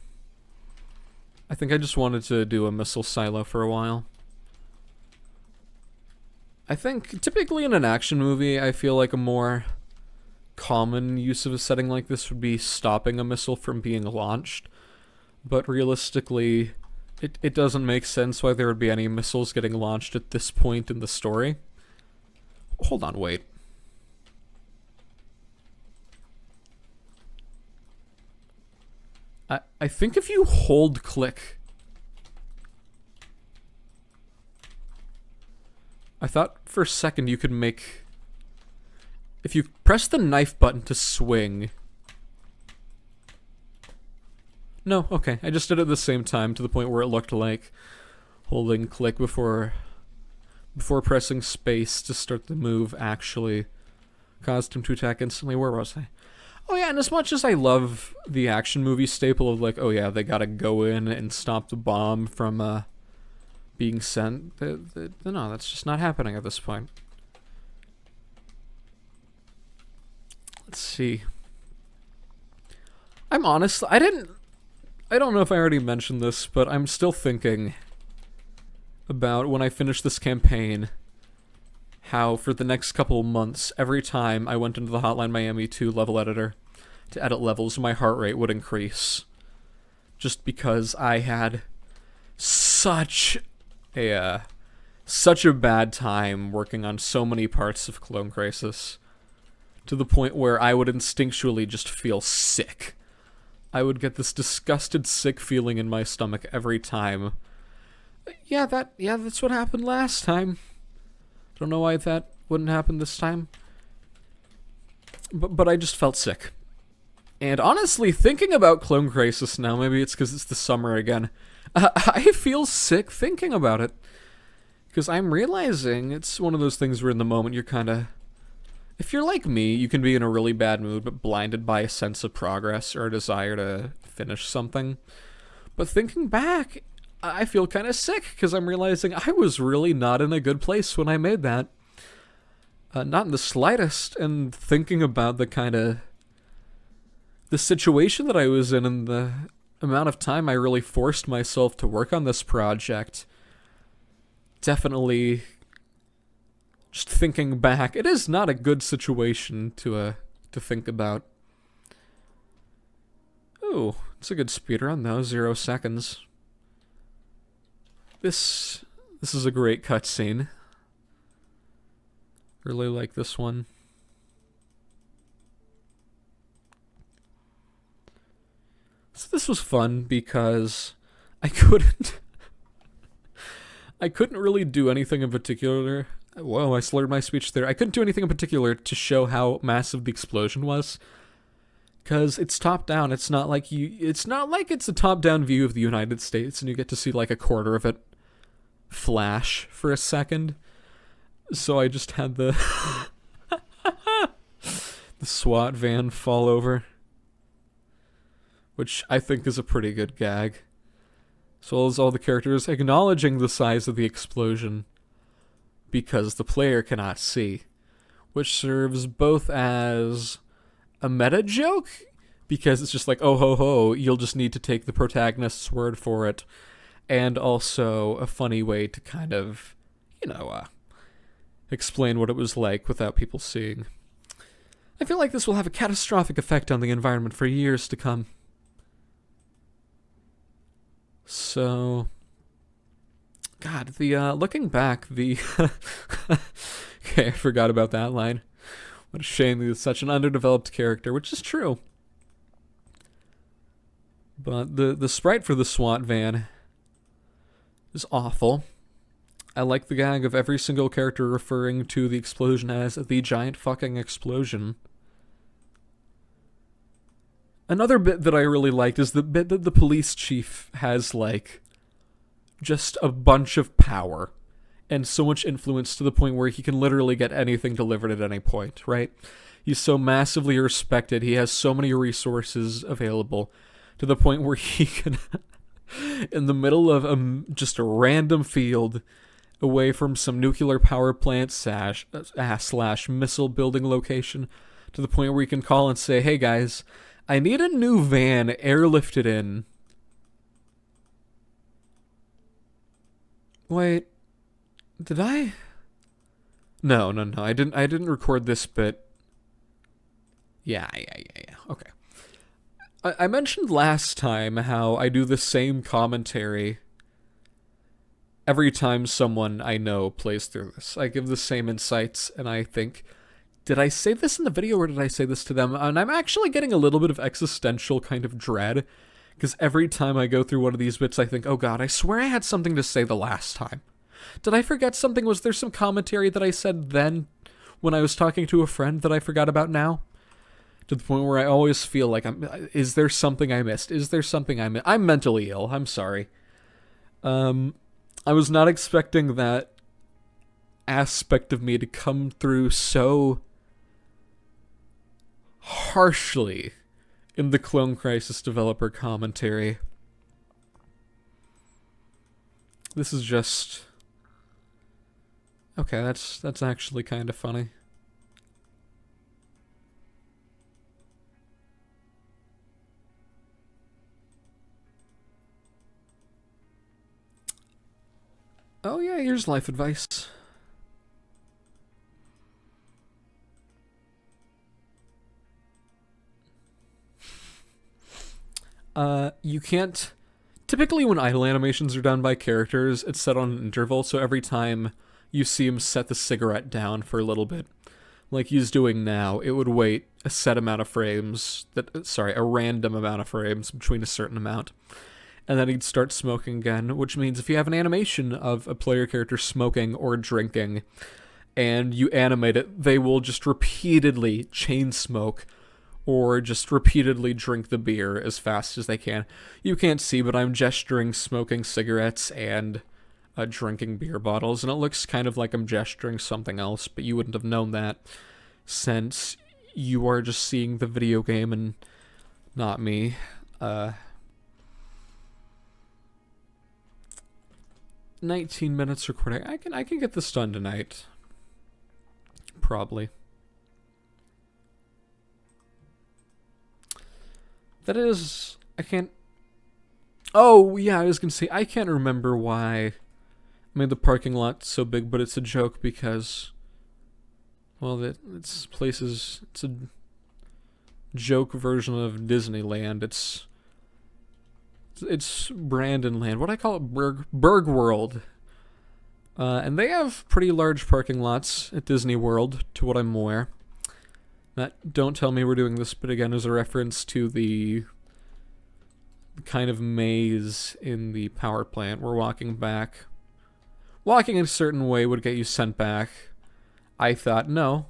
I think I just wanted to do a missile silo for a while. I think, typically in an action movie, I feel like a more common use of a setting like this would be stopping a missile from being launched. But realistically, it doesn't make sense why there would be any missiles getting launched at this point in the story. Hold on, wait. I think if you hold click... I thought for a second you could make... If you press the knife button to swing... No, okay. I just did it at the same time to the point where it looked like holding click before pressing space to start the move actually caused him to attack instantly. Where was I? Oh yeah, and as much as I love the action movie staple of like, oh yeah, they gotta go in and stop the bomb from being sent, no, that's just not happening at this point. Let's see. I'm honest, I don't know if I already mentioned this, but I'm still thinking about when I finish this campaign, how for the next couple of months, every time I went into the Hotline Miami 2 level editor to edit levels, my heart rate would increase. Just because I had such a bad time working on so many parts of Clone Crisis, to the point where I would instinctually just feel sick. I would get this disgusted, sick feeling in my stomach every time. Yeah, that's what happened last time. Don't know why that wouldn't happen this time. But I just felt sick. And honestly, thinking about Clone Crisis now, maybe it's because it's the summer again, I feel sick thinking about it. Because I'm realizing it's one of those things where in the moment you're kind of... If you're like me, you can be in a really bad mood, but blinded by a sense of progress or a desire to finish something. But thinking back, I feel kind of sick, because I'm realizing I was really not in a good place when I made that. Not in the slightest, and thinking about the kind of... the situation that I was in and the amount of time I really forced myself to work on this project, definitely... Just thinking back, it is not a good situation to think about. Ooh, it's a good speedrun though, 0 seconds. This is a great cutscene. Really like this one. So this was fun because I couldn't really do anything in particular. Whoa, I slurred my speech there. I couldn't do anything in particular to show how massive the explosion was. Because it's top-down. It's not like it's a top-down view of the United States and you get to see like a quarter of it flash for a second. So I just had the the SWAT van fall over. Which I think is a pretty good gag. As well as all the characters acknowledging the size of the explosion. Because the player cannot see, which serves both as a meta joke, because it's just like, oh ho ho, you'll just need to take the protagonist's word for it, and also a funny way to kind of, explain what it was like without people seeing. I feel like this will have a catastrophic effect on the environment for years to come. So... God, looking back, okay, I forgot about that line. What a shame he's such an underdeveloped character, which is true. But the sprite for the SWAT van is awful. I like the gag of every single character referring to the explosion as the giant fucking explosion. Another bit that I really liked is the bit that the police chief has, like... just a bunch of power and so much influence to the point where he can literally get anything delivered at any point, right? He's so massively respected. He has so many resources available to the point where he can, in the middle of just a random field away from some nuclear power plant slash missile building location, to the point where he can call and say, hey guys, I need a new van airlifted in. Wait, did I? No, I didn't record this bit. Yeah, okay. I mentioned last time how I do the same commentary every time someone I know plays through this. I give the same insights, and I think, did I say this in the video or did I say this to them? And I'm actually getting a little bit of existential kind of dread. Because every time I go through one of these bits, I think, oh god, I swear I had something to say the last time. Did I forget something? Was there some commentary that I said then when I was talking to a friend that I forgot about now? To the point where I always feel like, is there something I missed? Is there something I missed? I'm mentally ill. I'm sorry. I was not expecting that aspect of me to come through so harshly in the KLONE KRISIS Developer commentary. This is just... Okay, that's actually kind of funny. Oh yeah, here's life advice. You can't... Typically when idle animations are done by characters, it's set on an interval, so every time you see him set the cigarette down for a little bit, like he's doing now, it would wait a set amount of frames, a random amount of frames between a certain amount, and then he'd start smoking again, which means if you have an animation of a player character smoking or drinking, and you animate it, they will just repeatedly chain smoke, or just repeatedly drink the beer as fast as they can. You can't see, but I'm gesturing smoking cigarettes and drinking beer bottles, and it looks kind of like I'm gesturing something else, but you wouldn't have known that since you are just seeing the video game and not me. 19 minutes recording. I can get this done tonight. Probably. That is, I can't. Oh yeah, I was gonna say I can't remember why I made the parking lot so big, but it's a joke because, well, it's places. It's a joke version of Disneyland. It's Brandon Land. What do I call it? Berg World. And they have pretty large parking lots at Disney World, to what I'm aware. Don't tell me we're doing this, but again, as a reference to the kind of maze in the power plant. We're walking back. Walking in a certain way would get you sent back. I thought, no,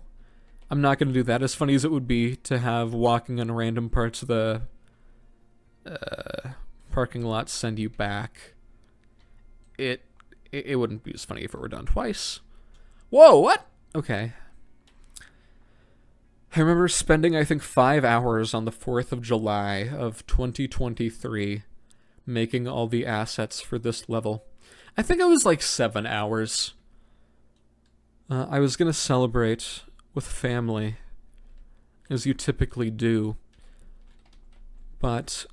I'm not going to do that. As funny as it would be to have walking in random parts of the parking lot send you back, it wouldn't be as funny if it were done twice. Whoa, what? Okay. I remember spending, I think, 5 hours on the 4th of July of 2023 making all the assets for this level. I think it was like 7 hours. I was going to celebrate with family, as you typically do. But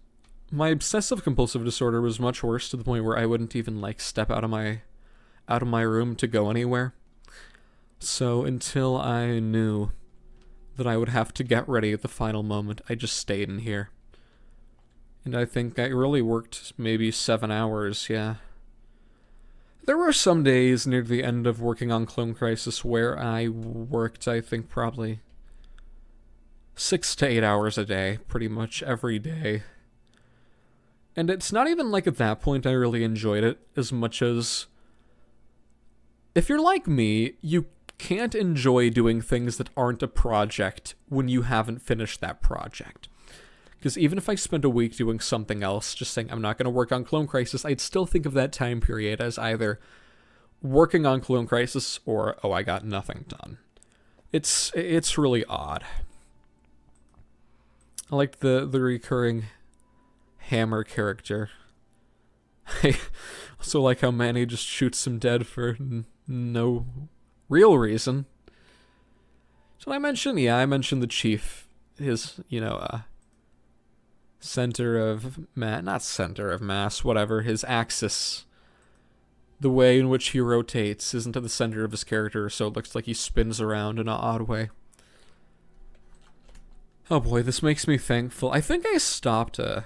my obsessive-compulsive disorder was much worse, to the point where I wouldn't even, like, step out of my room to go anywhere. So until I knew that I would have to get ready at the final moment, I just stayed in here. And I think I really worked maybe 7 hours, yeah. There were some days near the end of working on Clone Crisis where I worked, I think, probably 6 to 8 hours a day, pretty much every day. And it's not even like at that point I really enjoyed it as much as, if you're like me, you can't enjoy doing things that aren't a project when you haven't finished that project. Because even if I spent a week doing something else, just saying I'm not going to work on Clone Crisis, I'd still think of that time period as either working on Clone Crisis or, oh, I got nothing done. It's really odd. I liked the recurring Hammer character. I also like how Manny just shoots him dead for no real reason. Did I mention? Yeah, I mentioned the chief. His, center of not center of mass, whatever, his axis. The way in which he rotates isn't to the center of his character, so it looks like he spins around in an odd way. Oh boy, this makes me thankful. I think I stopped, oh,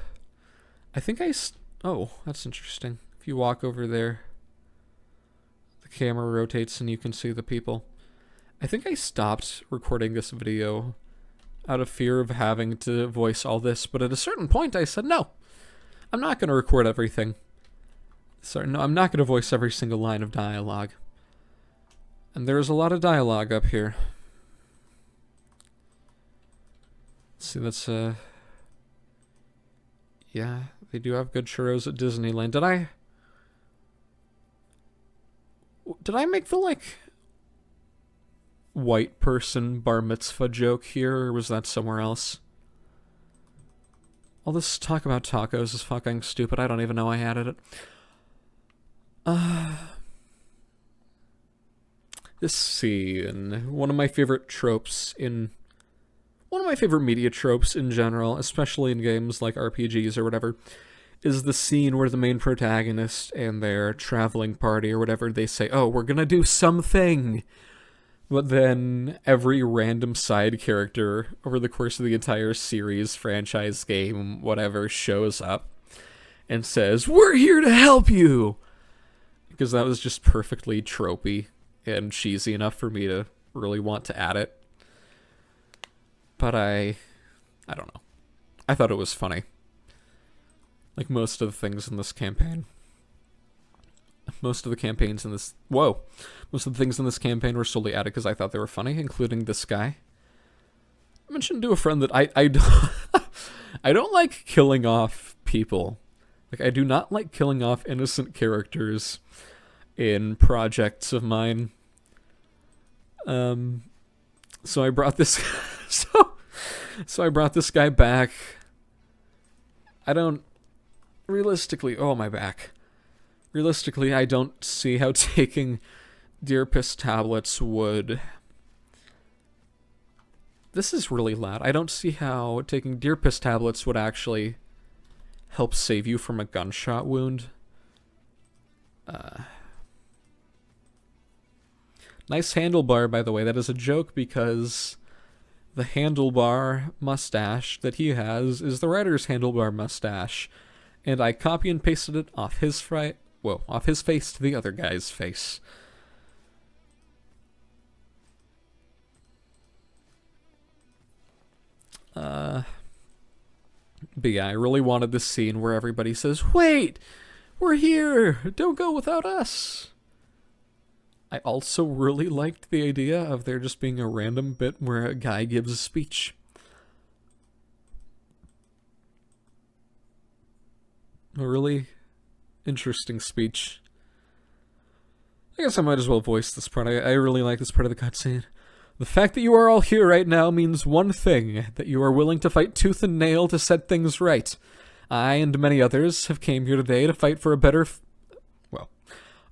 that's interesting. If you walk over there, the camera rotates and you can see the people. I think I stopped recording this video out of fear of having to voice all this, but at a certain point I said, no, I'm not going to record everything. Sorry, no, I'm not going to voice every single line of dialogue. And there's a lot of dialogue up here. Let's see, that's, yeah, they do have good churros at Disneyland. Did I make the, like, white person bar mitzvah joke here, or was that somewhere else? All this talk about tacos is fucking stupid. I don't even know I added it. This scene, one of my favorite media tropes in general, especially in games like RPGs or whatever, is the scene where the main protagonist and their traveling party or whatever, they say, oh, we're gonna do something. But then every random side character over the course of the entire series, franchise, game, whatever, shows up and says, we're here to help you! Because that was just perfectly tropey and cheesy enough for me to really want to add it. But I don't know. I thought it was funny. Like most of the things in this campaign. Most of the things in this campaign were solely added because I thought they were funny, including this guy. I mentioned to a friend that I don't like killing off people. Like, I do not like killing off innocent characters in projects of mine. So I brought this so I brought this guy back. I don't realistically, oh my back. Realistically, I don't see how taking deer piss tablets would. This is really loud. I don't see how taking deer piss tablets would actually help save you from a gunshot wound. Nice handlebar, by the way. That is a joke because the handlebar mustache that he has is the writer's handlebar mustache. And I copy and pasted it off his off his face to the other guy's face. But yeah, I really wanted this scene where everybody says, "Wait! We're here! Don't go without us!" I also really liked the idea of there just being a random bit where a guy gives a speech. A really interesting speech. I guess I might as well voice this part. I really like this part of the cutscene. The fact that you are all here right now means one thing, that you are willing to fight tooth and nail to set things right. I and many others have came here today to fight for a better...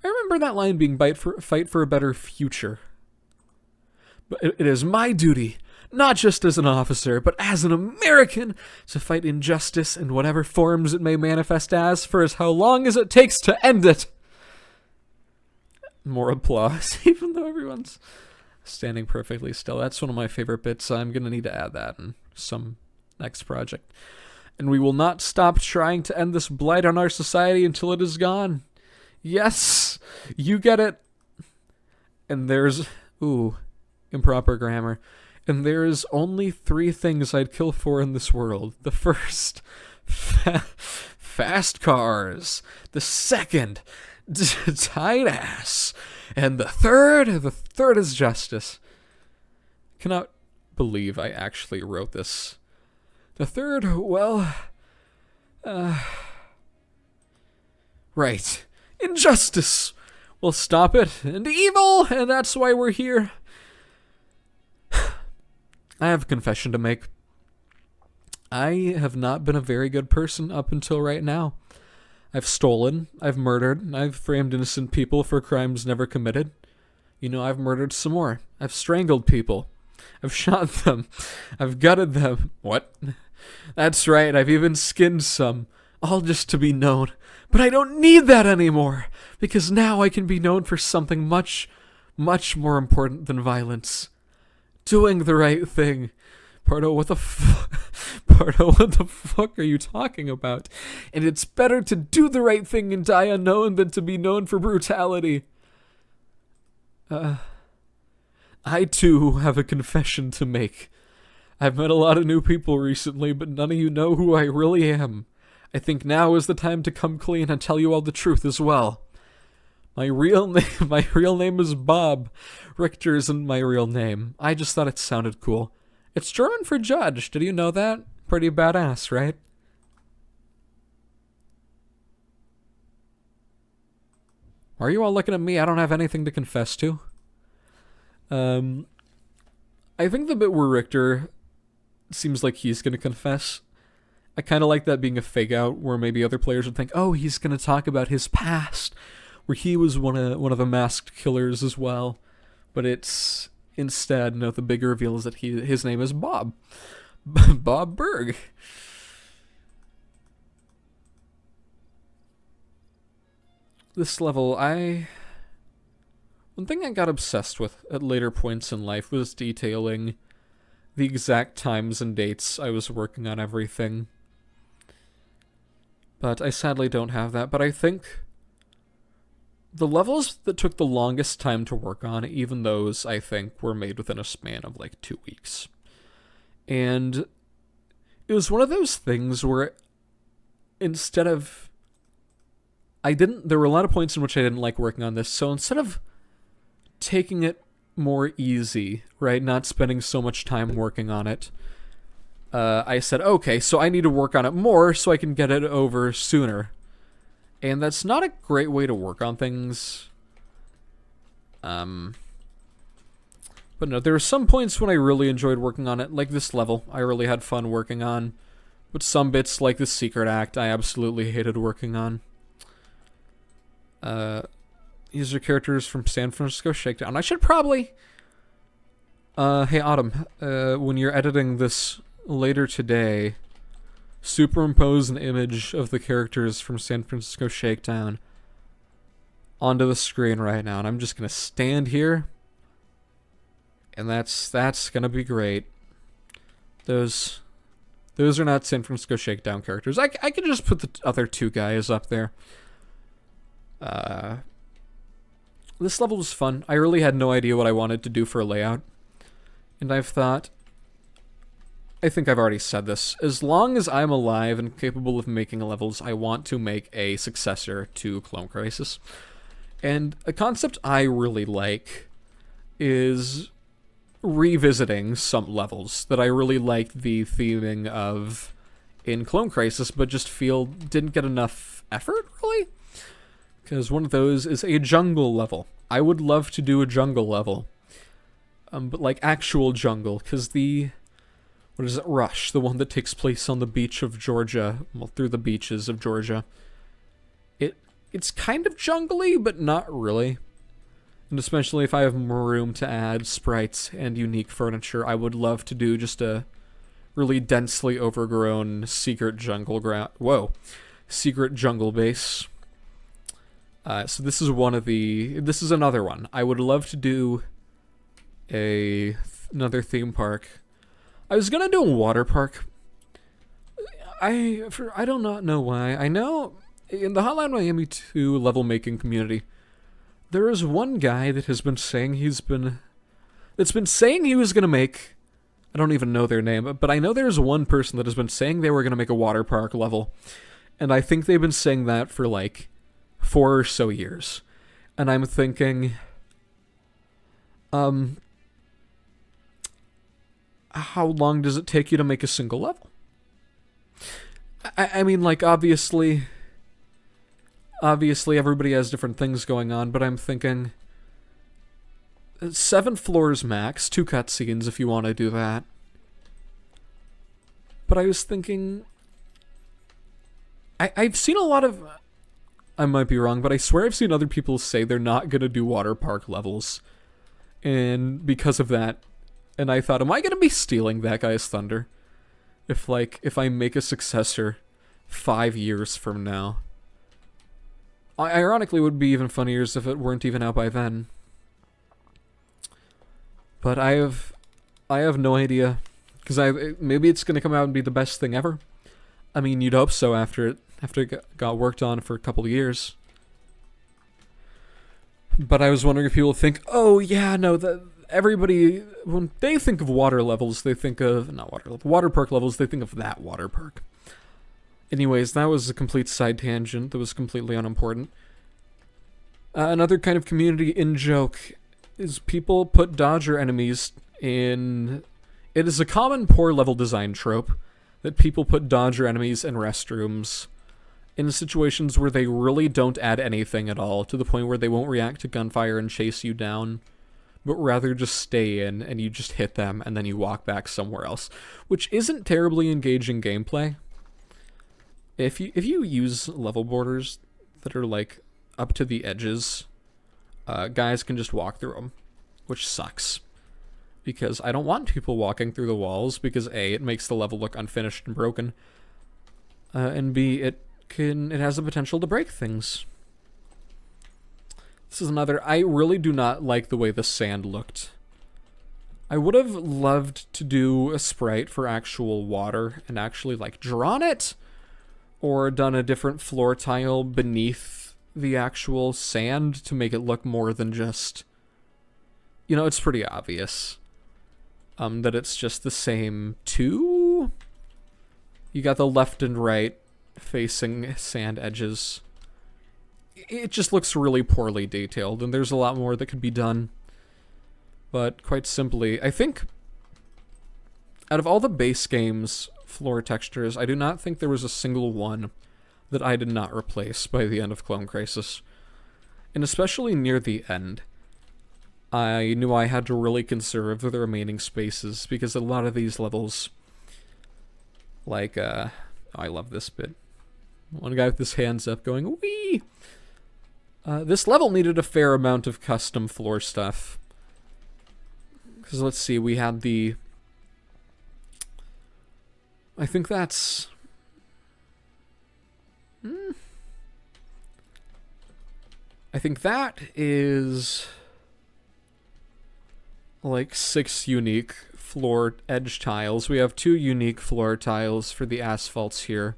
I remember that line being fight for a better future. But it is my duty, not just as an officer, but as an American, to fight injustice in whatever forms it may manifest as, for as how long as it takes to end it. More applause, even though everyone's standing perfectly still. That's one of my favorite bits, so I'm going to need to add that in some next project. And we will not stop trying to end this blight on our society until it is gone. Yes, you get it. And there's... Ooh, improper grammar. And there is only 3 things I'd kill for in this world. The first, fast cars. The second, tight ass. And the third is justice. Cannot believe I actually wrote this. The third, well... right. Injustice will stop it, and evil, and that's why we're here. I have a confession to make. I have not been a very good person up until right now. I've stolen, I've murdered, I've framed innocent people for crimes never committed. You know, I've murdered some more. I've strangled people. I've shot them. I've gutted them. What? That's right, I've even skinned some. All just to be known. But I don't need that anymore, because now I can be known for something much, much more important than violence. Doing the right thing. Pardo, what the fuck are you talking about? And it's better to do the right thing and die unknown than to be known for brutality. I too have a confession to make. I've met a lot of new people recently, but none of you know who I really am. I think now is the time to come clean and tell you all the truth as well. My real name is Bob. Richter isn't my real name. I just thought it sounded cool. It's German for judge. Did you know that? Pretty badass, right? Are you all looking at me? I don't have anything to confess to. I think the bit where Richter seems like he's going to confess, I kind of like that being a fake out where maybe other players would think, oh, he's going to talk about his past, where he was one of the masked killers as well. But it's instead, no, the big reveal is that his name is Bob. Bob Berg. This level, one thing I got obsessed with at later points in life was detailing the exact times and dates I was working on everything. But I sadly don't have that. But I think the levels that took the longest time to work on, even those, I think, were made within a span of like 2 weeks. And it was one of those things where instead of... there were a lot of points in which I didn't like working on this, so instead of taking it more easy, right, not spending so much time working on it, I said, okay, so I need to work on it more so I can get it over sooner. And that's not a great way to work on things. But no, there were some points when I really enjoyed working on it, like this level I really had fun working on. But some bits, like the secret act, I absolutely hated working on. These are characters from San Francisco Shakedown. I should probably... hey Autumn, when you're editing this later today, superimpose an image of the characters from San Francisco Shakedown onto the screen right now. And I'm just going to stand here. And that's gonna be great. Those are not San Francisco Shakedown characters. I could just put the other two guys up there. This level was fun. I really had no idea what I wanted to do for a layout. And I think I've already said this. As long as I'm alive and capable of making levels, I want to make a successor to Clone Crisis. And a concept I really like is revisiting some levels that I really liked the theming of in Clone Crisis, but just feel didn't get enough effort, really? Because one of those is a jungle level. I would love to do a jungle level. But like actual jungle, because what is it, Rush, the one that takes place on the beach of Georgia, well, through the beaches of Georgia. It's kind of jungly, but not really. And especially if I have more room to add sprites and unique furniture, I would love to do just a really densely overgrown secret jungle secret jungle base. So this is this is another one. I would love to do another theme park. I was gonna do a water park. I do not know why. I know in the Hotline Miami 2 level making community, there is one guy that has been saying he was gonna make, I don't even know their name, but I know there's one person that has been saying they were gonna make a water park level, and I think they've been saying that for like 4 or so years. And I'm thinking, how long does it take you to make a single level? I mean, like, obviously everybody has different things going on, but I'm thinking 7 floors max, 2 cutscenes if you want to do that. But I was thinking, I've seen a lot of, I might be wrong, but I swear I've seen other people say they're not going to do water park levels. And because of that, and I thought, am I going to be stealing that guy's thunder? If I make a successor 5 years from now. Ironically, it would be even funnier if it weren't even out by then. But I have no idea, because maybe it's gonna come out and be the best thing ever. I mean, you'd hope so after it got worked on for a couple of years. But I was wondering if people think, oh yeah, no, everybody, when they think of water levels, they think of water park levels. They think of that water park. Anyways, that was a complete side tangent that was completely unimportant. Another kind of community in-joke is people put dodger enemies in... It is a common poor level design trope that people put dodger enemies in restrooms in situations where they really don't add anything at all, to the point where they won't react to gunfire and chase you down, but rather just stay in and you just hit them and then you walk back somewhere else, which isn't terribly engaging gameplay. If you use level borders that are like up to the edges, guys can just walk through them, which sucks. Because I don't want people walking through the walls, because A, it makes the level look unfinished and broken, and B, it has the potential to break things. This is another, I really do not like the way the sand looked. I would have loved to do a sprite for actual water and actually like drawn it, or done a different floor tile beneath the actual sand to make it look more than just, it's pretty obvious that it's just the same two. You got the left and right facing sand edges. It just looks really poorly detailed, and there's a lot more that could be done. But quite simply, I think out of all the base game's floor textures, I do not think there was a single one that I did not replace by the end of Clone Crisis. And especially near the end. I knew I had to really conserve the remaining spaces, because a lot of these levels, like, oh, I love this bit. One guy with his hands up going, wee! This level needed a fair amount of custom floor stuff. Because let's see, we had the... I think that's... I think that is... like 6 unique floor edge tiles. We have 2 unique floor tiles for the asphalts here.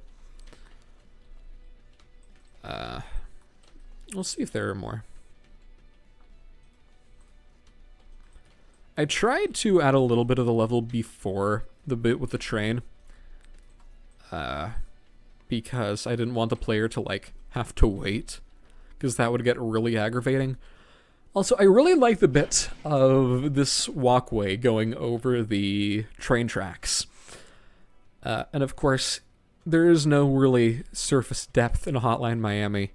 We'll see if there are more. I tried to add a little bit of the level before the bit with the train. Because I didn't want the player to, like, have to wait. Because that would get really aggravating. Also, I really like the bit of this walkway going over the train tracks. And of course, there is no really surface depth in Hotline Miami.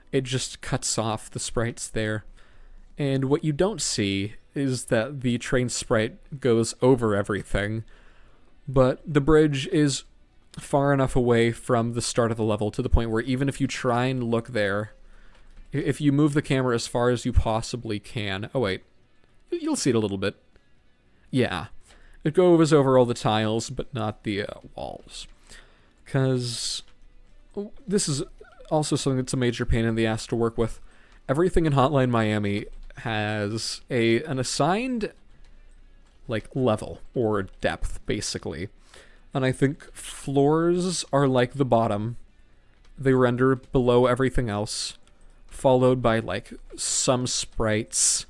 It just cuts off the sprites there. And what you don't see is that the train sprite goes over everything. But the bridge is far enough away from the start of the level to the point where even if you try and look there, if you move the camera as far as you possibly can... Oh, wait. You'll see it a little bit. Yeah. It goes over all the tiles, but not the walls. Because this is also something that's a major pain in the ass to work with. Everything in Hotline Miami has an assigned, like, level or depth, basically. And I think floors are like the bottom. They render below everything else, followed by, like, some sprites,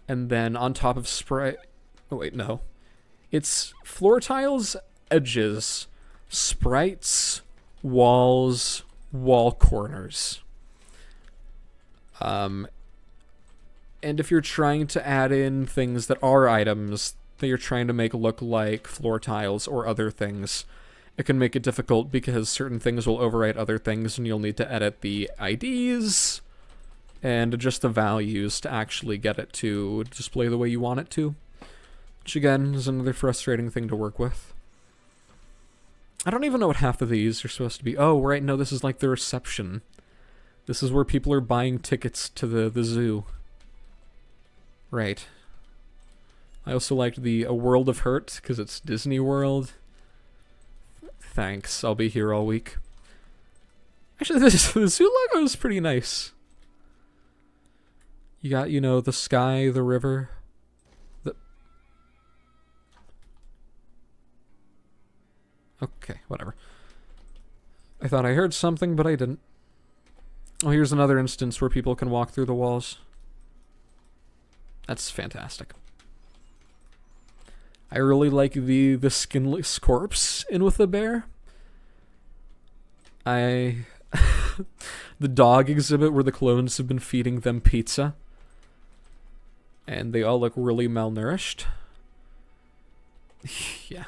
and then on top of sprite... Oh, wait, no. It's floor tiles, edges, sprites, walls, wall corners. And if you're trying to add in things that are items that you're trying to make look like floor tiles or other things, it can make it difficult because certain things will overwrite other things and you'll need to edit the IDs and adjust the values to actually get it to display the way you want it to. Which again is another frustrating thing to work with. I don't even know what half of these are supposed to be. Oh, right, no, this is like the reception. This is where people are buying tickets to the zoo. Right. I also liked the A World of Hurt, because it's Disney World. Thanks, I'll be here all week. Actually, the zoo logo is pretty nice. You got, you know, the sky, the river. Okay, whatever. I thought I heard something, but I didn't. Oh, here's another instance where people can walk through the walls. That's fantastic. I really like the skinless corpse in with the bear. The dog exhibit where the clones have been feeding them pizza. And they all look really malnourished. Yeah.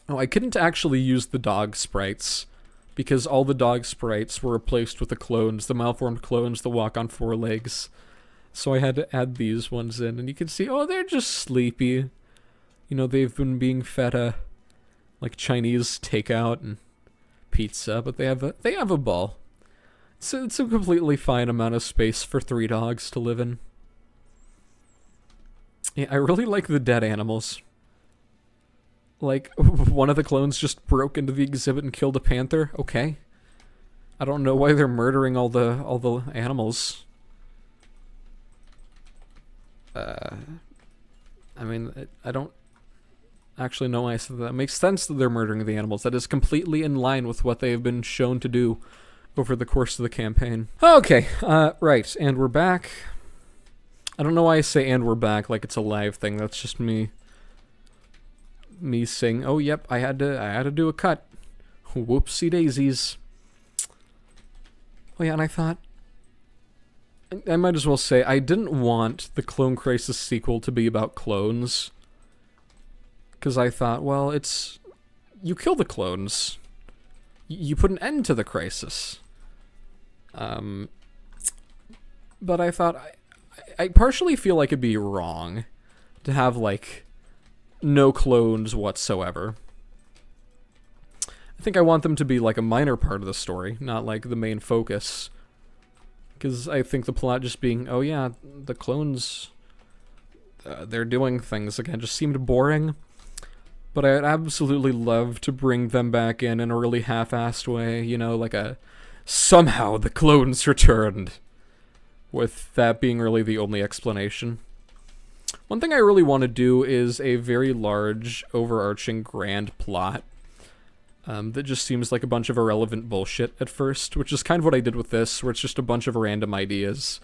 Oh, I couldn't actually use the dog sprites because all the dog sprites were replaced with the clones, the malformed clones that walk on 4 legs. So I had to add these ones in, and you can see, oh, they're just sleepy. You know, they've been being fed like Chinese takeout and pizza, but they have a ball. So it's a completely fine amount of space for 3 dogs to live in. Yeah, I really like the dead animals. Like, one of the clones just broke into the exhibit and killed a panther. Okay. I don't know why they're murdering all the animals. I mean, I don't actually know why I said that. It makes sense that they're murdering the animals. That is completely in line with what they have been shown to do over the course of the campaign. Okay, right, and we're back. I don't know why I say "and we're back" like it's a live thing. That's just me saying, "Oh, yep, I had to do a cut." Whoopsie daisies. Oh yeah, and I thought I might as well say I didn't want the Clone Crisis sequel to be about clones. Because I thought, well, you kill the clones. You put an end to the crisis. But I thought I partially feel like it'd be wrong to have, like, no clones whatsoever. I think I want them to be, like, a minor part of the story, not, like, the main focus. Because I think the plot just being, oh yeah, the clones, they're doing things again, just seemed boring. But I'd absolutely love to bring them back in a really half-assed way, you know, like a, somehow the clones returned. With that being really the only explanation. One thing I really want to do is a very large, overarching, grand plot. That just seems like a bunch of irrelevant bullshit at first, which is kind of what I did with this, where it's just a bunch of random ideas.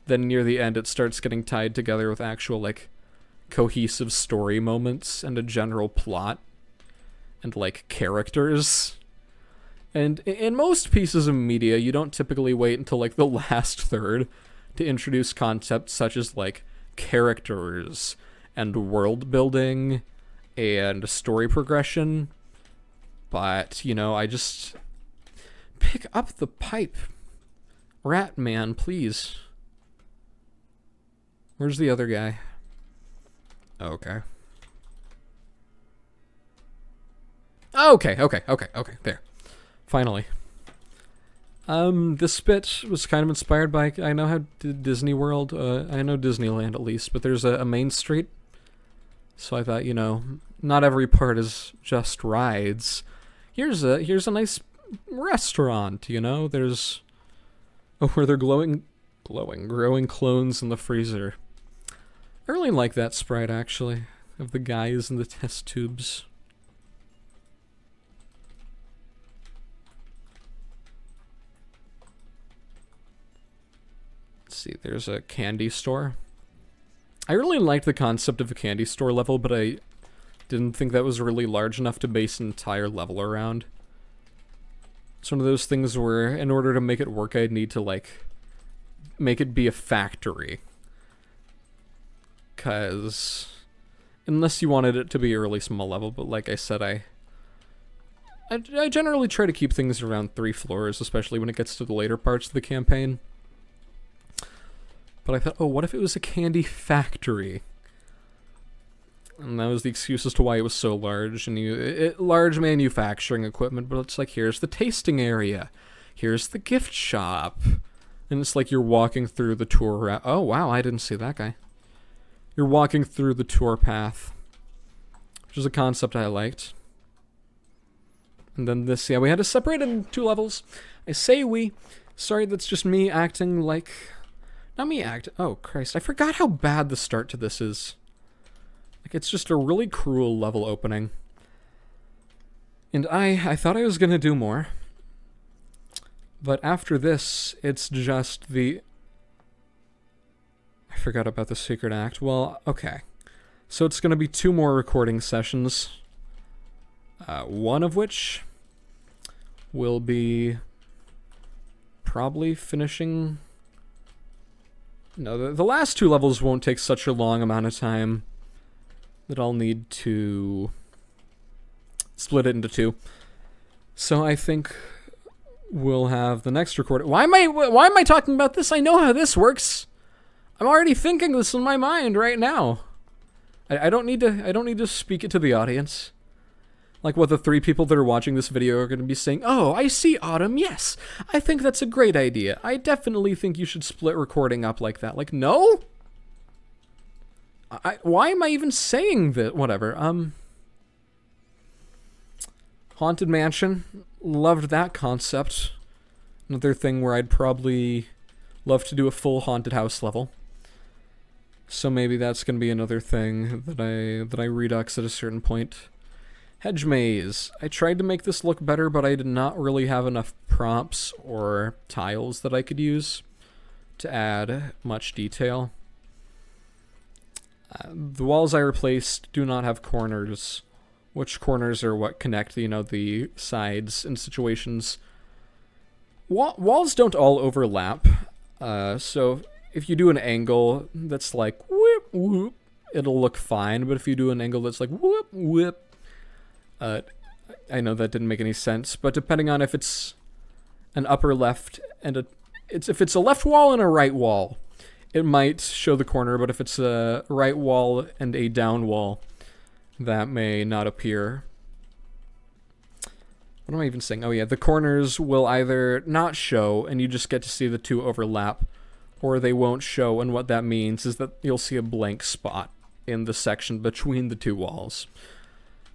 Then near the end it starts getting tied together with actual, like, cohesive story moments and a general plot. And, like, characters. And in most pieces of media, you don't typically wait until, like, the last third to introduce concepts such as, like, characters and world building and story progression. But, you know, I just... Pick up the pipe. Rat man, please. Where's the other guy? Okay. Okay, there. Finally. This bit was kind of inspired by, I know how Disney World, I know Disneyland at least, but there's a main street. So I thought, you know, not every part is just rides. Here's a nice restaurant, you know, there's, oh, where they're growing clones in the freezer. I really like that sprite, actually, of the guys in the test tubes. See, there's a candy store. I really liked the concept of a candy store level, but I didn't think that was really large enough to base an entire level around. It's one of those things where, in order to make it work, I'd need to, like, make it be a factory. 'Cause, unless you wanted it to be a really small level, but like I said, I generally try to keep things around 3 floors, especially when it gets to the later parts of the campaign. But I thought, oh, what if it was a candy factory? And that was the excuse as to why it was so large. And large manufacturing equipment, but it's like, here's the tasting area. Here's the gift shop. And it's like you're walking through the tour. Oh, wow, I didn't see that guy. You're walking through the tour path. Which is a concept I liked. And then this, yeah, we had to separate it in 2 levels. I say we. Sorry, that's just me acting like... Not me act. Oh, Christ. I forgot how bad the start to this is. Like, it's just a really cruel level opening. And I thought I was gonna do more. But after this, it's just the... I forgot about the secret act. Well, okay. So it's gonna be 2 more recording sessions. One of which will be probably finishing... No, the last 2 levels won't take such a long amount of time that I'll need to split it into 2. So I think we'll have the next recording. Why am I talking about this? I know how this works. I'm already thinking this in my mind right now. I don't need to speak it to the audience. Like what the 3 people that are watching this video are going to be saying, oh, I see, Autumn, yes. I think that's a great idea. I definitely think you should split recording up like that. Like, no? Why am I even saying that? Whatever. Haunted Mansion. Loved that concept. Another thing where I'd probably love to do a full haunted house level. So maybe that's going to be another thing that I redux at a certain point. Hedge maze. I tried to make this look better, but I did not really have enough prompts or tiles that I could use to add much detail. The walls I replaced do not have corners, which corners are what connect, you know, the sides in situations. Walls don't all overlap, so if you do an angle that's like whoop whoop, it'll look fine, but if you do an angle that's like whoop whoop, I know that didn't make any sense, but depending on if it's an upper left and if it's a left wall and a right wall, it might show the corner, but if it's a right wall and a down wall, that may not appear. What am I even saying? Oh yeah, the corners will either not show and you just get to see the two overlap, or they won't show, and what that means is that you'll see a blank spot in the section between the two walls.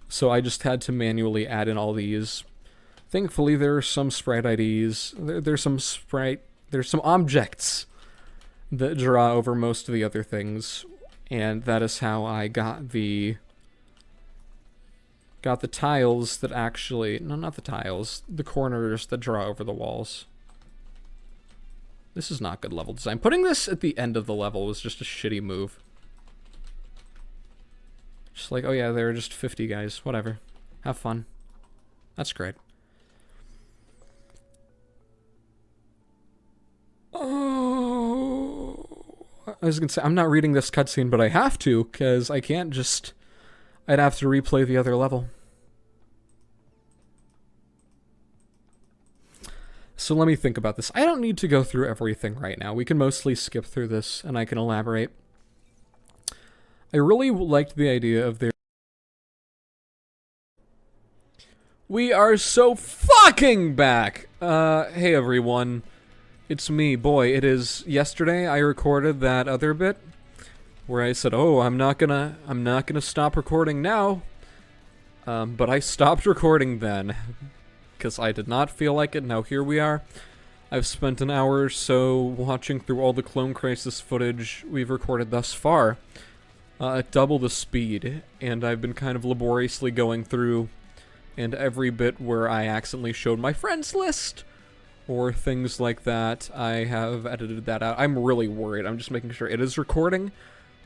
So I just had to manually add in all these. Thankfully there are some sprite IDs, there's some objects that draw over most of the other things, and that is how I got the tiles that actually... No, not the tiles. The corners that draw over the walls. This is not good level design. Putting this at the end of the level was just a shitty move. Just like, oh yeah, there are just 50 guys. Whatever. Have fun. That's great. Oh... I was gonna say, I'm not reading this cutscene, but I have to, because I can't just... I'd have to replay the other level. So let me think about this. I don't need to go through everything right now. We can mostly skip through this, and I can elaborate. I really liked the idea of their... We are so fucking back! Hey everyone. It's me. Boy, it is... Yesterday I recorded that other bit where I said, oh, I'm not gonna stop recording now. But I stopped recording then, because I did not feel like it. Now here we are. I've spent an hour or so watching through all the Clone Crisis footage we've recorded thus far, at double the speed, and I've been kind of laboriously going through, and every bit where I accidentally showed my friends list, or things like that, I have edited that out. I'm really worried. I'm just making sure it is recording.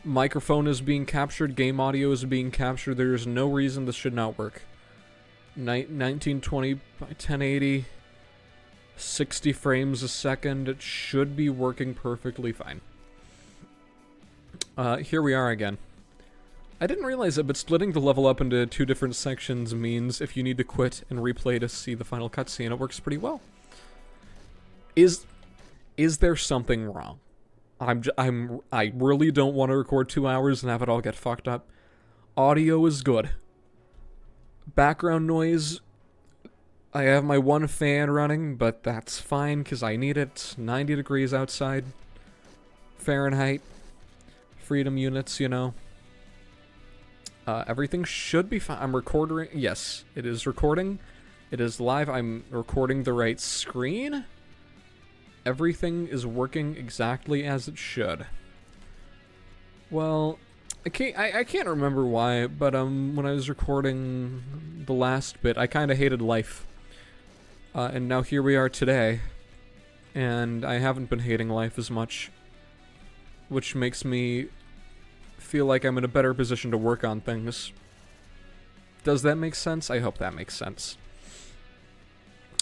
Microphone is being captured, game audio is being captured. There is no reason this should not work. 1920 by 1080, 60 frames a second. It should be working perfectly fine. Here we are again. I didn't realize it, but splitting the level up into two different sections means if you need to quit and replay to see the final cutscene, it works pretty well. Is there something wrong? I really don't want to record 2 hours and have it all get fucked up. Audio is good. Background noise, I have my one fan running, but that's fine because I need it. 90 degrees outside. Fahrenheit. Freedom units, you know. Everything should be fine. I'm recording. Yes, it is recording. It is live. I'm recording the right screen. Everything is working exactly as it should. Well, I can't remember why, but when I was recording the last bit, I kind of hated life. And now here we are today, and I haven't been hating life as much, which makes me feel like I'm in a better position to work on things. Does that make sense? I hope that makes sense.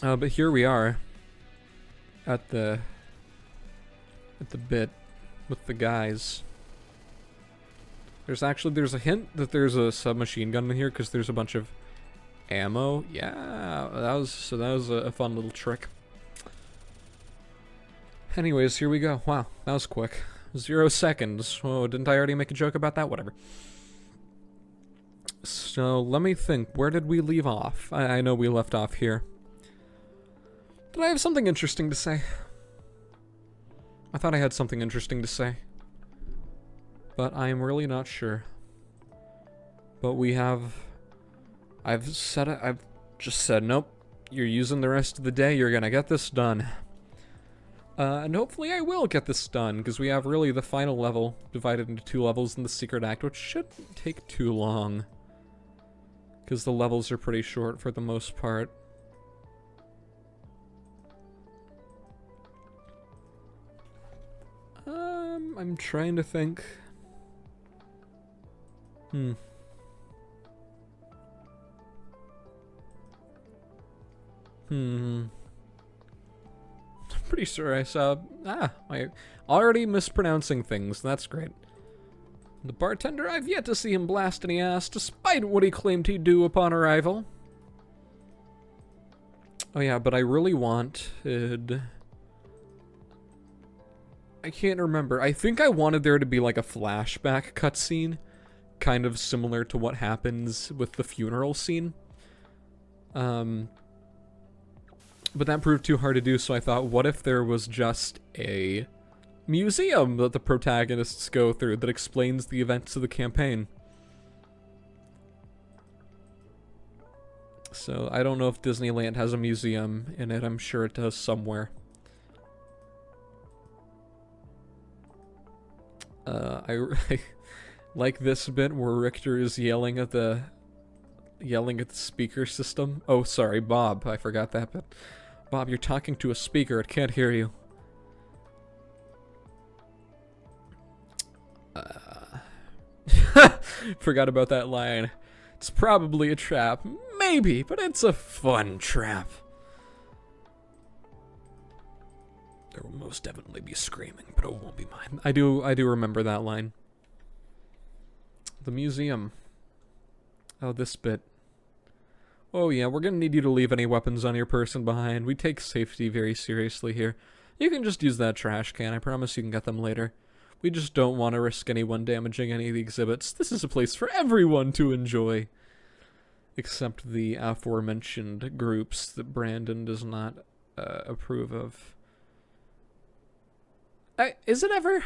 But here we are. At the bit with the guys. There's a hint that there's a submachine gun in here because there's a bunch of ammo. Yeah, that was a fun little trick. Anyways, here we go. Wow, that was quick. 0 seconds. Oh, didn't I already make a joke about that? Whatever. So let me think. Where did we leave off? I know we left off here. Did I have something interesting to say? I thought I had something interesting to say. But I am really not sure. But we have... I've just said, nope. You're using the rest of the day. You're gonna get this done. And hopefully I will get this done, because we have really the final level divided into 2 levels in the Secret Act, which shouldn't take too long. Because the levels are pretty short for the most part. I'm trying to think. I'm pretty sure I saw... I already mispronouncing things. That's great. The bartender, I've yet to see him blast any ass, despite what he claimed he'd do upon arrival. Oh yeah, but I really wanted... I can't remember. I think I wanted there to be like a flashback cutscene, kind of similar to what happens with the funeral scene. But that proved too hard to do, so I thought, what if there was just a museum that the protagonists go through that explains the events of the campaign? So I don't know if Disneyland has a museum in it. I'm sure it does somewhere. I like this bit where Richter is yelling at the speaker system. Oh, sorry, Bob. I forgot that bit. Bob, you're talking to a speaker. It can't hear you. Forgot about that line. It's probably a trap. Maybe, but it's a fun trap. There will most definitely be screaming, but it won't be mine. I do remember that line. The museum. Oh, this bit. Oh yeah, we're gonna need you to leave any weapons on your person behind. We take safety very seriously here. You can just use that trash can. I promise you can get them later. We just don't want to risk anyone damaging any of the exhibits. This is a place for everyone to enjoy. Except the aforementioned groups that Brandon does not approve of. Is it ever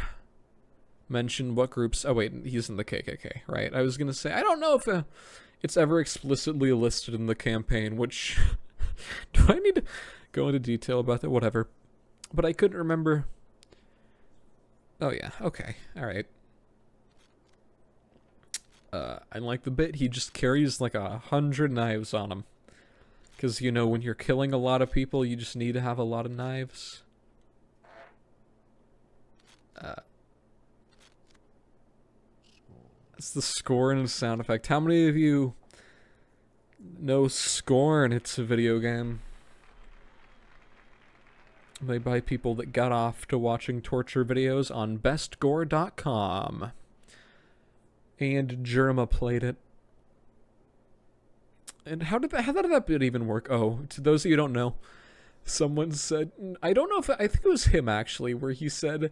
mentioned what groups... Oh wait, he's in the KKK, right? I was gonna say, I don't know if it's ever explicitly listed in the campaign, which... Do I need to go into detail about that? Whatever. But I couldn't remember... Oh yeah, okay, alright. I like the bit, he just carries like 100 knives on him. Because, you know, when you're killing a lot of people, you just need to have a lot of knives. It's the Scorn sound effect. How many of you know Scorn? It's a video game made by people that got off to watching torture videos on bestgore.com. And Jerma played it. And how did that bit even work? Oh, to those of you who don't know, someone said, I don't know if, I think it was him actually, where he said,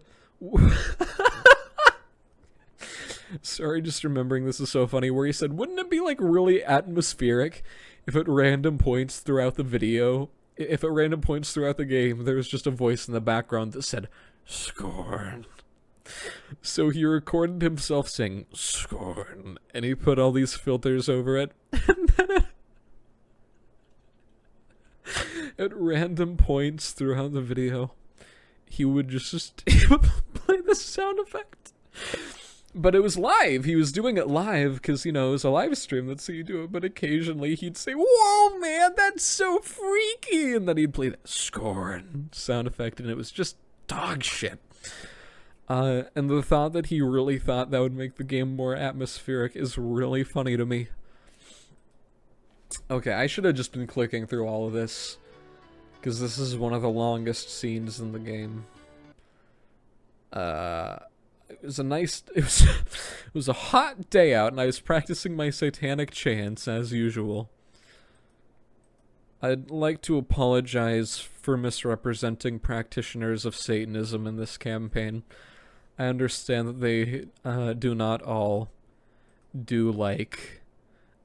sorry, just remembering this is so funny, where he said, wouldn't it be like really atmospheric if at random points throughout the video, if at random points throughout the game, there was just a voice in the background that said, Scorn. So he recorded himself saying, Scorn, and he put all these filters over it, and then at random points throughout the video, he would just play the sound effect. But it was live. He was doing it live because, you know, it was a live stream. That's how you do it. But occasionally he'd say, whoa, man, that's so freaky. And then he'd play that Scorn sound effect, and it was just dog shit. And the thought that he really thought that would make the game more atmospheric is really funny to me. Okay, I should have just been clicking through all of this, because this is one of the longest scenes in the game. It was a nice... It was a hot day out, and I was practicing my satanic chants, as usual. I'd like to apologize for misrepresenting practitioners of Satanism in this campaign. I understand that they do not all do, like...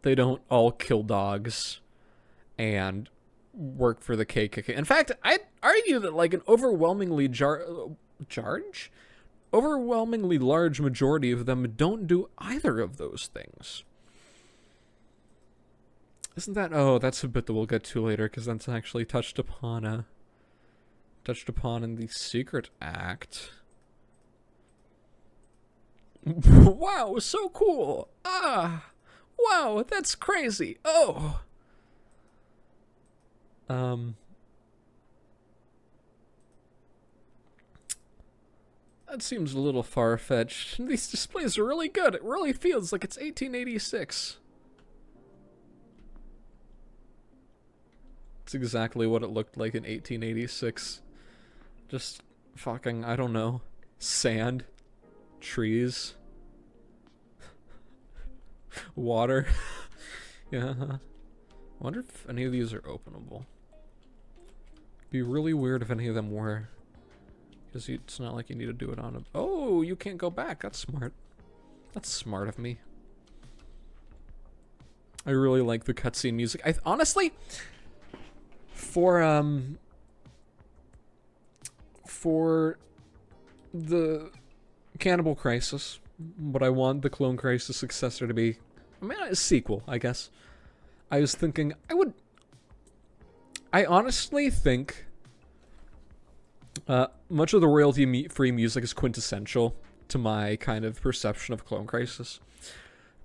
They don't all kill dogs and work for the KKK. In fact, I'd argue that, like, an overwhelmingly overwhelmingly large majority of them don't do either of those things. Isn't that... Oh, that's a bit that we'll get to later, because that's actually touched upon in the Secret Act. Wow, so cool! Ah! Wow, that's crazy! Oh! That seems a little far-fetched. These displays are really good. It really feels like it's 1886. It's exactly what it looked like in 1886. Just fucking, I don't know, sand, trees, water. Yeah. I wonder if any of these are openable. Be really weird if any of them were. Because it's not like you need to do it on a... Oh, you can't go back. That's smart. That's smart of me. I really like the cutscene music. Honestly, for the Cannibal Crisis, what I want the Clone Crisis successor to be, I mean, a sequel, I guess. I was thinking, I honestly think much of the royalty-free music is quintessential to my kind of perception of Clone Crisis.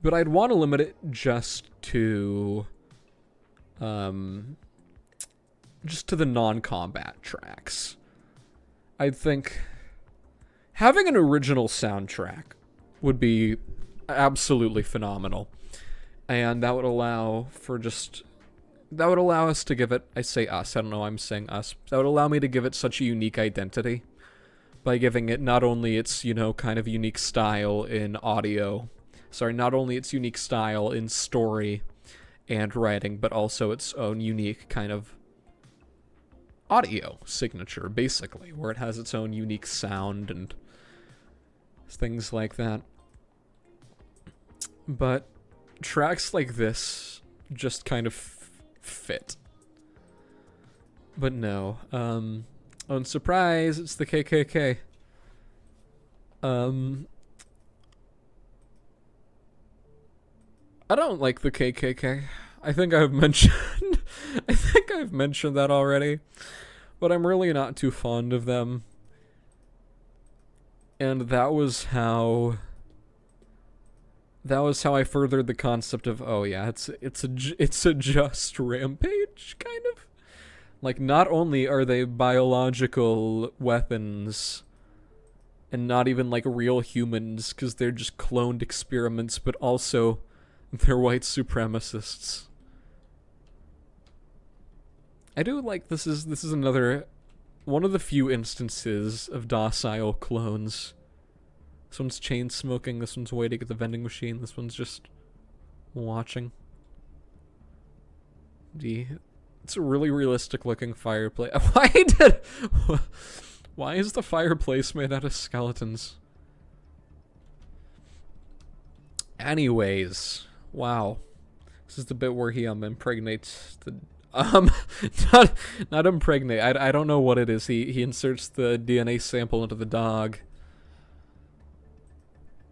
But I'd want to limit it just to the non-combat tracks. I'd think having an original soundtrack would be absolutely phenomenal. And that would allow for that would allow us to give it, I say us, I don't know why I'm saying us. That would allow me to give it such a unique identity by giving it not only its, you know, kind of unique style in audio, not only its unique style in story and writing, but also its own unique kind of audio signature, basically, where it has its own unique sound and things like that. But tracks like this just kind of fit. But no, oh, and surprise, it's the KKK. I don't like the KKK. I think I've mentioned that already, but I'm really not too fond of them. And that was how I furthered the concept of, oh yeah, it's a just rampage, kind of. Like, not only are they biological weapons and not even like real humans because they're just cloned experiments, but also they're white supremacists. I do like this is another one of the few instances of docile clones. This one's chain smoking, this one's waiting at the vending machine, this one's just watching. It's a really realistic looking fireplace. Why is the fireplace made out of skeletons? Anyways, wow. This is the bit where he impregnates the not impregnate. I don't know what it is. He inserts the DNA sample into the dog.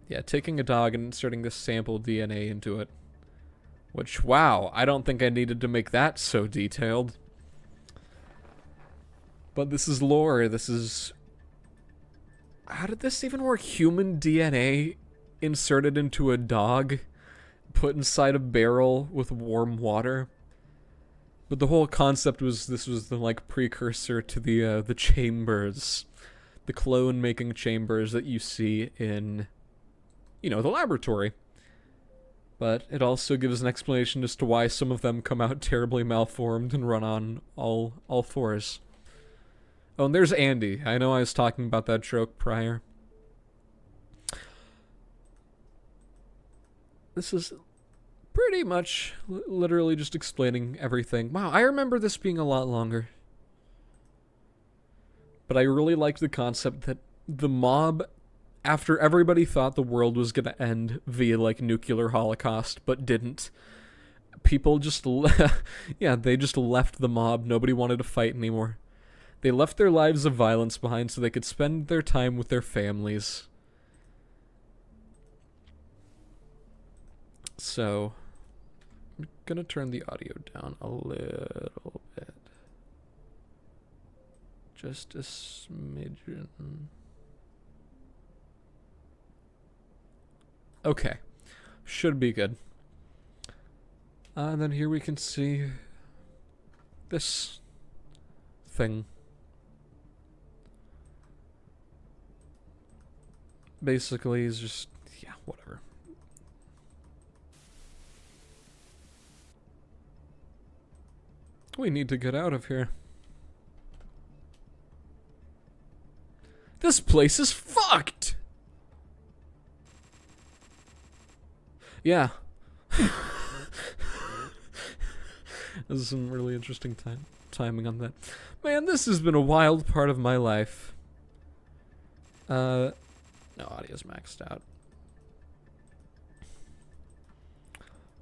Yeah, taking a dog and inserting this sample DNA into it. Which, wow, I don't think I needed to make that so detailed. But this is lore. This is... How did this even work? Human DNA inserted into a dog, put inside a barrel with warm water. But the whole concept was this was the like precursor to the chambers, the clone making chambers that you see in, you know, the laboratory. But it also gives an explanation as to why some of them come out terribly malformed and run on all fours. Oh, and there's Andy. I know I was talking about that joke prior. This is pretty much literally just explaining everything. Wow, I remember this being a lot longer. But I really liked the concept that the mob, after everybody thought the world was gonna end via, like, nuclear holocaust, but didn't, people just yeah, they just left the mob. Nobody wanted to fight anymore. They left their lives of violence behind so they could spend their time with their families. So, I'm gonna turn the audio down a little bit. Just a smidgen. Okay. Should be good. And then here we can see this thing. Basically, is just, yeah, whatever. We need to get out of here. This place is fucked! Yeah. This is some really interesting timing on that. Man, this has been a wild part of my life. No, audio's maxed out.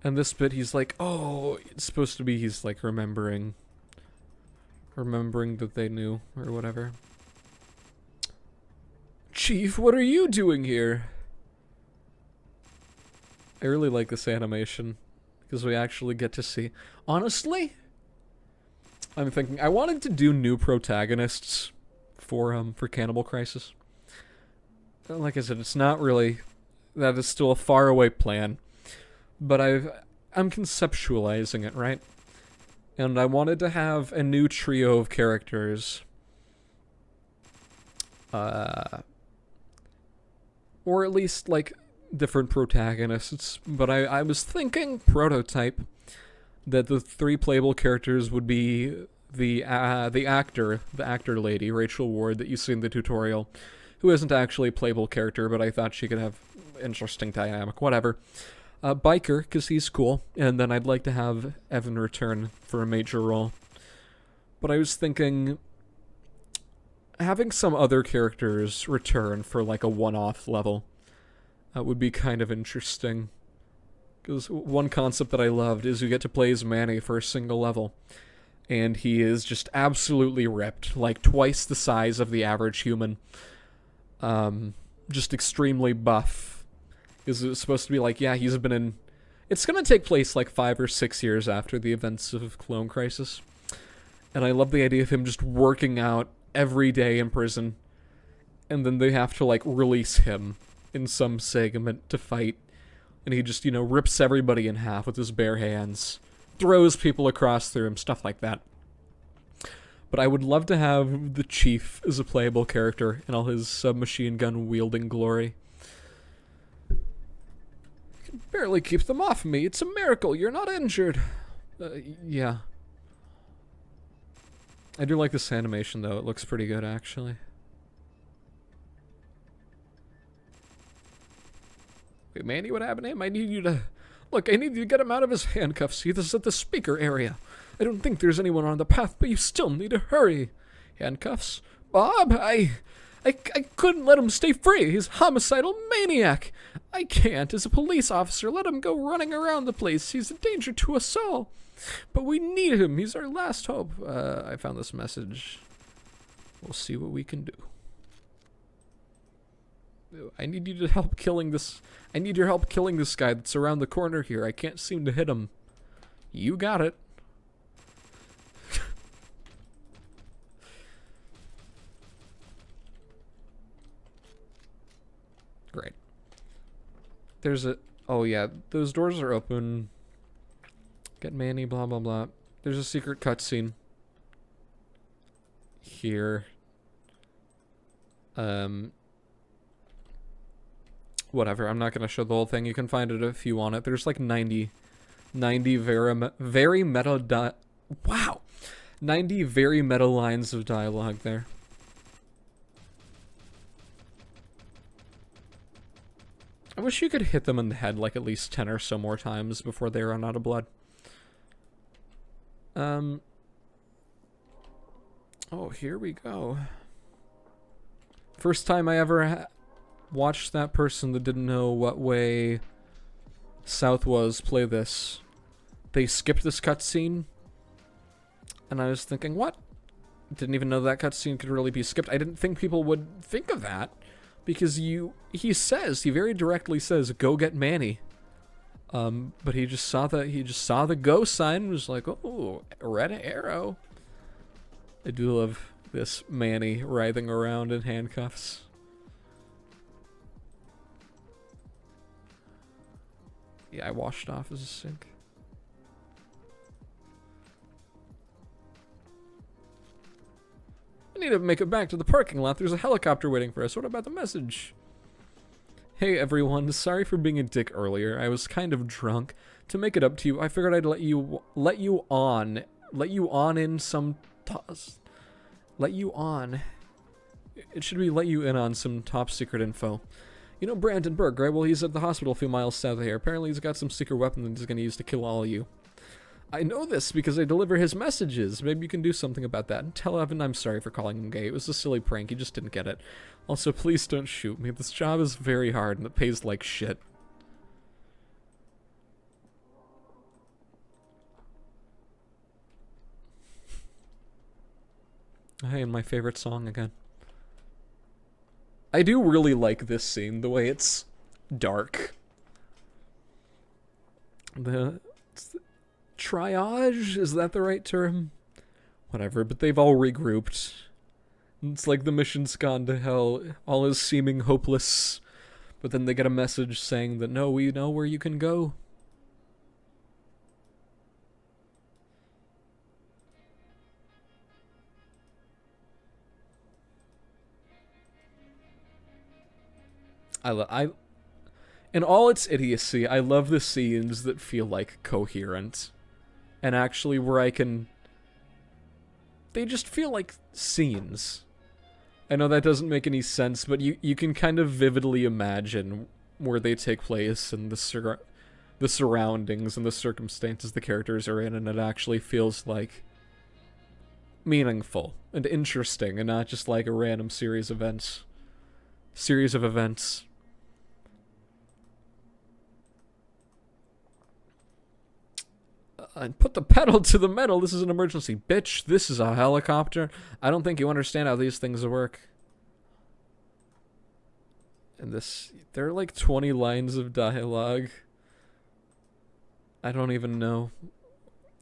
And this bit, he's like, oh, it's supposed to be he's like remembering that they knew or whatever. Chief, what are you doing here? I really like this animation because we actually get to see. Honestly, I'm thinking I wanted to do new protagonists for Cannibal Crisis. Like I said, it's not really, that is still a faraway plan, but I'm conceptualizing it, right? And I wanted to have a new trio of characters, or at least like different protagonists. But I was thinking prototype that the 3 playable characters would be the actor lady, Rachel Ward, that you see in the tutorial, who isn't actually a playable character, but I thought she could have interesting dynamic, whatever. Biker, because he's cool, and then I'd like to have Evan return for a major role. But I was thinking having some other characters return for like a one-off level would be kind of interesting. Because one concept that I loved is you get to play as Manny for a single level, and he is just absolutely ripped, like twice the size of the average human. Just extremely buff. Is it supposed to be like, yeah, he's been in... It's gonna take place like 5 or 6 years after the events of Clone Crisis. And I love the idea of him just working out every day in prison. And then they have to like release him in some segment to fight. And he just, you know, rips everybody in half with his bare hands. Throws people across the room, stuff like that. But I would love to have the Chief as a playable character in all his submachine gun wielding glory. I can barely keep them off me. It's a miracle you're not injured. Yeah. I do like this animation though. It looks pretty good actually. Wait, Manny, what happened to him? I need you to... Look, I need you to get him out of his handcuffs. He is at the speaker area. I don't think there's anyone on the path, but you still need to hurry. Handcuffs? Bob, I couldn't let him stay free. He's a homicidal maniac. I can't, as a police officer, let him go running around the place. He's a danger to us all. But we need him. He's our last hope. I found this message. We'll see what we can do. I need you to help killing this... I need your help killing this guy that's around the corner here. I can't seem to hit him. You got it. Great. There's a... Oh yeah, those doors are open. Get Manny, blah blah blah. There's a secret cutscene. Here. Whatever, I'm not going to show the whole thing. You can find it if you want it. There's like 90 very meta... Wow! 90 very meta lines of dialogue there. I wish you could hit them in the head like at least 10 or so more times before they run out of blood. Oh, here we go. First time I ever watched that person that didn't know what way south was play this. They skipped this cutscene, and I was thinking, what? Didn't even know that cutscene could really be skipped. I didn't think people would think of that, because he very directly says, go get Manny. But he just saw the go sign and was like, oh, a red arrow. I do love this Manny writhing around in handcuffs. Yeah, I washed off as a sink. I need to make it back to the parking lot. There's a helicopter waiting for us. What about the message? Hey everyone, sorry for being a dick earlier. I was kind of drunk. To make it up to you, I figured I'd let you on in some let you on. It should be let you in on some top secret info. You know Brandon Berg, right? Well, he's at the hospital a few miles south of here. Apparently he's got some secret weapon that he's going to use to kill all of you. I know this because I deliver his messages. Maybe you can do something about that. And tell Evan I'm sorry for calling him gay. It was a silly prank. He just didn't get it. Also, please don't shoot me. This job is very hard and it pays like shit. Hey, and my favorite song again. I do really like this scene, the way it's dark. The triage, is that the right term? Whatever, but they've all regrouped. It's like the mission's gone to hell, all is seeming hopeless, but then they get a message saying that no, we know where you can go. In all its idiocy, I love the scenes that feel like coherent. And actually where I can... They just feel like scenes. I know that doesn't make any sense, but you can kind of vividly imagine where they take place and the surroundings and the circumstances the characters are in, and it actually feels like meaningful and interesting and not just like a random series of events. And put the pedal to the metal. This is an emergency. Bitch, this is a helicopter. I don't think you understand how these things work. And there are like 20 lines of dialogue. I don't even know.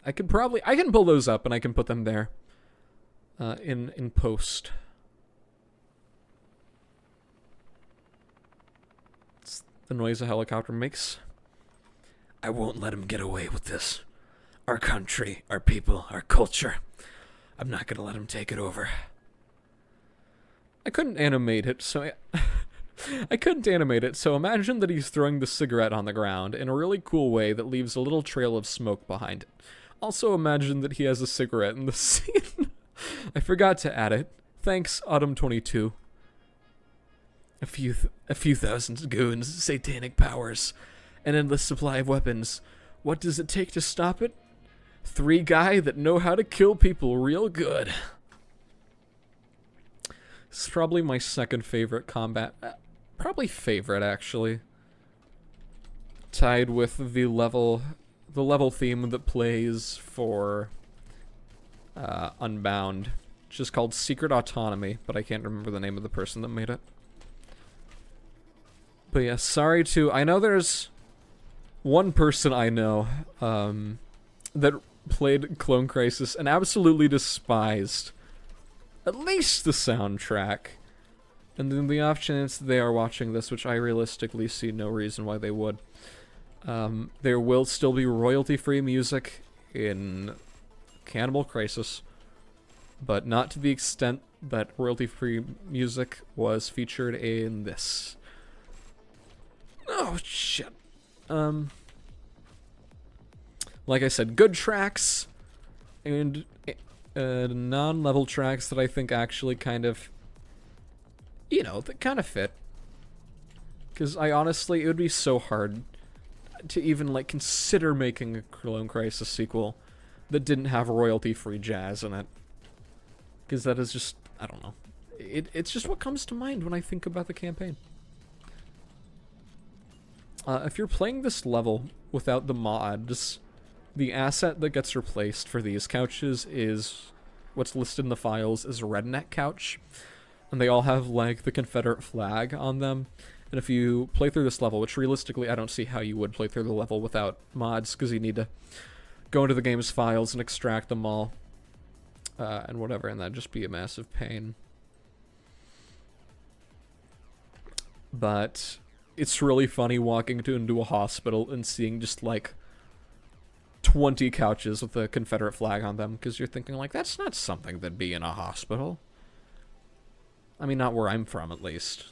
I can pull those up and I can put them there. In post. It's the noise a helicopter makes. I won't let him get away with this. Our country, our people, our culture. I'm not gonna let him take it over. I couldn't animate it, so imagine that he's throwing the cigarette on the ground in a really cool way that leaves a little trail of smoke behind it. Also imagine that he has a cigarette in the scene. I forgot to add it. Thanks, Autumn22. A few thousand goons, satanic powers, an endless supply of weapons. What does it take to stop it? 3 guys that know how to kill people real good. This is probably my second favorite combat. Probably favorite, actually. Tied with the level theme that plays for Unbound, which is called Secret Autonomy, but I can't remember the name of the person that made it. But yeah, sorry to... I know there's one person I know that played Clone Crisis and absolutely despised at least the soundtrack. And then the off chance they are watching this, which I realistically see no reason why they would, there will still be royalty-free music in Cannibal Crisis, but not to the extent that royalty-free music was featured in this. Oh, shit. Like I said, good tracks and non-level tracks that I think actually kind of, you know, that kind of fit. Because it would be so hard to even, like, consider making a Clone Crisis sequel that didn't have royalty-free jazz in it. Because that is just, I don't know. It's just what comes to mind when I think about the campaign. If you're playing this level without the mods, the asset that gets replaced for these couches is what's listed in the files as a redneck couch. And they all have, like, the Confederate flag on them. And if you play through this level, which realistically I don't see how you would play through the level without mods, because you need to go into the game's files and extract them all. And whatever, and that'd just be a massive pain. But it's really funny walking into a hospital and seeing just, like, 20 couches with the Confederate flag on them, because you're thinking, like, that's not something that'd be in a hospital. I mean, not where I'm from, at least.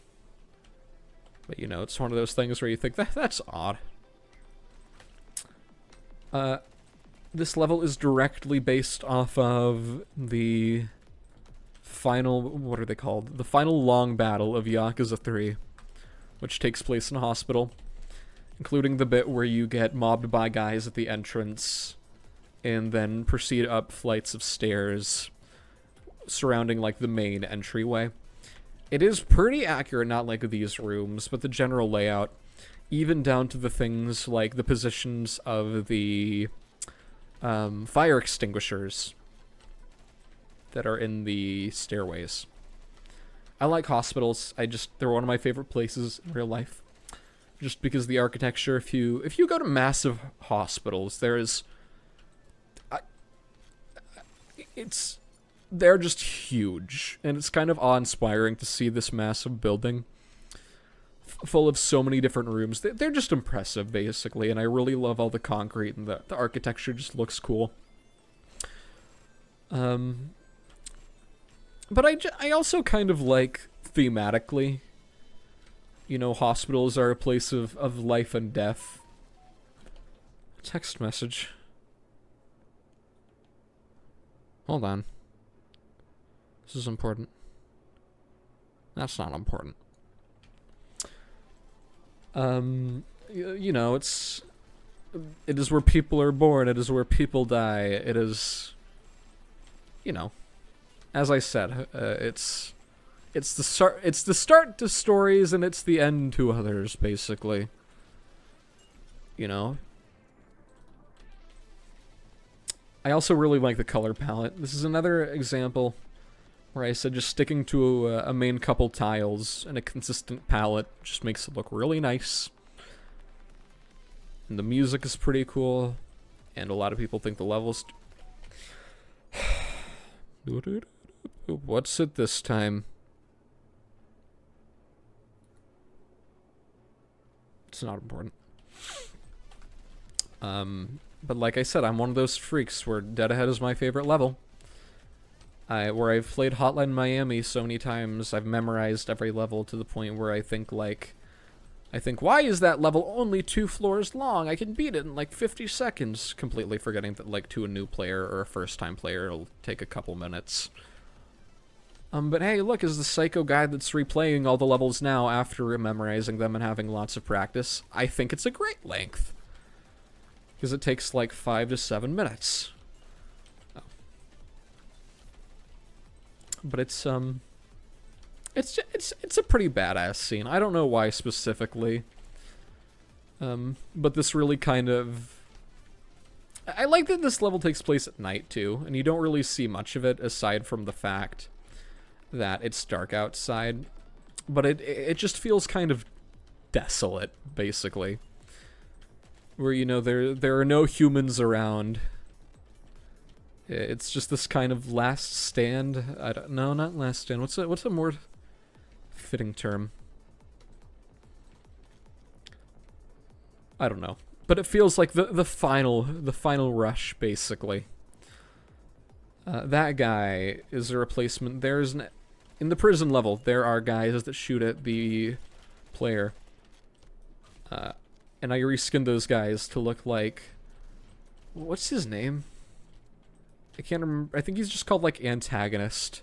But, you know, it's one of those things where you think, that's odd. This level is directly based off of the final, what are they called? The final long battle of Yakuza 3, which takes place in a hospital, including the bit where you get mobbed by guys at the entrance and then proceed up flights of stairs surrounding like the main entryway. It is pretty accurate, not like these rooms, but the general layout, even down to the things like the positions of the fire extinguishers that are in the stairways. I like hospitals. They're one of my favorite places in real life. Just because the architecture, if you go to massive hospitals, they're just huge, and it's kind of awe-inspiring to see this massive building full of so many different rooms. They're just impressive, basically, and I really love all the concrete, and the architecture just looks cool. But I also kind of like, thematically, you know, hospitals are a place of life and death. Text message. Hold on. This is important. That's not important. You know, it is where people are born, it is where people die, it is, you know, as I said, it's the start to stories and it's the end to others, basically. You know. I also really like the color palette. This is another example where I said just sticking to a main couple tiles and a consistent palette just makes it look really nice. And the music is pretty cool, and a lot of people think the levels... What's it this time? It's not important. But like I said, I'm one of those freaks where Dead Ahead is my favorite level. Where I've played Hotline Miami so many times, I've memorized every level to the point where I think, why is that level only 2 floors long? I can beat it in like 50 seconds. Completely forgetting that, like, to a new player or a first-time player, it'll take a couple minutes. But hey, look, as the psycho guy that's replaying all the levels now after memorizing them and having lots of practice, I think it's a great length. Because it takes like 5 to 7 minutes. Oh. But it's a pretty badass scene. I don't know why specifically. But this really kind of... I like that this level takes place at night too, and you don't really see much of it aside from the fact that it's dark outside. But it just feels kind of desolate, basically. Where, you know, there are no humans around. It's just this kind of last stand. No, not last stand. What's a more fitting term? I don't know. But it feels like the final rush, basically. That guy is a replacement. In the prison level, there are guys that shoot at the player. And I reskinned those guys to look like... What's his name? I can't remember. I think he's just called, like, Antagonist.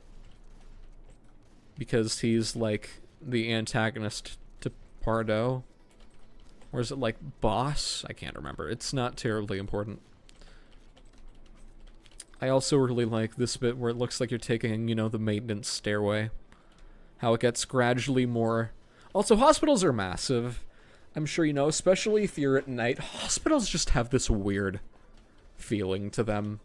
Because he's, like, the antagonist to Pardo. Or is it, like, Boss? I can't remember. It's not terribly important. I also really like this bit where it looks like you're taking, you know, the maintenance stairway. How it gets gradually more... Also, hospitals are massive. I'm sure you know, especially if you're at night, hospitals just have this weird feeling to them.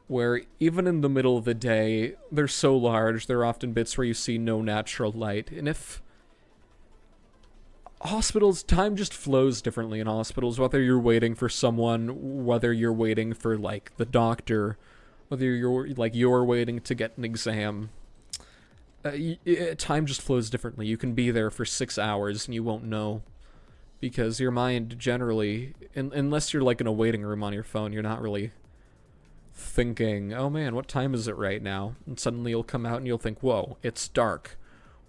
Where even in the middle of the day, they're so large, there are often bits where you see no natural light. And if... Hospitals, time just flows differently in hospitals, whether you're waiting for someone, whether you're waiting for, like, the doctor, whether you're waiting to get an exam. Time just flows differently. You can be there for 6 hours and you won't know. Because your mind generally, unless you're like in a waiting room on your phone, you're not really thinking, oh man, what time is it right now? And suddenly you'll come out and you'll think, whoa, it's dark.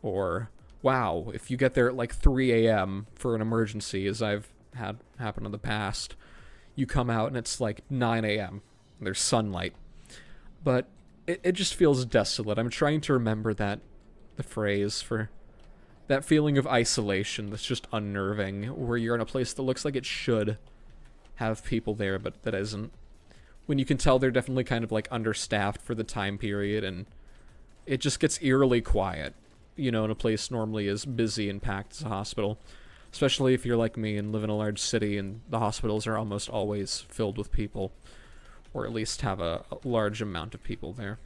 Or, wow, if you get there at like 3 a.m. for an emergency, as I've had happen in the past, you come out and it's like 9 a.m. There's sunlight. But it just feels desolate. I'm trying to remember the phrase for that feeling of isolation that's just unnerving, where you're in a place that looks like it should have people there, but that isn't. when you can tell they're definitely kind of like understaffed for the time period, and it just gets eerily quiet, you know, in a place normally as busy and packed as a hospital. Especially if you're like me and live in a large city and the hospitals are almost always filled with people, or at least have a large amount of people there.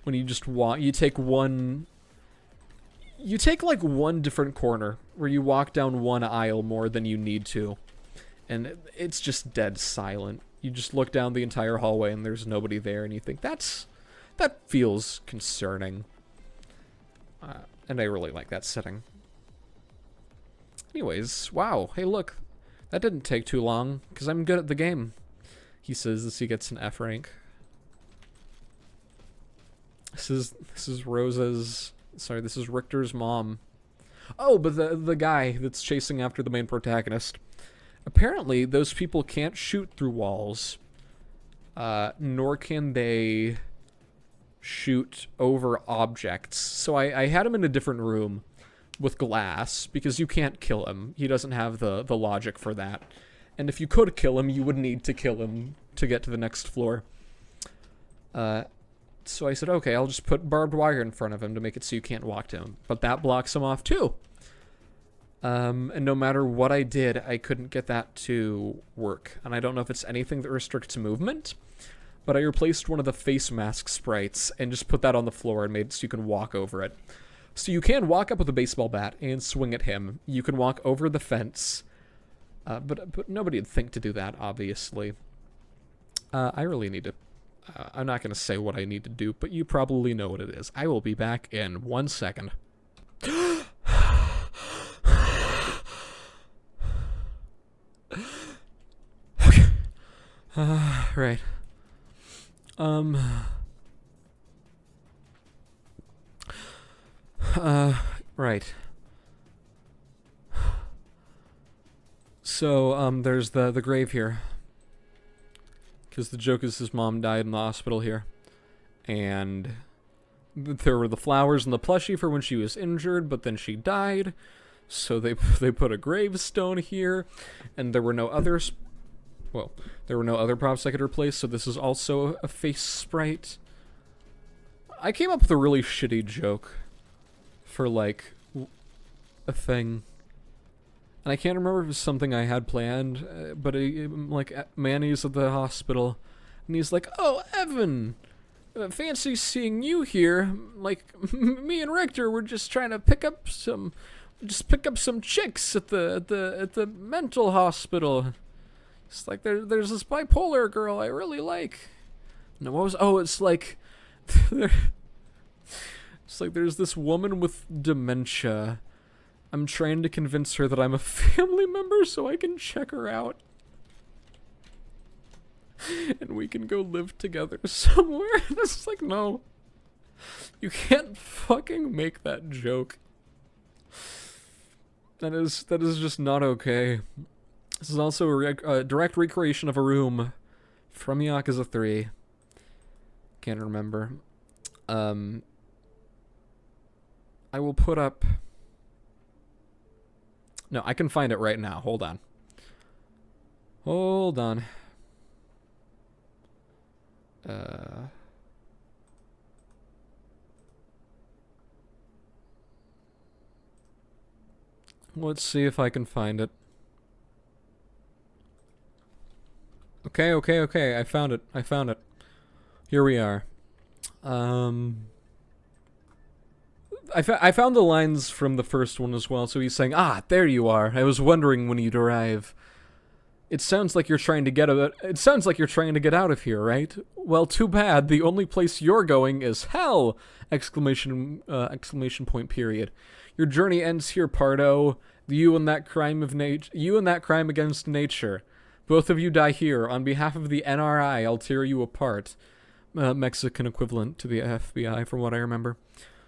When you just you take like one different corner where you walk down one aisle more than you need to, and it's just dead silent. You just look down the entire hallway and there's nobody there, and you think that feels concerning. And I really like that setting. Anyways, wow, hey look, that didn't take too long, because I'm good at the game, he says as he gets an F rank. This is Rosa's, sorry, this is Richter's mom. Oh, but the guy that's chasing after the main protagonist. Apparently, those people can't shoot through walls, nor can they shoot over objects. So I had him in a different room with glass, because you can't kill him. He doesn't have the logic for that. And if you could kill him, you would need to kill him to get to the next floor. So I said, okay, I'll just put barbed wire in front of him to make it so you can't walk to him. But that blocks him off too. And no matter what I did, I couldn't get that to work. And I don't know if it's anything that restricts movement, but I replaced one of the face mask sprites and just put that on the floor and made it so you can walk over it. So you can walk up with a baseball bat and swing at him. You can walk over the fence. But nobody would think to do that, obviously. I really need to... I'm not going to say what I need to do, but you probably know what it is. I will be back in 1 second. Okay. Right. Right. So, there's the grave here. Because the joke is his mom died in the hospital here. And there were the flowers and the plushie for when she was injured, but then she died. So they put a gravestone here. And there were no others. Well, there were no other props I could replace, so this is also a face sprite. I came up with a really shitty joke for, like, a thing. And I can't remember if it was something I had planned, but like, Manny's at the hospital, and he's like, "Oh, Evan, fancy seeing you here. Like, me and Richter were just trying to pick up some chicks at the mental hospital. It's like there's this bipolar girl I really like." No, what was? Oh, it's like, it's like there's this woman with dementia. I'm trying to convince her that I'm a family member so I can check her out. And we can go live together somewhere. It's like, no. You can't fucking make that joke. That is just not okay. This is also a direct recreation of a room from Yakuza 3. Can't remember. I will put up... No, I can find it right now. Hold on. Hold on. Let's see if I can find it. Okay. I found it. Here we are. I found the lines from the first one as well. So he's saying, "Ah, there you are. I was wondering when you'd arrive. It sounds like you're trying to get out. It sounds like you're trying to get out of here, right? Well, too bad. The only place you're going is hell! Exclamation point period. Your journey ends here, Pardo. You and that crime against nature. Both of you die here. On behalf of the NRI, I'll tear you apart." Mexican equivalent to the FBI, from what I remember.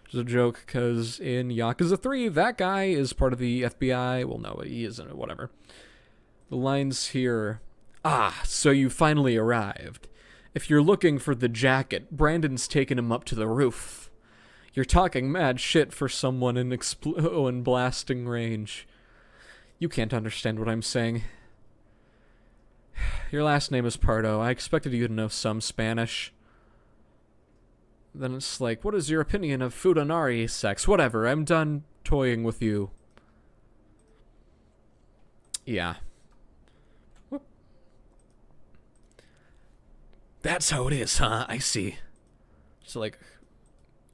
Which is a joke, because in Yakuza 3, that guy is part of the FBI. Well, no, he isn't. Whatever. The lines here. "Ah, so you finally arrived. If you're looking for the jacket, Brandon's taken him up to the roof. You're talking mad shit for someone in in blasting range. You can't understand what I'm saying. your last name is Pardo. I expected you to know some Spanish. Then it's like, what is your opinion of Fudanari sex? Whatever, I'm done toying with you. Yeah. Whoop. That's how it is, huh? I see. So like,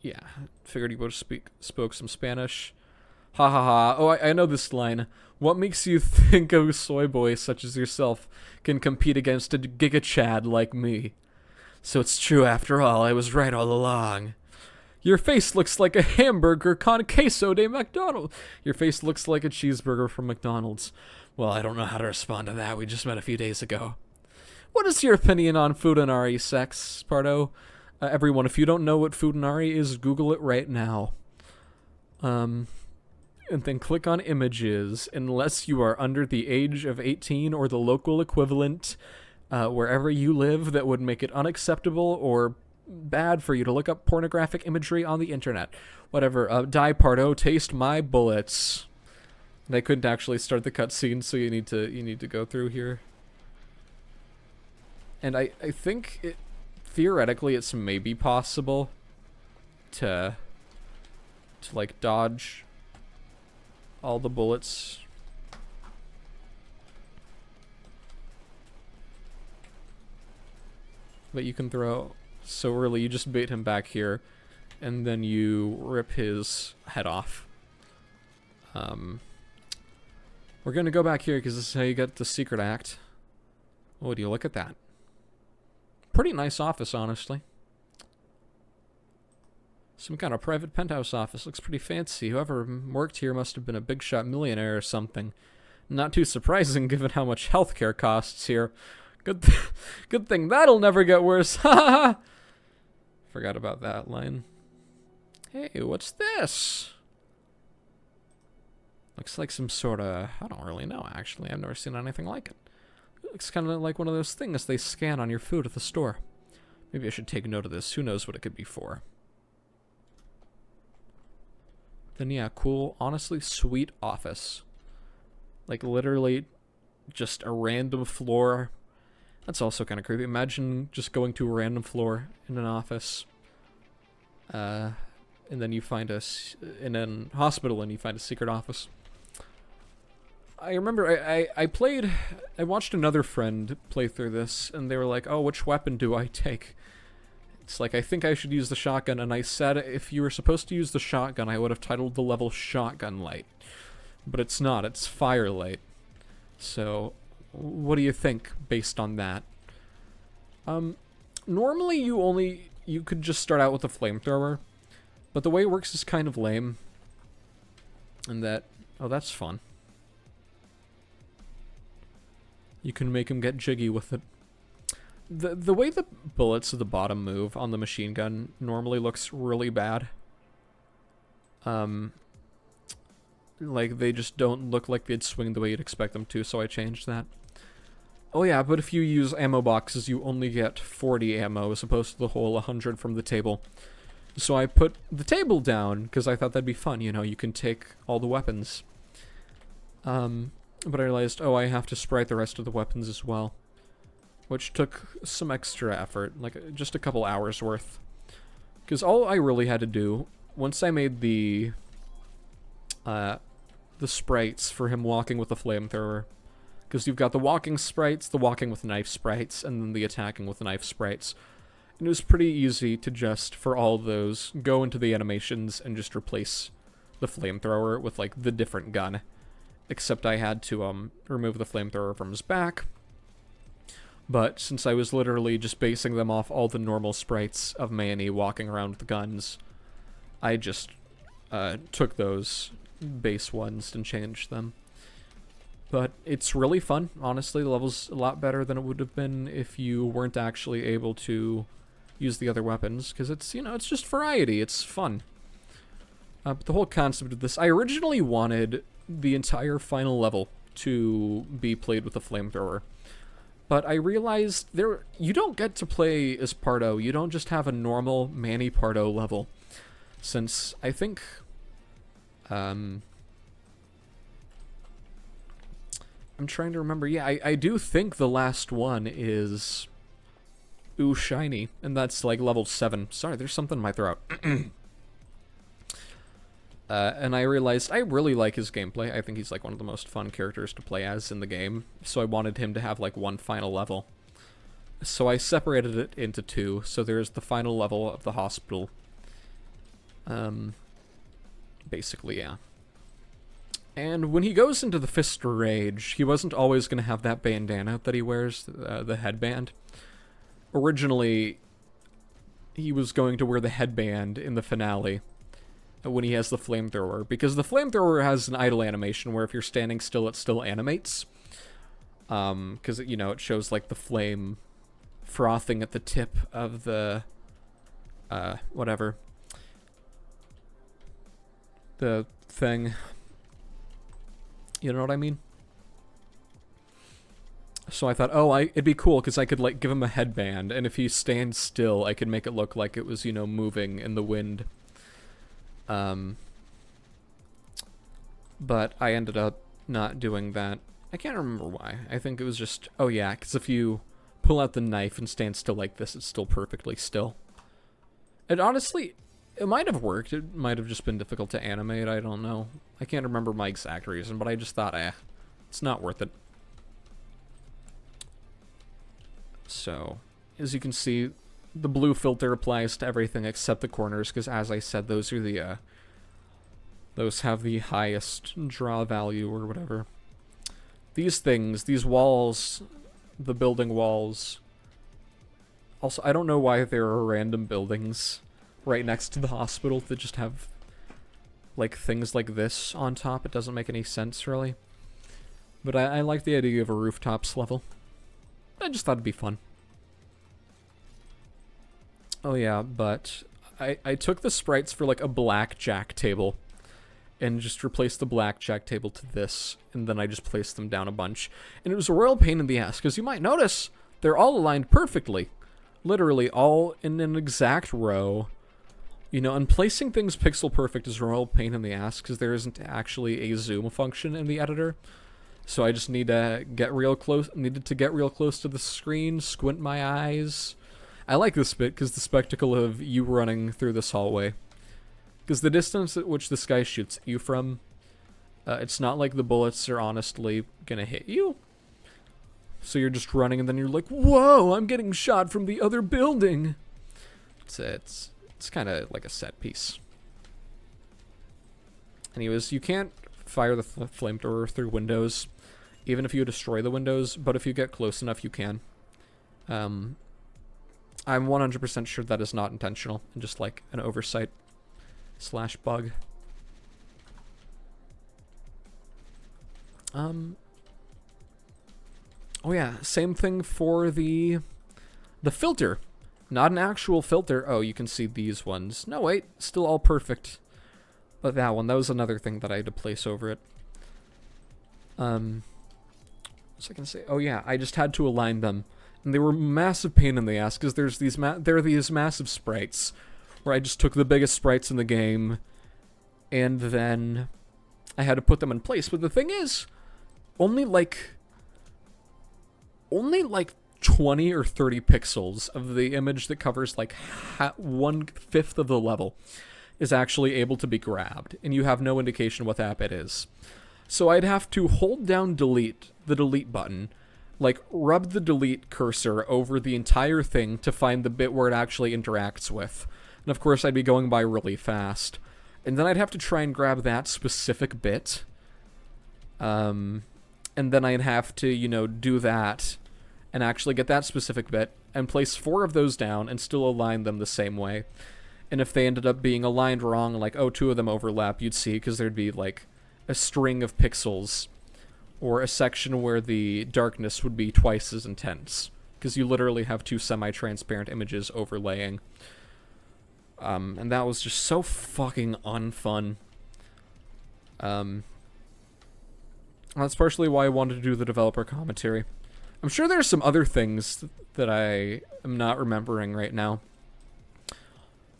yeah, figured you would have spoke some Spanish. Ha ha ha. Oh, I know this line. What makes you think a soy boy such as yourself can compete against a Giga Chad like me? So it's true after all, I was right all along. Your face looks like a hamburger con queso de McDonald's. Your face looks like a cheeseburger from McDonald's. Well, I don't know how to respond to that. We just met a few days ago. What is your opinion on Fudanari sex, Pardo? Everyone, if you don't know what Fudanari is, Google it right now. And then click on images, unless you are under the age of 18 or the local equivalent, wherever you live, that would make it unacceptable or bad for you to look up pornographic imagery on the internet. Whatever. Die, Pardo. Taste my bullets. They couldn't actually start the cutscene, so you need to go through here. And I think it theoretically it's maybe possible to like dodge all the bullets. That you can throw. So really you just bait him back here and then you rip his head off. We're gonna go back here because this is how you get the secret act. Oh, do you look at that? Pretty nice office, honestly. Some kind of private penthouse office. Looks pretty fancy. Whoever worked here must have been a big shot millionaire or something. Not too surprising given how much healthcare costs here. Good thing that'll never get worse. Ha! Forgot about that line. Hey, what's this? Looks like some sort of... I don't really know, actually. I've never seen anything like it. It looks kind of like one of those things they scan on your food at the store. Maybe I should take note of this. Who knows what it could be for. Then yeah, cool, honestly sweet office. Like literally just a random floor. That's also kind of creepy. Imagine just going to a random floor in an office. And then you find in a hospital and you find a secret office. I remember I watched another friend play through this, and they were like, oh, which weapon do I take? It's like, I think I should use the shotgun, and I said if you were supposed to use the shotgun, I would have titled the level Shotgun Light. But it's not, it's Firelight. So, what do you think based on that? Normally you could just start out with a flamethrower, but the way it works is kind of lame. And that, oh, that's fun. You can make him get jiggy with it. The way the bullets at the bottom move on the machine gun normally looks really bad. Like, they just don't look like they'd swing the way you'd expect them to, so I changed that. Oh yeah, but if you use ammo boxes, you only get 40 ammo as opposed to the whole 100 from the table. So I put the table down, because I thought that'd be fun, you know, you can take all the weapons. But I realized, oh, I have to sprite the rest of the weapons as well. Which took some extra effort, like just a couple hours worth. Because all I really had to do, once I made the sprites for him walking with the flamethrower, because you've got the walking sprites, the walking with knife sprites, and then the attacking with knife sprites. And it was pretty easy to just, for all of those, go into the animations and just replace the flamethrower with, like, the different gun. Except I had to remove the flamethrower from his back. But since I was literally just basing them off all the normal sprites of Manny walking around with guns, I just took those base ones and changed them. But it's really fun, honestly. The level's a lot better than it would have been if you weren't actually able to use the other weapons, because it's, you know, it's just variety, it's fun. But the whole concept of this, I originally wanted the entire final level to be played with a flamethrower. But I realized you don't get to play as Pardo. You don't just have a normal Manny Pardo level. Since I think I'm trying to remember. Yeah, I do think the last one is ooh shiny, and that's like level 7. Sorry, there's something in my throat. And I realized I really like his gameplay. I think he's like one of the most fun characters to play as in the game, so I wanted him to have like one final level. So I separated it into 2, so there's the final level of the hospital. Basically, yeah. And when he goes into the Fist of Rage, he wasn't always going to have that bandana that he wears, the headband. Originally, he was going to wear the headband in the finale when he has the flamethrower, because the flamethrower has an idle animation where if you're standing still, it still animates. Because, you know, it shows like the flame frothing at the tip of the, whatever. The thing. You know what I mean? So I thought, oh, it'd be cool because I could like give him a headband, and if he stands still, I could make it look like it was, you know, moving in the wind. But I ended up not doing that. I can't remember why. I think it was just, oh yeah, because if you pull out the knife and stand still like this, it's still perfectly still. And honestly, it might have worked. It might have just been difficult to animate. I don't know. I can't remember my exact reason, but I just thought, it's not worth it. So, as you can see, the blue filter applies to everything except the corners, because as I said, those are the, those have the highest draw value or whatever. These things, these walls, the building walls. Also, I don't know why there are random buildings right next to the hospital that just have, like, things like this on top. It doesn't make any sense, really. But I like the idea of a rooftops level. I just thought it'd be fun. Oh yeah, but I took the sprites for, like, a blackjack table and just replaced the blackjack table to this, and then I just placed them down a bunch. And it was a royal pain in the ass, because you might notice they're all aligned perfectly. Literally all in an exact row. You know, and placing things pixel perfect is a royal pain in the ass, because there isn't actually a zoom function in the editor. So I just need to get real close, needed to get real close to the screen, squint my eyes. I like this bit, because the spectacle of you running through this hallway. Because the distance at which this guy shoots at you from, it's not like the bullets are honestly gonna hit you. So you're just running and then you're like, whoa, I'm getting shot from the other building. It's kind of like a set piece. Anyways, you can't fire the flamethrower through windows, even if you destroy the windows, but if you get close enough, you can. I'm 100% sure that is not intentional, and just like an oversight / bug. Oh yeah, same thing for the filter. Not an actual filter. Oh, you can see these ones. No, wait, still all perfect. But that one, that was another thing that I had to place over it. So I can say, oh yeah, I just had to align them. And they were massive pain in the ass, because there's these there are these massive sprites, where I just took the biggest sprites in the game, and then I had to put them in place. But the thing is, only like 20 or 30 pixels of the image that covers like 1/5 of the level is actually able to be grabbed, and you have no indication what that bit is. So I'd have to hold down the delete button, like rub the delete cursor over the entire thing to find the bit where it actually interacts with. And of course I'd be going by really fast. And then I'd have to try and grab that specific bit. And then I'd have to, you know, do that and actually get that specific bit and place 4 of those down and still align them the same way. And if they ended up being aligned wrong, like, oh, 2 of them overlap, you'd see, because there'd be like a string of pixels or a section where the darkness would be twice as intense, because you literally have 2 semi-transparent images overlaying. And that was just so fucking unfun. That's partially why I wanted to do the developer commentary. I'm sure there's some other things that I am not remembering right now.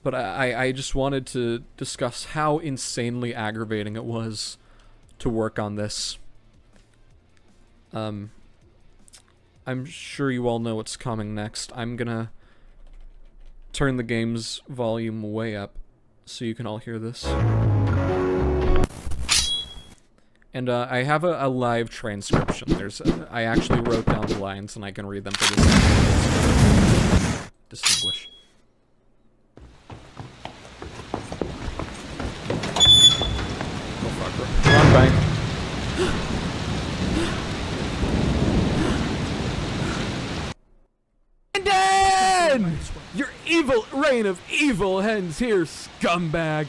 But I just wanted to discuss how insanely aggravating it was to work on this. I'm sure you all know what's coming next. I'm gonna turn the game's volume way up so you can all hear this. And I have a live transcription. I actually wrote down the lines and I can read them for this. Distinguish. Oh fuck, wrong bank. Your evil reign of evil ends here, scumbag!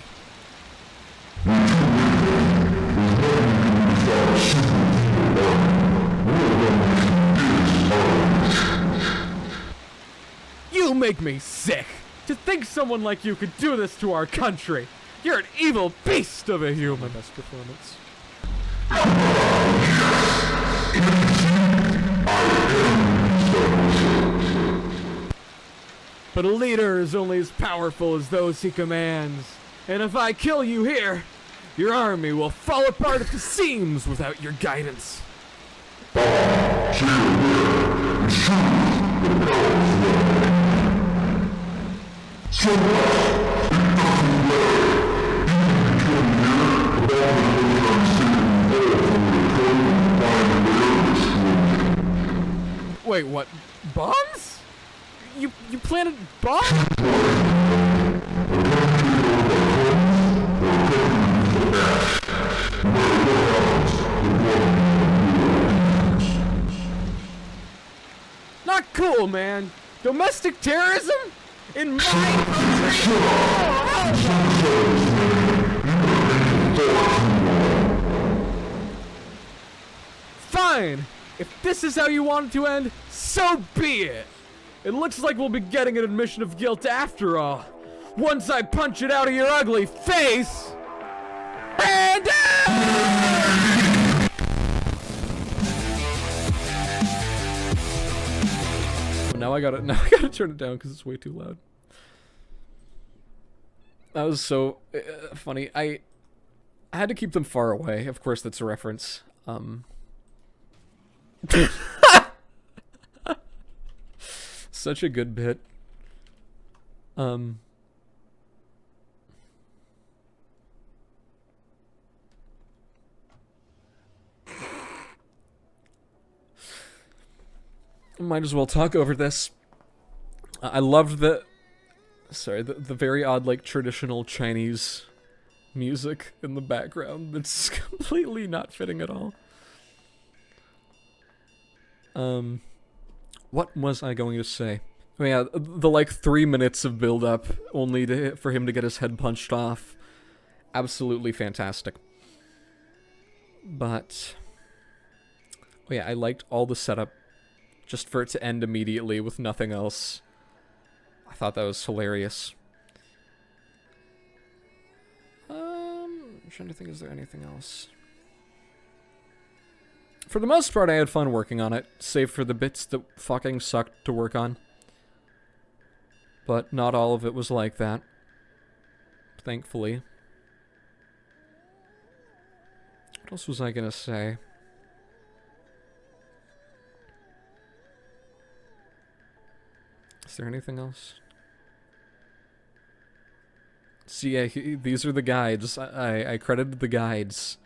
You make me sick! To think someone like you could do this to our country! You're an evil beast of a human! Best performance. But a leader is only as powerful as those he commands. And if I kill you here, your army will fall apart at the seams without your guidance. Wait, what? Bombs? You planted bombs? Not cool, man. Domestic terrorism? In my country? Fine. If this is how you want it to end, so be it. It looks like we'll be getting an admission of guilt after all. Once I punch it out of your ugly face. And now I gotta turn it down because it's way too loud. That was so funny. I had to keep them far away. Of course, that's a reference. Such a good bit. I might as well talk over this. I loved the very odd, like, traditional Chinese music in the background that's completely not fitting at all. What was I going to say? Oh yeah, the like 3 minutes of build-up only for him to get his head punched off. Absolutely fantastic. But oh yeah, I liked all the setup just for it to end immediately with nothing else. I thought that was hilarious. I'm trying to think, is there anything else? For the most part, I had fun working on it, save for the bits that fucking sucked to work on. But not all of it was like that. Thankfully. What else was I gonna say? Is there anything else? See, yeah, these are the guides. I credited the guides.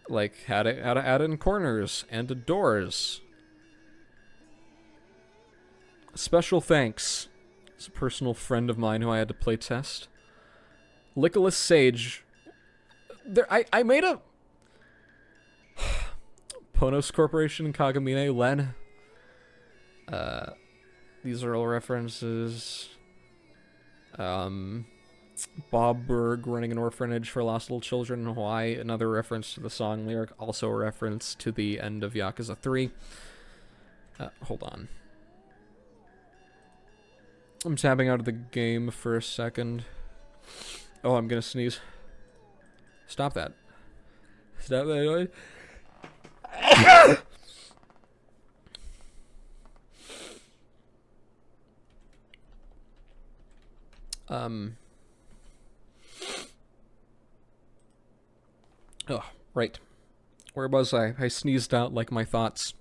Like, how to add in corners and to doors. Special thanks. It's a personal friend of mine who I had to play test. Lickolas Sage. I made a... Ponos Corporation, Kagamine, Len. These are all references. Bob Berg running an orphanage for lost little children in Hawaii. Another reference to the song lyric. Also a reference to the end of Yakuza 3. Hold on. I'm tabbing out of the game for a second. Oh, I'm gonna sneeze. Stop that. Stop that noise. Oh, right. Where was I? I sneezed out like my thoughts.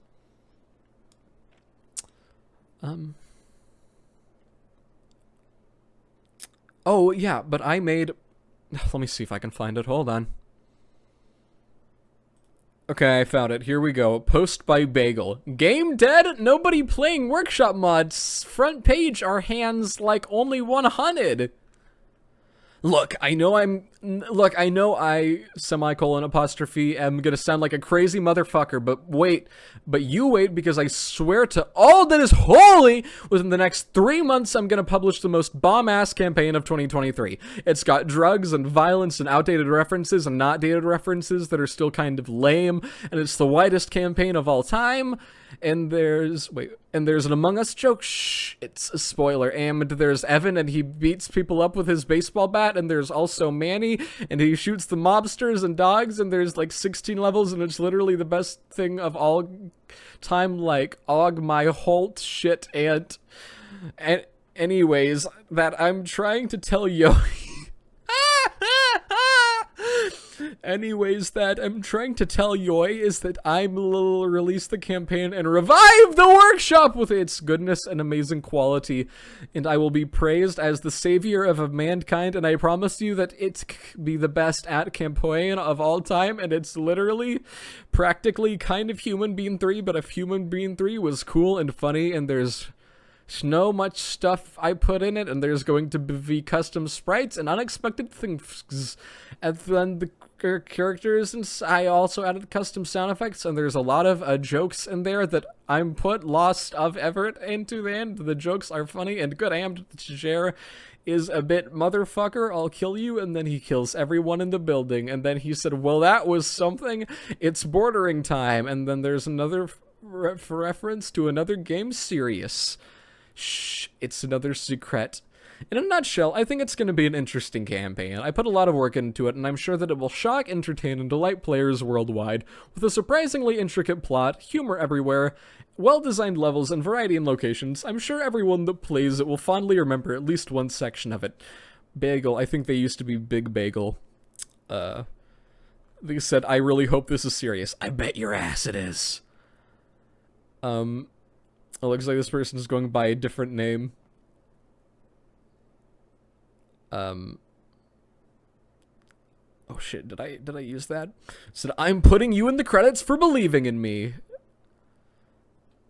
Oh, yeah, but I made... Let me see if I can find it. Hold on. Okay, I found it. Here we go. Post by Bagel. Game dead? Nobody playing workshop mods. Front page are hands like only 100. Look, I know I, semicolon apostrophe, am gonna sound like a crazy motherfucker, but you wait, because I swear to all that is holy, within the next 3 months I'm gonna publish the most bomb-ass campaign of 2023. It's got drugs and violence and outdated references and not dated references that are still kind of lame, and it's the widest campaign of all time, and there's an Among Us joke, shh, it's a spoiler, and there's Evan and he beats people up with his baseball bat, and there's also Manny, and he shoots the mobsters and dogs, and there's like 16 levels, and it's literally the best thing of all time, like, og my holt shit, and anyways, that I'm trying to tell you... Anyways, that I'm trying to tell Yoy is that I will release the campaign and revive the workshop with its goodness and amazing quality, and I will be praised as the savior of mankind, and I promise you that it's be the best at campaign of all time, and it's literally practically kind of Human Bean 3, but if Human Bean 3 was cool and funny, and there's no much stuff I put in it, and there's going to be custom sprites and unexpected things, and then the characters, and I also added custom sound effects, and there's a lot of jokes in there that I'm put lost of effort into the end. The jokes are funny and good. I am to share is a bit motherfucker, I'll kill you, and then he kills everyone in the building, and then he said, well, that was something, it's bordering time, and then there's another reference to another game, Serious. Shh, it's another secret. In a nutshell, I think it's going to be an interesting campaign. I put a lot of work into it, and I'm sure that it will shock, entertain, and delight players worldwide, with a surprisingly intricate plot, humor everywhere, well-designed levels, and variety in locations. I'm sure everyone that plays it will fondly remember at least one section of it. Bagel, I think they used to be Big Bagel. They said, I really hope this is serious. I bet your ass it is. It looks like this person is going by a different name. Oh shit, did I use that? Said, I'm putting you in the credits for believing in me.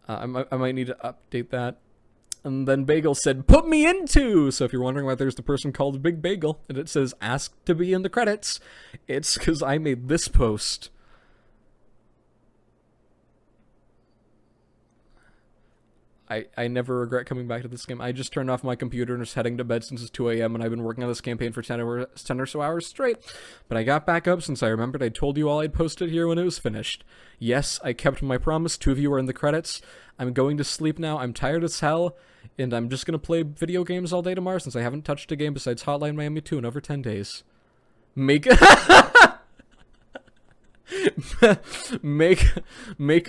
I might need to update that. And then Bagel said, put me into! So if you're wondering why there's the person called Big Bagel, and it says, ask to be in the credits, it's because I made this post. I never regret coming back to this game. I just turned off my computer and was heading to bed since it's 2 a.m. and I've been working on this campaign for 10 or so hours straight. But I got back up since I remembered I told you all I'd posted here when it was finished. Yes, I kept my promise. 2 of you are in the credits. I'm going to sleep now. I'm tired as hell. And I'm just going to play video games all day tomorrow since I haven't touched a game besides Hotline Miami 2 in over 10 days. Make a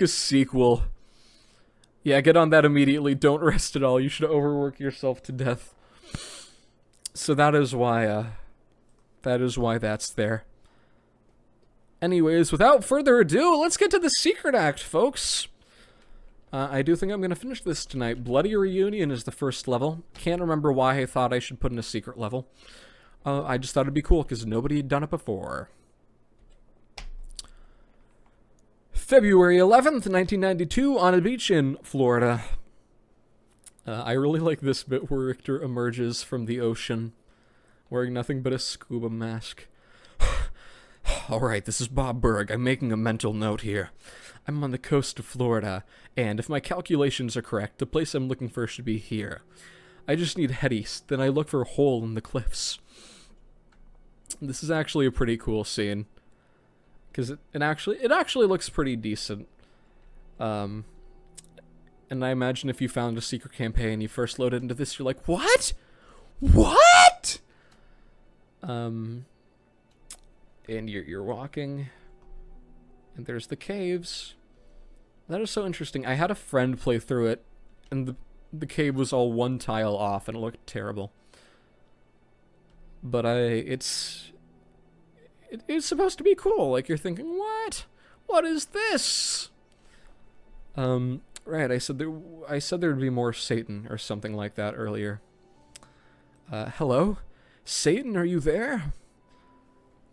sequel. Yeah, get on that immediately. Don't rest at all. You should overwork yourself to death. So that is why that's there. Anyways, without further ado, let's get to the secret act, folks. I do think I'm going to finish this tonight. Bloody Reunion is the first level. Can't remember why I thought I should put in a secret level. I just thought it'd be cool because nobody had done it before. February 11th, 1992, on a beach in Florida. I really like this bit where Richter emerges from the ocean, wearing nothing but a scuba mask. Alright, this is Bob Berg. I'm making a mental note here. I'm on the coast of Florida, and if my calculations are correct, the place I'm looking for should be here. I just need head east, then I look for a hole in the cliffs. This is actually a pretty cool scene. Because it actually looks pretty decent. And I imagine if you found a secret campaign, you first loaded into this, you're like, what? What? And you're walking, and there's the caves. That is so interesting. I had a friend play through it, and the cave was all one tile off, and it looked terrible. But it's supposed to be cool. Like, you're thinking, what? What is this? Right, I said there would be more Satan or something like that earlier. Hello? Satan, are you there?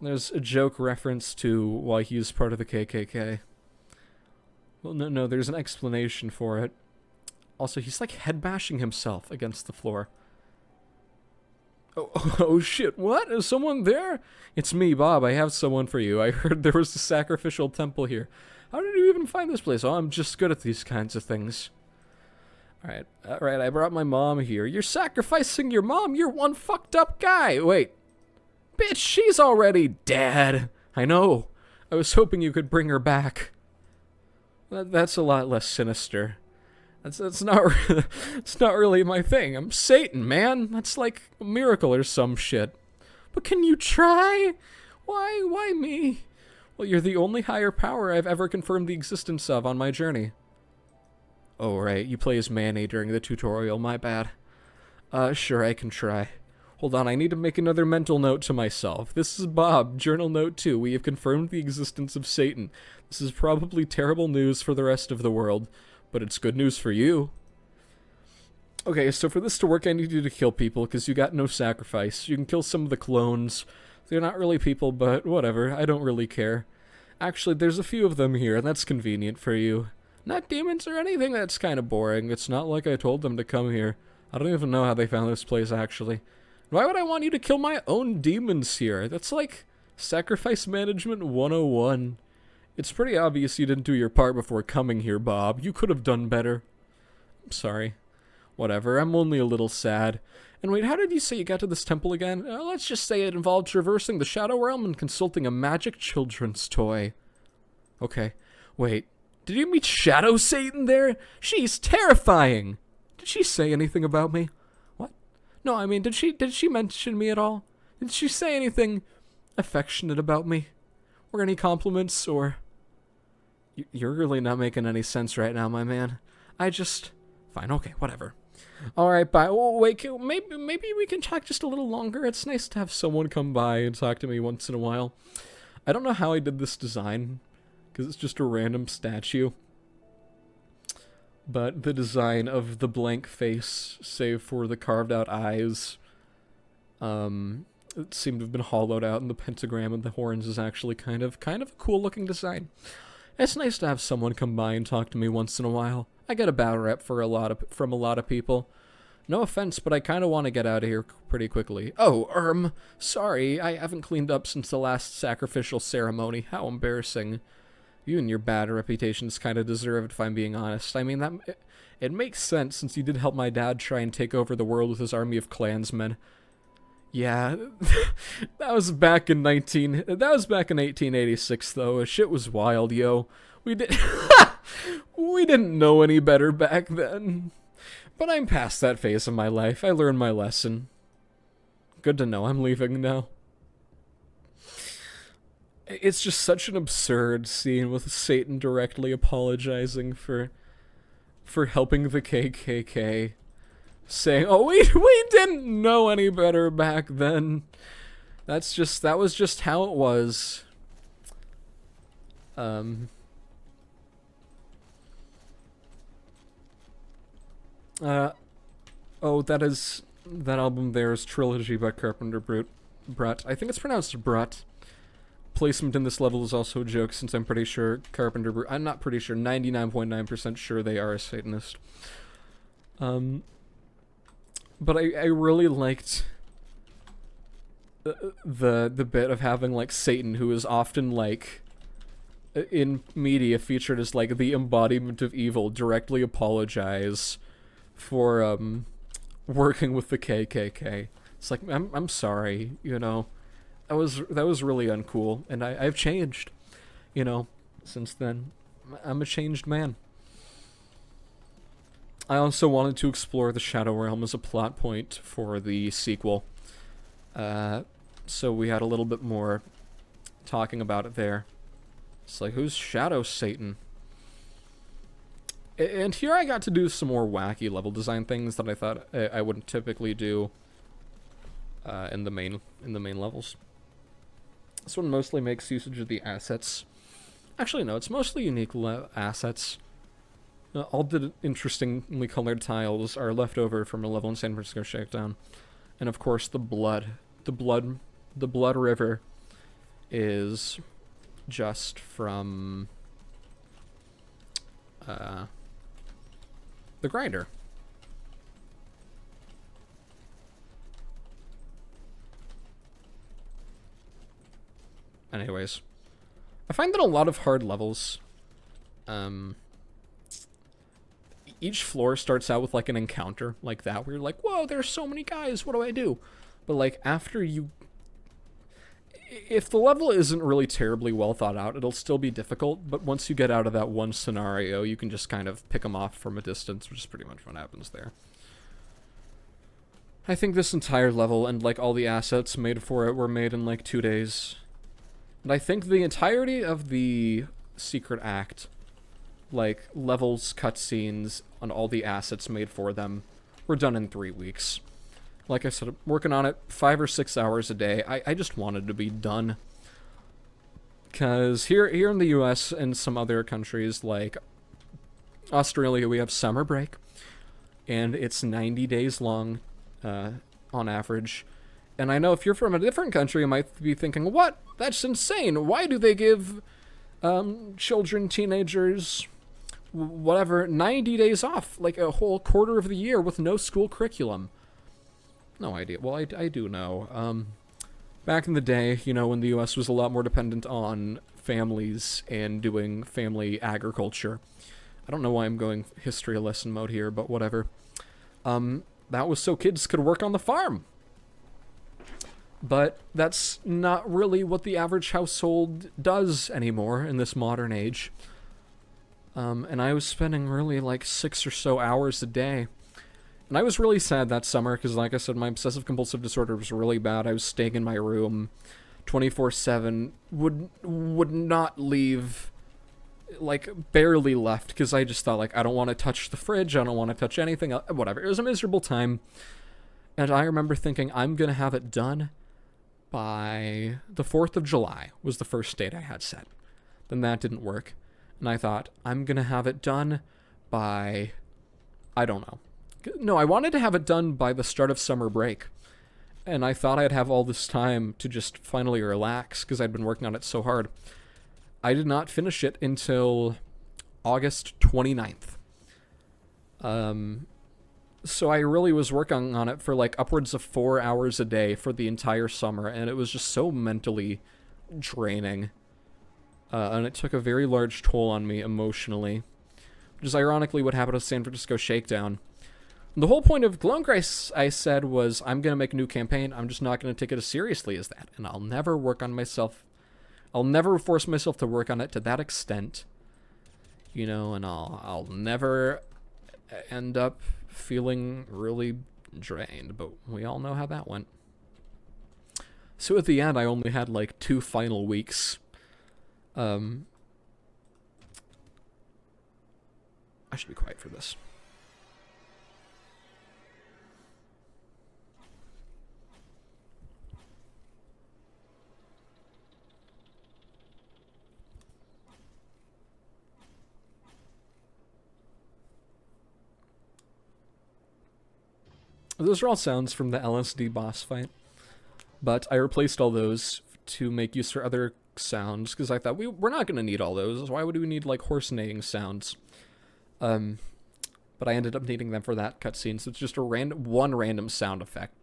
There's a joke reference to why he's part of the KKK. Well, no, there's an explanation for it. Also, he's like head bashing himself against the floor. Oh shit, what? Is someone there? It's me, Bob. I have someone for you. I heard there was a sacrificial temple here. How did you even find this place? Oh, I'm just good at these kinds of things. Alright, I brought my mom here. You're sacrificing your mom? You're one fucked up guy. Wait. Bitch, she's already dead. I know. I was hoping you could bring her back. That's a lot less sinister. That's not it's not really my thing. I'm Satan, man. That's like a miracle or some shit. But can you try? Why me? Well, you're the only higher power I've ever confirmed the existence of on my journey. Oh, right. You play as Manny during the tutorial. My bad. Sure, I can try. Hold on, I need to make another mental note to myself. This is Bob, Journal Note 2. We have confirmed the existence of Satan. This is probably terrible news for the rest of the world, but it's good news for you. Okay, so for this to work, I need you to kill people, because you got no sacrifice. You can kill some of the clones. They're not really people, but whatever. I don't really care. Actually, there's a few of them here, and that's convenient for you. Not demons or anything, that's kind of boring. It's not like I told them to come here. I don't even know how they found this place, actually. Why would I want you to kill my own demons here? That's like Sacrifice Management 101. It's pretty obvious you didn't do your part before coming here, Bob. You could have done better. I'm sorry. Whatever, I'm only a little sad. And wait, how did you say you got to this temple again? Let's just say it involved traversing the Shadow Realm and consulting a magic children's toy. Okay, wait. Did you meet Shadow Satan there? She's terrifying! Did she say anything about me? What? No, I mean, did she mention me at all? Did she say anything affectionate about me? Or any compliments, or... You're really not making any sense right now, my man. Fine, okay, whatever. Alright, bye. Oh, wait, maybe we can talk just a little longer. It's nice to have someone come by and talk to me once in a while. I don't know how I did this design, because it's just a random statue. But the design of the blank face, save for the carved out eyes, it seemed to have been hollowed out, and the pentagram and the horns is actually kind of a cool looking design. It's nice to have someone come by and talk to me once in a while. I get a bad rep from a lot of people. No offense, but I kind of want to get out of here pretty quickly. Oh, sorry, I haven't cleaned up since the last sacrificial ceremony. How embarrassing. You and your bad reputation's kind of deserved, if I'm being honest. I mean, it makes sense since you did help my dad try and take over the world with his army of Klansmen. Yeah, that was back in 1886 though. Shit was wild, yo. We didn't know any better back then. But I'm past that phase of my life. I learned my lesson. Good to know. I'm leaving now. It's just such an absurd scene with Satan directly apologizing for helping the KKK. Saying, oh, we didn't know any better back then. That was just how it was. Oh, that album there is Trilogy by Carpenter Brut. I think it's pronounced Brut. Placement in this level is also a joke, since I'm pretty sure I'm not pretty sure, 99.9% sure they are a Satanist. But I really liked the bit of having, like, Satan, who is often, like, in media featured as, like, the embodiment of evil, directly apologize for, working with the KKK. It's like, I'm sorry, you know. That was really uncool, and I've changed, you know, since then. I'm a changed man. I also wanted to explore the Shadow Realm as a plot point for the sequel. So we had a little bit more talking about it there. It's like, who's Shadow Satan? And here I got to do some more wacky level design things that I thought I wouldn't typically do in the main levels. This one mostly makes usage of the assets Actually, no, it's mostly unique assets. All the interestingly colored tiles are left over from a level in San Francisco Shakedown. And of course, the blood. The blood river is just from the grinder. Anyways, I find that a lot of hard levels, each floor starts out with like an encounter like that, where you're like, whoa, there's so many guys, what do I do? But like after you, if the level isn't really terribly well thought out, it'll still be difficult, but once you get out of that one scenario, you can just kind of pick them off from a distance, which is pretty much what happens there. I think this entire level and like all the assets made for it were made in like 2 days. And I think the entirety of the secret act, like levels, cutscenes, and all the assets made for them, were done in 3 weeks. Like I said, working on it 5 or 6 hours a day. I just wanted to be done. Because here in the US and some other countries like Australia, we have summer break. And it's 90 days long on average. And I know if you're from a different country, you might be thinking, what? That's insane. Why do they give children, teenagers, whatever, 90 days off? Like a whole quarter of the year with no school curriculum. No idea. Well, I do know. Back in the day, you know, when the U.S. was a lot more dependent on families and doing family agriculture. I don't know why I'm going history lesson mode here, but whatever. That was so kids could work on the farm. But that's not really what the average household does anymore in this modern age. And I was spending really like 6 or so hours a day. And I was really sad that summer because, like I said, my obsessive-compulsive disorder was really bad. I was staying in my room 24/7, would not leave, like, barely left, because I just thought, like, I don't want to touch the fridge, I don't want to touch anything, whatever. It was a miserable time. And I remember thinking, I'm going to have it done by the 4th of July was the first date I had set. Then that didn't work. And I thought, I'm going to have it done by, I don't know. No, I wanted to have it done by the start of summer break. And I thought I'd have all this time to just finally relax because I'd been working on it so hard. I did not finish it until August 29th. So I really was working on it for like upwards of 4 hours a day for the entire summer, and it was just so mentally draining. And it took a very large toll on me emotionally, which is ironically what happened with San Francisco Shakedown. The whole point of KLONE KRISIS, I said, was I'm going to make a new campaign. I'm just not going to take it as seriously as that. And I'll never work on myself. I'll never force myself to work on it to that extent. You know, and I'll never end up feeling really drained. But we all know how that went. So at the end, I only had like 2 final weeks. I should be quiet for this. Those are all sounds from the LSD boss fight, but I replaced all those to make use for other sounds, because I thought we're not going to need all those. Why would we need, like, horse neighing sounds? But I ended up needing them for that cutscene, so it's just one random sound effect,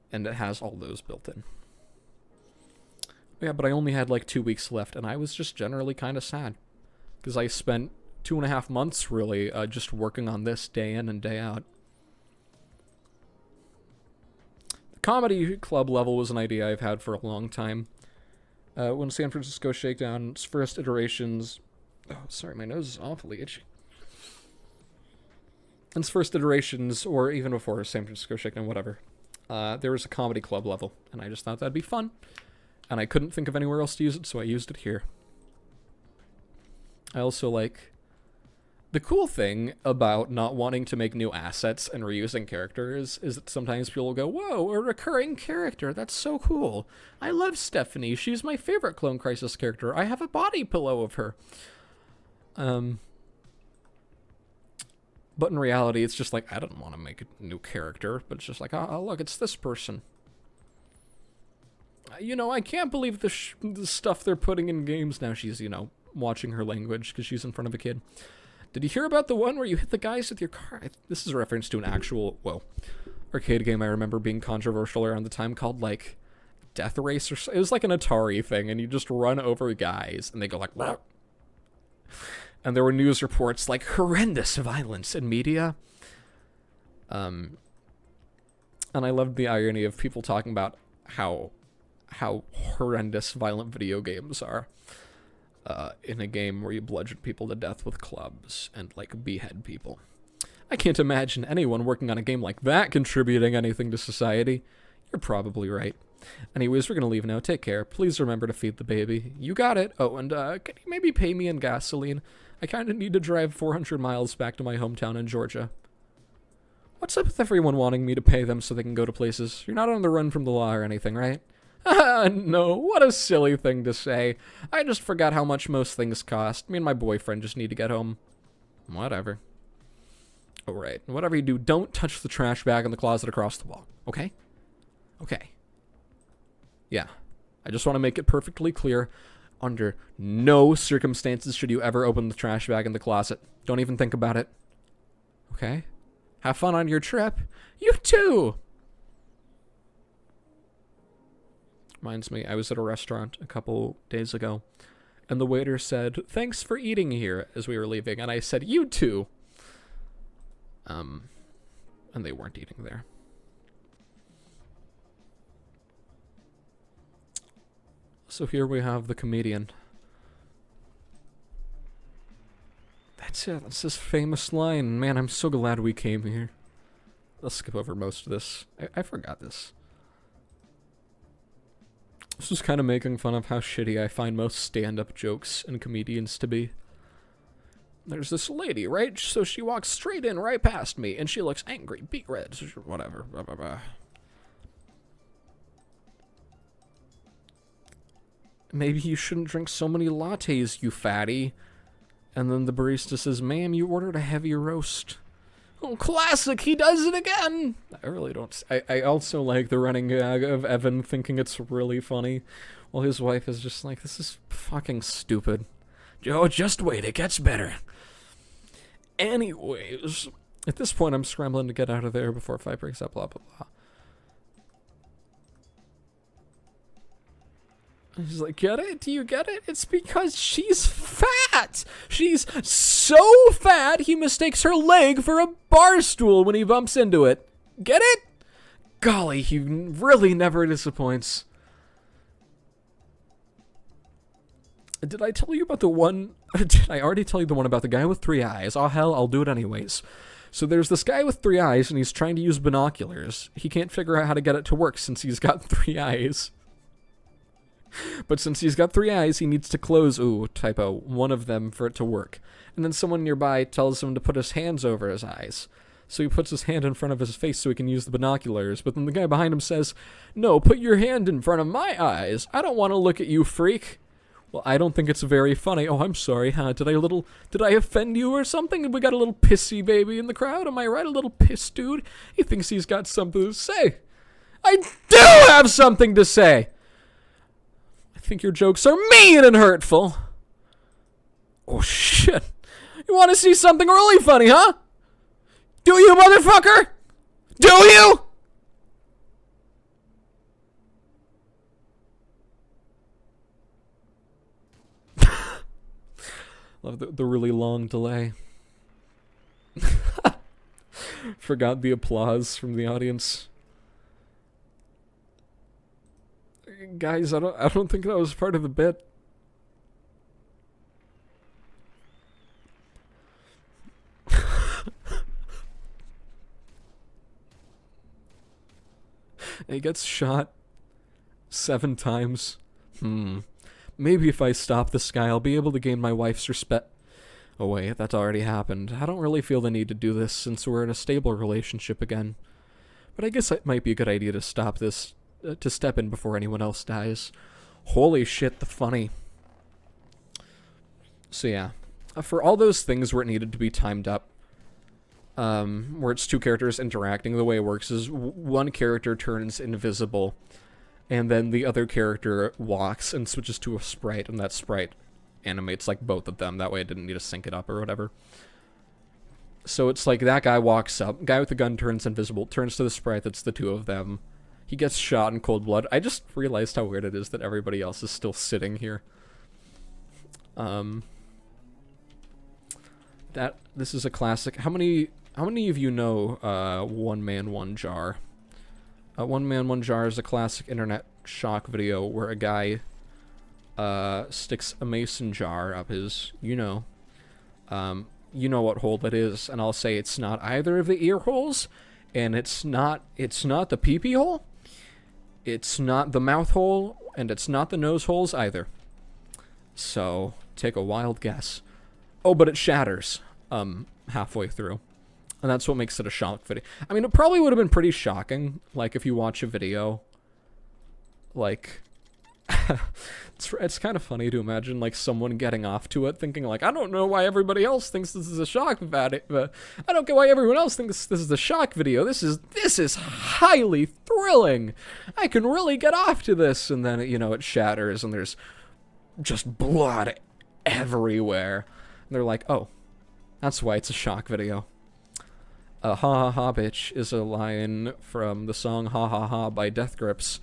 and it has all those built in. Yeah, but I only had, like, 2 weeks left, and I was just generally kind of sad, because I spent 2.5 months, really, just working on this day in and day out. Comedy club level was an idea I've had for a long time. When San Francisco Shakedown's first iterations... Oh, sorry, my nose is awfully itchy. In its first iterations, or even before San Francisco Shakedown, whatever, there was a comedy club level, and I just thought that'd be fun. And I couldn't think of anywhere else to use it, so I used it here. I also like The cool thing about not wanting to make new assets and reusing characters is that sometimes people will go, whoa, a recurring character, that's so cool. I love Stephanie, she's my favorite Clone Crisis character. I have a body pillow of her. But in reality, it's just like, I don't want to make a new character, but it's just like, oh look, it's this person. You know, I can't believe the stuff they're putting in games now. She's, you know, watching her language because she's in front of a kid. Did you hear about the one where you hit the guys with your car? This is a reference to an actual, arcade game I remember being controversial around the time called, like, Death Race or it was like an Atari thing, and you just run over guys, and they go like, "Wah." And there were news reports like horrendous violence in media. And I loved the irony of people talking about how horrendous violent video games are. In a game where you bludgeon people to death with clubs and, like, behead people. I can't imagine anyone working on a game like that contributing anything to society. You're probably right. Anyways, we're gonna leave now. Take care. Please remember to feed the baby. You got it. Oh, and can you maybe pay me in gasoline? I kinda need to drive 400 miles back to my hometown in Georgia. What's up with everyone wanting me to pay them so they can go to places? You're not on the run from the law or anything, right? No, what a silly thing to say. I just forgot how much most things cost. Me and my boyfriend just need to get home. Whatever. Alright, whatever you do, don't touch the trash bag in the closet across the wall, okay? Okay. Yeah. I just want to make it perfectly clear. Under no circumstances should you ever open the trash bag in the closet. Don't even think about it. Okay? Have fun on your trip. You too! Reminds me, I was at a restaurant a couple days ago, and the waiter said, "Thanks for eating here," as we were leaving, and I said, "You too." And they weren't eating there. So here we have the comedian. That's it, that's his famous line. Man, I'm so glad we came here. Let's skip over most of this. I forgot this. This is kind of making fun of how shitty I find most stand-up jokes and comedians to be. There's this lady, right? So she walks straight in right past me, and she looks angry, beet red, whatever. Blah, blah, blah. Maybe you shouldn't drink so many lattes, you fatty. And then the barista says, "Ma'am, you ordered a heavy roast." Oh, classic! He does it again! I really don't... I also like the running gag of Evan thinking it's really funny, while his wife is just like, this is fucking stupid. Joe, just wait, it gets better. Anyways, at this point I'm scrambling to get out of there before fight breaks up, blah, blah, blah. He's like, get it? Do you get it? It's because she's fat! She's so fat, he mistakes her leg for a bar stool when he bumps into it. Get it? Golly, he really never disappoints. Did I tell you about the one... Did I already tell you the one about the guy with 3 eyes? Oh, hell, I'll do it anyways. So there's this guy with 3 eyes, and he's trying to use binoculars. He can't figure out how to get it to work since he's got 3 eyes. But since he's got 3 eyes, he needs to close, typo, one of them for it to work. And then someone nearby tells him to put his hands over his eyes. So he puts his hand in front of his face so he can use the binoculars. But then the guy behind him says, "No, put your hand in front of my eyes. I don't want to look at you, freak." Well, I don't think it's very funny. Oh, I'm sorry, huh? Did I offend you or something? We got a little pissy baby in the crowd, am I right? A little piss dude? He thinks he's got something to say. I do have something to say! I think your jokes are mean and hurtful. Oh, shit. You want to see something really funny, huh? Do you, motherfucker? Do you? Love the really long delay. Forgot the applause from the audience. Guys, I don't think that was part of the bit. He gets shot 7 times. Maybe if I stop this guy, I'll be able to gain my wife's respect. Oh wait, that's already happened. I don't really feel the need to do this since we're in a stable relationship again. But I guess it might be a good idea to stop this, to step in before anyone else dies. Holy shit, the funny. So yeah, for all those things where it needed to be timed up, where it's two characters interacting, the way it works is one character turns invisible, and then the other character walks and switches to a sprite, and that sprite animates like both of them. That way I didn't need to sync it up or whatever. So it's like that guy walks up, guy with the gun turns invisible, turns to the sprite that's the two of them. He gets shot in cold blood. I just realized how weird it is that everybody else is still sitting here. This is a classic. How many of you know One Man, One Jar? One Man, One Jar is a classic internet shock video where a guy sticks a mason jar up his, you know what hole that is, and I'll say it's not either of the ear holes, and it's not the pee-pee hole, it's not the mouth hole, and it's not the nose holes either. So, take a wild guess. Oh, but it shatters, halfway through. And that's what makes it a shock video. I mean, it probably would have been pretty shocking, like, if you watch a video, like, it's kind of funny to imagine, like, someone getting off to it, thinking, like, I don't know why everybody else thinks this is a shock video, but I don't get why everyone else thinks this is a shock video. This is highly thrilling. I can really get off to this. And then, it shatters, and there's just blood everywhere. And they're like, oh, that's why it's a shock video. Ha Ha Ha Bitch is a line from the song Ha Ha Ha by Death Grips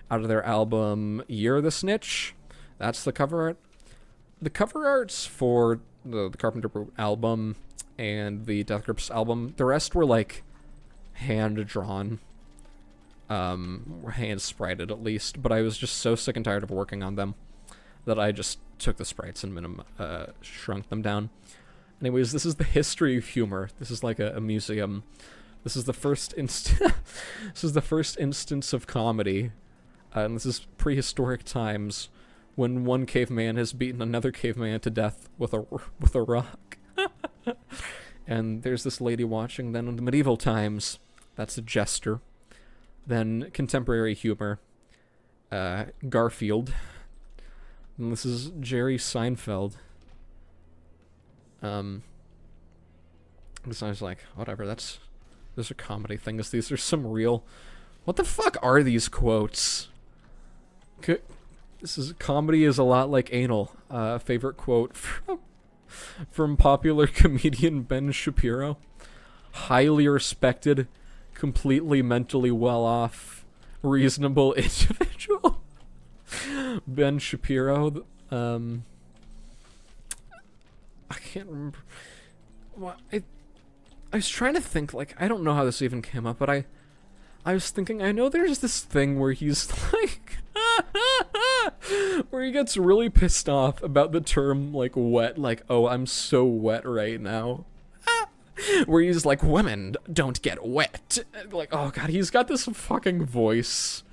out of their album Year the Snitch. That's the cover art. The cover arts for the Carpenter Brute album and the Death Grips album, the rest were like hand-drawn. Hand-sprited at least, but I was just so sick and tired of working on them that I just took the sprites and shrunk them down. Anyways, this is the history of humor. This is like a museum. This is the first this is the first instance of comedy. And this is prehistoric times when one caveman has beaten another caveman to death with a rock. And there's this lady watching. Then in the medieval times, that's a jester. Then contemporary humor, Garfield. And this is Jerry Seinfeld. So I was like, whatever, those are comedy things. These are some real... What the fuck are these quotes? Comedy is a lot like anal. Favorite quote from popular comedian Ben Shapiro. Highly respected, completely mentally well-off, reasonable individual. Ben Shapiro, I can't remember. Well, I was trying to think, like, I don't know how this even came up, but I was thinking, I know there's this thing where he's like, where he gets really pissed off about the term, like, wet, like, oh, I'm so wet right now. Where he's like, women don't get wet. Like, oh god, he's got this fucking voice.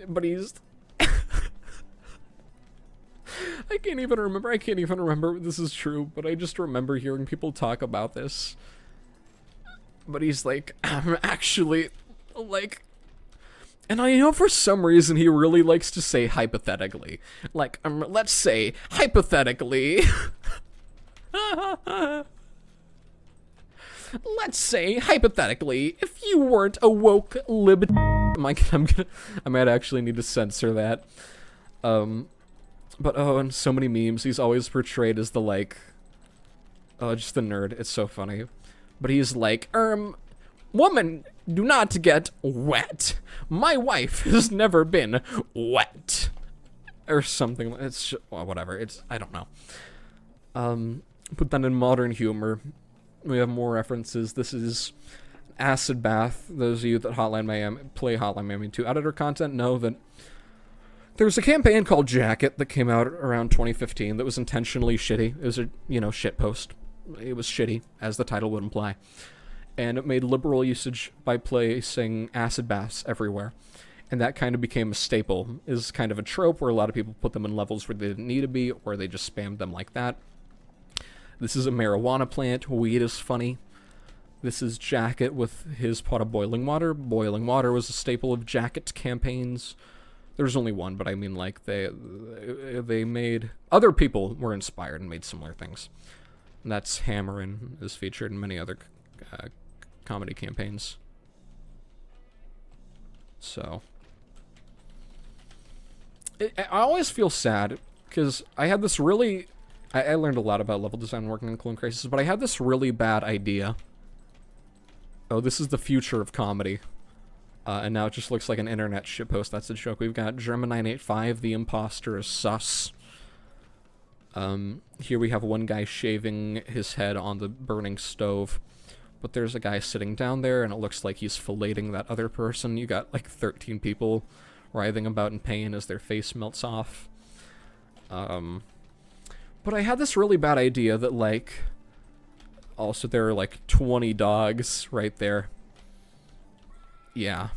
But he's... I can't even remember if this is true, but I just remember hearing people talk about this. But he's like, I'm actually, like... And I know for some reason he really likes to say hypothetically. Like, let's say, hypothetically... Let's say, hypothetically, if you weren't a woke lib... I might actually need to censor that. But, oh, and so many memes, he's always portrayed as the, like... Oh, just the nerd. It's so funny. But he's like, women do not get wet. My wife has never been wet. Or something. It's just, well, whatever. I don't know. But then in modern humor, we have more references. This is Acid Bath. Those of you that play Hotline Miami 2 editor content know that there was a campaign called Jacket that came out around 2015 that was intentionally shitty. It was a, shit post. It was shitty, as the title would imply. And it made liberal usage by placing acid baths everywhere. And that kind of became a staple. Is kind of a trope where a lot of people put them in levels where they didn't need to be, or they just spammed them like that. This is a marijuana plant. Weed is funny. This is Jacket with his pot of boiling water. Boiling water was a staple of Jacket's campaigns. There's only one, but I mean, like, they made... Other people were inspired and made similar things. And that's Hammerin is featured in many other comedy campaigns. So... I always feel sad, because I had this really... I learned a lot about level design working on Clone Crisis, but I had this really bad idea. Oh, this is the future of comedy. And now it just looks like an internet shitpost. That's a joke. We've got German985, the imposter is sus. Here we have one guy shaving his head on the burning stove. But there's a guy sitting down there, and it looks like he's filleting that other person. You got, like, 13 people writhing about in pain as their face melts off. But I had this really bad idea that, like... Also, there are, like, 20 dogs right there. Yeah.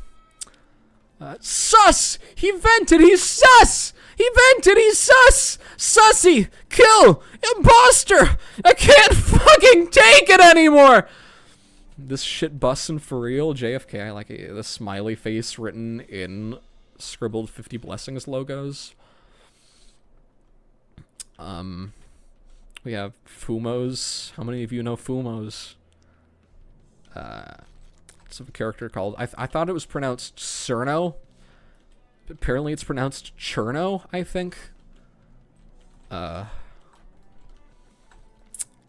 Sus! He vented! He's sus! He vented! He's sus! Sussy! Kill! Imposter! I can't fucking take it anymore! This shit bussin' for real. JFK, I like the smiley face written in scribbled 50 blessings logos. We have Fumos. How many of you know Fumos? It's a character called... I thought it was pronounced Cerno. Apparently it's pronounced Cherno, I think.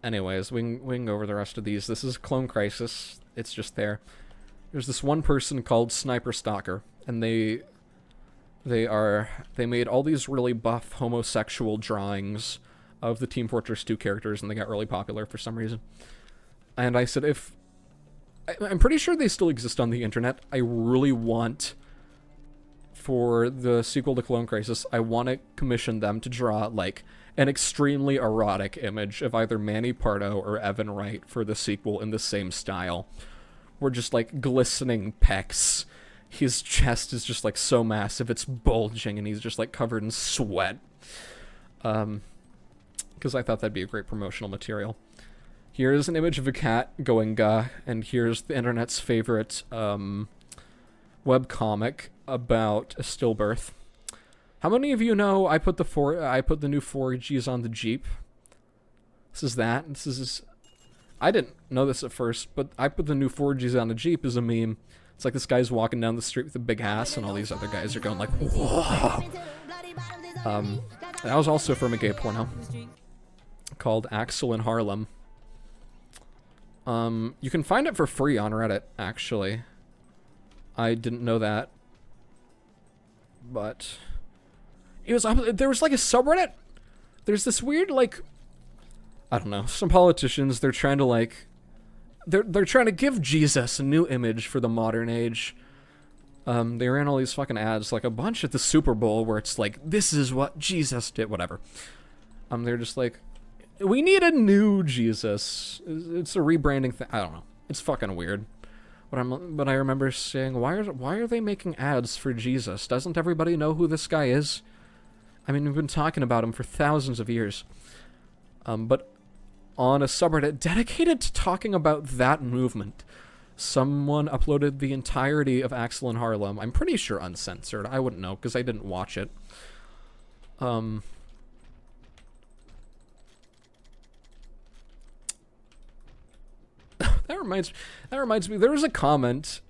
Anyways, we can go over the rest of these. This is Clone Crisis. It's just there. There's this one person called Sniper Stalker, and they made all these really buff homosexual drawings of the Team Fortress 2 characters, and they got really popular for some reason. And I said, I'm pretty sure they still exist on the internet. I really want, for the sequel to Clone Crisis, I want to commission them to draw, like, an extremely erotic image of either Manny Pardo or Evan Wright for the sequel in the same style. We're just, like, glistening pecs. His chest is just, like, so massive, it's bulging, and he's just, like, covered in sweat. Because I thought that'd be a great promotional material. Here's an image of a cat going gah, and here's the internet's favorite webcomic about a stillbirth. How many of you know I put the new 4Gs on the Jeep? This is that. This is... I didn't know this at first, but I put the new 4Gs on the Jeep as a meme. It's like this guy's walking down the street with a big ass, and all these other guys are going like, whoa! That was also from a gay porno called Axel in Harlem. You can find it for free on Reddit, actually. I didn't know that. But... there was like a subreddit. There's this weird, like... I don't know, some politicians, they're trying to, like... They're trying to give Jesus a new image for the modern age. They ran all these fucking ads, like a bunch at the Super Bowl, where it's like, this is what Jesus did, whatever. They're just like, we need a new Jesus. It's a rebranding thing. I don't know. It's fucking weird. But I remember saying, why are they making ads for Jesus? Doesn't everybody know who this guy is? I mean, we've been talking about him for thousands of years. But on a subreddit dedicated to talking about that movement, someone uploaded the entirety of Axel in Harlem. I'm pretty sure uncensored. I wouldn't know, because I didn't watch it. That reminds me, there was a comment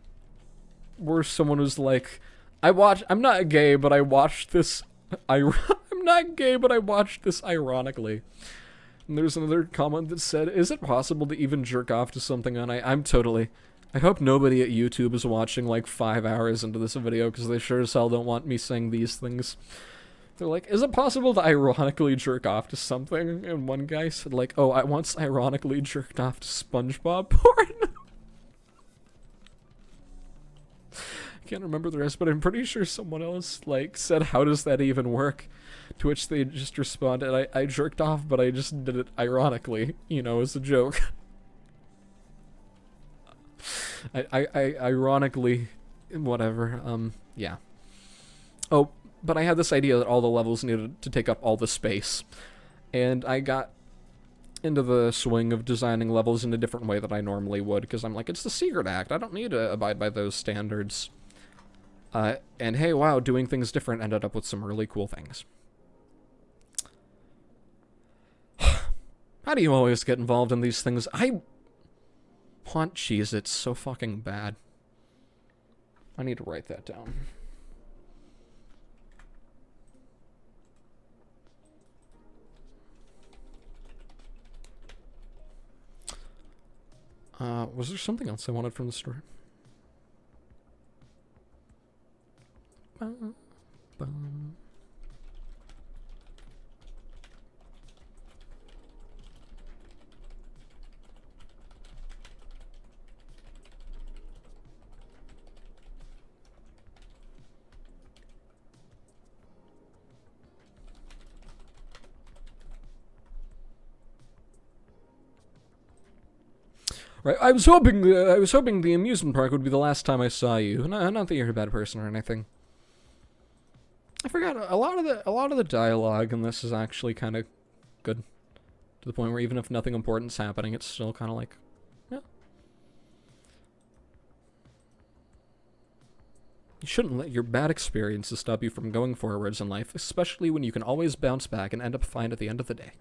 where someone was like, I'm not gay, but I watched this, I'm not gay, but I watched this ironically. And there's another comment that said, is it possible to even jerk off to something on I hope nobody at YouTube is watching like 5 hours into this video, because they sure as hell don't want me saying these things. They're like, is it possible to ironically jerk off to something? And one guy said like, oh, I once ironically jerked off to SpongeBob porn. I can't remember the rest, but I'm pretty sure someone else like said, how does that even work? To which they just responded, I jerked off, but I just did it ironically, you know, as a joke. I ironically, whatever, yeah. Oh, but I had this idea that all the levels needed to take up all the space. And I got into the swing of designing levels in a different way that I normally would, because I'm like, it's the Secret Act. I don't need to abide by those standards. And hey, wow, doing things different ended up with some really cool things. How do you always get involved in these things? I want Cheez-Its so fucking bad. I need to write that down. Was there something else I wanted from the story? Bum, bum. Right, I was hoping the amusement park would be the last time I saw you. Not that you're a bad person or anything. I forgot a lot of the dialogue in this is actually kind of good, to the point where even if nothing important's happening, it's still kind of like, yeah. You shouldn't let your bad experiences stop you from going forwards in life, especially when you can always bounce back and end up fine at the end of the day.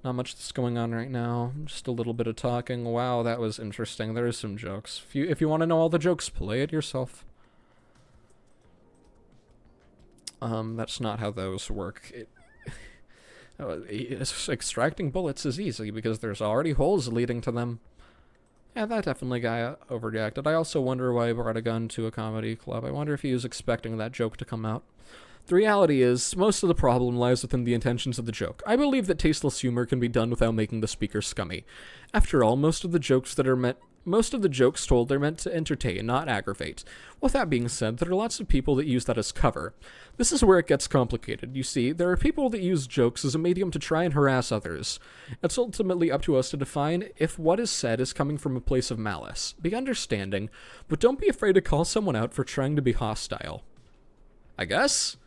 Not much that's going on right now. Just a little bit of talking. Wow, that was interesting. There is some jokes. If you want to know all the jokes, play it yourself. That's not how those work. Extracting bullets is easy because there's already holes leading to them. Yeah, that definitely got overreacted. I also wonder why he brought a gun to a comedy club. I wonder if he was expecting that joke to come out. The reality is, most of the problem lies within the intentions of the joke. I believe that tasteless humor can be done without making the speaker scummy. After all, most of the jokes told are meant to entertain, not aggravate. With that being said, there are lots of people that use that as cover. This is where it gets complicated. You see, there are people that use jokes as a medium to try and harass others. It's ultimately up to us to define if what is said is coming from a place of malice. Be understanding, but don't be afraid to call someone out for trying to be hostile. I guess?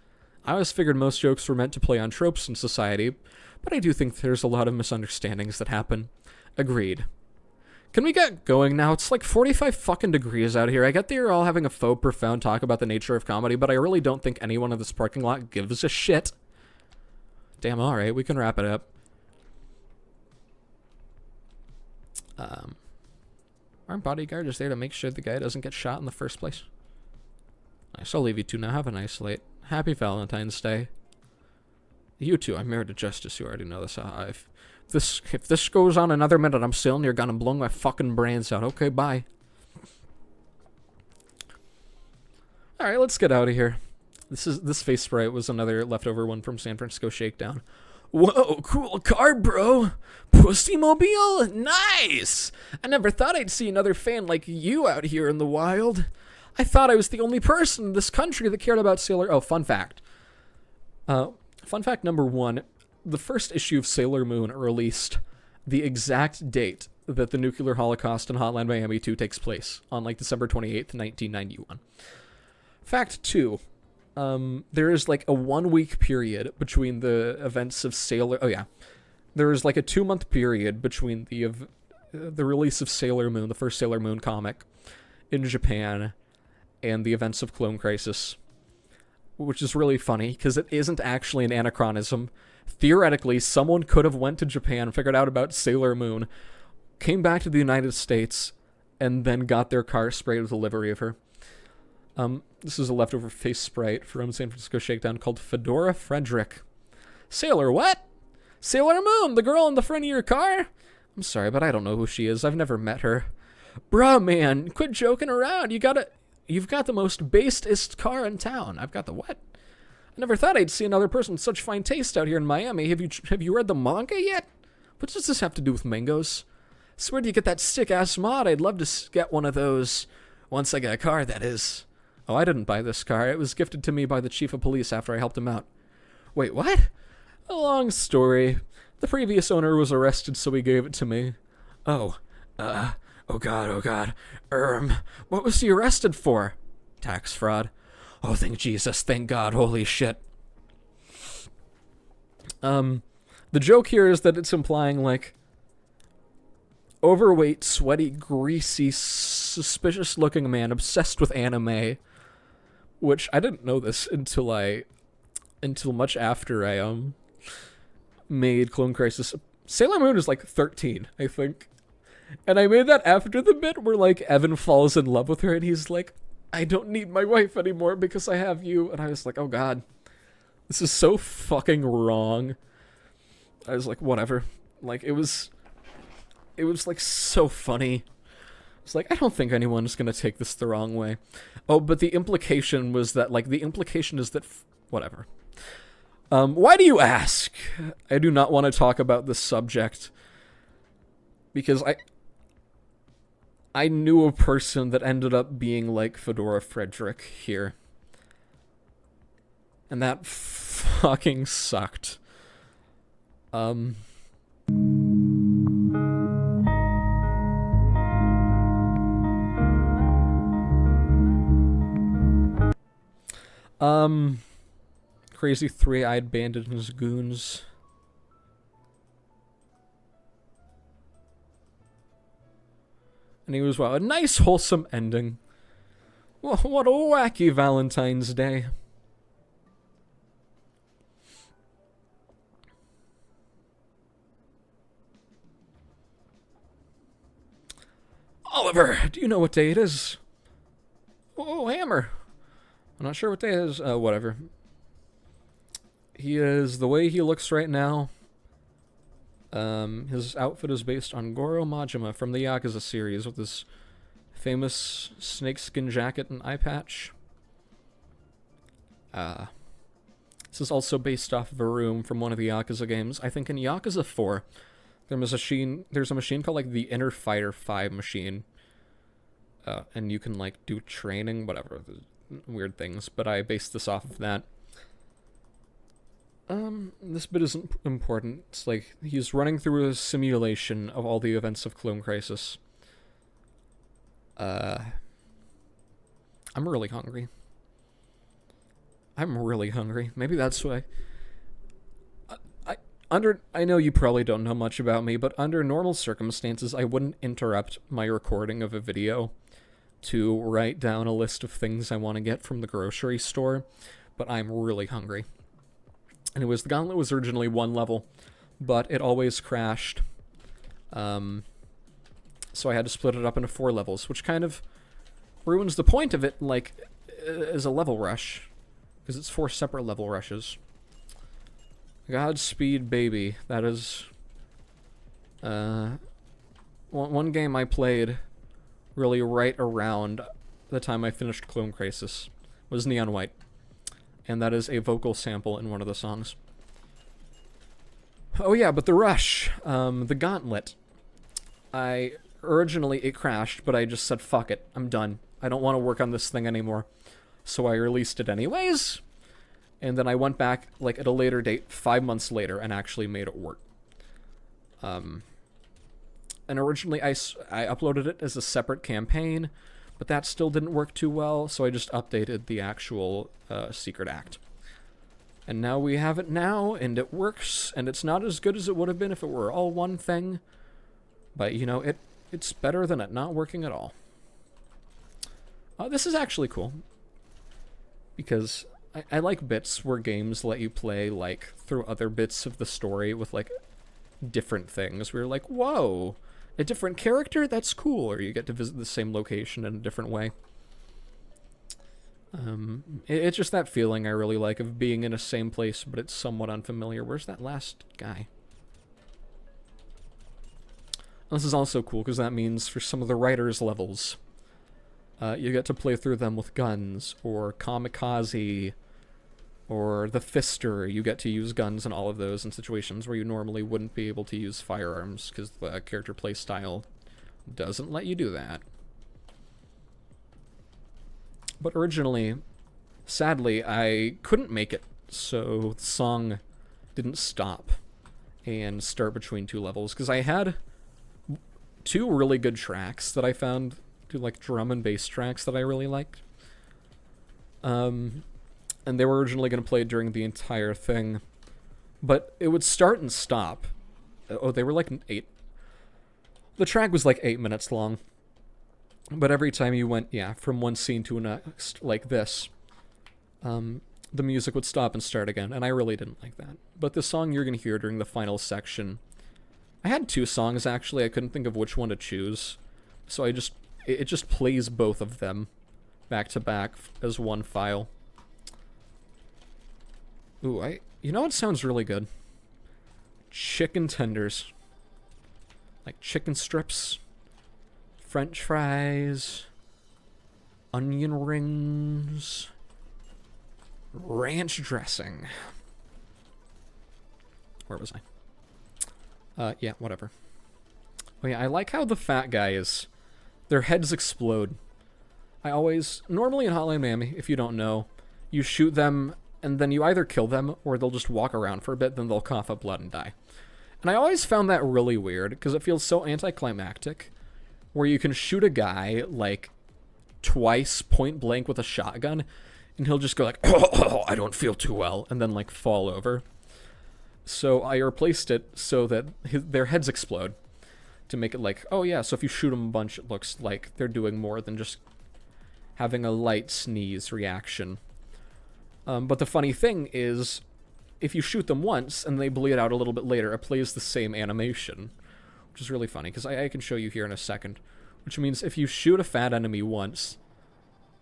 I always figured most jokes were meant to play on tropes in society, but I do think there's a lot of misunderstandings that happen. Agreed. Can we get going now? It's like 45 fucking degrees out here. I get that you're all having a faux profound talk about the nature of comedy, but I really don't think anyone in this parking lot gives a shit. Damn, alright, we can wrap it up. Our bodyguard is there to make sure the guy doesn't get shot in the first place. Nice, I'll leave you two now. Have a nice late. Happy Valentine's Day. You two, I'm married to Justice. You already know this. If this goes on another minute, I'm stealing your gun and blowing my fucking brains out. Okay, bye. Alright, let's get out of here. This face sprite was another leftover one from San Francisco Shakedown. Whoa, cool car, bro. Pussymobile? Nice! I never thought I'd see another fan like you out here in the wild. I thought I was the only person in this country that cared about Sailor... Oh, fun fact. Fun fact number 1. The first issue of Sailor Moon released the exact date that the nuclear holocaust in Hotline Miami 2 takes place, on like December 28th, 1991. Fact 2. There is like a 1-week period between the events of Sailor... Oh yeah. There is like a 2-month period between the release of Sailor Moon, the first Sailor Moon comic, in Japan, and the events of Clone Crisis, which is really funny because it isn't actually an anachronism. Theoretically, someone could have went to Japan, figured out about Sailor Moon, came back to the United States, and then got their car sprayed with a livery of her. This is a leftover face sprite from San Francisco Shakedown called Fedora Frederick. Sailor what? Sailor Moon, the girl in the front of your car? I'm sorry, but I don't know who she is. I've never met her. Bruh, man, quit joking around. You've got the most basest car in town. I've got the what? I never thought I'd see another person with such fine taste out here in Miami. Have you read the manga yet? What does this have to do with mangoes? I swear, do you get that sick-ass mod? I'd love to get one of those. Once I get a car, that is. Oh, I didn't buy this car. It was gifted to me by the chief of police after I helped him out. Wait, what? A long story. The previous owner was arrested, so he gave it to me. Oh god. What was he arrested for? Tax fraud. Oh, thank Jesus, thank God, holy shit. The joke here is that it's implying, like, overweight, sweaty, greasy, suspicious-looking man obsessed with anime, which I didn't know this until much after I made Clone Crisis. Sailor Moon is like 13, I think. And I made that after the bit where, like, Evan falls in love with her and he's like, I don't need my wife anymore because I have you. And I was like, oh god, this is so fucking wrong. I was like, whatever. Like, it was like so funny. It's like, I don't think anyone's gonna take this the wrong way. Oh, but the implication was that, like, the implication is that, whatever. Why do you ask? I do not want to talk about this subject. Because I knew a person that ended up being like Fedora Frederick here. And that fucking sucked. Crazy three-eyed bandit and his goons. And he was, well, a nice wholesome ending. Well, what a wacky Valentine's Day. Oliver, do you know what day it is? Oh, Hammer. I'm not sure what day it is. Whatever. He is the way he looks right now. His outfit is based on Goro Majima from the Yakuza series with his famous snakeskin jacket and eye patch. This is also based off of a room from one of the Yakuza games. I think in Yakuza 4, there's a machine called, like, the Inner Fighter 5 machine. And you can, like, do training, whatever, weird things, but I based this off of that. This bit isn't important. It's like, he's running through a simulation of all the events of Clone Crisis. I'm really hungry. Maybe that's why. I know you probably don't know much about me, but under normal circumstances, I wouldn't interrupt my recording of a video to write down a list of things I want to get from the grocery store, but I'm really hungry. Anyways, the gauntlet was originally 1 level, but it always crashed. So I had to split it up into 4 levels, which kind of ruins the point of it, like, as a level rush. Because it's 4 separate level rushes. Godspeed Baby. That is... one game I played really right around the time I finished Clone Crisis was Neon White. And that is a vocal sample in one of the songs. Oh yeah, but the rush. The gauntlet. Originally it crashed, but I just said, fuck it, I'm done. I don't want to work on this thing anymore. So I released it anyways. And then I went back, like, at a later date, 5 months later, and actually made it work. And originally I uploaded it as a separate campaign, but that still didn't work too well, so I just updated the actual secret act. And now we have it now, and it works, and it's not as good as it would have been if it were all one thing. But, you know, it's better than it not working at all. This is actually cool. Because I like bits where games let you play, like, through other bits of the story with, like, different things. Where you're like, whoa, a different character? That's cool. Or you get to visit the same location in a different way. It's just that feeling I really like of being in a same place, but it's somewhat unfamiliar. Where's that last guy? This is also cool, because that means for some of the writers' levels, you get to play through them with guns, or Kamikaze, or the Fister. You get to use guns and all of those in situations where you normally wouldn't be able to use firearms, because the character playstyle doesn't let you do that. But originally, sadly, I couldn't make it, so the song didn't stop and start between 2 levels, because I had 2 really good tracks that I found, 2 like drum and bass tracks that I really liked. And they were originally going to play during the entire thing, But it would start and stop. Oh, they were like 8. The track was like 8 minutes long. But every time you went, yeah, from one scene to the next, like this, the music would stop and start again, and I really didn't like that. But the song you're going to hear during the final section, I had 2 songs, actually. I couldn't think of which one to choose. So it just plays both of them back to back as one file. Ooh, you know what sounds really good? Chicken tenders. Like chicken strips, French fries, onion rings, ranch dressing. Where was I? Yeah, whatever. Oh yeah, I like how the fat guys, their heads explode. Normally in Hotline Miami, if you don't know, you shoot them and then you either kill them or they'll just walk around for a bit, then they'll cough up blood and die. And I always found that really weird, because it feels so anticlimactic, where you can shoot a guy, like, twice point blank with a shotgun, and he'll just go like, oh, I don't feel too well, and then, like, fall over. So I replaced it so that their heads explode, to make it like, oh yeah, so if you shoot them a bunch, it looks like they're doing more than just having a light sneeze reaction. But the funny thing is, if you shoot them once and they bleed out a little bit later, it plays the same animation, which is really funny, because I can show you here in a second. Which means if you shoot a fat enemy once,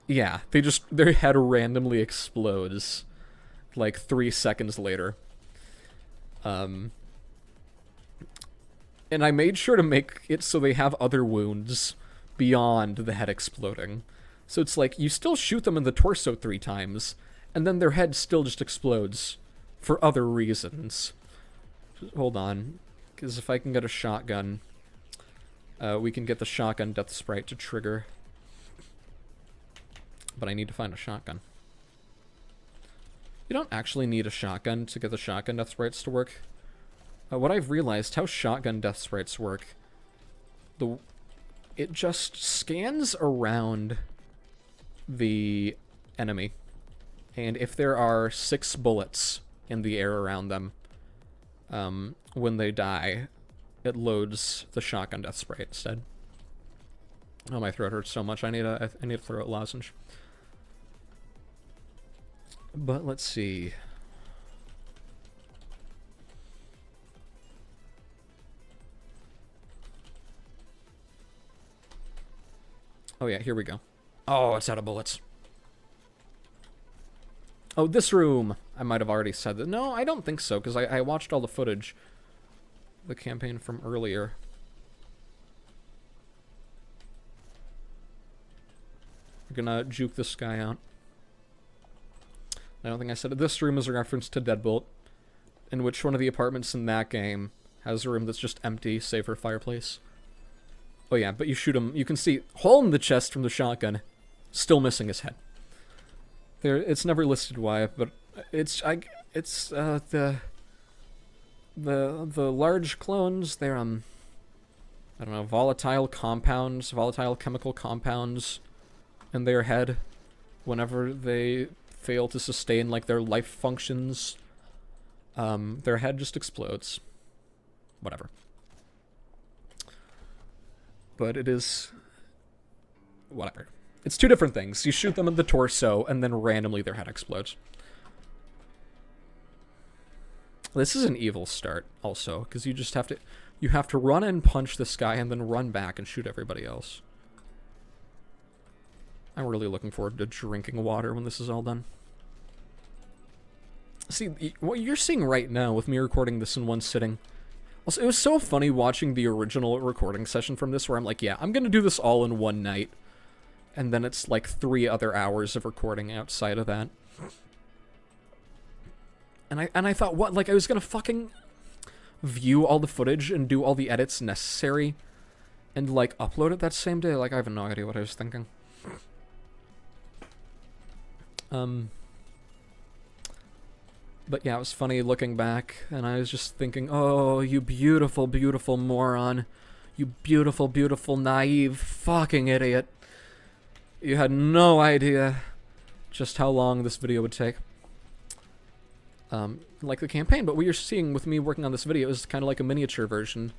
yeah, their head randomly explodes, like 3 seconds later. And I made sure to make it so they have other wounds beyond the head exploding. So it's like, you still shoot them in the torso 3 times, and then their head still just explodes for other reasons. Hold on, because if I can get a shotgun, we can get the shotgun death sprite to trigger. But I need to find a shotgun. You don't actually need a shotgun to get the shotgun death sprites to work. What I've realized, how shotgun death sprites work, it just scans around the enemy. And if there are 6 bullets in the air around them, when they die, it loads the shotgun death spray instead. Oh, my throat hurts so much. I need a throat lozenge. But let's see. Oh yeah, here we go. Oh, it's out of bullets. Oh, this room! I might have already said that. No, I don't think so, because I watched all the footage. The campaign from earlier. We're gonna juke this guy out. I don't think I said it. This room is a reference to Deadbolt, in which one of the apartments in that game has a room that's just empty, save for fireplace. Oh yeah, but you shoot him. You can see hole in the chest from the shotgun, still missing his head. It's never listed why, but the large clones, they're I don't know, volatile chemical compounds in their head whenever they fail to sustain like their life functions. Their head just explodes. Whatever. But it is whatever. It's 2 different things. You shoot them in the torso, and then randomly their head explodes. This is an evil start, also, because you just have to run and punch this guy, and then run back and shoot everybody else. I'm really looking forward to drinking water when this is all done. See, what you're seeing right now with me recording this in one sitting. Also, it was so funny watching the original recording session from this, where I'm like, yeah, I'm gonna do this all in one night. And then it's like 3 other hours of recording outside of that. And I thought, what, like I was gonna fucking view all the footage and do all the edits necessary and like upload it that same day? Like, I have no idea what I was thinking. But yeah, it was funny looking back, and I was just thinking, oh, you beautiful, beautiful moron. You beautiful, beautiful, naive fucking idiot. You had no idea just how long this video would take. like the campaign. But what you're seeing with me working on this video is kind of like a miniature version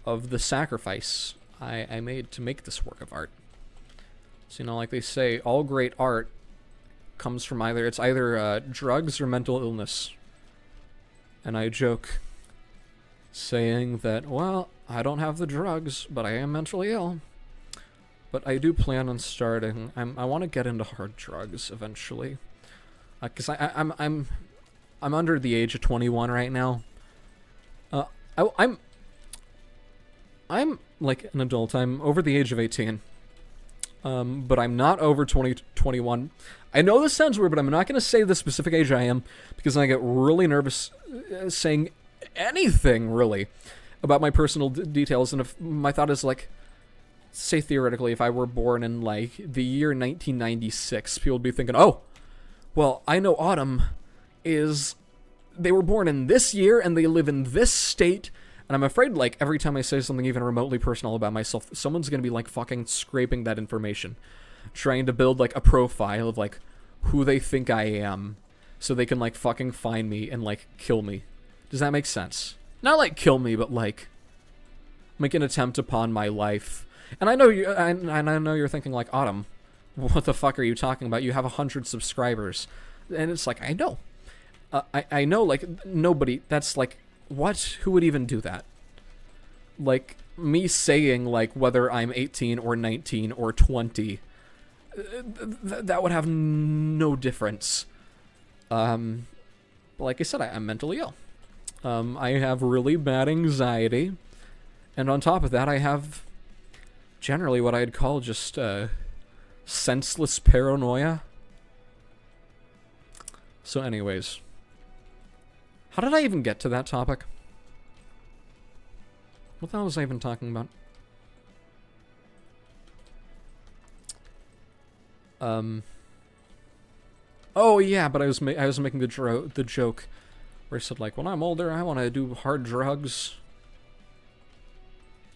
of the sacrifice I made to make this work of art. So, you know, like they say, all great art comes from either drugs or mental illness. And I joke saying that, well, I don't have the drugs, but I am mentally ill. But I do plan on starting. I want to get into hard drugs eventually, because I'm under the age of 21 right now. I'm like an adult. I'm over the age of 18. But I'm not over 21. I know this sounds weird, but I'm not going to say the specific age I am, because I get really nervous saying anything, really, about my personal details. And if my thought is, like, say theoretically, if I were born in, like, the year 1996, people would be thinking, oh, well, I know Autumn they were born in this year, and they live in this state. And I'm afraid, like, every time I say something even remotely personal about myself, someone's gonna be, like, fucking scraping that information. Trying to build, like, a profile of, like, who they think I am. So they can, like, fucking find me and, like, kill me. Does that make sense? Not, like, kill me, but, like, make an attempt upon my life. And I know I know you're thinking, like, Autumn, what the fuck are you talking about? You have 100 subscribers. And it's like, I know. I know, like, nobody, that's, like, what? Who would even do that? Like, me saying, like, whether I'm 18 or 19 or 20, that would have no difference. Like I said, I'm mentally ill. I have really bad anxiety. And on top of that, I have generally what I'd call just, senseless paranoia. So anyways. How did I even get to that topic? What the hell was I even talking about? Oh yeah, but I was making the joke where I said, like, when I'm older, I want to do hard drugs.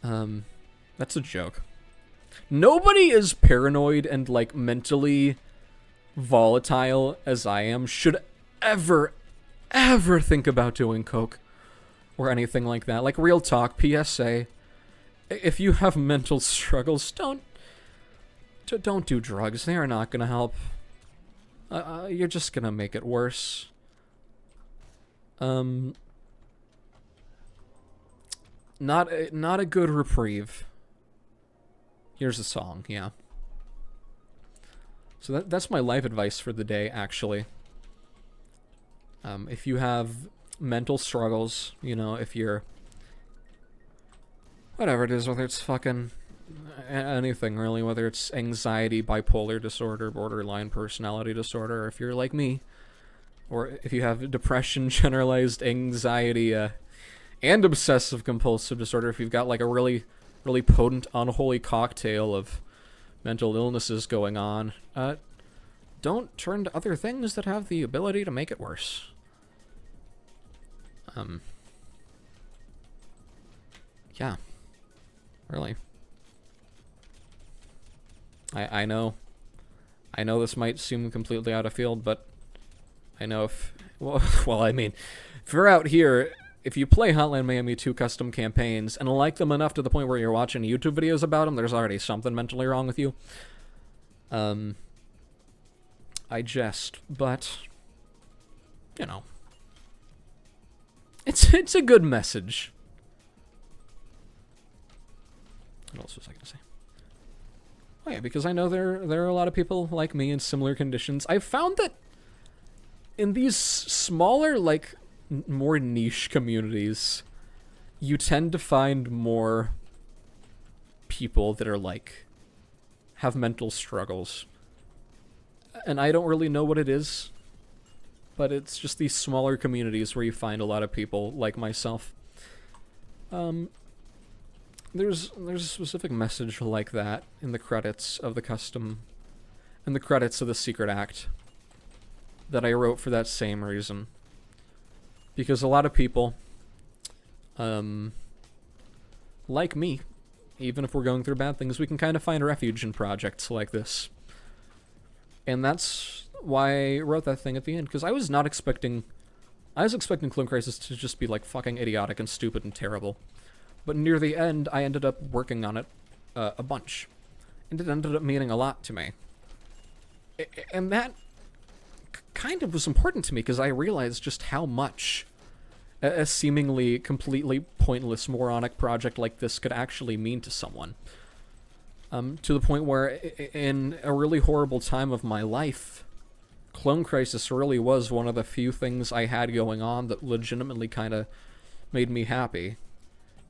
That's a joke. Nobody as paranoid and, like, mentally volatile as I am should ever think about doing coke or anything like that. Like, real talk, PSA, if you have mental struggles, don't do drugs. They are not gonna help. You're just gonna make it worse. Not a good reprieve. Here's a song, yeah. So that's my life advice for the day, actually. If you have mental struggles, you know, if you're... whatever it is, whether it's fucking anything, really, whether it's anxiety, bipolar disorder, borderline personality disorder, or if you're like me, or if you have depression, generalized anxiety, and obsessive compulsive disorder, if you've got, like, a really, really potent, unholy cocktail of mental illnesses going on, don't turn to other things that have the ability to make it worse. Yeah. Really. I know this might seem completely out of field, but I know if... well, I mean, if you're out here, if you play Hotline Miami 2 custom campaigns and like them enough to the point where you're watching YouTube videos about them, there's already something mentally wrong with you. I jest, but, you know, it's a good message. What else was I gonna say? Oh yeah, because I know there are a lot of people like me in similar conditions. I've found that in these smaller, like, more niche communities, you tend to find more people that are, like, have mental struggles. And I don't really know what it is, but it's just these smaller communities where you find a lot of people like myself. There's a specific message like that in the credits of the custom, in the credits of the Secret Act, that I wrote for that same reason. Because a lot of people, like me, even if we're going through bad things, we can kind of find refuge in projects like this. And that's why I wrote that thing at the end, because I was not expecting I was expecting Clone Crisis to just be like fucking idiotic and stupid and terrible. But near the end, I ended up working on it a bunch. And it ended up meaning a lot to me. And that kind of was important to me because I realized just how much a seemingly completely pointless, moronic project like this could actually mean to someone. To the point where, in a really horrible time of my life, Clone Crisis really was one of the few things I had going on that legitimately kind of made me happy.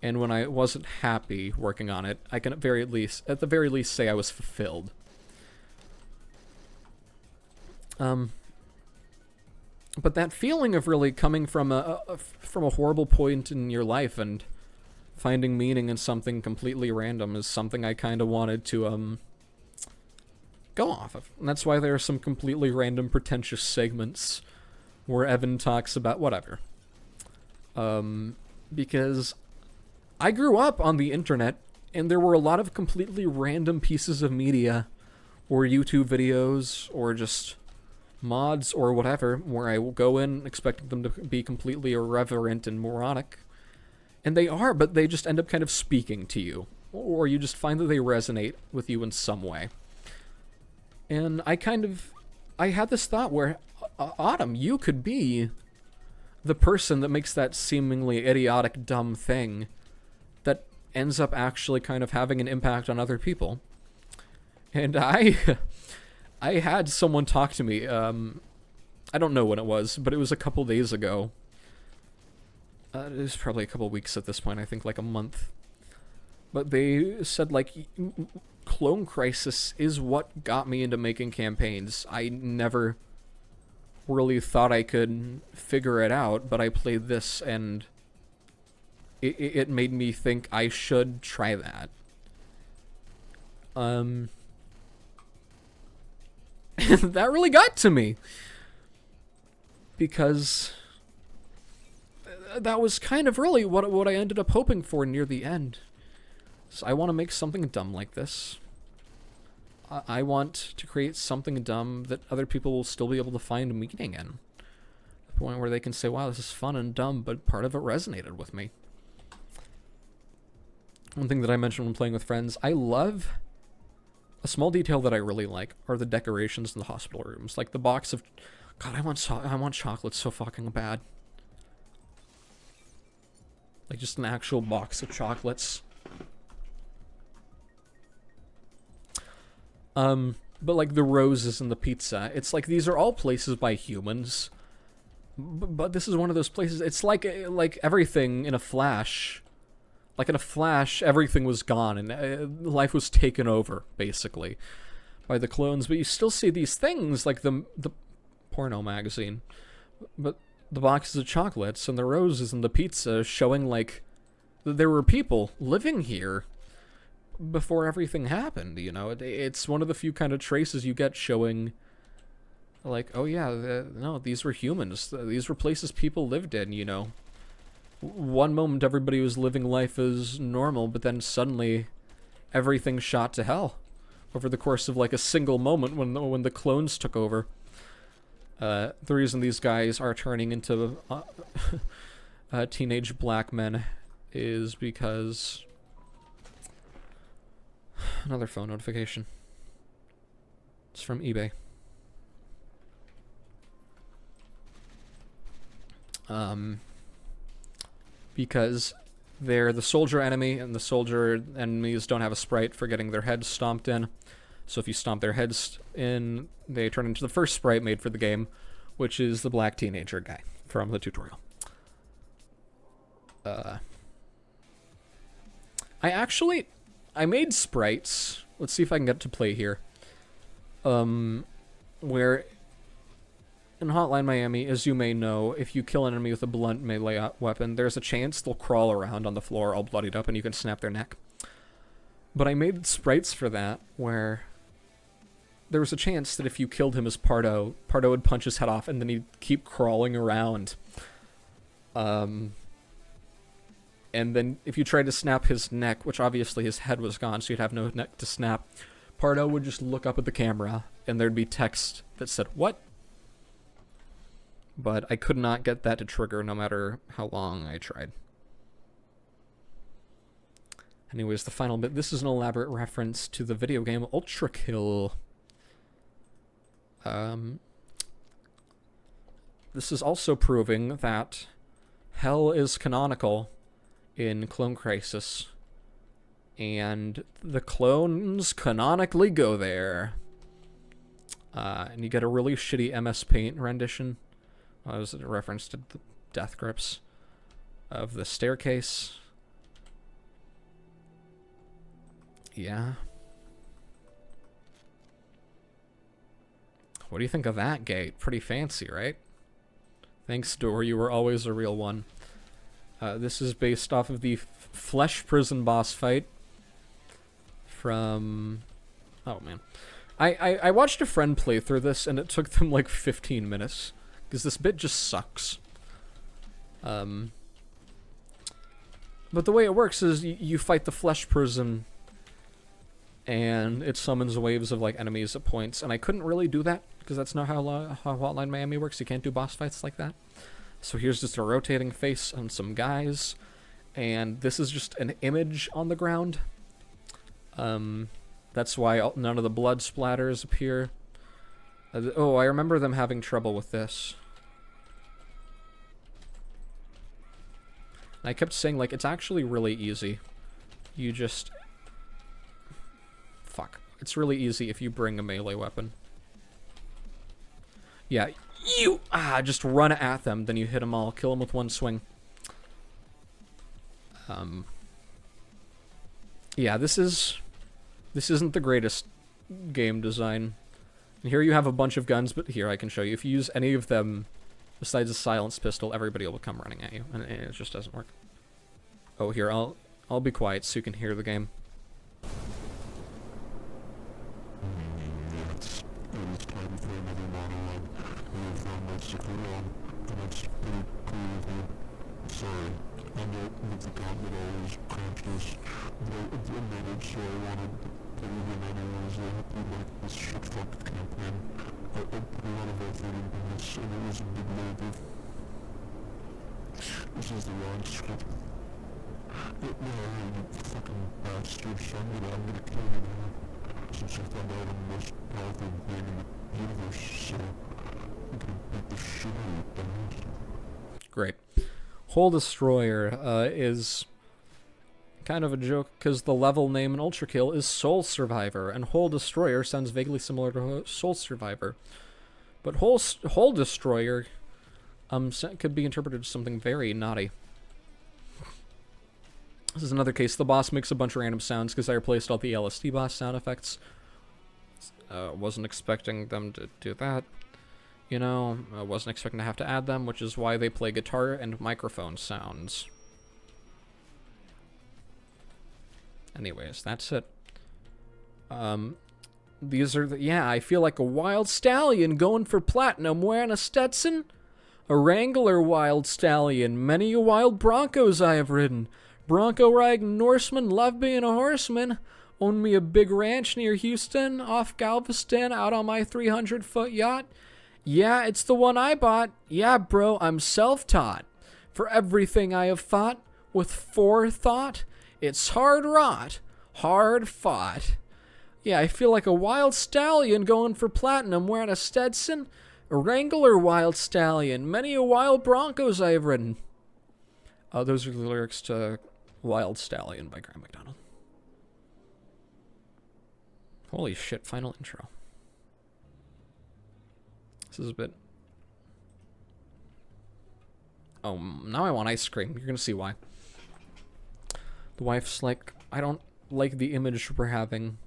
And when I wasn't happy working on it, I can at the very least say I was fulfilled. But that feeling of really coming from a horrible point in your life and finding meaning in something completely random is something I kind of wanted to go off of. And that's why there are some completely random pretentious segments where Evan talks about whatever. Because I grew up on the internet, and there were a lot of completely random pieces of media, or YouTube videos, or just mods, or whatever, where I will go in expecting them to be completely irreverent and moronic. And they are, but they just end up kind of speaking to you. Or you just find that they resonate with you in some way. And I had this thought where, Autumn, you could be the person that makes that seemingly idiotic, dumb thing that ends up actually kind of having an impact on other people. And I had someone talk to me, I don't know when it was, but it was a couple days ago. It was probably a couple weeks at this point, I think like a month. But they said, like, Clone Crisis is what got me into making campaigns. I never really thought I could figure it out, but I played this and it made me think I should try that. That really got to me. Because that was kind of really what I ended up hoping for near the end. So I want to make something dumb like this. I want to create something dumb that other people will still be able to find meaning in. The point where they can say, wow, this is fun and dumb, but part of it resonated with me. One thing that I mentioned when playing with friends, I love... A small detail that I really like are the decorations in the hospital rooms. Like the box of... God, I want chocolate so fucking bad. Like just an actual box of chocolates. But like the roses and the pizza, it's like these are all places by humans. But this is one of those places, it's like everything in a flash. Like in a flash, everything was gone and life was taken over, basically, by the clones. But you still see these things, like the porno magazine. But the boxes of chocolates and the roses and the pizza showing, like, that there were people living here before everything happened, you know? It's one of the few kind of traces you get showing, like, oh yeah, no, these were humans. These were places people lived in, you know? One moment everybody was living life as normal, but then suddenly everything shot to hell over the course of like a single moment when the clones took over. The reason these guys are turning into teenage black men is because... Another phone notification. It's from eBay. Because they're the soldier enemy, and the soldier enemies don't have a sprite for getting their heads stomped in. So if you stomp their heads in, they turn into the first sprite made for the game, which is the black teenager guy from the tutorial. I made sprites. Let's see if I can get to play here. Where in Hotline Miami, as you may know, if you kill an enemy with a blunt melee weapon, there's a chance they'll crawl around on the floor all bloodied up and you can snap their neck. But I made sprites for that where there was a chance that if you killed him as Pardo would punch his head off and then he'd keep crawling around. And then if you tried to snap his neck, which obviously his head was gone, so you'd have no neck to snap, Pardo would just look up at the camera and there'd be text that said, "What?" but I could not get that to trigger no matter how long I tried. Anyways, the final bit. This is an elaborate reference to the video game Ultra Kill. This is also proving that hell is canonical in Clone Crisis, and the clones canonically go there. And you get a really shitty MS Paint rendition. That was a reference to the death grips of the staircase. Yeah. What do you think of that gate? Pretty fancy, right? Thanks, door. You were always a real one. This is based off of the Flesh Prison boss fight from... Oh, man. I watched a friend play through this, and it took them like 15 minutes. Because this bit just sucks. But the way it works is you fight the Flesh Prison, and it summons waves of like enemies at points, and I couldn't really do that because that's not how Hotline Miami works. You can't do boss fights like that. So here's just a rotating face on some guys, and this is just an image on the ground. That's why none of the blood splatters appear. Oh, I remember them having trouble with this. And I kept saying, like, it's actually really easy. You just... Fuck. It's really easy if you bring a melee weapon. Yeah, you just run at them, then you hit them all, kill them with one swing. Yeah, this isn't the greatest game design. And here you have a bunch of guns, but here I can show you. If you use any of them besides a silenced pistol, everybody will come running at you, and it just doesn't work. Oh, here, I'll be quiet so you can hear the game. This is the wrong script. You fucking bastard, son, I'm gonna kill you now. Since you found out I'm the most powerful being in the universe, so I'm gonna beat the shit out of you. Great. Hole Destroyer is kind of a joke because the level name in Ultra Kill is Soul Survivor, and Hole Destroyer sounds vaguely similar to Soul Survivor. But Hole Destroyer could be interpreted as something very naughty. This is another case. The boss makes a bunch of random sounds because I replaced all the LSD boss sound effects. Wasn't expecting them to do that. You know, I wasn't expecting to have to add them, which is why they play guitar and microphone sounds. Anyways, that's it. These are the... Yeah, I feel like a wild stallion going for platinum wearing a Stetson. A Wrangler wild stallion. Many a wild Broncos I have ridden. Bronco riding Norseman, love being a horseman. Own me a big ranch near Houston, off Galveston, out on my 300-foot yacht. Yeah, it's the one I bought. Yeah, bro, I'm self-taught. For everything I have fought, with forethought, it's hard wrought, hard fought. Yeah, I feel like a wild stallion going for platinum wearing a Stetson. A Wrangler wild stallion, many a wild Broncos I have ridden. Those are the lyrics to Wild Stallion by Graham McDonald. Holy shit, final intro. This is a bit... Oh, now I want ice cream. You're gonna see why. The wife's like, I don't like the image we're having.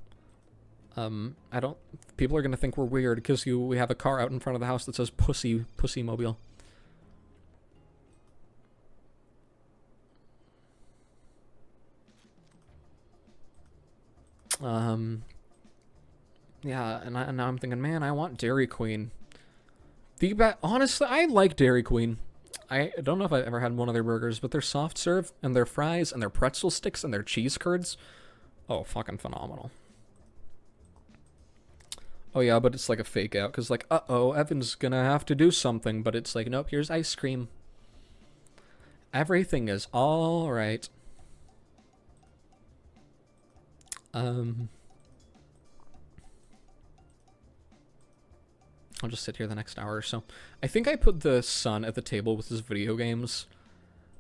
People are gonna think we're weird because we have a car out in front of the house that says Pussy Mobile. Yeah, and now I'm thinking, man, I want Dairy Queen. Honestly, I like Dairy Queen. I don't know if I've ever had one of their burgers, but their soft serve and their fries and their pretzel sticks and their cheese curds, oh, fucking phenomenal. Oh yeah, but it's like a fake out, because like, uh-oh, Evan's gonna have to do something, but it's like, nope, here's ice cream. Everything is alright. I'll just sit here the next hour or so. I think I put the sun at the table with his video games,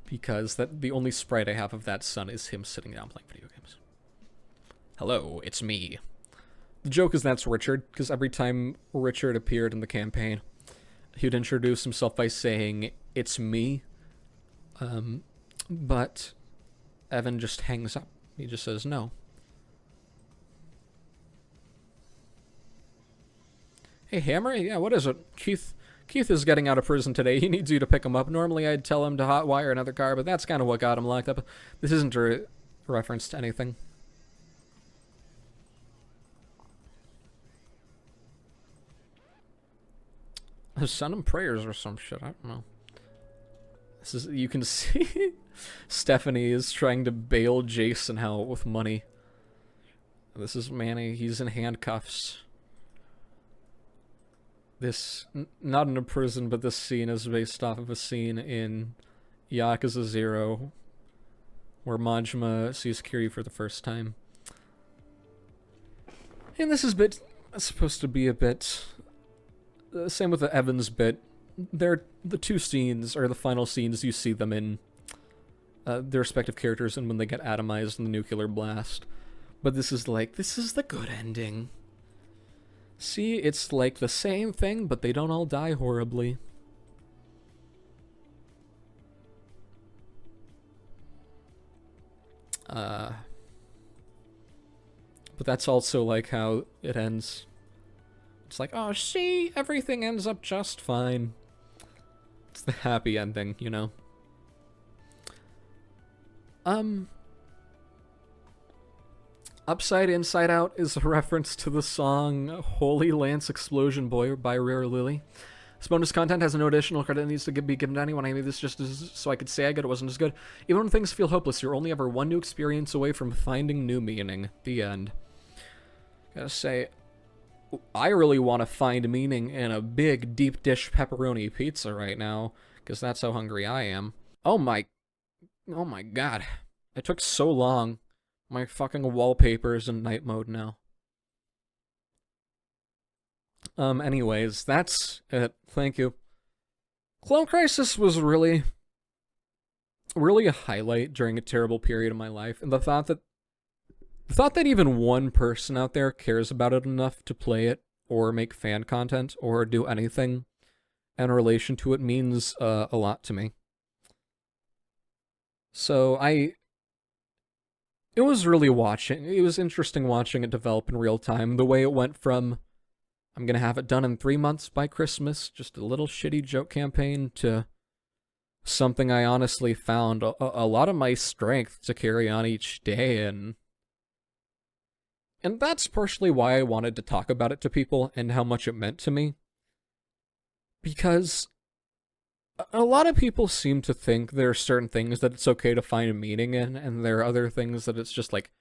because the only sprite I have of that sun is him sitting down playing video games. Hello, it's me. The joke is that's Richard, because every time Richard appeared in the campaign, he would introduce himself by saying, "It's me." But Evan just hangs up. He just says no. Hey, Hammer? Yeah, what is it? Keith is getting out of prison today. He needs you to pick him up. Normally I'd tell him to hotwire another car, but that's kind of what got him locked up. This isn't a reference to anything. Send him prayers or some shit. I don't know. This is, you can see Stephanie is trying to bail Jason out with money. This is Manny. He's in handcuffs. This, not in a prison, but this scene is based off of a scene in Yakuza 0 where Majima sees Kiri for the first time. And this is supposed to be a bit... same with the Evans bit. They're the two scenes, or the final scenes you see them in their respective characters and when they get atomized in the nuclear blast. But this is like, this is the good ending. See, it's like the same thing, but they don't all die horribly. But that's also like how it ends. It's like, oh, see, everything ends up just fine. It's the happy ending, you know? Upside Inside Out is a reference to the song Holy Lance Explosion Boy by Rare Lily. This bonus content has no additional credit that needs to be given to anyone. I made this just so I could say I get it wasn't as good. Even when things feel hopeless, you're only ever one new experience away from finding new meaning. The end. Gotta say, I really want to find meaning in a big deep dish pepperoni pizza right now, because that's how hungry I am. Oh my god. It took so long. My fucking wallpaper is in night mode now. Anyways, that's it. Thank you. Clone Crisis was really a highlight during a terrible period of my life, and the thought that even one person out there cares about it enough to play it, or make fan content, or do anything in relation to it means a lot to me. So it was interesting watching it develop in real time, the way it went from, I'm gonna have it done in 3 months by Christmas, just a little shitty joke campaign, to something I honestly found a lot of my strength to carry on each day, and that's partially why I wanted to talk about it to people and how much it meant to me. Because a lot of people seem to think there are certain things that it's okay to find a meaning in, and there are other things that it's just like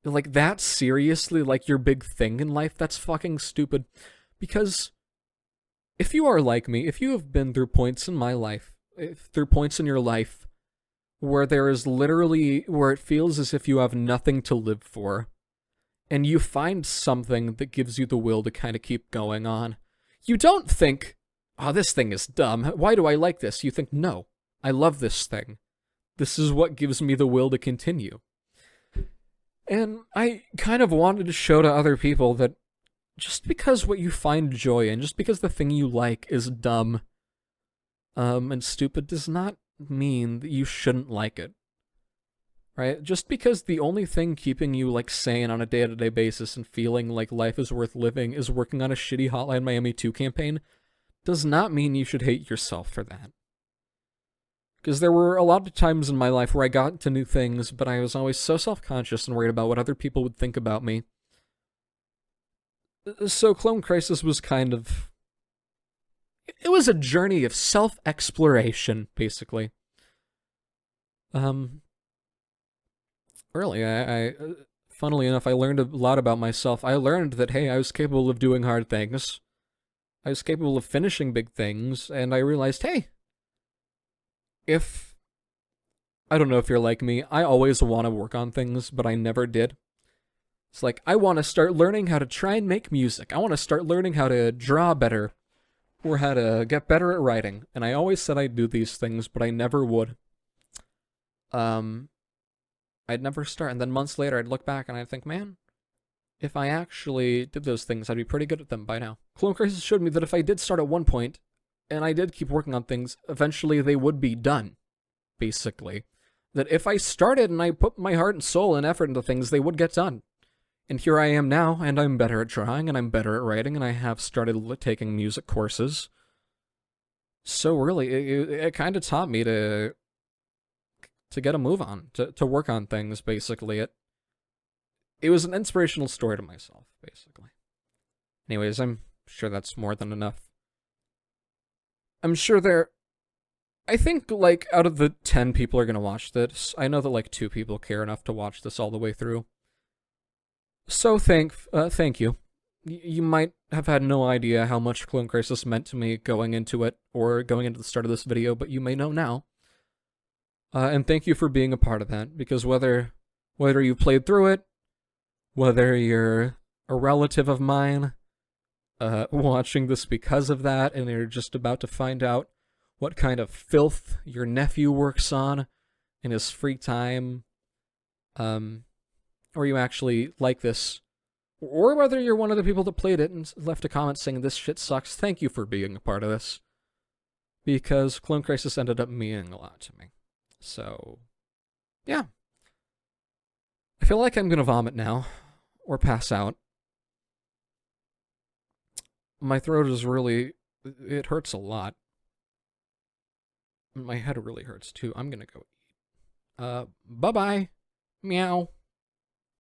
that seriously, like your big thing in life, that's fucking stupid. Because if you are like me, if you have been through points in my life, through points in your life, where there is literally, where it feels as if you have nothing to live for, and you find something that gives you the will to kind of keep going on, you don't think, oh, this thing is dumb. Why do I like this? You think, no, I love this thing. This is what gives me the will to continue. And I kind of wanted to show to other people that just because what you find joy in, just because the thing you like is dumb and stupid, does not mean that you shouldn't like it. Right? Just because the only thing keeping you, like, sane on a day-to-day basis and feeling like life is worth living is working on a shitty Hotline Miami 2 campaign does not mean you should hate yourself for that. Because there were a lot of times in my life where I got into new things, but I was always so self-conscious and worried about what other people would think about me. So Clone Crisis was kind of... it was a journey of self-exploration, basically. Really, I funnily enough, I learned a lot about myself. I learned that, hey, I was capable of doing hard things. I was capable of finishing big things, and I realized, hey, I don't know if you're like me, I always want to work on things, but I never did. It's like, I want to start learning how to try and make music. I want to start learning how to draw better, or how to get better at writing. And I always said I'd do these things, but I never would. I'd never start, and then months later I'd look back and I'd think, man, if I actually did those things, I'd be pretty good at them by now. KLONE KRISIS showed me that if I did start at one point, and I did keep working on things, eventually they would be done, basically. That if I started and I put my heart and soul and effort into things, they would get done. And here I am now, and I'm better at drawing, and I'm better at writing, and I have started taking music courses. So really, it kind of taught me to get a move on, to work on things, basically. It was an inspirational story to myself, basically. Anyways, I'm sure that's more than enough. I'm sure I think, like, out of the 10 people are gonna watch this, I know that, like, 2 people care enough to watch this all the way through. So thank you. You might have had no idea how much KLONE KRISIS meant to me going into it, or going into the start of this video, but you may know now. And thank you for being a part of that, because whether you played through it, whether you're a relative of mine, watching this because of that, and you're just about to find out what kind of filth your nephew works on in his free time, or you actually like this, or whether you're one of the people that played it and left a comment saying this shit sucks, thank you for being a part of this, because KLONE KRISIS ended up meaning a lot to me. So, yeah. I feel like I'm gonna vomit now, or pass out. My throat is really, it hurts a lot. My head really hurts too. I'm gonna go eat. Bye-bye. Meow.